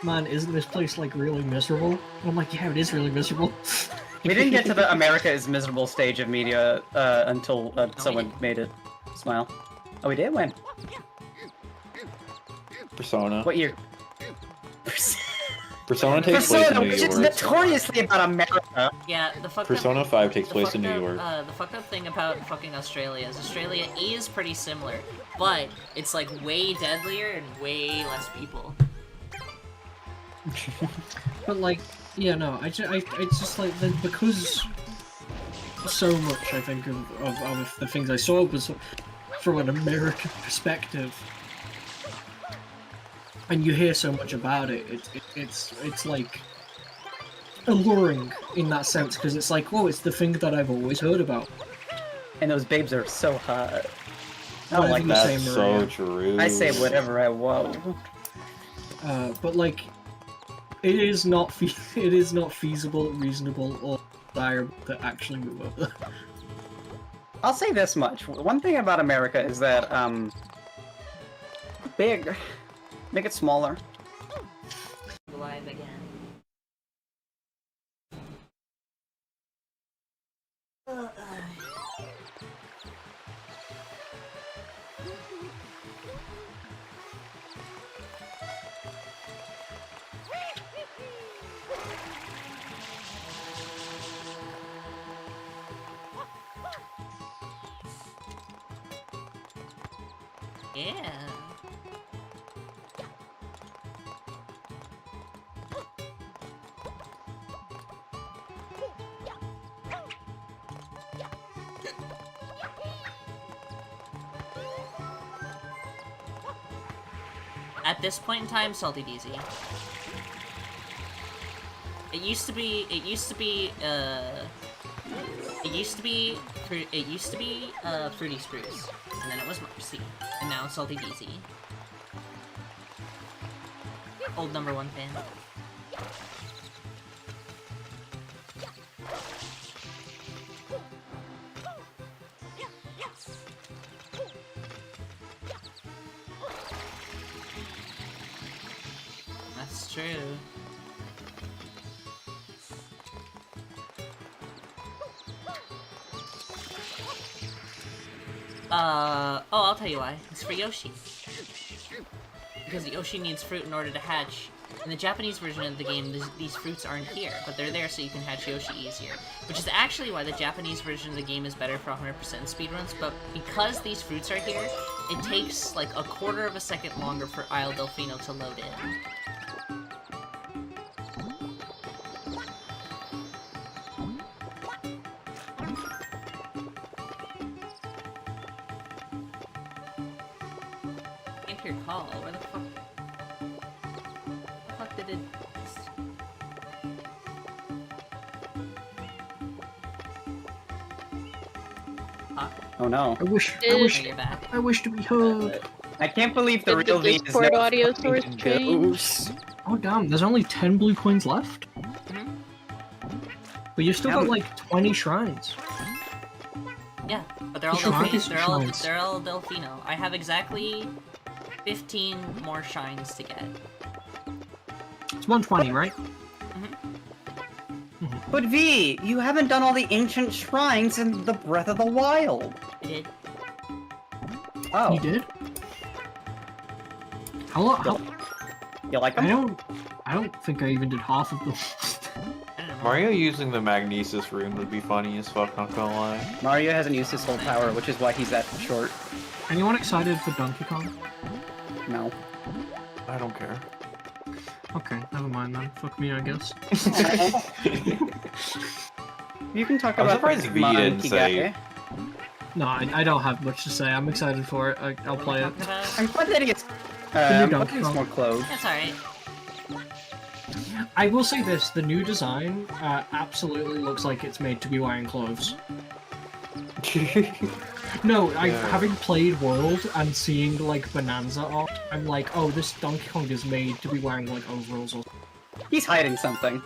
man, isn't this place like really miserable? And I'm like, yeah, it is really miserable. We didn't get to the America is miserable stage of media until someone didn't. made it smile. Oh, we did? When? Persona. What year? Persona takes place in Persona, New which is York. notoriously about America. Yeah, the fucked Persona up, 5 takes the place in fucked New up, York. The fucked up thing about fucking Australia is pretty similar, but it's like way deadlier and way less people. But like, yeah, no, it's just like because so much I think of the things I saw was from an American perspective, and you hear so much about it. It's like alluring in that sense because it's like, oh, it's the thing that I've always heard about. And those babes are so hot. I don't Whatever like you that. say, That's so Maria. true. I say whatever I want. But like, it is not feasible, reasonable, or desirable to actually move over. I'll say this much. One thing about America is that, big. Make it smaller. Alive again. Yeah. At this point in time, Salty DZ. It used to be Fruity Spruce, and then it was Marcy, and now Salty DZ. Old #1 fan. That's true. Oh, I'll tell you why. It's for Yoshi. Because Yoshi needs fruit in order to hatch. In the Japanese version of the game, these fruits aren't here, but they're there so you can hatch Yoshi easier. Which is actually why the Japanese version of the game is better for 100% speedruns, but because these fruits are here, it takes like a quarter of a second longer for Isle Delfino to load in. Can't hear call. Where the fuck? The fuck did it? Oh no. I wish Oh, you're back. I wish to be heard. I can't believe the Did the real V is Discord now audio fucking source change? Ghost. Oh damn, there's only 10 blue coins left. Mhm. But you've still How got many- like 20 shrines. Yeah, but they're all Shrines, Delfino. shrines. They're all Delfino. I have exactly 15 more shines to get. It's 120, right? But V, you haven't done all the ancient shrines in the Breath of the Wild. I did. Oh, You did? How? you like them? I don't think I even did half of them. normal. Mario using the Magnesis rune would be funny as fuck, not gonna lie. Mario hasn't used his full power, which is why he's that short. Anyone excited for Donkey Kong? No. I don't care. Okay, never mind then. Fuck me, I guess. You can talk I'm about surprised the V didn't monkey say- guy. No, I don't have much to say. I'm excited for it. I'll play it. I'm glad that he gets. new I'm Donkey glad he gets Kong. more clothes. That's alright. I will say this: the new design absolutely looks like it's made to be wearing clothes. No, having played World and seeing like Bonanza art, I'm like, oh, this Donkey Kong is made to be wearing like overalls or. He's hiding something.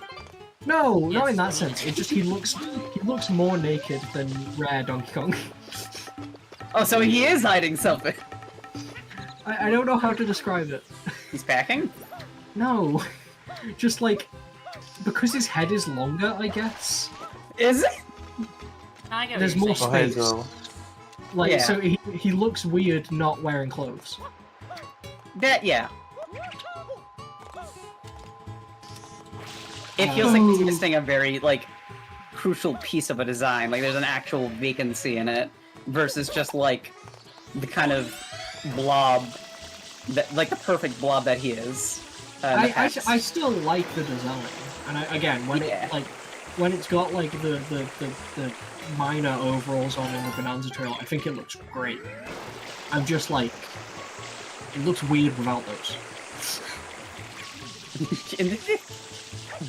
No, not Yes. in that sense. It just he looks more naked than rare Donkey Kong. Oh, so he is hiding something. I don't know how to describe it. He's packing? No, just like because his head is longer, I guess. Is it? I get what There's you're more saying. Go ahead, space. Zoe. Like Yeah. so, he looks weird not wearing clothes. That, yeah. It feels like he's Oh. missing a very, like, crucial piece of a design. Like, there's an actual vacancy in it, versus just, like, the kind of blob, that, like, the perfect blob that he is. in the past. I still like the design, and again when Yeah. when it's got like the minor overalls on in the Bonanza Trail, I think it looks great. I'm just like, it looks weird without those.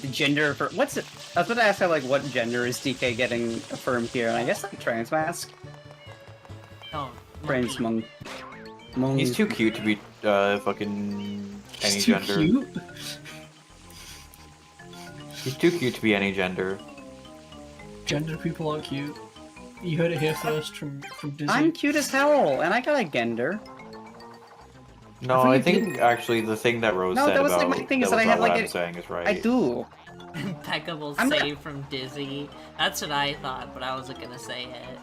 The gender for what's it? I was going to ask her, like, what gender is DK getting affirmed here, and I guess like trans mask. Oh, Trans monkey. monk. He's too cute to be fucking any It's too gender. cute. He's too cute to be any gender. Gender people are cute. You heard it here first from Disney. I'm cute as hell, and I got a gender. No, I I think you think actually the thing that Rose No, said that was, like, about my thing is that that I was have, what like, I'm saying is right. I do. Impeccable I'm not- save from Dizzy. That's what I thought, but I wasn't gonna say it.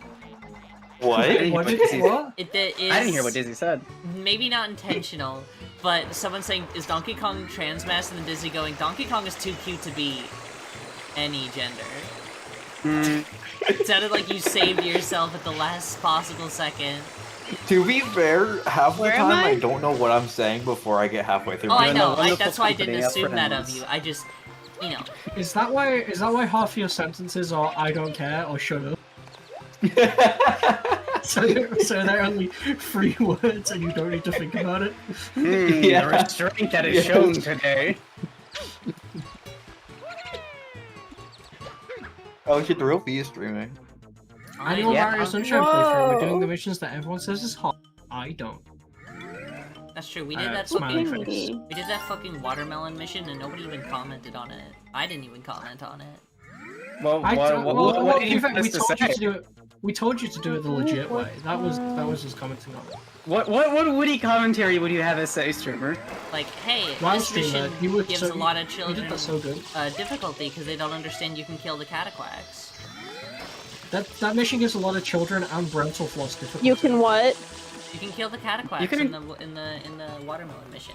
What? What did Dizzy- what? It is I didn't hear what Dizzy said. maybe not intentional, but someone saying, is Donkey Kong transmasked, and then Dizzy going, Donkey Kong is too cute to be any gender. Mm, It sounded like you saved yourself at the last possible second. To be fair, half the Where am time I? I don't know what I'm saying before I get halfway through. Oh, my I You're in know. the wonderful That's why I didn't company of assume that of friends. you. I just, you know. Is that why half your sentences are I don't care or shut up? So they're only 3 words and you don't need to think about it? Yeah. The restraint that is Yeah. shown today. Oh shit, the real V is streaming. Annual Yeah. Mario Sunshine playthrough, we're doing the missions that everyone says is hot. I don't. That's true. We did that Smiley fucking. face. We did that fucking watermelon mission, and nobody even commented on it. I didn't even comment on it. Well, I what, don't- what, well, what, well, did you in fact, want we us to told you say? to do it. We told you to do it the legit way. That was just commenting on it. What witty commentary would you have us say, streamer? Like, hey, Wow, this streamer, mission you were gives so, a lot of you children did that so good. difficulty because they don't understand you can kill the cataquacks. That mission gives a lot of children and Brental Floss difficulty. You can what? You can kill the cataquacks You can- in the watermelon mission.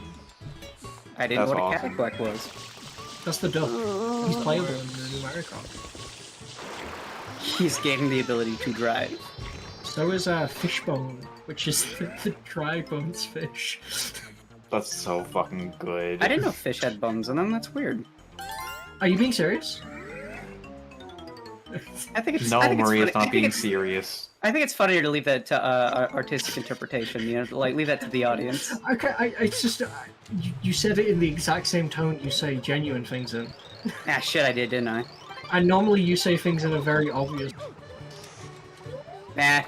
I didn't know That's what awesome. a cataclack was. That's the duck. He's playable in the new Mario Kart. He's gaining the ability to drive. So is Fishbone, which is the dry bones fish. That's so fucking good. I didn't know fish had bones in them. That's weird. Are you being serious? I think it's No, I think it's Maria's funny- I not think being it's- serious. I think it's funnier to leave that to artistic interpretation. You know, like leave that to the audience. Okay, it's just you said it in the exact same tone you say genuine things in, Ah, shit, I did, didn't I? and normally you say things in a very obvious. Nah.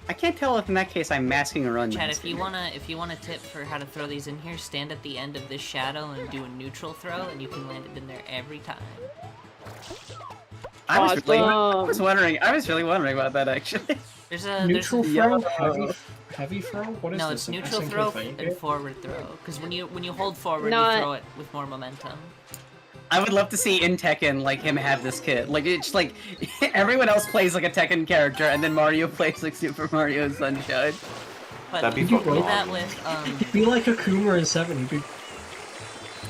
I can't tell if in that case I'm masking or unmasking. Chad, if you wanna tip for how to throw these in here, stand at the end of this shadow and do a neutral throw, and you can land it in there every time. I was Awesome. I was really wondering about that actually. There's a Neutral there's- throw, heavy throw. What is no, this? it's an neutral SNK throw thing? and forward throw. Because when you hold forward, Not- you throw it with more momentum. I would love to see in Tekken like him have this kit. Like it's like everyone else plays like a Tekken character, and then Mario plays like Super Mario Sunshine. But That'd be you fucking do that awesome. with He'd be like Akuma in 7. He'd be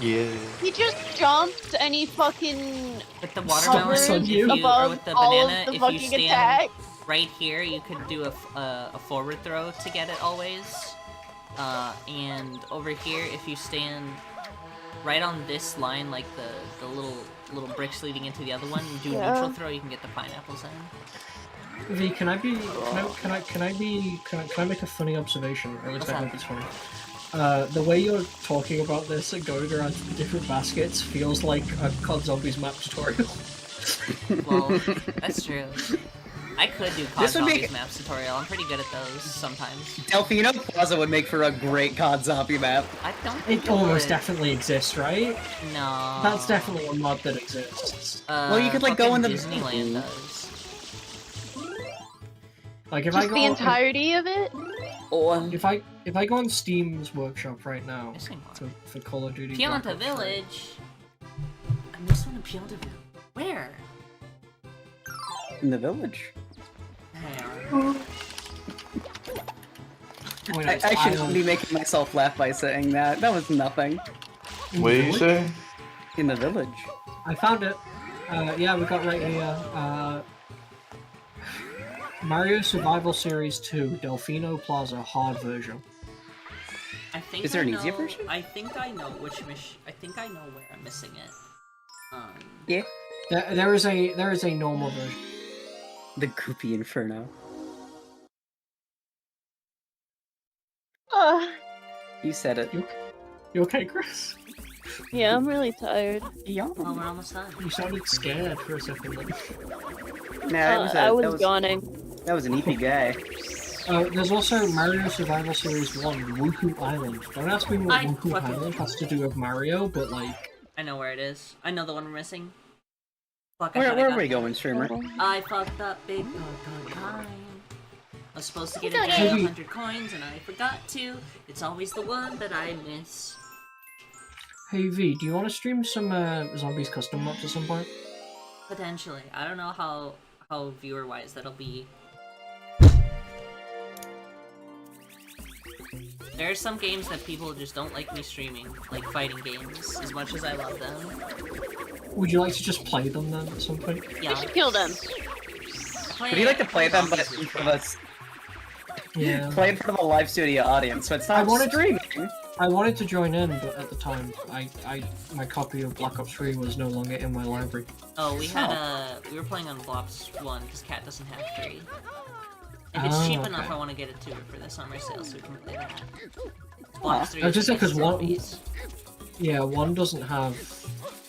Yeah. He just jumped and he fucking With the watermelon, Stomps on if you. you, or above with the all banana, of the if you fucking stand attack. right here, you could do a forward throw to get it always. And over here, if you stand right on this line, like the little bricks leading into the other one, and do a neutral throw, you can get the pineapples in. V, can I make a funny observation? Or at least What's I up? think it's funny. The way you're talking about this and going around to the different baskets feels like a COD Zombies map tutorial. Well, that's true. I could do COD This would Zombies make- Maps tutorial. I'm pretty good at those sometimes. Delfino Plaza would make for a great COD zombie map. I don't think It almost would. definitely exists, right? No. That's definitely a mod that exists. Well, you could, like, go in the- Disneyland does. Like if Just I go the entirety of it? Or if I go on Steam's workshop right now Missing one. for Call of Duty. Pianta Black Ops 3, Village. I missed one in Pianta Village. Where? in the village. Hang on. oh, wait, I it's shouldn't Island. be making myself laugh by saying that. That was nothing. In What the did you village? say? In the village. I found it. Yeah, we got right here. Mario Survival Series 2, Delfino Plaza hard version. I think Is there I an easier know- version? I think I know which mission. I think I know where I'm missing it. Yeah. There is a normal version. The Goopy Inferno. You said it. You okay, Chris? Yeah, I'm really tired. Yeah. Well, we're almost done. You sounded scared for a second. Then. Nah, I was yawning. that was an EP guy. There's also Mario Survival Series 1, Wuku Island. Don't ask me what I Wuku fucking- Island has to do with Mario, but like... I know where it is. I know the one we're missing. Fuck, Where thought I are got we that. going, streamer? I fucked up big time. I was supposed to get It's a okay. 100 coins and I forgot to. It's always the one that I miss. Hey V, do you want to stream some Zombies custom maps at some point? Potentially. I don't know how viewer wise that'll be. There are some games that people just don't like me streaming, like fighting games, as much as I love them. Would you like to just play them then at some point? Yeah. You should kill them. Would you like to play them, but in front of us? Yeah. Play in front of a live studio audience, so it's I not wanted- streaming. I wanted to join in, but at the time, my copy of Black Ops 3 was no longer in my library. Oh, we were playing on Blocks 1 because Cat doesn't have 3. If it's Oh, cheap okay. enough, I want to get it to her for the summer sale so we can play that. Blocks 3 I was just saying, 'cause one- zombies. Yeah, one doesn't have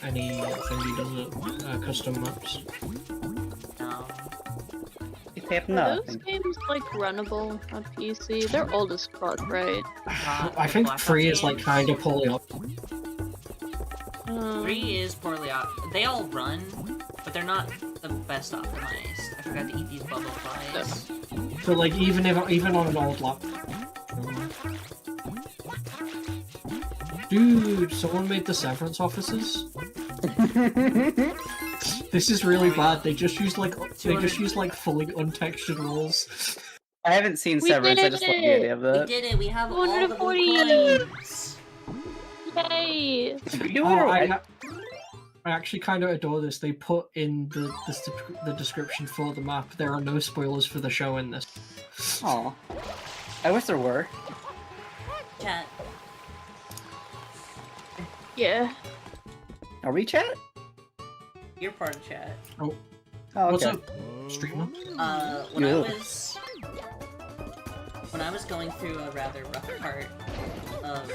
any thingy, does it? Custom maps. No. It have Are those nothing. games like runnable on PC? They're old as fuck, right? I think Black 3 Ops is like games. kind of poorly up. 3 is poorly they all run, but they're not the best optimized. I forgot to eat these bubble flies. But like even on an old lap. Dude, someone made the Severance offices. This is really bad. They just use like fully untextured walls. I haven't seen We Severance, I did just love the it! idea of We that. did it, we have all the blue 148. coins! Yay! You Oh, were right. I actually kind of adore this. They put in the description for the map. There are no spoilers for the show in this. Aw. I wish there were. Chat. Yeah. Are we chat? You're part of chat. Oh, okay. What's up, streamer? When I was going through a rather rough part of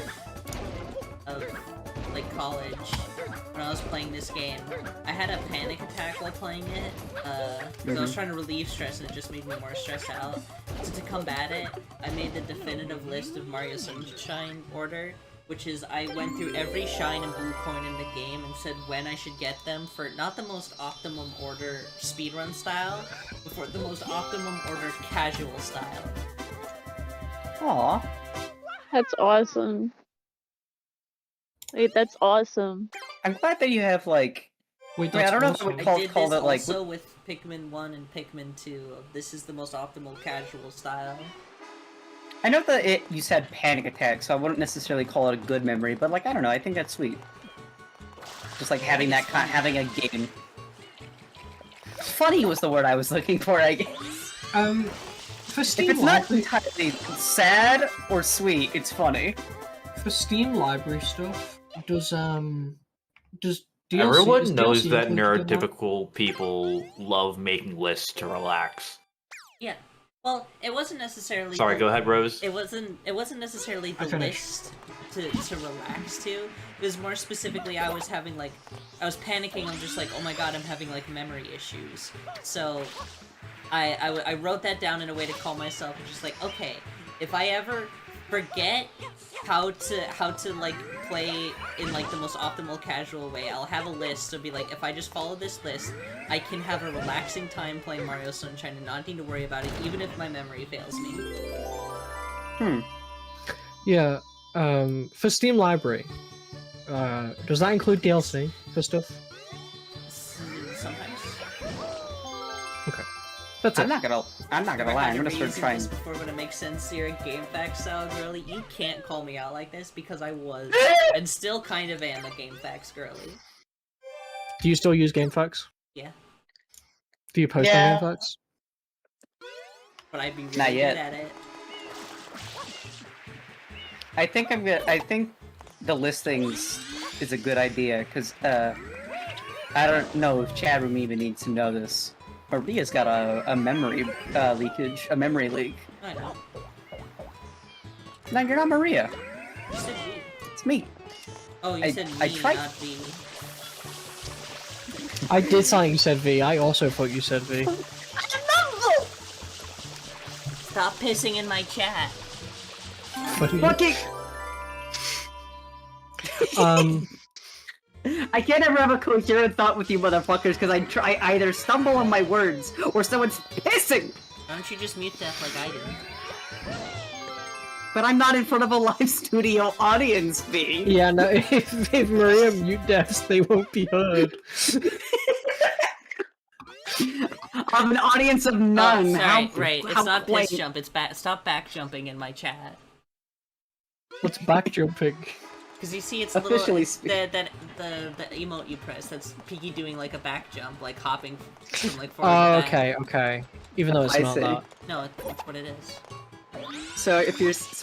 like college, when I was playing this game, I had a panic attack while playing it, because I was trying to relieve stress and it just made me more stressed out. So to combat it, I made the definitive list of Mario Sunshine order, which is I went through every shine and blue coin in the game and said when I should get them for not the most optimum order speedrun style, but for the most optimum order casual style. Aw. That's awesome. Wait, that's awesome. I'm glad that you have, like... Wait, Wait, I that's don't know if I awesome. would I did call this it, like... also with Pikmin 1 and Pikmin 2. This is the most optimal casual style. I know that you said panic attack, so I wouldn't necessarily call it a good memory, but, like, I don't know, I think that's sweet. Just like having that having a game. Funny was the word I was looking for, I guess. For If Steam it's not Library, entirely sad or sweet, it's funny. for Steam Library stuff, does DLC, Everyone is knows DLC that included in that? neurotypical people love making lists to relax. Yeah. Well, it wasn't necessarily. Sorry, the- go ahead, Rose. It wasn't necessarily I the finished. list to relax to. It was more specifically I was panicking. I'm just like, oh my god, I'm having like memory issues. So I wrote that down in a way to calm myself. And just like, okay, if I ever forget how to like play in like the most optimal casual way, I'll have a list. So be like, if I just follow this list, I can have a relaxing time playing Mario Sunshine and not need to worry about it, even if my memory fails me. Yeah, for Steam Library, does that include DLC for stuff? Sometimes. That's it. I'm not gonna lie, I'm gonna start trying. This before, but it makes sense. You're a GameFAQs style girly. You can't call me out like this because I was and still kind of am a GameFAQs girly. Do you still use GameFAQs? Yeah, Do you post Yeah. on GameFAQs? but I'd be really Not good yet. at it. I think the listings is a good idea, because, I don't know if chat room even needs to know this. Maria's got a memory leakage, a memory leak. I know. No, you're not Maria. You said we. It's me. Oh, you said I me, tried- not we. I did something you said V. I also thought you said V. Stop pissing in my chat. Funny. Fucking! I can't ever have a coherent thought with you motherfuckers, because I either stumble on my words, or someone's pissing! Why don't you just mute death like I did? But I'm not in front of a live studio audience, V! Yeah, no, if Maria mute deaths, they won't be heard. I'm an audience of none! Oh, sorry, right. It's how not quaint. piss jump, it's stop back jumping in my chat. What's back jumping? Because you see, it's Officially the emote you press. That's Piggy doing like a back jump, like hopping from like forward. Oh, to back. okay. Even though it's I not see. that. No, that's what it is. So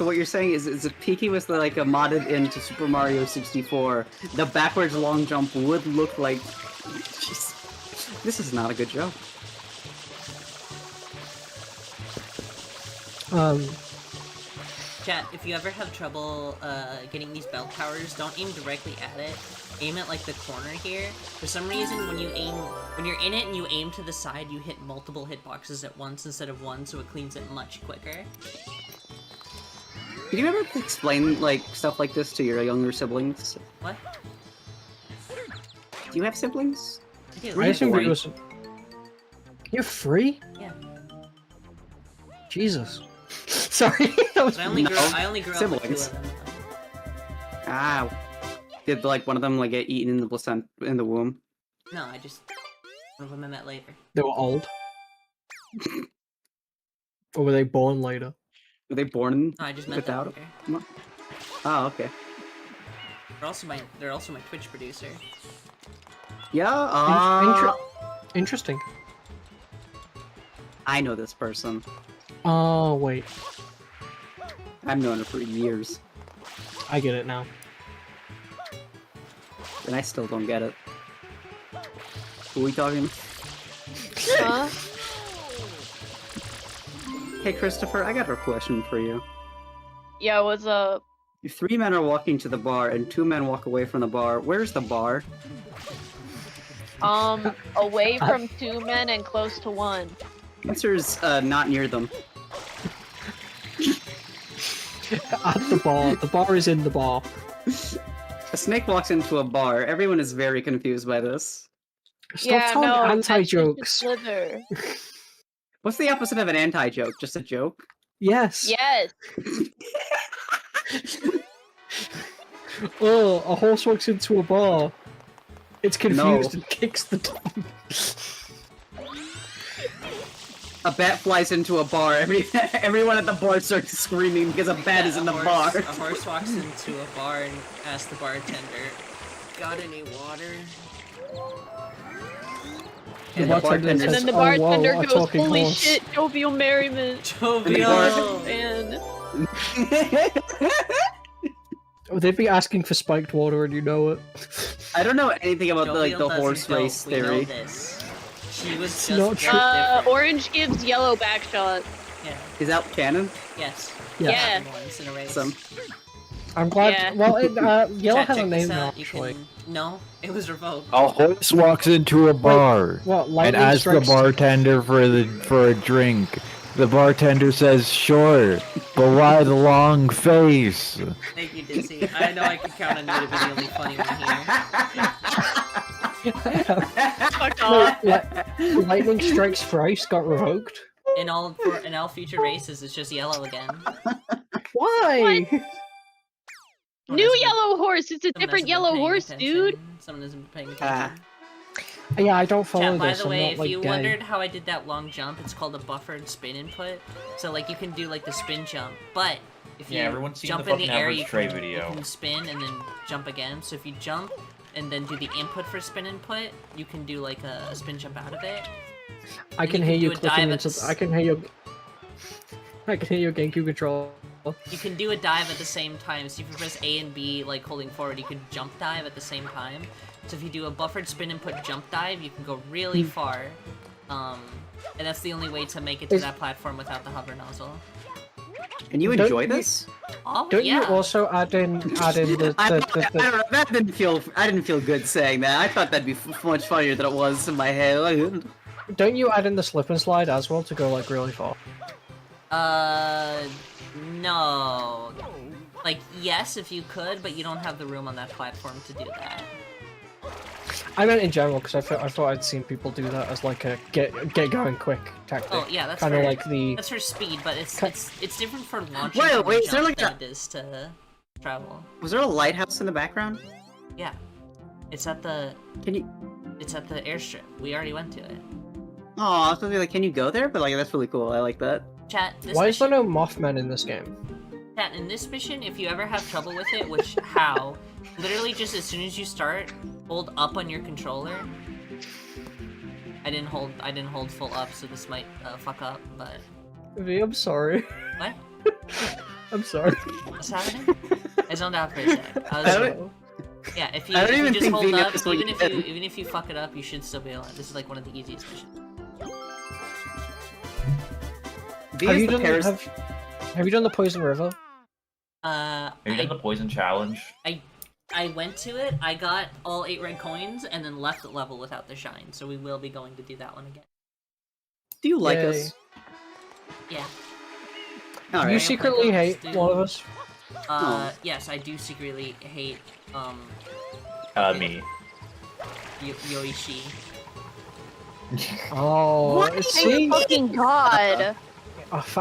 what you're saying is if Piki was like a modded into Super Mario 64, the backwards long jump would look like. Jeez. This is not a good joke. Chat, if you ever have trouble getting these bell towers, don't aim directly at it. Aim at like the corner here. For some reason, when you're in it and you aim to the side, you hit multiple hitboxes at once instead of one, so it cleans it much quicker. Did you ever explain like stuff like this to your younger siblings? What? Do you have siblings? I do. Were I you assumed born? it was. You're free? Yeah. Jesus. Sorry. That was But I only No. grew up with two Siblings. of them. Ah, did like one of them like get eaten in the placenta in the womb? No, one of them I met later. They were old. Or were they born later? Were they born No, I just met without? them later. Oh, okay. They're also my Twitch producer. Yeah. Interesting. I know this person. Oh, wait. I've known her for years, I get it now. and I still don't get it. Who are we talking? Huh? Hey, Christopher, I got a question for you. Yeah, what's up? If 3 men are walking to the bar and 2 men walk away from the bar, where's the bar? Away from 2 men and close to 1. Answer is not near them. At the bar. The bar is in the bar. A snake walks into a bar. Everyone is very confused by this. Stop telling that's just a anti-jokes. Slither. What's the opposite of an anti-joke? Just a joke? Yes. Yes. Oh, a horse walks into a bar. It's confused No. and kicks the dog. A bat flies into a bar. Everyone at the bar starts screaming because a bat is in the bar. A horse walks into a bar and asks the bartender, Got any water? The And the bartender bartender And says, then the "Oh, whoa, bartender a goes, talking "Holy horse." shit, jovial merriment!" Jovial! And Oh, they'd be asking for spiked water, and you know it. I don't know anything about the, like Jovial the horse doesn't race dope, we know theory. this. She was It's just not built true. different. orange gives yellow backshot. Yeah. Is that canon? Yes. Yeah. Yeah. Happened once in a race. Some. I'm glad. Yeah. Well, yellow Chat, has a check this name now. out. You Actually, can... No, it was revoked. A horse walks into a bar what? and Lightning asks the strikes. bartender for a drink. The bartender says, "Sure, but why the long face?" Thank you, Dizzy. I know I can count on you to be the only funny one here. Fuck off. Lightning strikes thrice got revoked. In all future races, it's just yellow again. Why? New yellow horse. It's a Someone different hasn't been yellow paying horse, attention. dude. Someone hasn't been paying Ah. attention. Yeah, I don't follow Chat, by this. the I'm way, not if like you gay. wondered how I did that long jump, it's called a buffered spin input. So like you can do like the spin jump, but if you Yeah, everyone's seen jump the in the fucking air, average you Trey can, video. you can spin and then jump again. So if you jump and then do the input for spin input, you can do like a spin jump out of it. I and can you hear can you do a clicking dive at into. the I can hear you. I can hear your GameCube control. You can do a dive at the same time. So if you press A and B, like holding forward, you can jump dive at the same time. So if you do a buffered spin input jump dive, you can go really far. And that's the only way to make it to that platform without the hover nozzle. And you Don't enjoy you- this? Oh, Don't yeah. you also add in the I don't know. That didn't feel. I didn't feel good saying that. I thought that'd be much funnier than it was in my head. don't you add in the slip and slide as well to go like really far? No. Like, yes, if you could, but you don't have the room on that platform to do that. I meant in general because I thought I'd seen people do that as like a get going quick tactic. Oh, yeah, that's kind of for, like the. that's for speed, but it's Ki- it's different for launching Wait, from a wait, is there jump like than it is to travel. Was there a lighthouse in the background? Yeah. It's at the Can you? it's at the airstrip. We already went to it. Oh, I was gonna be like, can you go there? But like, that's really cool. I like that. Chat, this Why is there mission, no Mothman in this game? Chat, in this mission, if you ever have trouble with it, which how? Literally just as soon as you start, hold up on your controller. I didn't hold full up, so this might fuck up, but V, I'm sorry. what? I'm sorry. What's happening? I zoned out for a sec. I was, I don't- yeah, if you, I don't if you even just think hold V up, noticed what even you if did. you even if you fuck it up, you should still be able. This is like one of the easiest missions. V Have is you the done Paris- have you done the Poison River? Have you done the poison challenge? I went to it. I got all 8 red coins and then left the level without the shine. So we will be going to do that one again. Do you like Yay. us? Yeah. All Do right. you secretly hate Dude. one of us? Yes, I do secretly hate Me. Yoichi. Oh, see, Fucking god.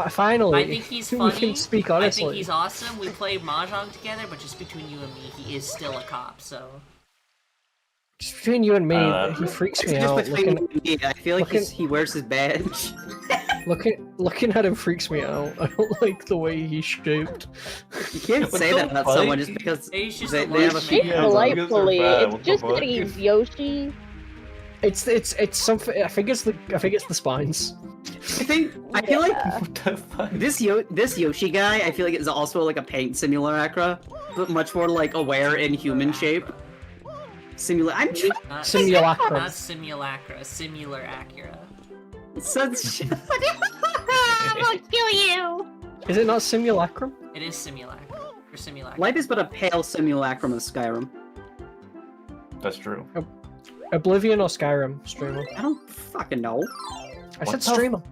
finally, I think he's we funny. can speak I honestly. think he's awesome. We play mahjong together, but just between you and me, he is still a cop. So Just between you and me, Uh, he freaks It's me just out. between you and me. I feel like looking- he wears his badge. Looking at him freaks me out. I don't like the way he's shaped. You can't But say don't that about fight. someone just because he's just they a have a large few man. hands on them. Delightfully. bad, It's what the just fuck? that he's Yoshi. It's something. I think it's the spines. I feel like What the fuck? this Yoshi guy, I feel like is also like a paint simulacra, but much more like aware in human shape. I'm trying Not Simulacra. Not simulacra. Simular Acura. such. Is it not simulacrum? It is simulacra. Or simulacra. Life is but a pale simulacrum of Skyrim. That's true. Oblivion or Skyrim streamer? I don't fucking know. I What said the streamer.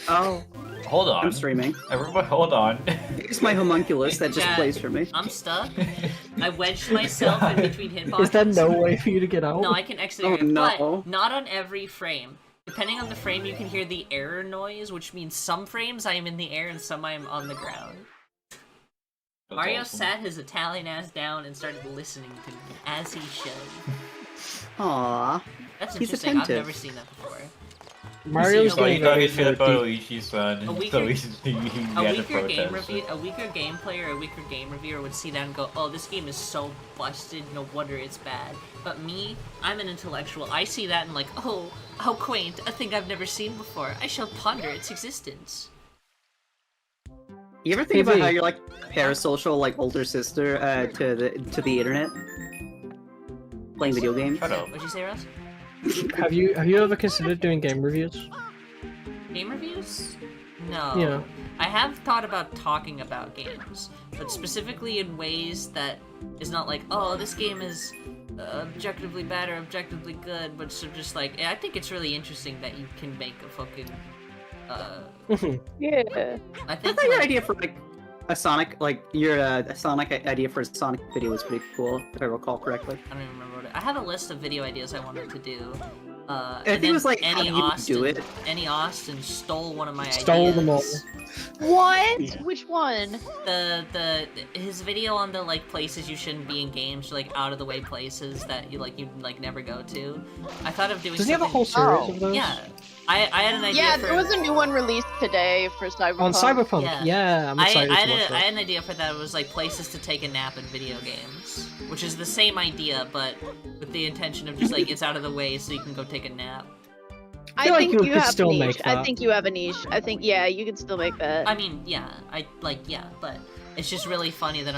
Oh, Hold on. I'm streaming. Everybody, hold on. It's my homunculus that just Chat. plays for me. I'm stuck. I wedged myself in between hitboxes. Is there no way for you to get out? No, I can exit Oh, area, no. but not on every frame. Depending on the frame, you can hear the error noise, which means some frames I am in the air and some I am on the ground. That's Mario awesome. sat his Italian ass down and started listening to me, as he should. Aww. That's He's interesting. I've attentive. never seen that before. Mario's So So you doing thought very you should have good. photo Ichi's son, A weaker- so he A had to weaker game protest. review, a weaker game player, a weaker game reviewer would see that and go, "Oh, this game is so busted. No wonder it's bad." But me, I'm an intellectual. I see that and like, "Oh, how quaint! A thing I've never seen before. I shall ponder its existence." You ever think about PV. how you're like parasocial, like older sister to the internet, playing video games? Shut up. What'd you say, Russ? Have you ever considered doing game reviews? Game reviews? No. Yeah. I have thought about talking about games, but specifically in ways that is not like, "Oh, this game is objectively bad or objectively good," but sort of just like, I think it's really interesting that you can make a fucking. Yeah. I I think thought your like, idea for like a Sonic, like your a Sonic idea for a Sonic video was pretty cool, if I recall correctly. I don't even remember what I have a list of video ideas I wanted to do. I And think it was then like, how do you Austin, do it? Annie Austin stole one of my Stole ideas. them all. What? Which one? His video on the like places you shouldn't be in games, like out of the way places that you never go to. I thought of doing. Does he have a something- whole series Oh. of those? Yeah, I had an idea. Yeah, for... there was a new one released today for Cyberpunk. On Cyberpunk, Yeah. yeah, I'm I excited to watch had that. an idea for that. It was like places to take a nap in video games, which is the same idea, but with the intention of just like it's out of the way so you can go take a nap. I feel like think you you could have still niche. make I that. think you have a niche. I think you can still make that. I mean, yeah, but it's just really funny that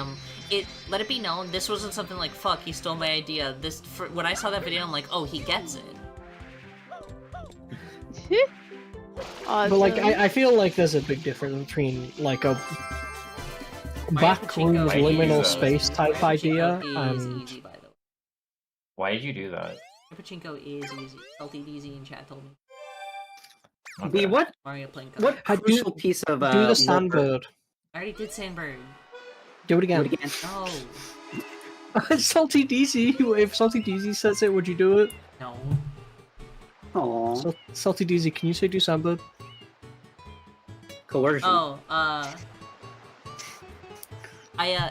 let it be known, this wasn't something like, fuck, he stole my idea. When I saw that video, I'm like, oh, he gets it. Awesome. But like, I feel like there's a big difference between like a Mario backrooms Pachinko liminal is, space type Mario idea, Pachinko is and easy, by the way. Why did you do that? Pachinko is easy. Salty DZ in chat told me. B, what Mario Plinko. what How do- crucial piece of do the lore- Sandbird. I already did Sandberg. Do it Do again. it again. No. Salty DZ. If Salty DZ says it, would you do it? No. Aww. Salty DZ, can you say do Sandbird? Coercion. Oh,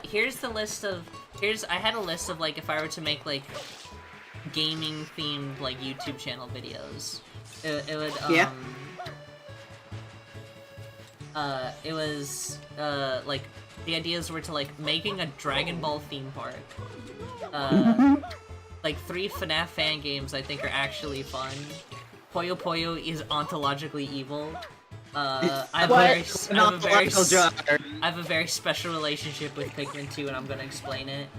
here's the list of, I had a list of, like, if I were to make, like, gaming-themed, like, YouTube channel videos. It would, Yeah. it was, like, the ideas were to, like, making a Dragon Ball theme park. Like, 3 FNAF fan games I think are actually fun. Puyo Puyo is ontologically evil. I have a very special relationship with Pikmin 2, and I'm gonna explain it.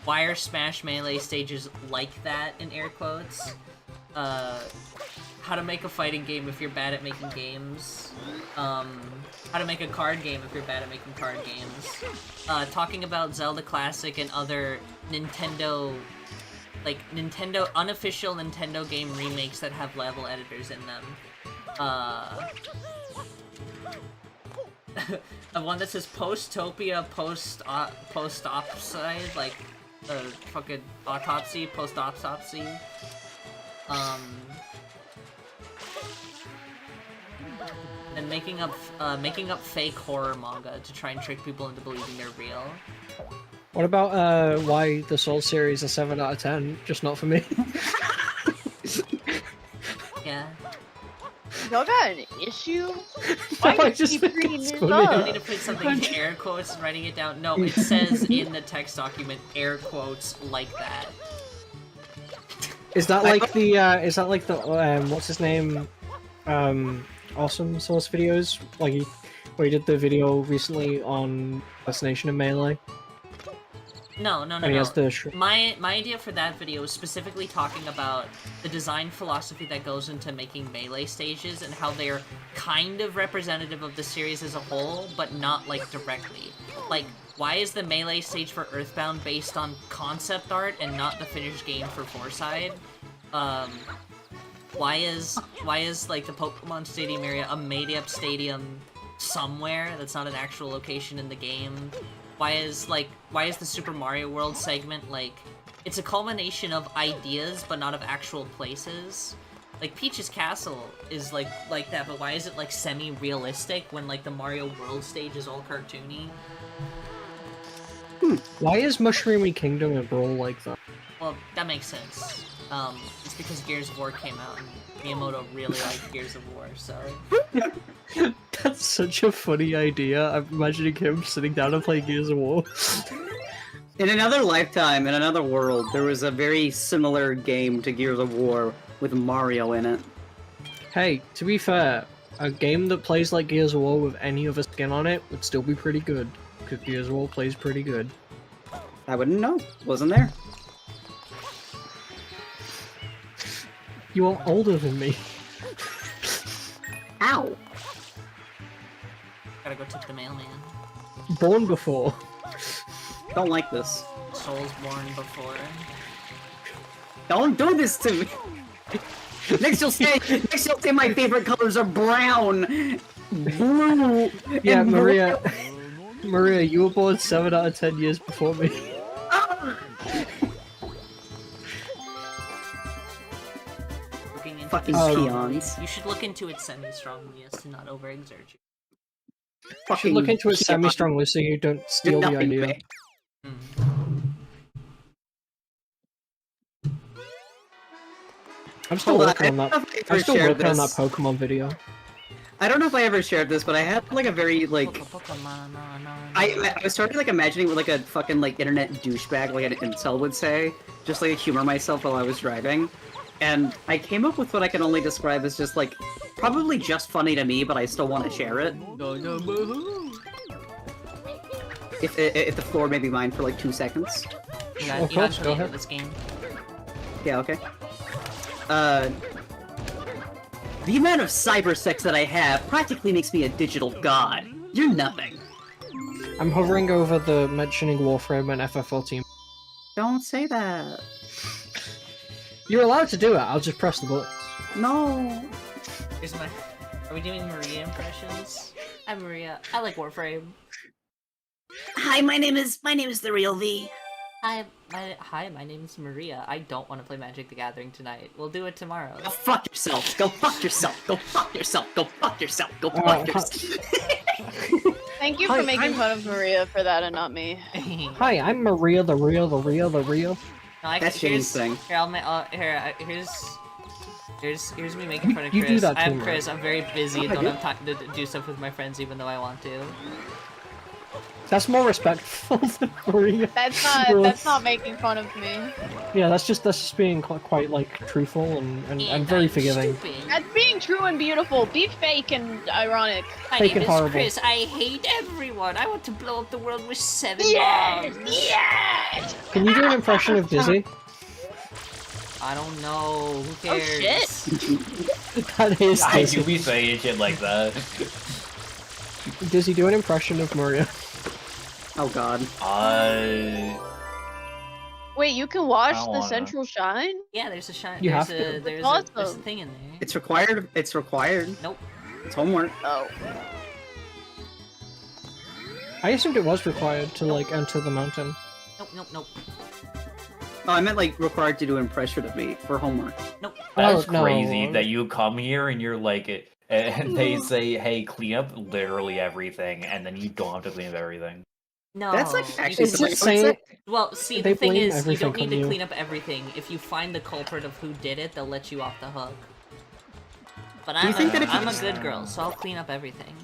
Why are Smash Melee stages like that, in air quotes? How to make a fighting game if you're bad at making games. How to make a card game if you're bad at making card games. Talking about Zelda Classic and other Nintendo... like, unofficial Nintendo game remakes that have level editors in them. One that says Postopia, post-opside, like, fucking autopsy, post-autopsy. And making up fake horror manga to try and trick people into believing they're real. What about why the Soul series is 7 out of 10? Just not for me. Yeah. Y'all got an issue? No, Why I you just keep think bringing it's this funny. I up? need to put something in air quotes and writing it down. No, it says in the text document air quotes like that. Is that like the what's his name? Awesome Source videos? Like where he did the video recently on Assassination and Melee? No. And he has the My idea for that video was specifically talking about the design philosophy that goes into making Melee stages and how they're kind of representative of the series as a whole, but not, like, directly. Like, why is the Melee stage for Earthbound based on concept art and not the finished game for Fourside? Why is, like, the Pokemon Stadium area a made-up stadium somewhere that's not an actual location in the game? Why is the Super Mario World segment, like, it's a culmination of ideas, but not of actual places? Like, Peach's Castle is, like that, but why is it, like, semi-realistic when, like, the Mario World stage is all cartoony? Why is Mushroomy Kingdom a brawl like that? Well, that makes sense. it's because Gears of War came out and Miyamoto really liked Gears of War, so... That's such a funny idea. I'm imagining him sitting down and playing Gears of War. In another lifetime, in another world, there was a very similar game to Gears of War with Mario in it. Hey, to be fair, a game that plays like Gears of War with any other skin on it would still be pretty good, because Gears of War plays pretty good. I wouldn't know. Wasn't there. You are older than me. Ow! Gotta go tip the mailman. Born before. Don't like this. Soul's born before. Don't do this to me! Next you'll say my favorite colors are brown, blue, Yeah, and Maria. Maria, you were born 7 out of 10 years before me. Looking into Fucking it peons. strongly. You should look into it semi-strongly as to not overexert you. You should Fucking look into it peons. semi-strongly so you don't steal the Nothing, idea. man. I'm still Hold on, working on I that. don't know if I I'm ever still shared working on that this. Pokemon video. I don't know if I ever shared this, but I had like a very like I started like imagining what like a fucking like internet douchebag like an incel would say, just like humor myself while I was driving, and I came up with what I can only describe as just like probably just funny to me, but I still want to share it. If the floor may be mine for like 2 seconds. Yeah, Of you know course, go ahead. this game. Yeah, okay. The amount of cyber sex that I have practically makes me a digital god. You're nothing. I'm hovering over the mentioning Warframe and FF14. Don't say that. You're allowed to do it, I'll just press the buttons. No. Here's my... Are we doing Maria impressions? I'm Maria. I like Warframe. Hi, my name is the real V. Hi, my name is Maria. I don't want to play Magic the Gathering tonight. We'll do it tomorrow. Go fuck yourself. Go fuck yourself. Go fuck yourself. Go fuck yourself. Go fuck yourself. Thank you Hi, for making fun of Maria for that and not me. Hi, I'm Maria the real. No, That's James' thing. Here's me making fun of You do Chris. that too, I'm man. Chris. I'm very busy and I don't do. have time to do stuff with my friends, even though I want to. That's more respectful than Maria. That's not making fun of me. Yeah, that's just being quite like truthful and very I'm forgiving. stupid. That's being true and beautiful. Be fake and ironic. My Fake name and is horrible. Chris. I hate everyone. I want to blow up the world with 7 Yes! bombs. Yes! Can you do an impression of Dizzy? I don't know. Who Oh cares? shit! That is I do Dizzy. be saying shit like that. Dizzy, do an impression of Maria. Oh god. Wait, you can watch I don't the wanna. Central Shine? Yeah, there's a shine. You There's have to. a there's That's a there's a awesome. thing in there. It's required. It's required. Nope. It's homework. Oh. I assumed it was required to like enter the mountain. Nope. Oh, I meant like required to do an impression of me for homework. That's Oh, no. crazy that you come here and you're like, and they say, hey, clean up literally everything, and then you don't have to clean up everything. No. That's like you actually Is can- it something I would saying- say. Well, see, They the thing blame is, you everything don't need on to you. clean up everything. If you find the culprit of who did it, they'll let you off the hook. But Do you think that if I'm you a just- good girl, so I'll clean up everything.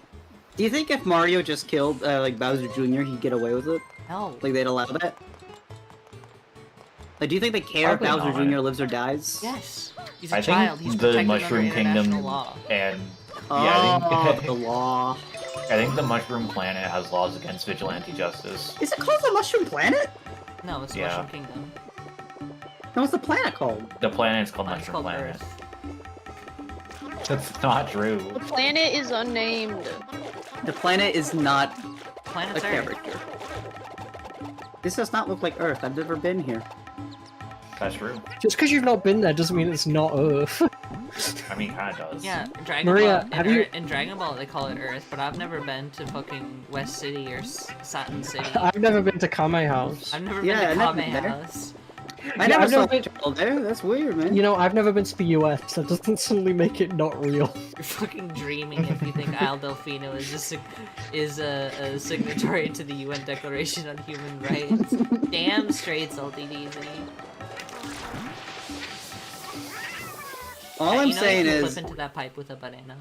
Do you think if Mario just killed like Bowser Jr., he'd get away with it? No. Like they'd allow that? Like, do you think they care Probably if Bowser not. Jr. lives or dies? Yes. He's a I child. He's think the protected Mushroom under international Kingdom law. and Oh, yeah, I think the law. I think the Mushroom Planet has laws against vigilante justice. Is it called the Mushroom Planet? No, it's Yeah. Mushroom Kingdom. No, what's the planet called? The planet is called It's Mushroom called Planet. Earth. That's not true. The planet is unnamed. The planet is not a Planet's Earth. character. This does not look like Earth. I've never been here. That's true. Just because you've not been there doesn't mean it's not Earth. I mean, kind of does. Yeah, Dragon Maria, Ball. have you- In Dragon Ball, they call it Earth, but I've never been to fucking West City or Satin City. I've never been to Kame House. I've never Yeah, been I've to never Kame been there. House. I never I've saw never been- a child there. That's weird, man. You know, I've never been to the US. That doesn't suddenly make it not real. You're fucking dreaming if you think Isle Delfino is a signatory to the UN Declaration on Human Rights. Damn straight, salty DZ. All I'm you know saying you can is, flip into that pipe with a banana.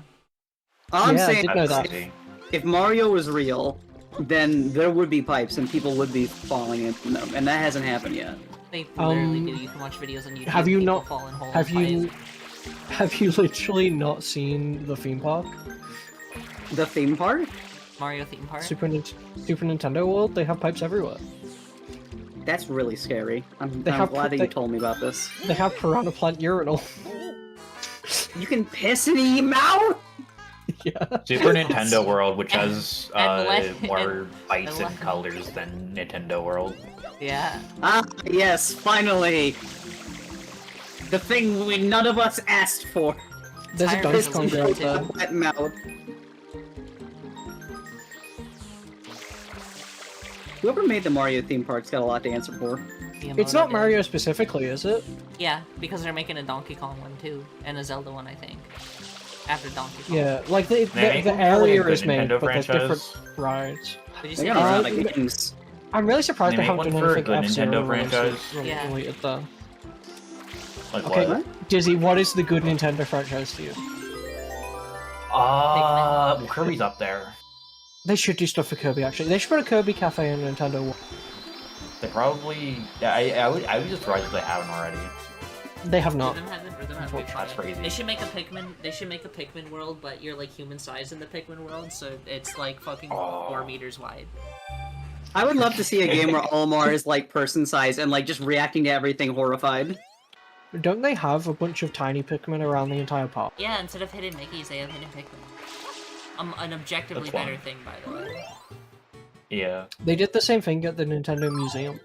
all I'm Yeah, I saying did know is, that. if Mario was real, then there would be pipes and people would be falling into them, and that hasn't happened yet. They literally do. You can watch videos on YouTube. Have you people not? fall in holes Have in you? pipes. Have you literally not seen the theme park? The theme park? Mario theme park? Super Nintendo World? They have pipes everywhere. That's really scary. I'm They have glad that they- you told me about this. They have piranha plant urinal. You can piss in your mouth? Yeah. Super Nintendo World, which has more and lights and left. colors than Nintendo World. Yeah. Ah, yes, finally! The thing none of us asked for. There's a Tire Donkey resolution Kong girl too. there. Wet mouth. Whoever made the Mario theme park's got a lot to answer for. It's Miyamoto not did. Mario specifically, is it? Yeah, because they're making a Donkey Kong one too, and a Zelda one, I think. After Donkey Kong. Yeah, like the make them area like a is good made, Nintendo but there's different franchise. rides. Did you They say got a lot that? of games. I'm really surprised They they make haven't one done for a anything good F-Zero Nintendo franchise? Yeah. related though. Like Okay, what? Dizzy, what is the good Nintendo franchise to you? Kirby's up there. They should do stuff for Kirby, actually. They should put a Kirby cafe in Nintendo World. They probably. Yeah, I would be surprised if they haven't already. They have not. Rhythm has big That's fun. crazy. They should make a Pikmin. They should make a Pikmin world, but you're like human size in the Pikmin world, so it's like fucking 4 meters wide. I would love to see a game where Olimar is like person size and like just reacting to everything horrified. Don't they have a bunch of tiny Pikmin around the entire park? Yeah, instead of hidden Mickeys, they have hidden Pikmin. An objectively That's fun. better thing, by the way. Yeah. They did the same thing at the Nintendo Museum.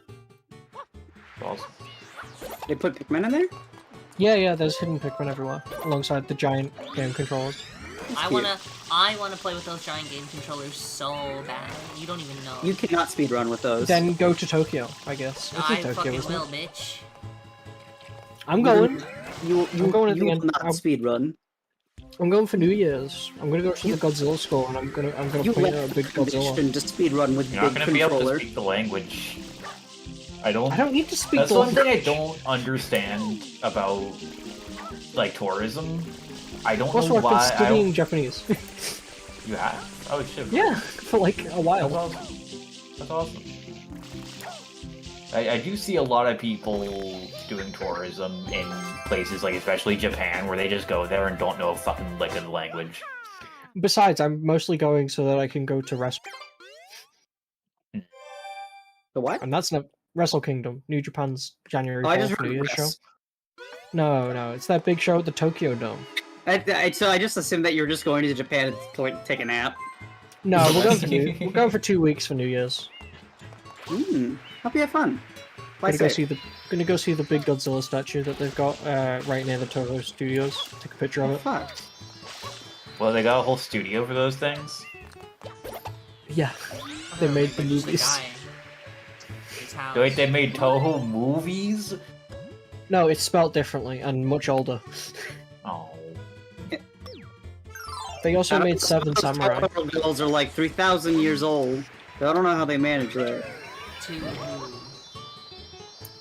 Awesome. They put Pikmin in there? Yeah, there's hidden Pikmin everywhere, alongside the giant game controllers. I wanna play with those giant game controllers so bad. You don't even know. You cannot speedrun with those. Then go to Tokyo, I guess. It's I in Tokyo, fucking isn't will, it? bitch. I'm going. I'm going at the will end. not speedrun. I'm going for New Year's. I'm gonna go to the Godzilla store and I'm gonna You play lack a big Godzilla. condition to speedrun with You're not big gonna be able to controller. speak the language. I don't. I don't need to speak That's the one thing I language. don't understand about like tourism. I don't Also, know I've been why. studying Japanese. You have? Oh shit. Yeah, for like a That's while. awesome. That's awesome. I do see a lot of people doing tourism in places like especially Japan where they just go there and don't know fucking like the language. Besides, I'm mostly going so that I can go to The what? and that's not Wrestle Kingdom, New Japan's January Oh, I just 4th New heard Year's show. Res. No, it's that big show at the Tokyo Dome. So I just assumed that you were just going to Japan to take a nap. No, we're going for 2 weeks for New Year's. Hope you have fun. Fly Gonna go safe. see the big Godzilla statue that they've got right near the Toho Studios. Take a picture of it. Fuck. Well, they got a whole studio for those things. Yeah, they made the Just a movies. guy. His house. Wait, they made Toho movies? No, it's spelt differently and much older. Oh. They also made Seven Those Samurai. Totoro girls are like 3,000 years old. I don't know how they manage that.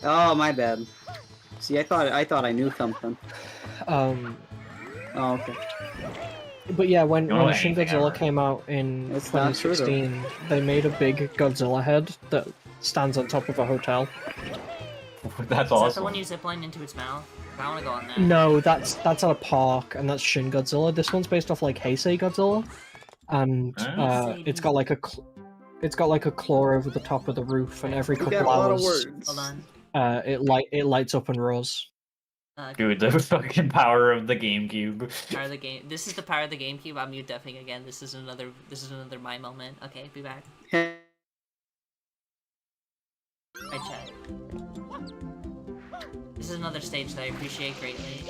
Oh, my bad. See, I thought I knew something. Oh, okay. But yeah, when You know Shin anything Godzilla ever. came out in It's not true, though. 2016, they made a big Godzilla head that stands on top of a hotel. That's Is that the awesome. one you zipline into its mouth? I wanna go on that. No, that's at a park, and that's Shin Godzilla. This one's based off like Heisei Godzilla, and it's got like a claw over the top of the roof, and every You couple got a lot of hours, words. Hold on. it lights up and roars. Dude, the fucking power of the GameCube. Power of the game. This is the power of the GameCube. I'm mute deafing again. This is another my moment. Okay, be back. Hi, chat. This is another stage that I appreciate greatly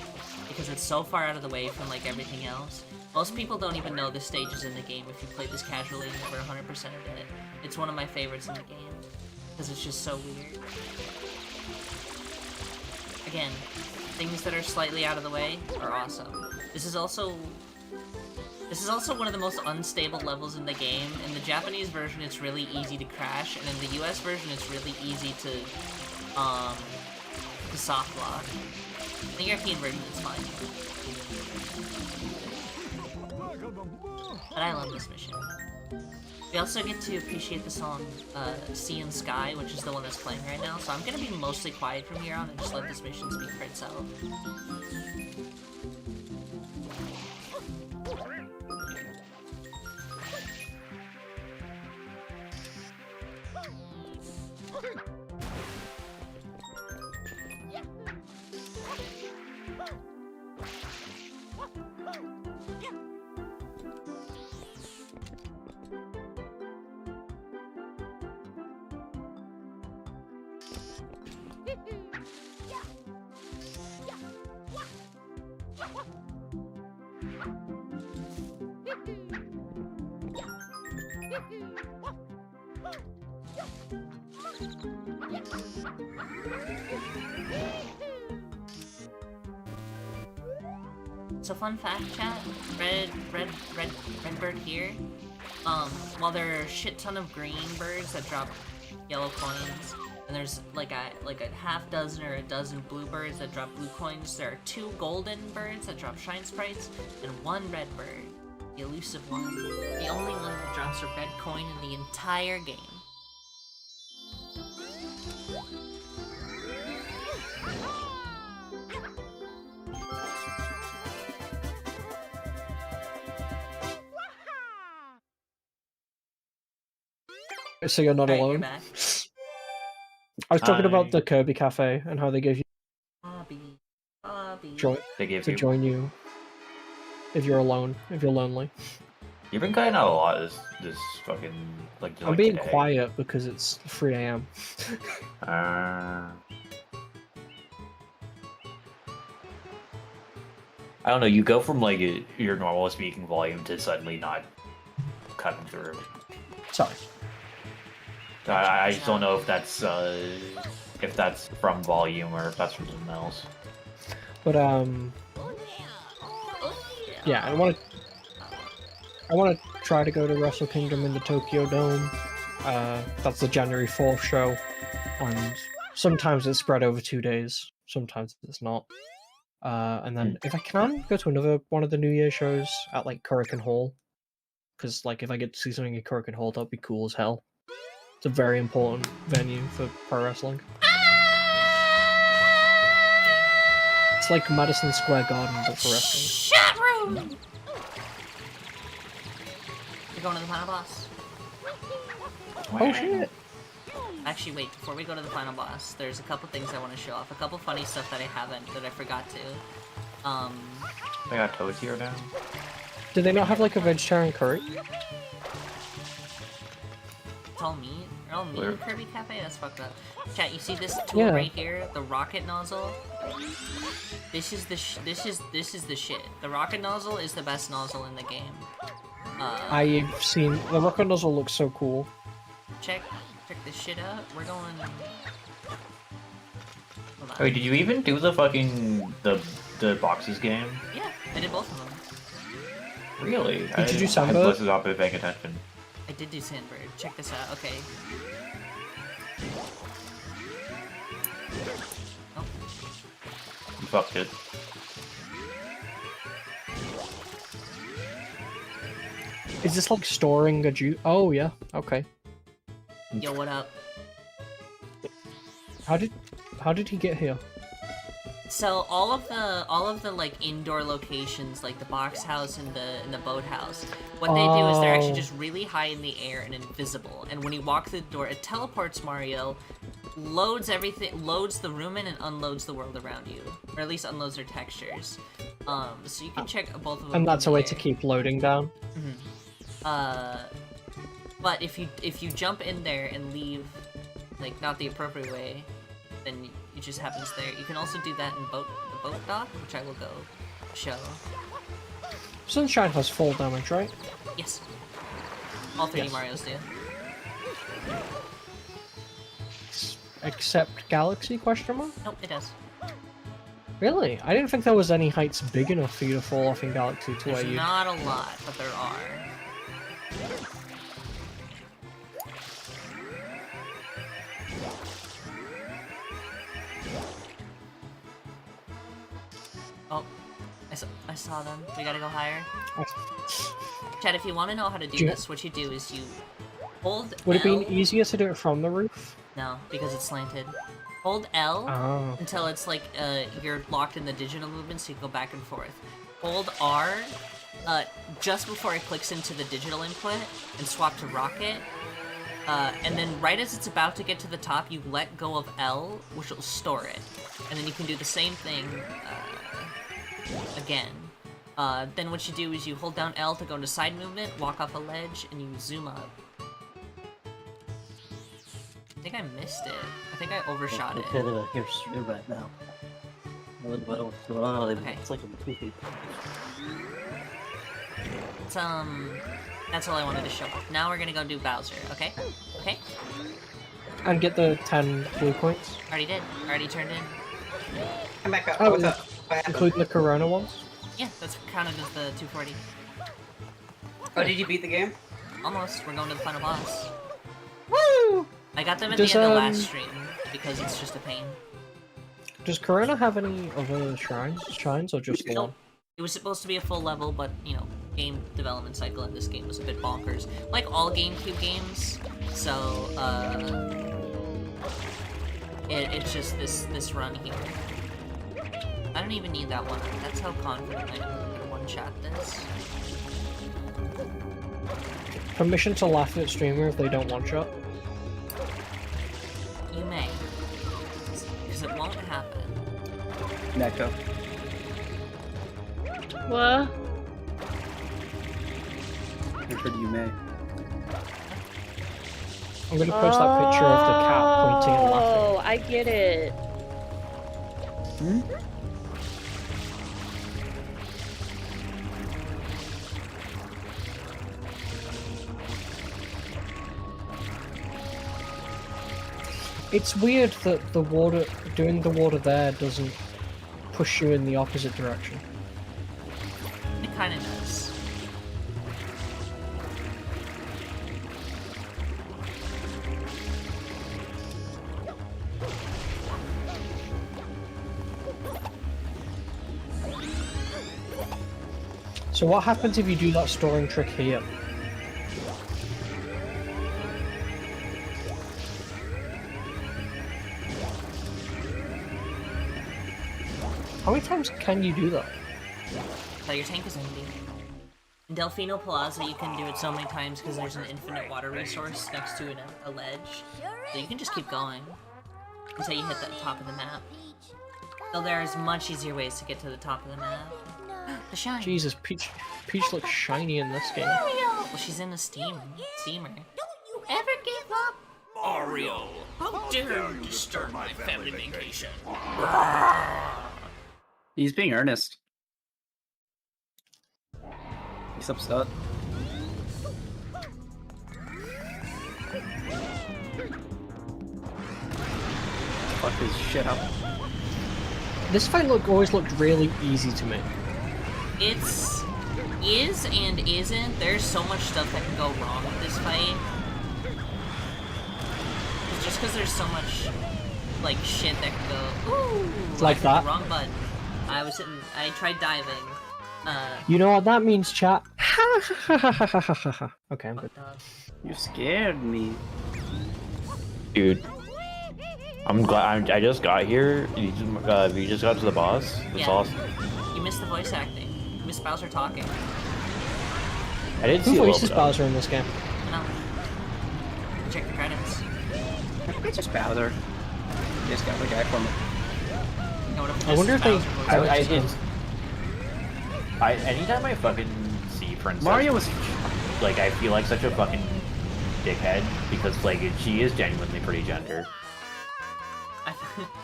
because it's so far out of the way from like everything else. Most people don't even know this stage is in the game if you play this casually and never 100%ed it. It's one of my favorites in the game because it's just so weird. Again, things that are slightly out of the way are awesome. This is also one of the most unstable levels in the game. In the Japanese version, it's really easy to crash, and in the US version, it's really easy to the soft lock. The European version is fine. But I love this mission. We also get to appreciate the song Sea and Sky, which is the one that's playing right now, so I'm gonna be mostly quiet from here on and just let this mission speak for itself. So fun fact, chat, Redbird here, while there are a shit ton of green birds that drop yellow coins, and there's like a half dozen or a dozen blue birds that drop blue coins, there are 2 golden birds that drop shine sprites, and 1 red bird, the elusive one, the only one that drops a red coin in the entire game. So you're not Alright, you're alone. back. I was talking about Hi. the Kirby Cafe and how they gave you Bobby. They gave to you. join you if you're alone, if you're lonely. You've been cutting out a lot this fucking like. I'm like being today. quiet because it's 3 a.m. I don't know. You go from like your normal speaking volume to suddenly not cutting through. Sorry. I just don't know if that's from volume or if that's from something else. But yeah, I want to try to go to Wrestle Kingdom in the Tokyo Dome. That's the January 4th show, and sometimes it's spread over 2 days, sometimes it's not. And then if I can, go to another one of the New Year shows at like Kurikan Hall, because like if I get to see something at Kurikan Hall, that'd be cool as hell. It's a very important venue for pro wrestling. It's like Madison Square Garden, but for wrestling. Chat room! We're going to the final boss. Oh shit! Actually, wait, before we go to the final boss, there's a couple things I want to show off. A couple funny stuff that I forgot to. They got Toad's here now. Did they not have like a vegetarian curry? It's all meat. They're all meat Where? in Kirby Cafe? That's fucked up. Chat, you see this tool Yeah. right here? The rocket nozzle? This is the shit. The rocket nozzle is the best nozzle in the game. I've seen the rocket nozzle looks so cool. Check this shit out. We're going... Hold on. Wait, did you even do the fucking the boxes game? Yeah, I did both of them. Really? Did you do I Samba? was not paying attention. I did do Sandbird. Check this out. Okay. Oh, You fucked it. Is this like storing a juice? Oh yeah. Okay. yo, what up? How did he get here? So all of the like indoor locations, like the box house and the boathouse, what they do is they're actually Oh. just really high in the air and invisible. And when you walk through the door, it teleports Mario, loads everything, loads the room in, and unloads the world around you, or at least unloads their textures. So you can check both of them. And that's in a the way air. to keep loading down. But if you jump in there and leave, like not the appropriate way, then it just happens there. You can also do that in the boat dock, which I will go show. Sunshine has full damage, right? Yes. All 3 Yes. Marios do. Except Galaxy? Question mark? Nope, it does. Really? I didn't think there was any heights big enough for you to fall off in Galaxy to where There's you. not a lot, but there are. Oh, I saw them. We gotta go higher. Chad, if you want to know how to do this, what you do is you hold Would it be L. easier to do it from the roof? No, because it's slanted. Hold L Oh. until it's like you're locked in the digital movement, so you go back and forth. Hold R just before it clicks into the digital input and swap to rocket. And then right as it's about to get to the top, you let go of L, which will store it. And then you can do the same thing again. Then what you do is you hold down L to go into side movement, walk off a ledge, and you zoom up. I think I missed it. I think I overshot it. You're right now. Okay. It's like a toothy. It's, that's all I wanted to show. Now we're gonna go do Bowser, okay? Okay? And get the 10 blue points, Already did. Already turned in. I'm back up. Oh, What's up? What happened? including the Corona ones. Yeah, that's counted as the 240. Oh, did you beat the game? Almost. We're going to the final boss. Woo! I got them at Does, the end of last stream, because it's just a pain. Does Corona have any other shrines, or just the Nope. one? It was supposed to be a full level, but, you know, game development cycle in this game was a bit bonkers. Like all GameCube games, so, it's just this run here. I don't even need that one. That's how confident I am I'm gonna one-shot this. Permission to laugh at streamer if they don't one-shot? You may. Because it won't happen. Neko. What? I heard you may. I'm gonna post that picture of the cat pointing and laughing. Oh, I get it. Hmm? It's weird that the water, doing the water there doesn't push you in the opposite direction. It kind of does. So what happens if you do that storing trick here? How many times can you do that? So your tank is empty. In Delfino Plaza, you can do it so many times because there's an infinite water resource next to a ledge. So you can just keep going until you hit the top of the map. Though there's much easier ways to get to the top of the map. The shine! Jesus, Peach looks shiny in this game. Well, she's in a steamer. Ever give up? Mario! How dare you disturb my family vacation? He's being earnest. He's upset. Fuck his shit up. This fight always looked really easy to me. It's is and isn't. There's so much stuff that can go wrong with this fight. It's just because there's so much like shit that can go. Ooh, Like I hit that? the wrong button. I tried diving. You know what that means, chat? Okay, I'm good. You scared me. Dude, I'm glad I just got here. You just got to the boss. That's Yeah. awesome. You missed the voice acting. You missed Bowser talking. I didn't Who see a voices little bit of Bowser in this game? No. Check the credits. It's just Bowser. You just got the guy from it. You know, what if I wonder this if they- is Bowser I, voice acting? anytime I fucking see Princess, Mario was. like, I feel like such a fucking dickhead because like she is genuinely pretty gender,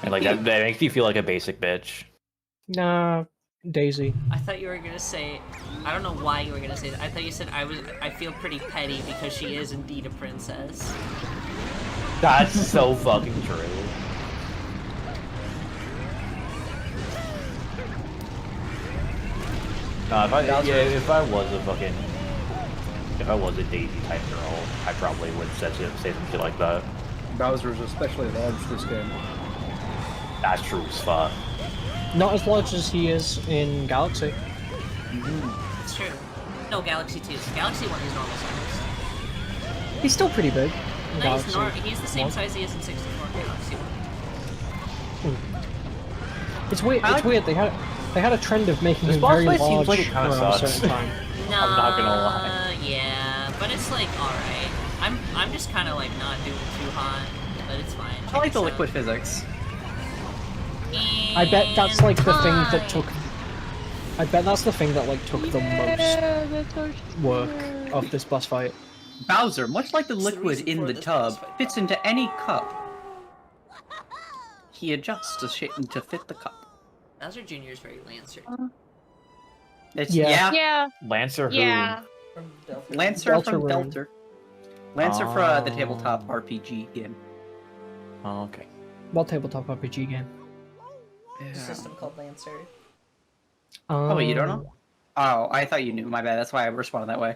and like that makes me feel like a basic bitch. Nah, Daisy. I thought you were gonna say. I don't know why you were gonna say that. I thought you said I feel pretty petty because she is indeed a princess. That's so fucking true. If I was a Daisy type girl, I probably would say some shit like that. Bowser's especially large this game. That's true as fuck. Not as large as he is in Galaxy. It's true. No, Galaxy 2. Galaxy 1 is normal size. He's still pretty big. In No, Galaxy. he's the same 1. size he is in 64 Galaxy 1. It's weird. It's weird. They had a trend of making This him boss very fight large seems like it kinda around a sucks. certain time. No, I'm not gonna lie. Yeah, but it's like alright. I'm just kind of like not doing too hot, but it's fine. I like Check the this liquid out. physics. I bet that's like the thing that And took. I bet that's the thing that like took the most that's our work of this boss fight. Bowser, much like the It's the liquid reason in for the this tub, boss fight. fits into any cup. He adjusts to fit the cup. Bowser Jr. is very Lancer. It's Yeah. Yeah, Lancer who? yeah. From Delphi. Lancer from Deltarune. Deltar. Lancer for the tabletop RPG game. Oh, okay. What tabletop RPG game? A system called Lancer. Oh, wait, you don't know? Oh, I thought you knew. My bad. That's why I responded that way.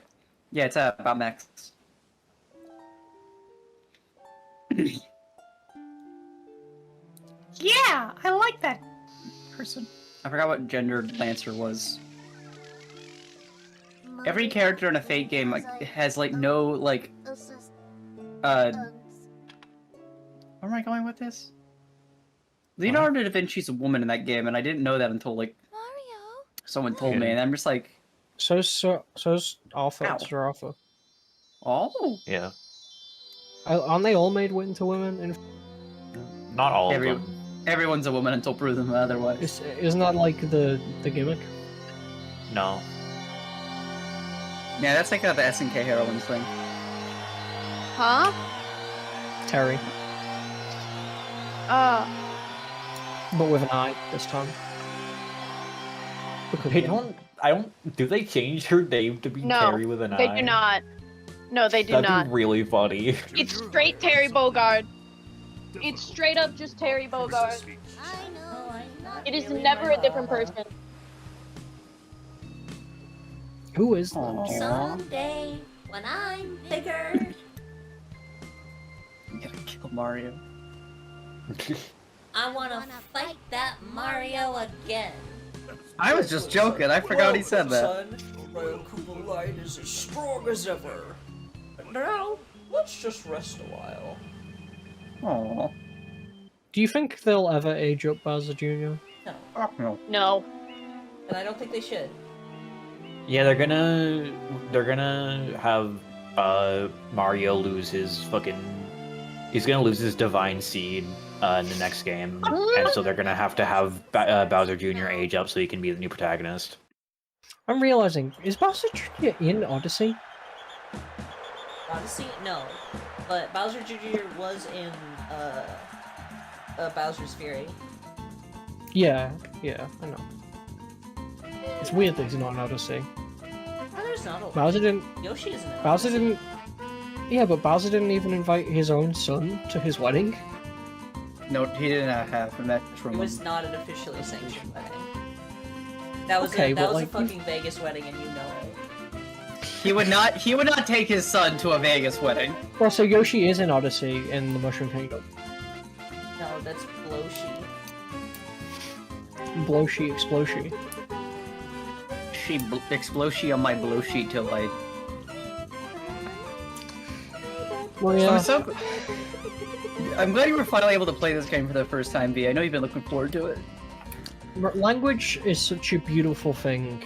Yeah, it's about mechs. Yeah, I like that person. I forgot what gender Lancer was. Every character in a Fate game has like no like where am I going with this? Leonardo da Vinci's a woman in that game, and I didn't know that until like someone told me, and I'm just like, So's Arthur. Ow. Sir Arthur. oh, Yeah. Aren't they all made into women? Not all Every- of them. everyone's a woman until proven otherwise. Isn't that like the gimmick? No. Yeah, that's like the SNK heroines thing. Huh? Terry, but with an I this time. Because They don't. I don't. Do they change her name to be No, Terry with an They I? do not. No, they do That'd not. be really funny. It's straight Terry Bogard. It's straight up just Terry Bogard. It is never a different person. Who is that? Aww. Someday, when I'm bigger, I'm gonna kill Mario. I wanna fight that Mario again. I was just joking. I forgot he said that. Son, Royal Koopa Light is as strong as ever. And now, let's just rest a while. Aww. Do you think they'll ever age up Bowser Jr.? Oh, no. No. And I don't think they should. Yeah, they're gonna have Mario lose his fucking. He's gonna lose his divine seed in the next game, and so they're gonna have Bowser Jr. age up so he can be the new protagonist. I'm realizing, is Bowser Jr. in Odyssey? Odyssey? No. But Bowser Jr. was in Bowser's Fury. Yeah, I know. It's weird that he's not in Odyssey. Oh, there's not a Bowser didn't. Yoshi isn't in Bowser Odyssey. didn't. Yeah, but Bowser didn't even invite his own son to his wedding. No, he didn't have a match from It was not an officially sanctioned wedding. That was Okay, a, that but, was like, a fucking Vegas wedding, and you know it. He would not take his son to a Vegas wedding. Well, so Yoshi is in Odyssey in the Mushroom Kingdom. No, that's Bloshi. Bloshi, Exploshi. She exploshi on my blow sheet till I. Well, yeah. So I'm glad you were finally able to play this game for the first time, B. I know you've been looking forward to it. Language is such a beautiful thing,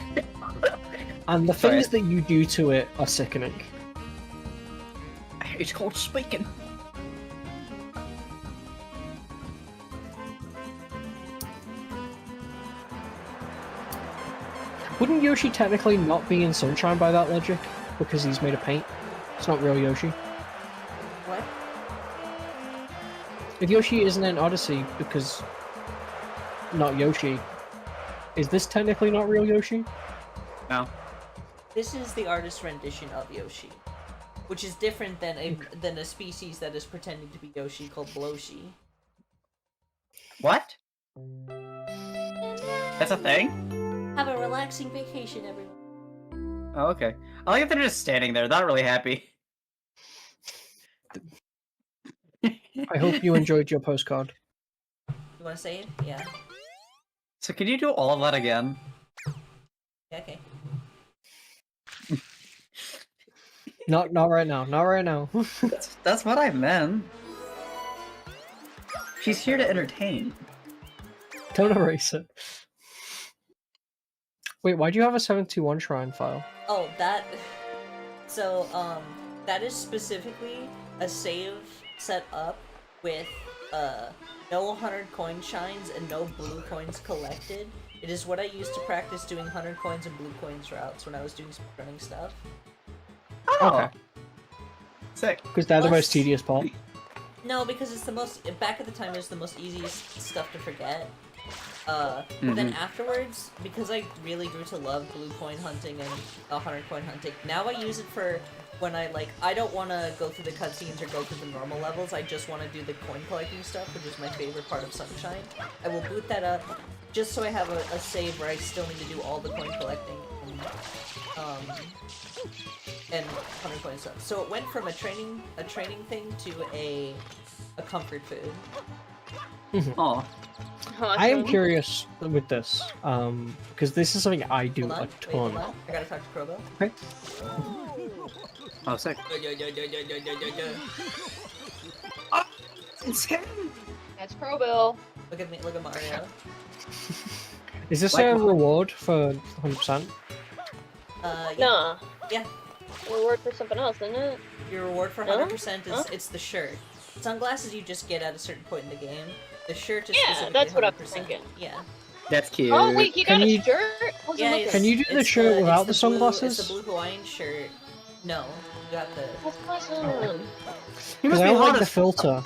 and the things that you do to it are sickening. It's called speaking. Wouldn't Yoshi technically not be in Sunshine by that logic? Because he's made of paint? It's not real Yoshi. What? If Yoshi isn't in Odyssey because not Yoshi, is this technically not real Yoshi? No. This is the artist's rendition of Yoshi, which is different than a species that is pretending to be Yoshi called Bloshi. What? That's a thing? Have a relaxing vacation, everyone. Oh, okay. I like that they're just standing there, not really happy. I hope you enjoyed your postcard. You want to say it? Yeah. So can you do all of that again? Okay. Not right now. Not right now. That's what I meant. She's here to entertain. Don't erase it. Wait, why do you have a 721 shrine file? Oh, that. So, that is specifically a save set up with, no 100 coin shines and no blue coins collected. It is what I used to practice doing 100 coins and blue coins routes when I was doing speedrunning stuff. Okay. Sick. Because they're the Plus- most tedious part. No, because it's the most. Back at the time, it was the most easiest stuff to forget. But then afterwards, because I really grew to love blue coin hunting and 100 coin hunting, now I use it for when I don't want to go through the cutscenes or go through the normal levels. I just want to do the coin collecting stuff, which is my favorite part of Sunshine. I will boot that up just so I have a save where I still need to do all the coin collecting and 100 coin stuff. So it went from a training thing to a comfort food. Aw. I am curious with this, because this is something I do Hold on, a wait, hold ton. on. I gotta talk to Krobo. Okay. Oh, sick. It's him! That's Crowbill. Look at me, look at Mario. Is this Like a what? reward for 100%? Yeah. Nah. Yeah. Reward for something else, isn't it? Your reward for No? 100% is it's the shirt. Sunglasses you just get at a certain point in the game. The shirt is Yeah, specifically that's what I'm 100%. thinking. Yeah. That's cute. Oh wait, he got Can a you- shirt. Wasn't Yeah, looking. Can you do the it's shirt without it's the blue- sunglasses? It's the blue Hawaiian shirt. No, you got the. That's awesome. He Because must I be don't like hot the as filter.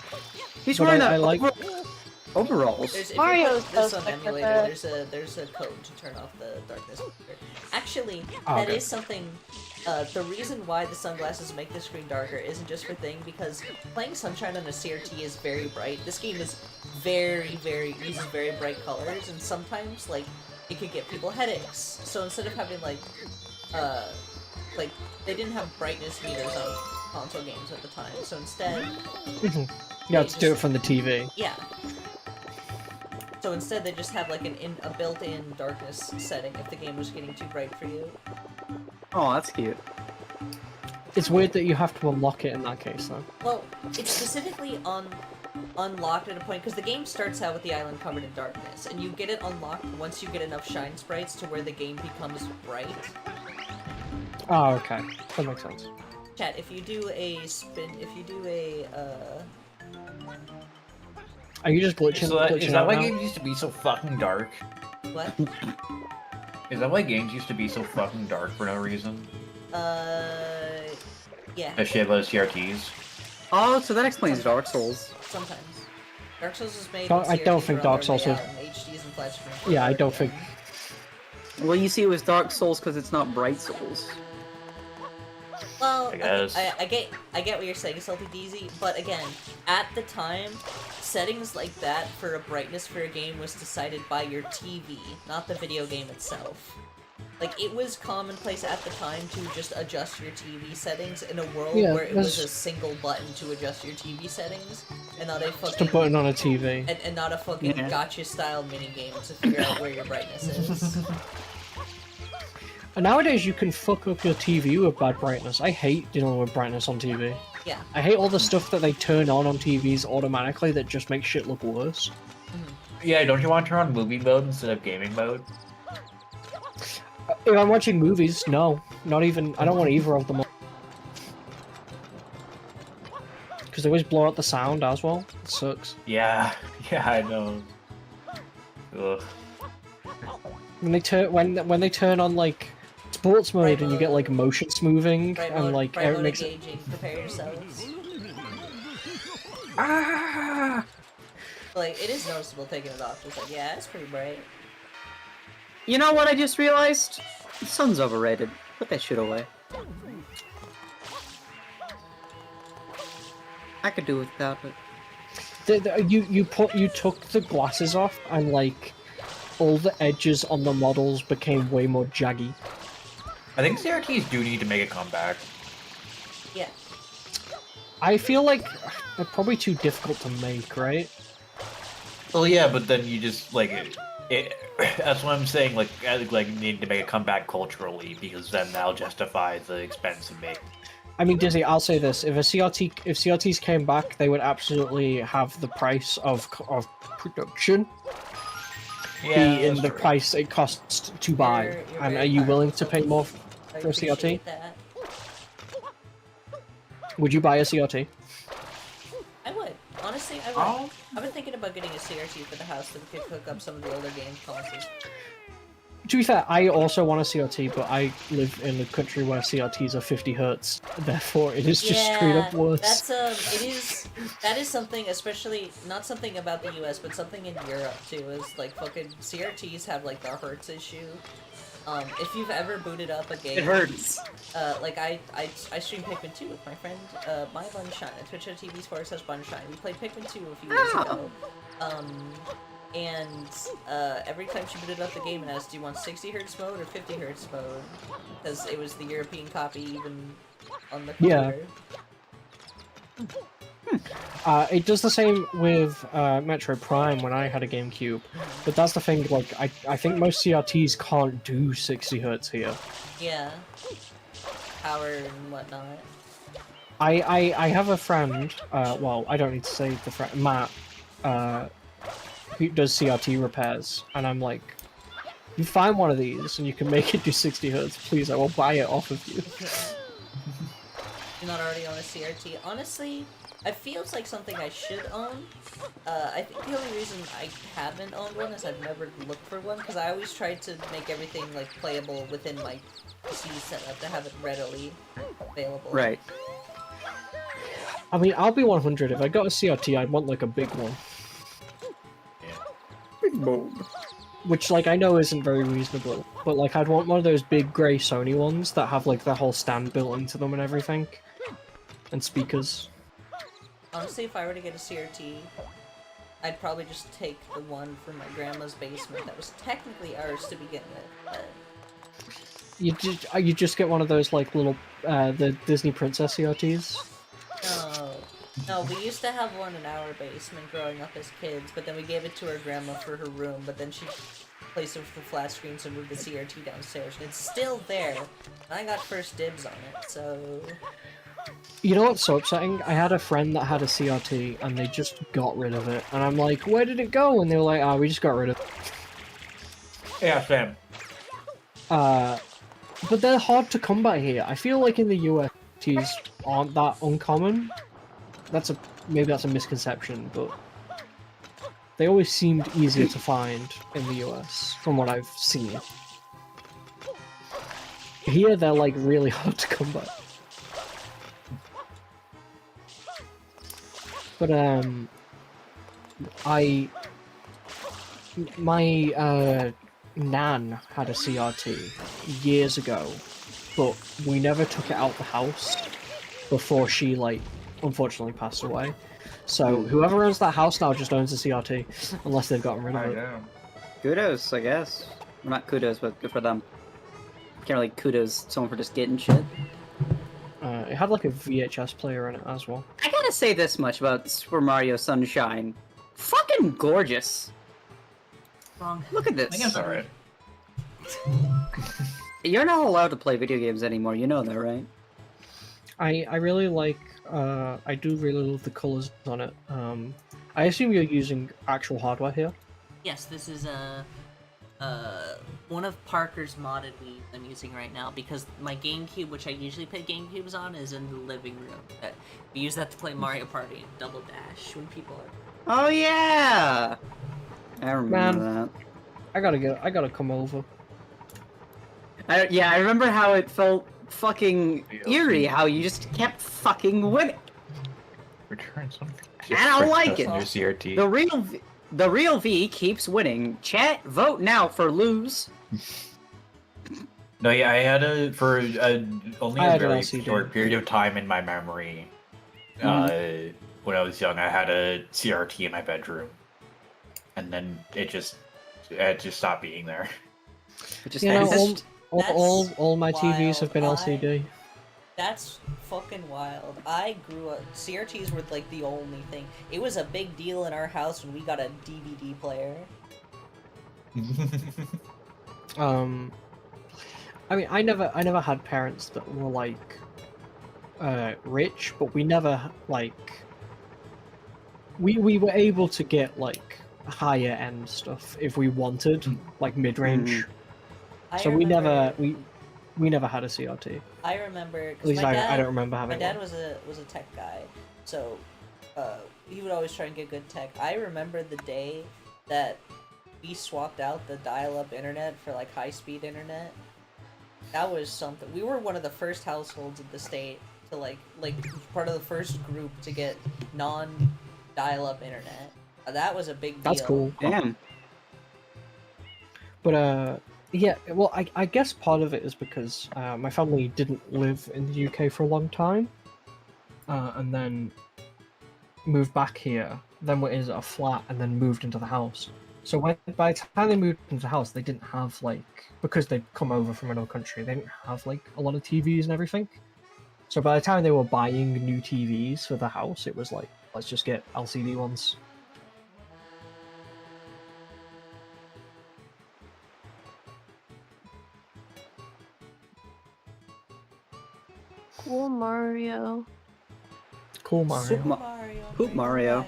He's but wearing I a like- overalls. There's, if Mario's you put this so on sick with emulator, it. there's a code to turn off the darkness. Actually, Oh, that okay. is something. The reason why the sunglasses make the screen darker isn't just for thing, because playing Sunshine on a CRT is very bright. This game is uses very bright colors, and sometimes it could get people headaches. So instead of having they didn't have brightness meters on console games at the time. So instead, You have to do it from the TV. yeah. So instead, they just have a built-in darkness setting if the game was getting too bright for you. Oh, that's cute. It's weird that you have to unlock it in that case, though. Well, it's specifically unlocked at a point because the game starts out with the island covered in darkness, and you get it unlocked once you get enough shine sprites to where the game becomes bright. Oh, okay. That makes sense. Chat, if you do a Are you just glitching? So glitching is that out why now? games used to be so fucking dark? what? Is that why games used to be so fucking dark for no reason? Yeah, That shit about CRTs. Oh, so that explains Dark Souls. sometimes. Dark Souls was made. I don't think Dark Souls was- HDs and flat screen. Yeah, I don't think. Well, you see, it was Dark Souls because it's not Bright Souls. Well, I guess. I get what you're saying, Salty DZ, but again, at the time, settings like that for a brightness for a game was decided by your TV, not the video game itself. It was commonplace at the time to just adjust your TV settings in a world Yeah, where it was that's- a single button to adjust your TV settings, and not a Just a fucking button on a TV. and not a fucking Yeah. gotcha-style minigame to figure out where your brightness is. And nowadays, you can fuck up your TV with bad brightness. I hate dealing with brightness on TV. Yeah. I hate all the stuff that they turn on TVs automatically that just makes shit look worse. Yeah, don't you want to turn on movie mode instead of gaming mode? If I'm watching movies, no. Not even. I don't want either of them. Because they always blow out the sound as well. It sucks. Yeah, yeah, I know. Ugh. When they turn on sports mode Right and you get motion smoothing Bright and mode, bright it mode makes it. engaging, prepare yourselves. Ah! It is noticeable taking it off, just yeah, it's pretty bright. You know what I just realized? The sun's overrated. Put that shit away. I could do without it. You took the glasses off and all the edges on the models became way more jaggy. I think CRTs do need to make a comeback. Yeah. I feel like they're probably too difficult to make, right? Well, yeah, but then you just That's what I'm saying. Like need to make a comeback culturally because then that'll justify the expense of making. I mean, Dizzy, I'll say this: if CRTs came back, they would absolutely have the price of production be in the price it costs to buy. You're And very are you kind, willing to so pay more I for a CRT? appreciate that. Would you buy a CRT? I would. Honestly, I would. Oh. I've been thinking about getting a CRT for the house so we could hook up some of the older game consoles. To be fair, I also want a CRT, but I live in a country where CRTs are 50 hertz. Therefore, it is just straight up worse. That is something, especially not something about the US, but something in Europe too. Is like fucking CRTs have like the hertz issue. If you've ever booted up a game, It hurts. like I streamed Pikmin 2 with my friend, my Bunshine at twitch.tv/Bunshine. We played Pikmin 2 a few years ago. And every time she booted up the game and asked, do you want 60 Hz mode or 50 Hz mode? Because it was the European copy even on the computer. Yeah. It does the same with Metro Prime when I had a GameCube. But that's the thing, like, I think most CRTs can't do 60 Hz here. Yeah. Power and whatnot. I have a friend, well, I don't need to say the friend, Matt, who does CRT repairs, and I'm like, you find one of these and you can make it do 60 Hz, please, I will buy it off of you. You're not already on a CRT. Honestly, it feels like something I should own. I think the only reason I haven't owned one is I've never looked for one, because I always tried to make everything like playable within my PC setup to have it readily available. Right. I mean, I'll be 100, if I got a CRT, I'd want like a big one. Which, like, I know isn't very reasonable, but, like, I'd want one of those big grey Sony ones that have, like, the whole stand built into them and everything. And speakers. Honestly, if I were to get a CRT, I'd probably just take the one from my grandma's basement that was technically ours to begin with, but... You just get one of those, like, little, the Disney Princess CRTs? No, we used to have one in our basement growing up as kids, but then we gave it to our grandma for her room, but then she replaced it with the flat screen, so moved the CRT downstairs, and it's still there. And I got first dibs on it, so... You know what's so upsetting? I had a friend that had a CRT, and they just got rid of it. And I'm like, where did it go? And they were like, oh, we just got rid of it. Yeah, fam. But they're hard to come by here. I feel like in the US, CRTs aren't that uncommon. Maybe that's a misconception, but they always seemed easier to find in the US, from what I've seen. Here, they're like really hard to come by. But my nan had a CRT years ago, but we never took it out the house before she like unfortunately passed away. So whoever owns that house now just owns a CRT, unless they've gotten rid of it. Kudos, I guess. Well, not kudos, but good for them. Can't really kudos someone for just getting shit. It had like a VHS player in it as well. I gotta say this much about Super Mario Sunshine. Fucking gorgeous. Wrong. Look at this. I guess alright. You're not allowed to play video games anymore, you know that, right? I really like, I do really love the colors on it. I assume you're using actual hardware here? Yes, this is one of Parker's modded Wii I'm using right now, because my GameCube, which I usually play GameCubes on, is in the living room. We use that to play Mario Party and Double Dash when people are... Oh yeah! I remember that. I gotta come over. Yeah, I remember how it felt fucking eerie, how you just kept fucking winning. Return something. And I don't like it. New CRT. The real V keeps winning. Chat, vote now for lose. No, yeah, I had only I a had an very LCD. short period of time in my memory. When I was young, I had a CRT in my bedroom, and then it just stopped being there. It just You know, exists. all my TVs have been wild. LCD. That's fucking wild. I grew up... CRTs were like the only thing. It was a big deal in our house when we got a DVD player. I mean, I never had parents that were like rich, but we never like we were able to get like higher end stuff if we wanted, like mid range. I So remember, we never had a CRT. I remember At because least my I dad don't remember my having dad one. was a tech guy, so he would always try and get good tech. I remember the day that we swapped out the dial-up internet for like high-speed internet. That was something. We were one of the first households in the state to like part of the first group to get non-dial-up internet. That was a big deal. That's cool. Damn. But yeah, well, I guess part of it is because my family didn't live in the UK for a long time, and then moved back here. Then were in a flat, and then moved into the house. So by the time they moved into the house, they didn't have like, because they'd come over from another country, they didn't have like a lot of TVs and everything. So by the time they were buying new TVs for the house, it was like, let's just get LCD ones. Cool Mario. Cool Mario. Super Mario. Poop Mario.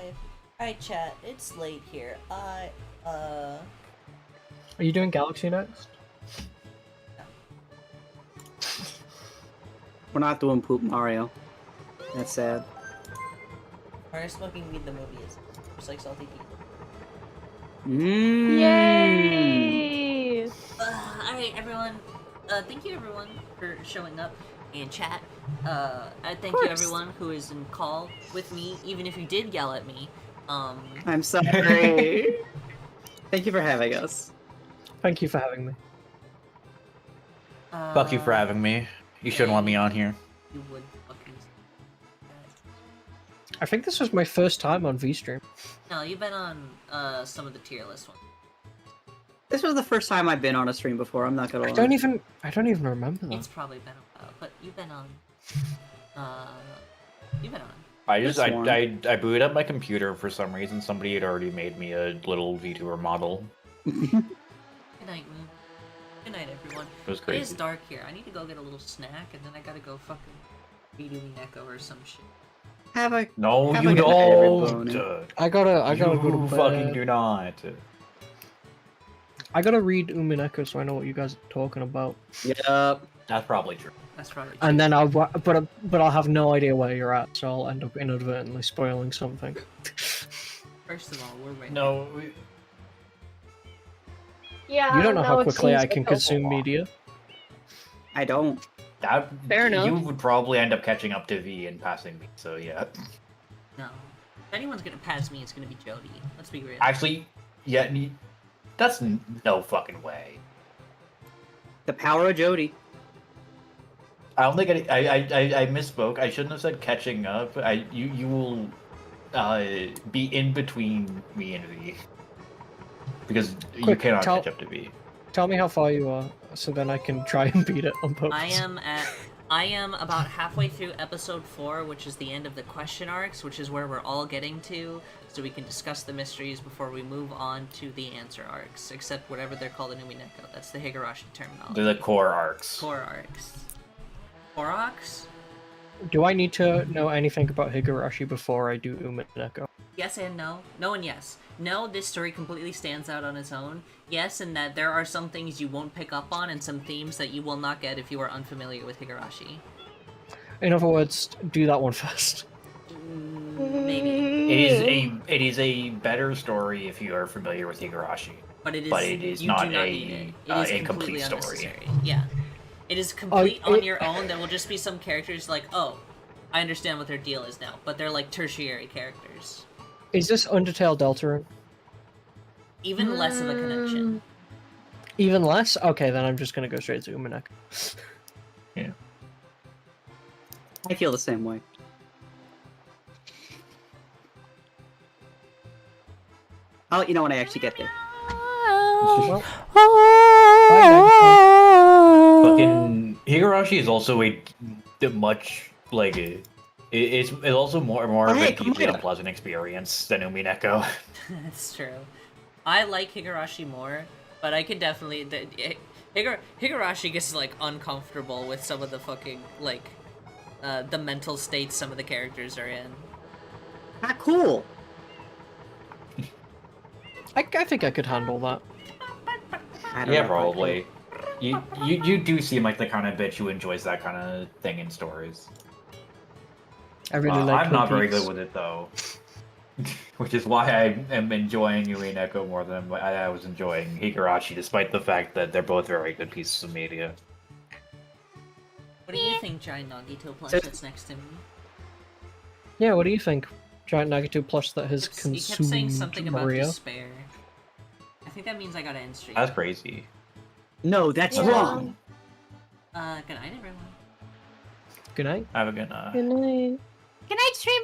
Alright, chat. It's late here. Are you doing Galaxy next? We're not doing Poop Mario. That's sad. Mario smoking weed the movie is just like salty pizza. Yay! Alright, everyone. Thank you, everyone, for showing up in chat. I thank you, everyone who is in call with me, even if you did yell at me. I'm sorry. Thank you for having us. Thank you for having me. Fuck you for having me. You shouldn't want me on here. You would fucking. I think this was my first time on VStream. No, you've been on some of the tier list ones. This was the first time I've been on a stream before. I'm not gonna lie. I don't even remember that. It's probably been a while, but you've been on. You've been on. I This one. I booted up my computer for some reason. Somebody had already made me a little VTuber model. Good night, Moon. Good night, everyone. It was It is crazy. dark here. I need to go get a little snack, and then I gotta go fucking be doing Echo or some shit. Have a No, Have you a good night, don't. everybody. I gotta go You to fucking bed. do not. I gotta read Umineko so I know what you guys are talking about. Yep. That's probably true. That's probably And then but I'll have no idea where you're at, so I'll end up inadvertently spoiling something. First of all, we're right. No. Yeah. You don't know how it quickly seems I can like consume Overwatch. media. I don't. That, Fair enough. You would probably end up catching up to V and passing me, so yeah. No. If anyone's gonna pass me, it's gonna be Jody. Let's be real. Actually, yeah, that's no fucking way. The power of Jody. I don't think I misspoke. I shouldn't have said catching up. You will be in between me and V. Because you Quick, cannot tell- catch up to V. Tell me how far you are, so then I can try and beat it on purpose. I am about halfway through episode 4, which is the end of the question arcs, which is where we're all getting to, so we can discuss the mysteries before we move on to the answer arcs, except whatever they're called in Umineko. That's the Higurashi terminology. They're the core arcs. Core arcs. Core arcs? Do I need to know anything about Higurashi before I do Umineko? Yes and no. No and yes. No, this story completely stands out on its own. Yes, in that there are some things you won't pick up on and some themes that you will not get if you are unfamiliar with Higurashi. In other words, do that one first. Maybe. It is a better story if you are familiar with Higurashi. But it is not do not a need it. It is incomplete completely story. unnecessary. Yeah. It is complete on it- your own. There will just be some characters like, oh, I understand what their deal is now, but they're like tertiary characters. Is this Undertale Deltarune? Even less of a connection. Even less? Okay, then I'm just gonna go straight to Umineko. Yeah. I feel the same way. I'll let you know when I actually get there. Well, Fucking Higurashi is also a much like it's also more of Hey, a come deeply here. unpleasant experience than Umineko. That's true. I like Higurashi more, but I can definitely. Higurashi gets like uncomfortable with some of the fucking like the mental states some of the characters are in. Ah, cool. I think I could handle that. I don't Yeah, know. probably. You do seem like the kind of bitch who enjoys that kind of thing in stories. I really like I'm not Twin very Peaks. good with it though, which is why I am enjoying Yui and Echo more than I was enjoying Higurashi, despite the fact that they're both very good pieces of media. What do you think, Giant Nagito plush So- that's next to me? Yeah, what do you think? Giant Nagato plush that has He kept saying consumed something about Mario. despair. I think that means I gotta end stream. That's crazy. No, that's Yeah. wrong. Good night, everyone. Good night. Have a good Good night. Good night, stream.